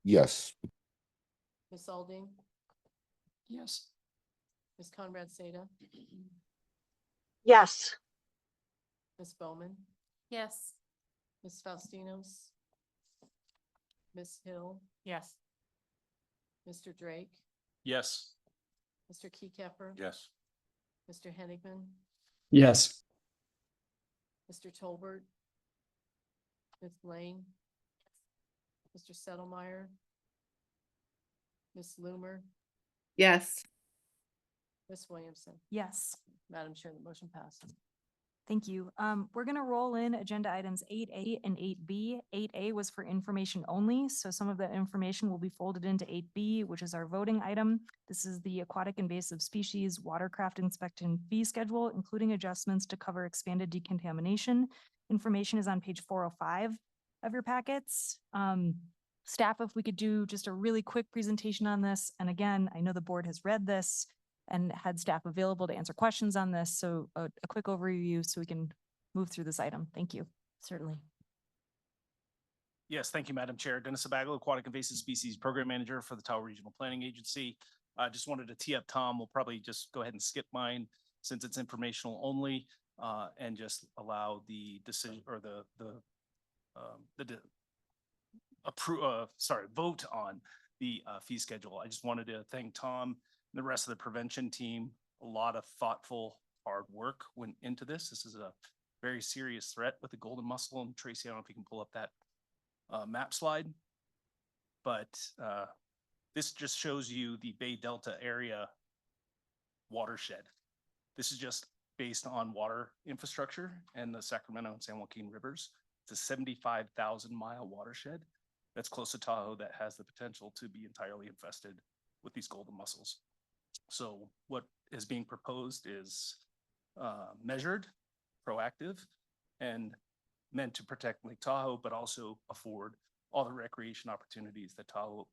Yes. Ms. Alding, Yes. Ms. Conrad Seda, Yes. Ms. Bowman, Yes. Ms. Faustinos? Ms. Hill? Yes. Mr. Drake? Yes. Mr. Keycapper? Yes. Mr. Hennigan? Yes. Mr. Tolbert? Ms. Lane? Mr. Settlemeyer? Ms. Loomer? Yes. Ms. Williamson? Yes. Madam Chair, the motion passes. Thank you. We're gonna roll in agenda items 8A and 8B. 8A was for information only, so some of that information will be folded into 8B, which is our voting item. This is the aquatic invasive species watercraft inspection fee schedule, including adjustments to cover expanded decontamination. Information is on page 405 of your packets. Staff, if we could do just a really quick presentation on this, and again, I know the board has read this and had staff available to answer questions on this. So a quick overview so we can move through this item. Thank you. Certainly. Yes, thank you, Madam Chair. Dennis Abago, Aquatic Invasive Species Program Manager for the Tahoe Regional Planning Agency. I just wanted to tee up Tom. We'll probably just go ahead and skip mine since it's informational only, and just allow the decision or vote on the fee schedule. I just wanted to thank Tom and the rest of the prevention team. A lot of thoughtful, hard work went into this. This is a very serious threat with the golden mussel. And Tracy, I don't know if you can pull up that map slide, but this just shows you the Bay Delta area watershed. This is just based on water infrastructure and the Sacramento and San Joaquin rivers. It's a 75,000-mile watershed that's close to Tahoe that has the potential to be entirely infested with these golden mussels. So what is being proposed is measured, proactive, and meant to protect Lake Tahoe, but also afford all the recreation opportunities that Tahoe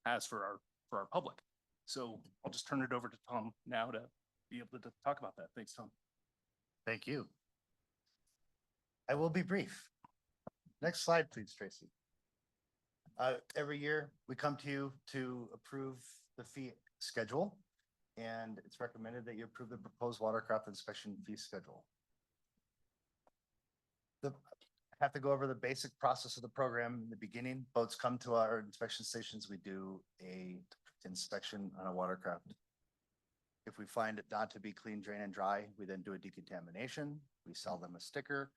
has for our public. So I'll just turn it over to Tom now to be able to talk about that. Thanks, Tom. Thank you. I will be brief. Next slide, please, Tracy. Every year we come to you to approve the fee schedule, and it's recommended that you approve the proposed watercraft inspection fee schedule. I have to go over the basic process of the program in the beginning. Boats come to our inspection stations. We do a inspection on a watercraft. If we find it not to be clean, drain, and dry, we then do a decontamination. We sell them a sticker.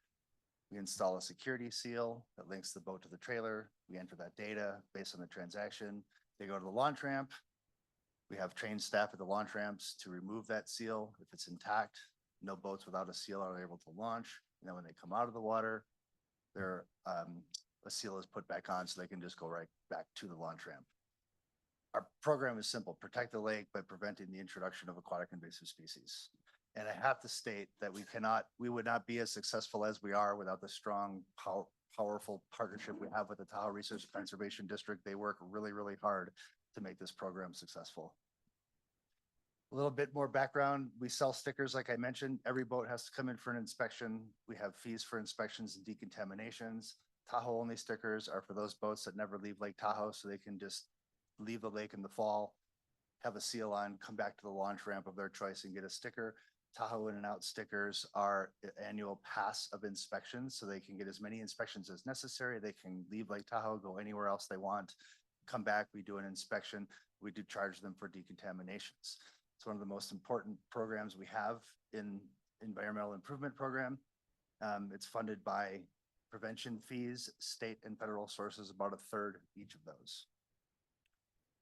We install a security seal that links the boat to the trailer. We enter that data based on the transaction. They go to the launch ramp. We have trained staff at the launch ramps to remove that seal if it's intact. No boats without a seal are able to launch. And then when they come out of the water, a seal is put back on so they can just go right back to the launch ramp. Our program is simple: protect the lake by preventing the introduction of aquatic invasive species. And I have to state that we would not be as successful as we are without the strong, powerful partnership we have with the Tahoe Research Conservation District. They work really, really hard to make this program successful. A little bit more background. We sell stickers, like I mentioned. Every boat has to come in for an inspection. We have fees for inspections and decontaminations. Tahoe only stickers are for those boats that never leave Lake Tahoe, so they can just leave the lake in the fall, have a seal on, come back to the launch ramp of their choice and get a sticker. Tahoe in and out stickers are annual pass of inspections, so they can get as many inspections as necessary. They can leave Lake Tahoe, go anywhere else they want, come back, we do an inspection. We do charge them for decontaminations. It's one of the most important programs we have in environmental improvement program. It's funded by prevention fees, state and federal sources, about a third each of those.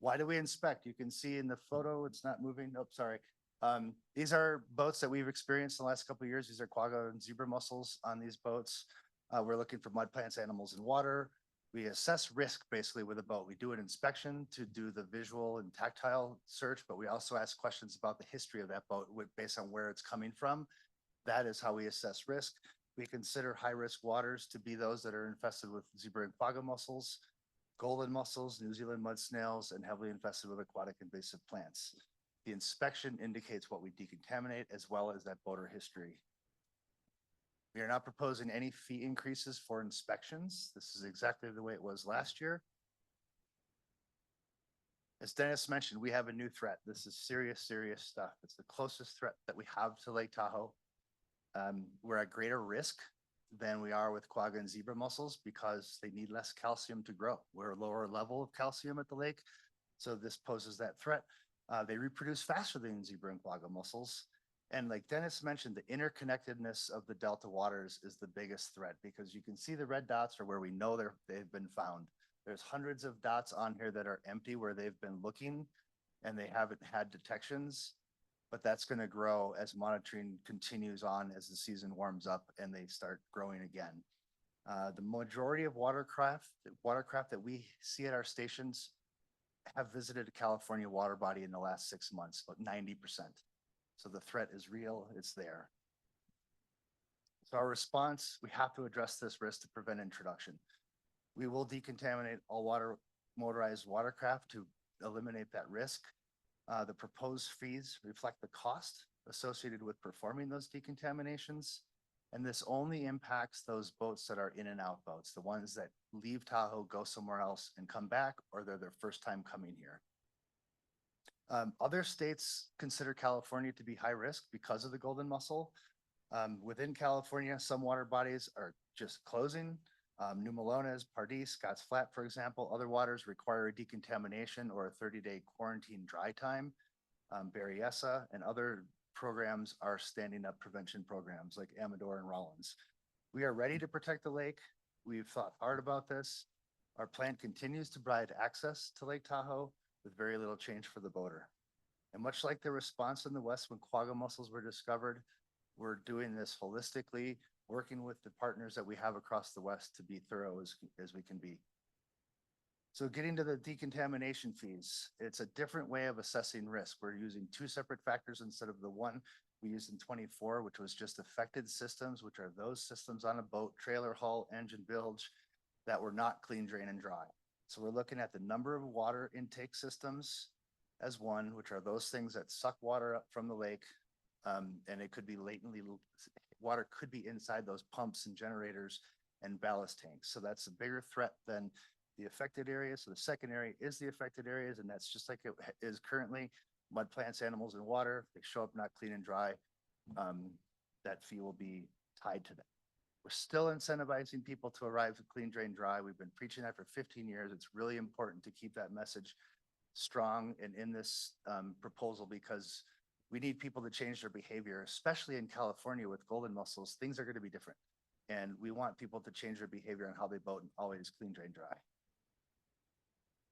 Why do we inspect? You can see in the photo, it's not moving. Oh, sorry. These are boats that we've experienced in the last couple of years. These are quagga and zebra mussels on these boats. We're looking for mud plants, animals, and water. We assess risk basically with a boat. We do an inspection to do the visual and tactile search, but we also ask questions about the history of that boat based on where it's coming from. That is how we assess risk. We consider high-risk waters to be those that are infested with zebra and quagga mussels, golden mussels, New Zealand mud snails, and heavily infested with aquatic invasive plants. The inspection indicates what we decontaminate as well as that boater history. We are not proposing any fee increases for inspections. This is exactly the way it was last year. As Dennis mentioned, we have a new threat. This is serious, serious stuff. It's the closest threat that we have to Lake Tahoe. We're at greater risk than we are with quagga and zebra mussels because they need less calcium to grow. We're a lower level of calcium at the lake, so this poses that threat. They reproduce faster than zebra and quagga mussels. And like Dennis mentioned, the interconnectedness of the delta waters is the biggest threat because you can see the red dots are where we know they've been found. There's hundreds of dots on here that are empty where they've been looking and they haven't had detections, but that's going to grow as monitoring continues on as the season warms up and they start growing again. The majority of watercraft that we see at our stations have visited a California water body in the last 6 months, about 90%. So the threat is real, it's there. So our response, we have to address this risk to prevent introduction. We will decontaminate all motorized watercraft to eliminate that risk. The proposed fees reflect the cost associated with performing those decontaminations. And this only impacts those boats that are in and out boats, the ones that leave Tahoe, go somewhere else and come back, or they're their first time coming here. Other states consider California to be high risk because of the golden mussel. Within California, some water bodies are just closing. New Melones, Pardee, Scotts Flat, for example. Other waters require a decontamination or a 30-day quarantine dry time. Berryessa and other programs are standing up prevention programs like Amador and Rollins. We are ready to protect the lake. We've thought hard about this. Our plan continues to provide access to Lake Tahoe with very little change for the boater. And much like the response in the West when quagga mussels were discovered, we're doing this holistically, working with the partners that we have across the West to be thorough as we can be. So getting to the decontamination fees, it's a different way of assessing risk. We're using 2 separate factors instead of the one we used in 24, which was just affected systems, which are those systems on a boat, trailer hull, engine bilge, that were not clean, drain, and dry. So we're looking at the number of water intake systems as one, which are those things that suck water up from the lake. And it could be latently, water could be inside those pumps and generators and ballast tanks. So that's a bigger threat than the affected areas. So the second area is the affected areas, and that's just like it is currently. Mud plants, animals, and water, if they show up not clean and dry, that fee will be tied to that. We're still incentivizing people to arrive to clean, drain, dry. We've been preaching that for 15 years. It's really important to keep that message strong and in this proposal because we need people to change their behavior, especially in California with golden mussels. Things are going to be different. And we want people to change their behavior on how they boat and always clean, drain, dry.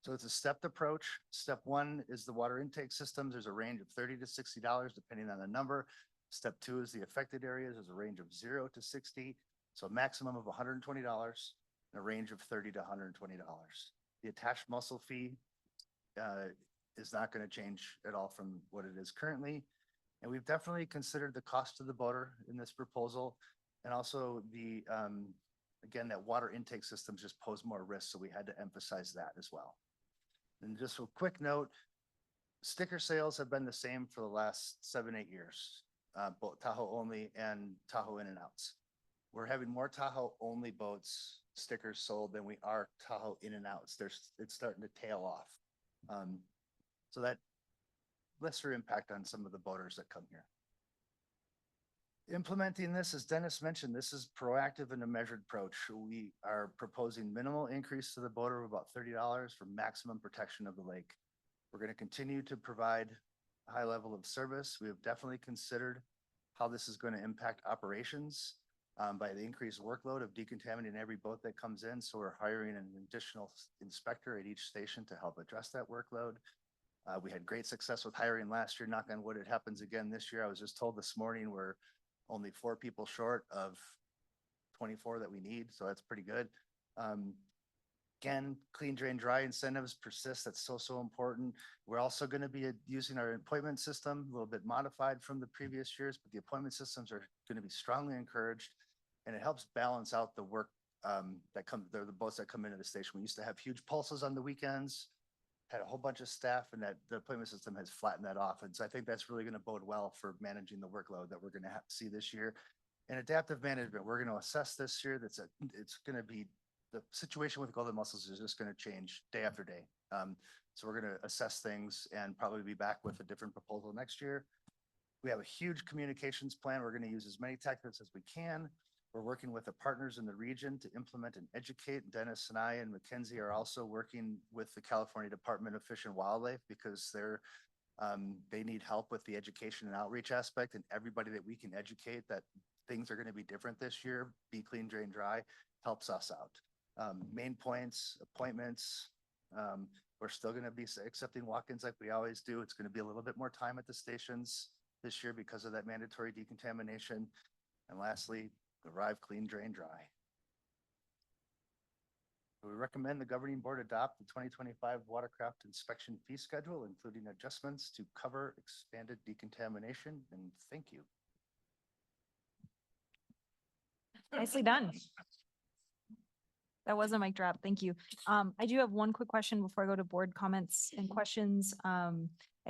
So it's a stepped approach. Step 1 is the water intake systems. There's a range of $30 to $60, depending on the number. Step 2 is the affected areas. There's a range of 0 to 60. So a maximum of $120 and a range of $30 to $120. The attached mussel fee is not going to change at all from what it is currently. And we've definitely considered the cost to the boater in this proposal. And also the, again, that water intake systems just pose more risk. So we had to emphasize that as well. And just a quick note, sticker sales have been the same for the last 7-8 years, both Tahoe only and Tahoe in and outs. We're having more Tahoe only boats stickers sold than we are Tahoe in and outs. It's starting to tail off. So that lesser impact on some of the boaters that come here. Implementing this, as Dennis mentioned, this is proactive and a measured approach. We are proposing minimal increase to the boater of about $30 for maximum protection of the lake. We're going to continue to provide a high level of service. We have definitely considered how this is going to impact operations by the increased workload of decontaminating every boat that comes in. So we're hiring an additional inspector at each station to help address that workload. We had great success with hiring last year. Knock on wood, it happens again this year. I was just told this morning we're only 4 people short of 24 that we need. So that's pretty good. Again, clean, drain, dry incentives persist. That's so important. We're also going to be using our appointment system, a little bit modified from the previous years, but the appointment systems are going to be strongly encouraged, and it helps balance out the work the boats that come into the station. We used to have huge pulses on the weekends, had a whole bunch of staff, and that the appointment system has flattened that off. And so I think that's really going to bode well for managing the workload that we're going to have to see this year. And adaptive management, we're going to assess this year. It's going to be, the situation with golden mussels is just going to change day after day. So we're going to assess things and probably be back with a different proposal next year. We have a huge communications plan. We're going to use as many tactics as we can. We're working with the partners in the region to implement and educate. Dennis and I and Mackenzie are also working with the California Department of Fish and Wildlife because they need help with the education and outreach aspect, and everybody that we can educate that things are going to be different this year, be clean, drain, dry, helps us out. Main points, appointments, we're still going to be accepting walk-ins like we always do. It's going to be a little bit more time at the stations this year because of that mandatory decontamination. And lastly, arrive clean, drain, dry. We recommend the governing board adopt the 2025 watercraft inspection fee schedule, including adjustments to cover expanded decontamination. And thank you. Nicely done. That was a mic drop. Thank you. I do have one quick question before I go to board comments and questions. I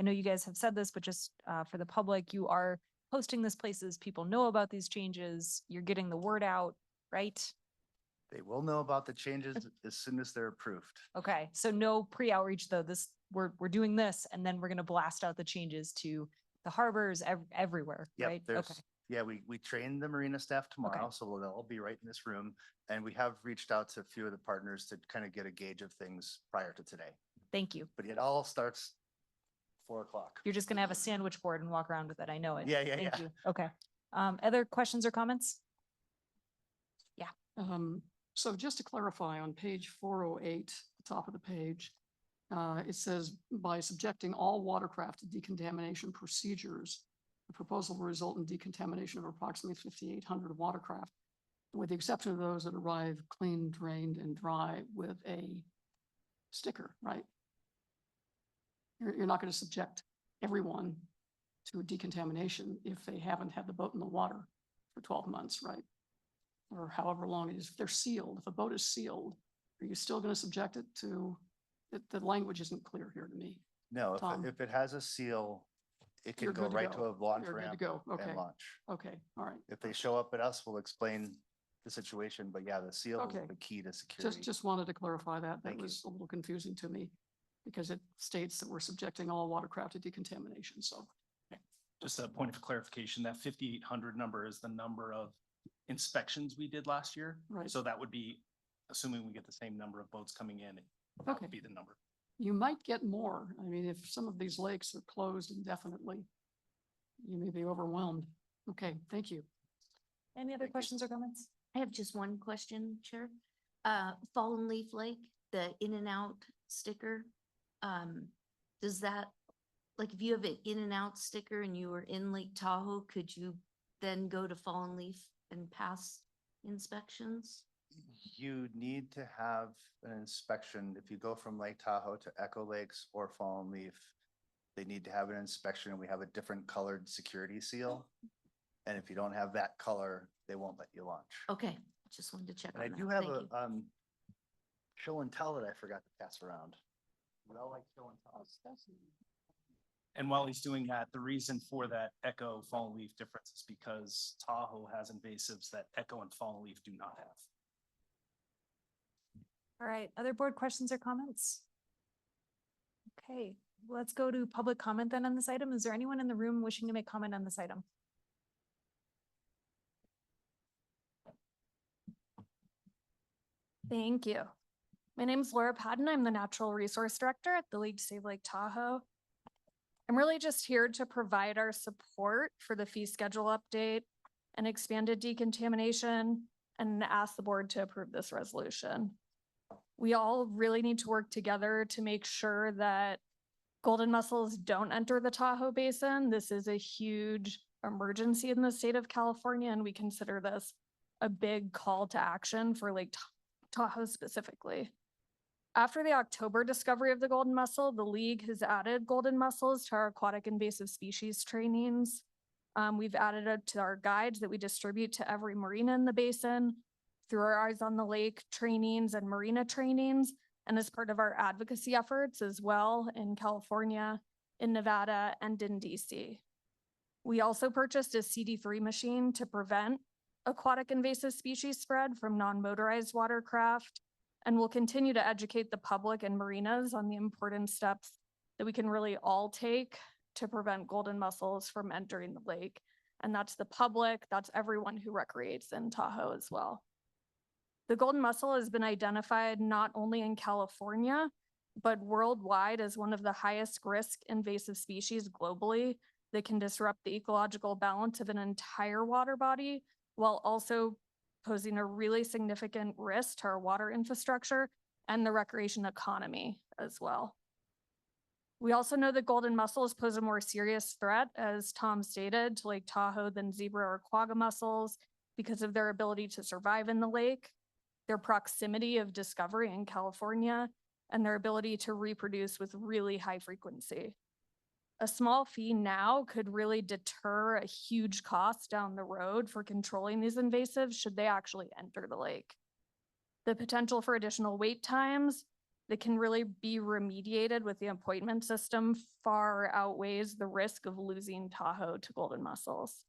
know you guys have said this, but just for the public, you are posting this places people know about these changes. You're getting the word out, right? They will know about the changes as soon as they're approved. Okay, so no pre-outreach though. We're doing this, and then we're gonna blast out the changes to the harbors everywhere, Yep, right? there's, Okay, yeah, we train the marina staff tomorrow, so they'll all be right in this room. And we have reached out to a few of the partners to kind of get a gauge of things prior to today. thank you. But it all starts 4 o'clock. You're just gonna have a sandwich board and walk around with it. I know it. Yeah, yeah, Thank yeah. you. Okay. Other questions or comments? So just to clarify, on page 408, the top of the page, it says by subjecting all watercraft to decontamination procedures, the proposal will result in decontamination of approximately 5,800 watercraft, with the exception of those that arrive clean, drained, and dry with a sticker, right? You're not going to subject everyone to decontamination if they haven't had the boat in the water for 12 months, right? Or however long it is. If they're sealed, if a boat is sealed, are you still going to subject it to, the language isn't clear here to me. No, Tom. if it has a seal, it can You're go good to right to go. a launch You're good to ramp go. Okay. and launch. Okay, all right. If they show up at us, we'll explain the situation, but yeah, the seal Okay. is the key to security. Just wanted to clarify that. That Thank you. was a little confusing to me because it states that we're subjecting all watercraft to decontamination, so. Just a point of clarification, that 5,800 number is the number of inspections we did last year. Right. So that would be, assuming we get the same number of boats coming in, that Okay. would be the number. You might get more. I mean, if some of these lakes are closed indefinitely, you may be overwhelmed. Okay, thank you. Any other questions or comments? I have just one question, Chair. Fallen Leaf Lake, the in and out sticker, does that, like if you have an in and out sticker and you were in Lake Tahoe, could you then go to Fallen Leaf and pass inspections? You need to have an inspection. If you go from Lake Tahoe to Echo Lakes or Fallen Leaf, they need to have an inspection, and we have a different colored security seal. And if you don't have that color, they won't let you launch. Okay, just wanted to check And on I that. do have Thank a you. show and tell that I forgot to pass around. We all like show and tell. And while he's doing that, the reason for that Echo Fallen Leaf difference is because Tahoe has invasives that Echo and Fallen Leaf do not have. All right, other board questions or comments? Okay, let's go to public comment then on this item. Is there anyone in the room wishing to make comment on this item? Thank you. My name is Laura Padden. I'm the Natural Resource Director at the League to Save Lake Tahoe. I'm really just here to provide our support for the fee schedule update and expanded decontamination and ask the board to approve this resolution. We all really need to work together to make sure that golden mussels don't enter the Tahoe Basin. This is a huge emergency in the state of California, and we consider this a big call to action for Lake Tahoe specifically. After the October discovery of the golden mussel, the League has added golden mussels to our aquatic invasive species trainings. We've added it to our guides that we distribute to every marina in the basin through our Eyes on the Lake trainings and marina trainings, and as part of our advocacy efforts as well in California, in Nevada, and in DC. We also purchased a CD3 machine to prevent aquatic invasive species spread from non-motorized watercraft, and we'll continue to educate the public and marinas on the important steps that we can really all take to prevent golden mussels from entering the lake. And that's the public, that's everyone who recreates in Tahoe as well. The golden mussel has been identified not only in California, but worldwide as one of the highest risk invasive species globally that can disrupt the ecological balance of an entire water body while also posing a really significant risk to our water infrastructure and the recreation economy as well. We also know that golden mussels pose a more serious threat, as Tom stated, to Lake Tahoe than zebra or quagga mussels because of their ability to survive in the lake, their proximity of discovery in California, and their ability to reproduce with really high frequency. A small fee now could really deter a huge cost down the road for controlling these invasives should they actually enter the lake. The potential for additional wait times that can really be remediated with the appointment system far outweighs the risk of losing Tahoe to golden mussels.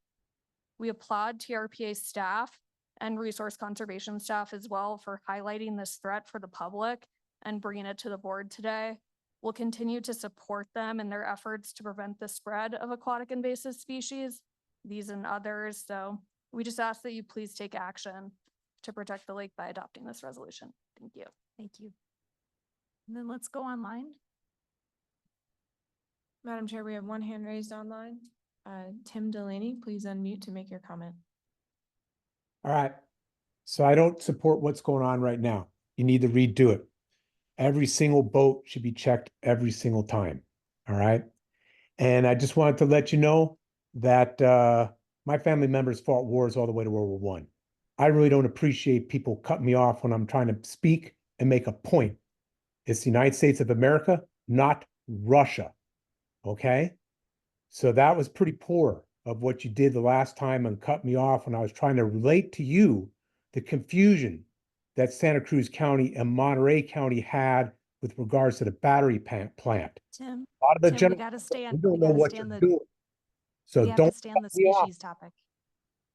We applaud TRPA staff and resource conservation staff as well for highlighting this threat for the public and bringing it to the board today. We'll continue to support them in their efforts to prevent the spread of aquatic invasive species, these and others. So we just ask that you please take action to protect the lake by adopting this resolution. Thank you. Thank you. And then let's go online. Madam Chair, we have one hand raised online. Tim Delaney, please unmute to make your comment. All right. So I don't support what's going on right now. You need to redo it. Every single boat should be checked every single time. All right. And I just wanted to let you know that my family members fought wars all the way to World War I. I really don't appreciate people cutting me off when I'm trying to speak and make a point. It's the United States of America, not Russia. Okay? So that was pretty poor of what you did the last time and cut me off when I was trying to relate to you the confusion that Santa Cruz County and Monterey County had with regards to the battery plant. Tim, A lot of the Tim, we general, gotta stay on, we don't we know gotta what stay on you're the, doing. So we have to don't stay on the cut me off. species topic.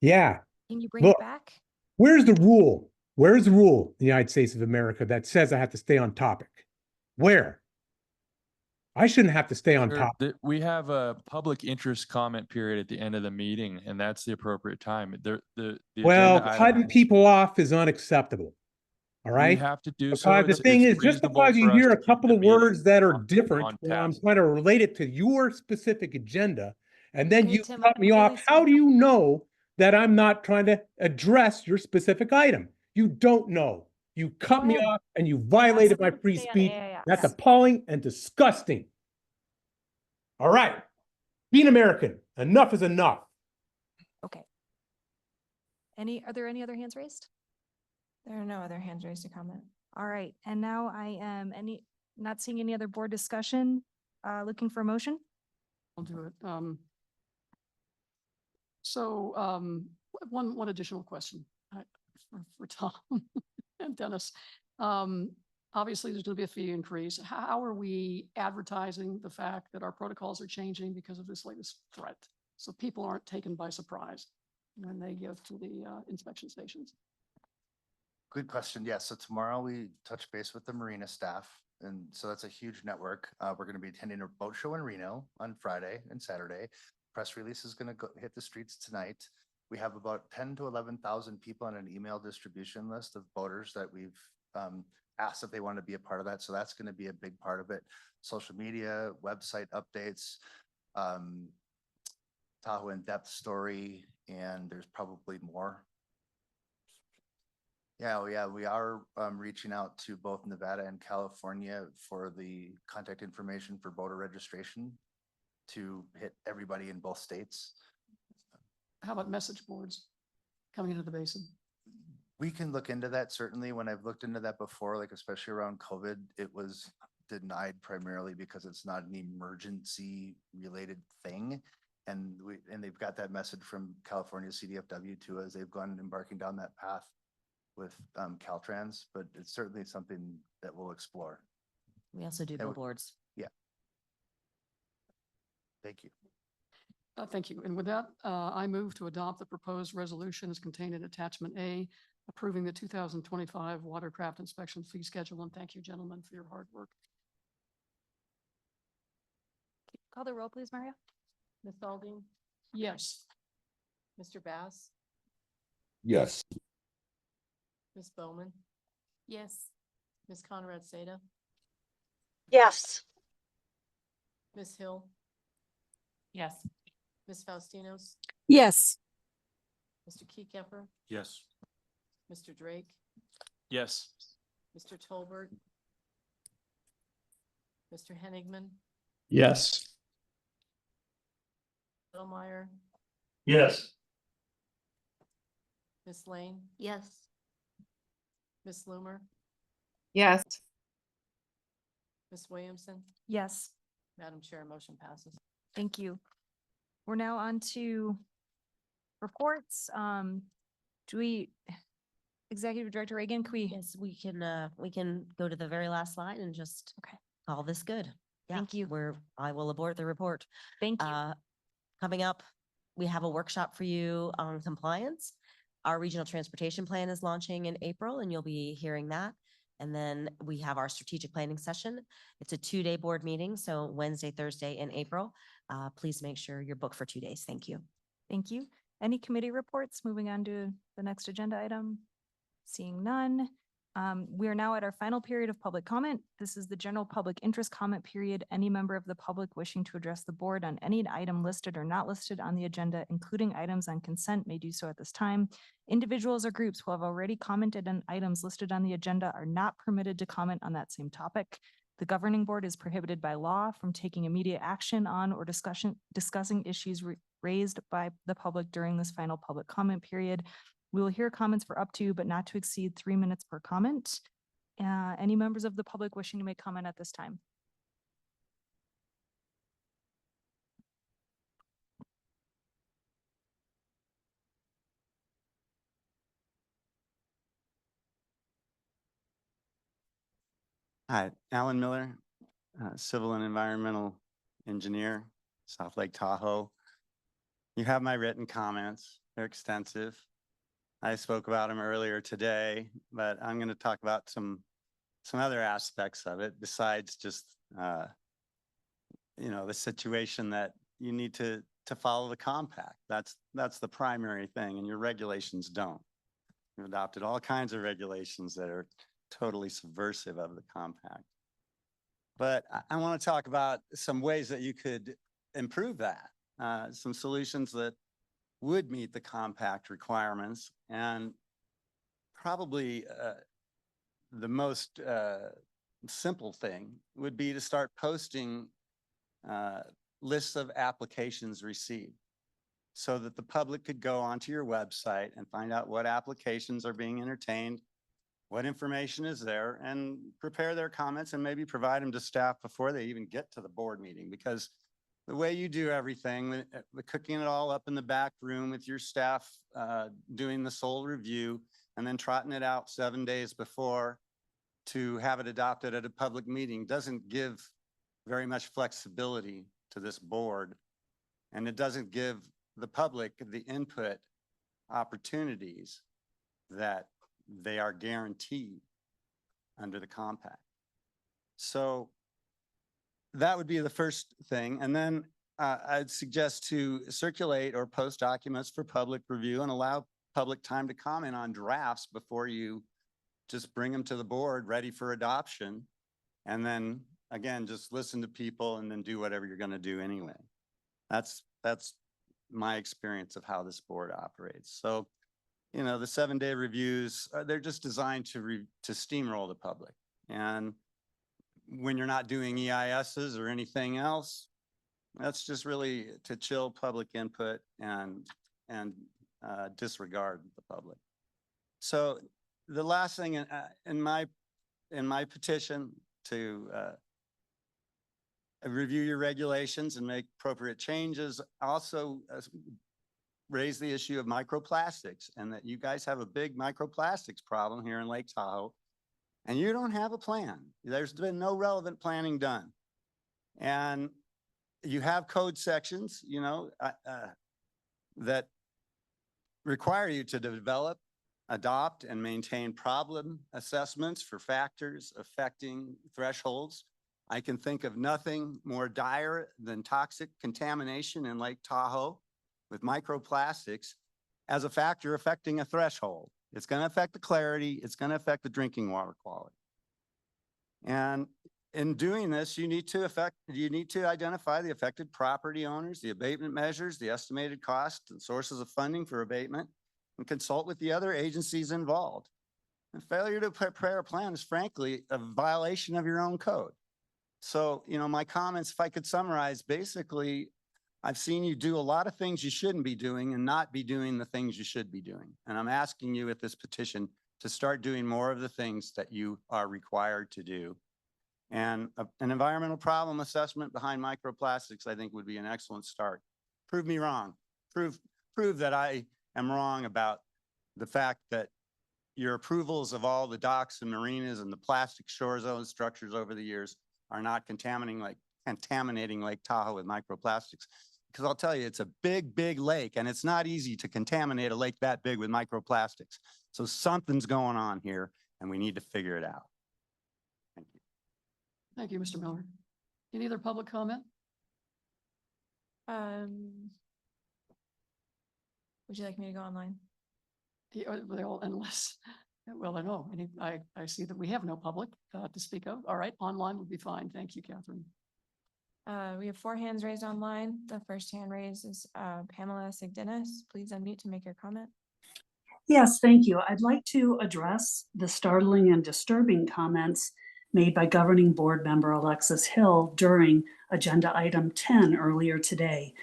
Yeah. Can you bring Look, it back? where's the rule? Where's the rule in the United States of America that says I have to stay on topic? Where? I shouldn't have to stay on topic. We have a public interest comment period at the end of the meeting, and that's the appropriate time. The Well, agenda cutting item, people off is unacceptable. All we right? have to do so. Because the thing It's is, just reasonable because you for us hear to a keep couple the of meeting words that are on different when I'm task. trying to relate it to your specific agenda, and then Okay, you Tim, cut I'm me really off, how do you know that I'm not trying to address your specific item? You don't know. You cut me ahead. off and you We violated asked my you to free stay on speech. AIS. That's appalling and disgusting. All right. Being American, enough is enough. Okay. Are there any other hands raised? There are no other hands raised to comment. All right, and now I am not seeing any other board discussion, looking for a motion. I'll do it. One additional question for Tom and Dennis. Obviously, there's going to be a fee increase. How are we advertising the fact that our protocols are changing because of this latest threat? So people aren't taken by surprise when they go to the inspection stations. Good question. Yes. So tomorrow we touch base with the marina staff. And so that's a huge network. We're going to be attending a boat show in Reno on Friday and Saturday. Press release is going to hit the streets tonight. We have about 10 to 11,000 people on an email distribution list of boaters that we've asked if they want to be a part of that. So that's going to be a big part of it. Social media, website updates, Tahoe in-depth story, and there's probably more. Yeah, we are reaching out to both Nevada and California for the contact information for voter registration to hit everybody in both states. How about message boards coming into the basin? We can look into that. Certainly, when I've looked into that before, like especially around COVID, it was denied primarily because it's not an emergency related thing. And they've got that message from California CDFW too, as they've gone embarking down that path with Caltrans, but it's certainly something that we'll explore. We also do billboards. Yeah. Thank you. Thank you. And with that, I move to adopt the proposed resolution as contained in attachment A, approving the 2025 watercraft inspection fee schedule. And thank you, gentlemen, for your hard work. Call the roll, please, Mario. Ms. Aldine, Yes. Mr. Bass, Yes. Ms. Bowman, Yes. Ms. Conrad Seda, Yes. Ms. Hill, Yes. Ms. Faustinos, Yes. Mr. Keycapper, Yes. Mr. Drake, Yes. Mr. Tolbert, Mr. Henigman, Yes. Meyer, Yes. Ms. Lane, Yes. Ms. Loomer, Yes. Ms. Williamson. Yes, Madam Chair, motion passes. thank you. We're now on to reports. Executive Director Reagan, can we? Yes, we can go to the very last slide and just call this good. Yeah, Thank you. I will abort the report. Thank you. Coming up, we have a workshop for you on compliance. Our regional transportation plan is launching in April, and you'll be hearing that. And then we have our strategic planning session. It's a 2-day board meeting, so Wednesday, Thursday in April. Please make sure you're booked for 2 days. Thank you. Thank you. Any committee reports? Moving on to the next agenda item. Seeing none. We are now at our final period of public comment. This is the general public interest comment period. Any member of the public wishing to address the board on any item listed or not listed on the agenda, including items on consent, may do so at this time. Individuals or groups who have already commented on items listed on the agenda are not permitted to comment on that same topic. The governing board is prohibited by law from taking immediate action on or discussing issues raised by the public during this final public comment period. We will hear comments for up to, but not to exceed 3 minutes per comment. Any members of the public wishing to make comment at this time? Hi, Alan Miller, Civil and Environmental Engineer, South Lake Tahoe. You have my written comments. They're extensive. I spoke about them earlier today, but I'm going to talk about some other aspects of it besides just, the situation that you need to follow the compact. That's the primary thing, and your regulations don't. You've adopted all kinds of regulations that are totally subversive of the compact. But I want to talk about some ways that you could improve that, some solutions that would meet the compact requirements. And probably the most simple thing would be to start posting lists of applications received so that the public could go onto your website and find out what applications are being entertained, what information is there, and prepare their comments and maybe provide them to staff before they even get to the board meeting. Because the way you do everything, cooking it all up in the back room with your staff doing the sole review and then trotting it out 7 days before to have it adopted at a public meeting doesn't give very much flexibility to this board. And it doesn't give the public the input opportunities that they are guaranteed under the compact. So that would be the first thing. And then I'd suggest to circulate or post documents for public review and allow public time to comment on drafts before you just bring them to the board ready for adoption. And then again, just listen to people and then do whatever you're going to do anyway. That's my experience of how this board operates. So, the 7-day reviews, they're just designed to steamroll the public. And when you're not doing EISs or anything else, that's just really to chill public input and disregard the public. So the last thing in my petition to review your regulations and make appropriate changes, also raise the issue of microplastics, and that you guys have a big microplastics problem here in Lake Tahoe, and you don't have a plan. There's been no relevant planning done. And you have code sections, that require you to develop, adopt, and maintain problem assessments for factors affecting thresholds. I can think of nothing more dire than toxic contamination in Lake Tahoe with microplastics as a factor affecting a threshold. It's going to affect the clarity. It's going to affect the drinking water quality. And in doing this, you need to identify the affected property owners, the abatement measures, the estimated cost and sources of funding for abatement, and consult with the other agencies involved. And failure to prepare a plan is frankly a violation of your own code. So, my comments, if I could summarize, basically, I've seen you do a lot of things you shouldn't be doing and not be doing the things you should be doing. And I'm asking you with this petition to start doing more of the things that you are required to do. And an environmental problem assessment behind microplastics, I think, would be an excellent start. Prove me wrong. Prove that I am wrong about the fact that your approvals of all the docks and marinas and the plastic shore zone structures over the years are not contaminating Lake Tahoe with microplastics. Because I'll tell you, it's a big, big lake, and it's not easy to contaminate a lake that big with microplastics. So something's going on here, and we need to figure it out. Thank you. Thank you, Mr. Miller. Any other public comment? Would you like me to go online? Yeah, well, unless, well, I know, I see that we have no public to speak of. All right, online would be fine. Thank you, Catherine. We have 4 hands raised online. The first hand raised is Pamela Sigdenis. Please unmute to make your comment. Yes, thank you. I'd like to address the startling and disturbing comments made by Governing Board Member Alexis Hill during Agenda Item 10 earlier today.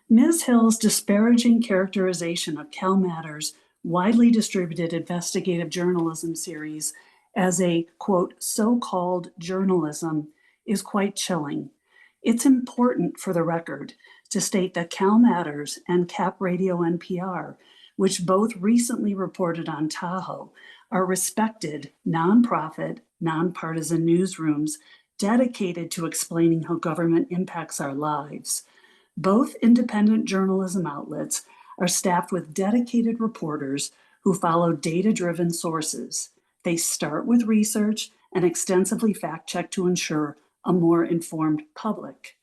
Ms. Hill's disparaging characterization of CalMatters' widely distributed investigative journalism series as a, quote, so-called journalism is quite chilling. It's important for the record to state that CalMatters and Cap Radio NPR, which both recently reported on Tahoe, are respected, nonprofit, nonpartisan newsrooms dedicated to explaining how government impacts our lives. Both independent journalism outlets are staffed with dedicated reporters who follow data-driven sources. They start with research and extensively fact-check to ensure a more informed public.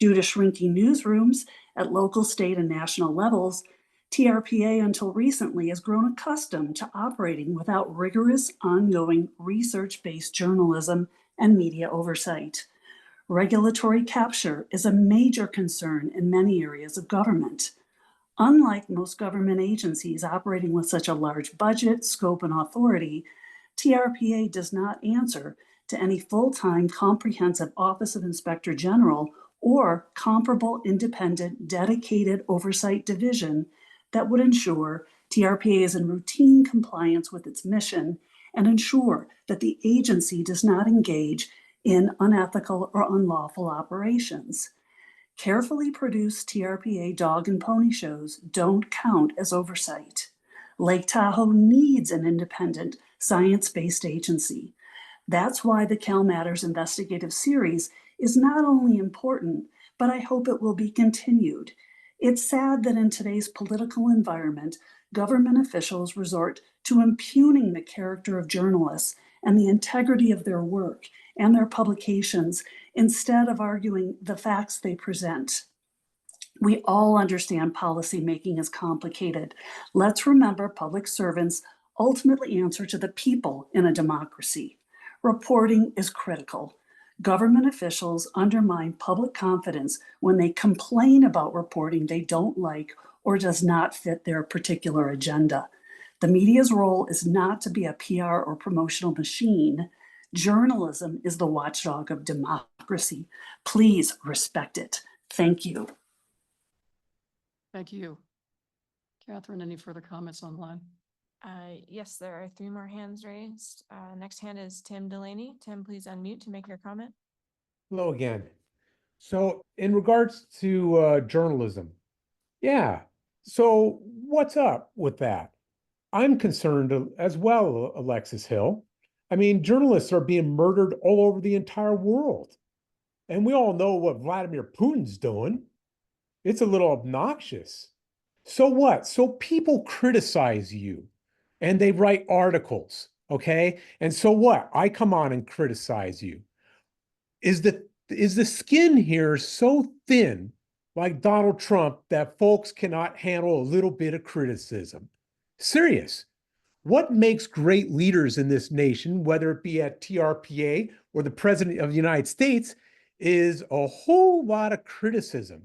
Due to shrinking newsrooms at local, state, and national levels, TRPA until recently has grown accustomed to operating without rigorous, ongoing, research-based journalism and media oversight. Regulatory capture is a major concern in many areas of government. Unlike most government agencies operating with such a large budget, scope, and authority, TRPA does not answer to any full-time comprehensive Office of Inspector General or comparable independent dedicated oversight division that would ensure TRPA is in routine compliance with its mission and ensure that the agency does not engage in unethical or unlawful operations. Carefully produced TRPA dog and pony shows don't count as oversight. Lake Tahoe needs an independent, science-based agency. That's why the CalMatters investigative series is not only important, but I hope it will be continued. It's sad that in today's political environment, government officials resort to impugning the character of journalists and the integrity of their work and their publications instead of arguing the facts they present. We all understand policymaking is complicated. Let's remember public servants ultimately answer to the people in a democracy. Reporting is critical. Government officials undermine public confidence when they complain about reporting they don't like or does not fit their particular agenda. The media's role is not to be a PR or promotional machine. Journalism is the watchdog of democracy. Please respect it. Thank you. Thank you. Catherine, any further comments online? Yes, there are 3 more hands raised. Next hand is Tim Delaney. Tim, please unmute to make your comment. Hello again. So in regards to journalism, yeah. So what's up with that? I'm concerned as well, Alexis Hill. I mean, journalists are being murdered all over the entire world. And we all know what Vladimir Putin's doing. It's a little obnoxious. So what? So people criticize you and they write articles, okay? And so what? I come on and criticize you. Is the skin here so thin like Donald Trump that folks cannot handle a little bit of criticism. Serious. What makes great leaders in this nation, whether it be at TRPA or the President of the United States, is a whole lot of criticism.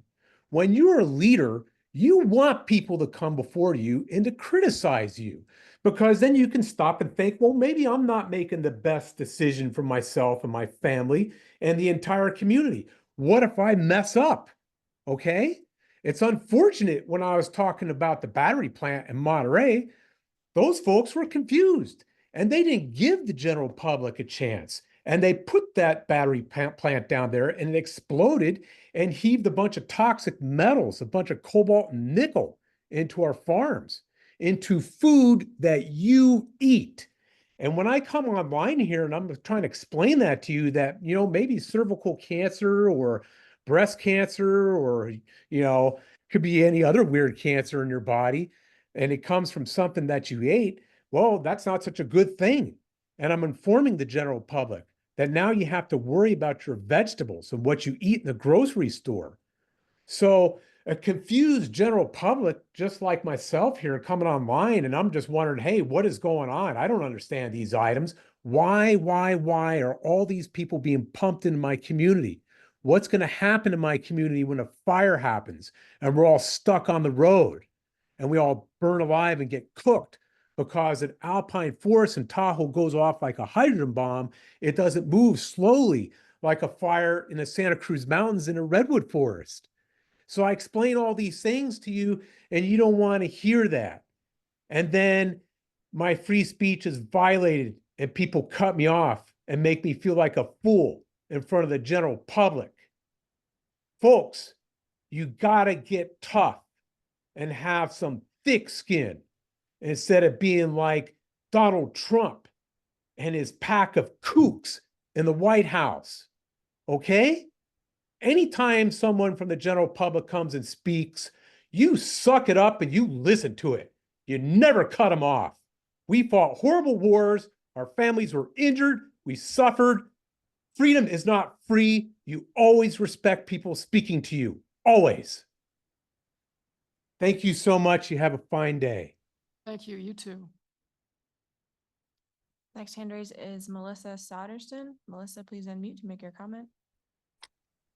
When you're a leader, you want people to come before you and to criticize you, because then you can stop and think, well, maybe I'm not making the best decision for myself and my family and the entire community. What if I mess up? Okay. It's unfortunate when I was talking about the battery plant in Monterey, those folks were confused and they didn't give the general public a chance. And they put that battery plant down there and it exploded and heaved a bunch of toxic metals, a bunch of cobalt and nickel into our farms, into food that you eat. And when I come online here and I'm trying to explain that to you, that, maybe cervical cancer or breast cancer or, could be any other weird cancer in your body, and it comes from something that you ate, well, that's not such a good thing. And I'm informing the general public that now you have to worry about your vegetables and what you eat in the grocery store. So a confused general public, just like myself here, coming online, and I'm just wondering, hey, what is going on? I don't understand these items. Why are all these people being pumped into my community? What's going to happen to my community when a fire happens and we're all stuck on the road and we all burn alive and get cooked because an alpine forest in Tahoe goes off like a hydrogen bomb? It doesn't move slowly like a fire in the Santa Cruz Mountains in a redwood forest. So I explain all these things to you and you don't want to hear that. And then my free speech is violated and people cut me off and make me feel like a fool in front of the general public. Folks, you gotta get tough and have some thick skin instead of being like Donald Trump and his pack of kooks in the White House. Okay? Anytime someone from the general public comes and speaks, you suck it up and you listen to it. You never cut them off. We fought horrible wars. Our families were injured. We suffered. Freedom is not free. You always respect people speaking to you. Always. Thank you so much. You have a fine day. Thank you. You too. Next hand raise is Melissa Soderston. Melissa, please unmute to make your comment.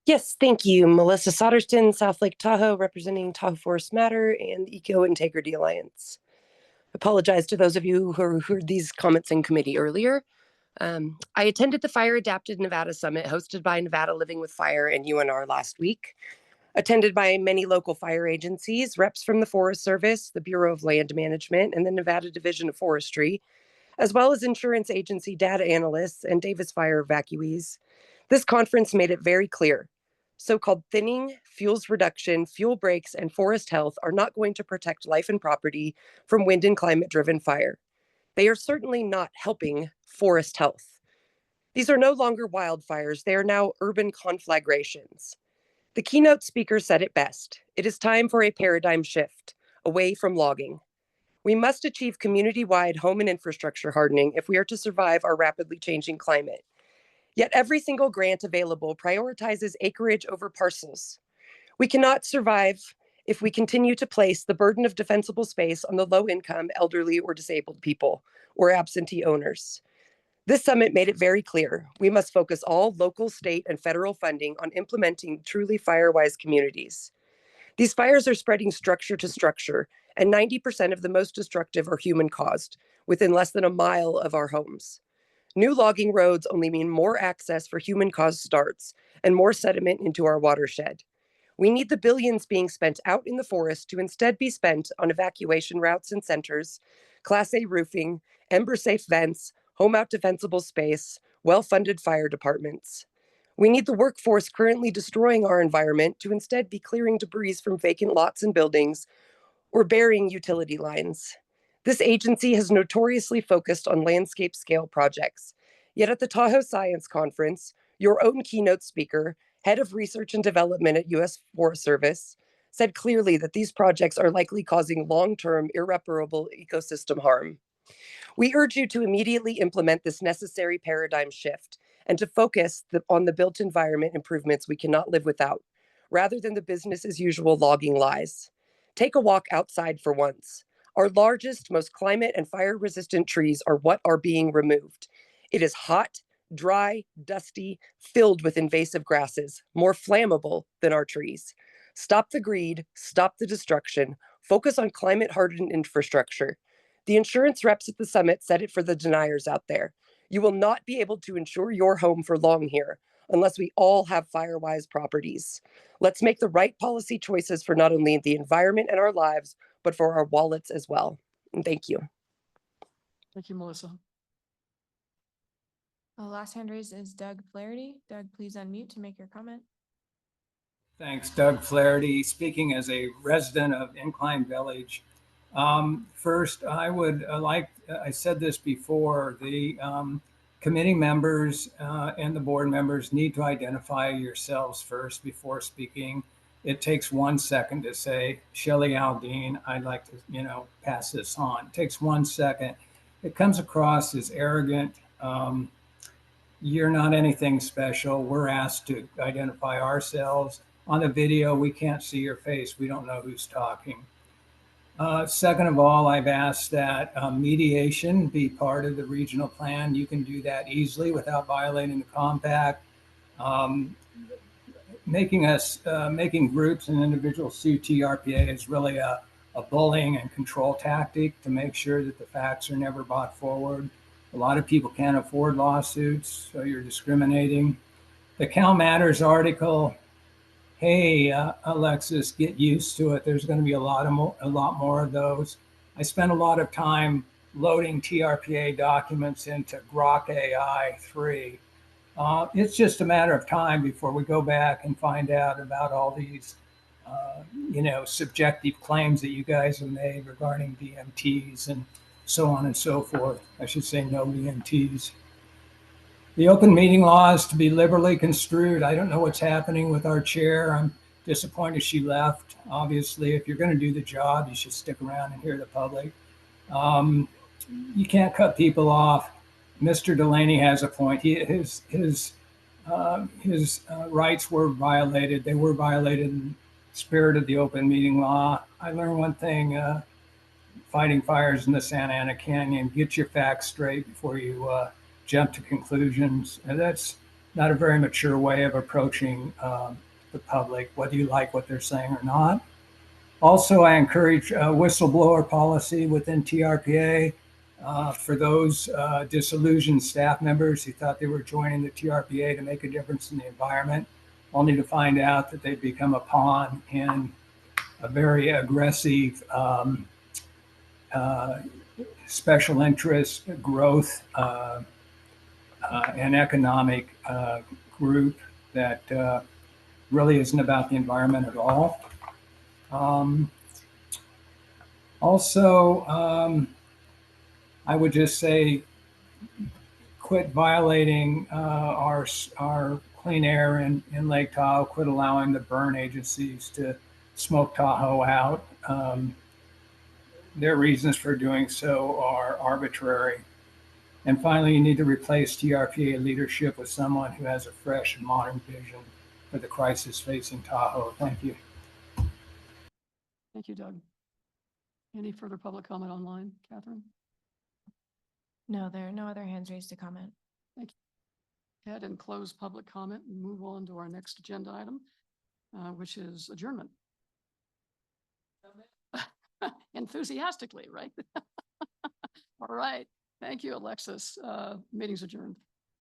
Yes, thank you. Melissa Soderston, South Lake Tahoe, representing Tahoe Forest Matter and the Eco Integrity Alliance. Apologize to those of you who heard these comments in committee earlier. I attended the Fire Adapted Nevada Summit hosted by Nevada Living with Fire and UNR last week, attended by many local fire agencies, reps from the Forest Service, the Bureau of Land Management, and the Nevada Division of Forestry, as well as insurance agency data analysts and Davis Fire evacuees. This conference made it very clear. So-called thinning, fuels reduction, fuel breaks, and forest health are not going to protect life and property from wind and climate-driven fire. They are certainly not helping forest health. These are no longer wildfires. They are now urban conflagrations. The keynote speaker said it best. It is time for a paradigm shift away from logging. We must achieve community-wide home and infrastructure hardening if we are to survive our rapidly changing climate. Yet every single grant available prioritizes acreage over parcels. We cannot survive if we continue to place the burden of defensible space on the low-income, elderly, or disabled people, or absentee owners. This summit made it very clear. We must focus all local, state, and federal funding on implementing truly fire-wise communities. These fires are spreading structure to structure, and 90% of the most destructive are human-caused, within less than a mile of our homes. New logging roads only mean more access for human-caused starts and more sediment into our watershed. We need the billions being spent out in the forest to instead be spent on evacuation routes and centers, Class A roofing, ember-safe vents, home-out defensible space, well-funded fire departments. We need the workforce currently destroying our environment to instead be clearing debris from vacant lots and buildings or burying utility lines. This agency has notoriously focused on landscape scale projects. Yet at the Tahoe Science Conference, your own keynote speaker, head of research and development at U.S. Forest Service, said clearly that these projects are likely causing long-term irreparable ecosystem harm. We urge you to immediately implement this necessary paradigm shift and to focus on the built environment improvements we cannot live without. rather than the business as usual logging lies. Take a walk outside for once. Our largest, most climate and fire resistant trees are what are being removed. It is hot, dry, dusty, filled with invasive grasses, more flammable than our trees. Stop the greed, stop the destruction, focus on climate hardened infrastructure. The insurance reps at the summit said it for the deniers out there. You will not be able to insure your home for long here unless we all have Firewise properties. Let's make the right policy choices for not only the environment and our lives, but for our wallets as well. And thank you. Thank you, Melissa. The last hand raised is Doug Flaherty. Doug, please unmute to make your comment. Thanks, Doug Flaherty, speaking as a resident of Incline Village. First, I would I said this before, the committee members and the board members need to identify yourselves first before speaking. It takes 1 second to say, Shelley Aldine, I'd like to, pass this on. It takes 1 second. It comes across as arrogant. You're not anything special. We're asked to identify ourselves. On the video, we can't see your face. We don't know who's talking. Second of all, I've asked that mediation be part of the regional plan. You can do that easily without violating the compact. Making groups and individuals sue TRPA is really a bullying and control tactic to make sure that the facts are never brought forward. A lot of people can't afford lawsuits, so you're discriminating. The Cal Matters article, hey, Alexis, get used to it. There's going to be a lot more of those. I spent a lot of time loading TRPA documents into Grok AI 3. It's just a matter of time before we go back and find out about all these, subjective claims that you guys have made regarding VMTs and so on and so forth. I should say no VMTs. The open meeting law is to be liberally construed. I don't know what's happening with our chair. I'm disappointed she left. Obviously, if you're going to do the job, you should stick around and hear the public. You can't cut people off. Mr. Delaney has a point. His rights were violated. They were violated in the spirit of the open meeting law. I learned one thing, fighting fires in the Santa Ana Canyon, get your facts straight before you jump to conclusions. And that's not a very mature way of approaching the public, whether you like what they're saying or not. Also, I encourage a whistleblower policy within TRPA for those disillusioned staff members who thought they were joining the TRPA to make a difference in the environment, only to find out that they've become a pawn in a very aggressive special interest growth and economic group that really isn't about the environment at all. I would just say, quit violating our clean air in Lake Tahoe, quit allowing the burn agencies to smoke Tahoe out. Their reasons for doing so are arbitrary. And finally, you need to replace TRPA leadership with someone who has a fresh and modern vision for the crisis facing Tahoe. Thank you. Thank you, Doug. Any further public comment online, Catherine? No, there are no other hands raised to comment. Thank you. Head and close public comment and move on to our next agenda item, which is adjournment. Enthusiastically, right? All right. Thank you, Alexis. Meeting's adjourned.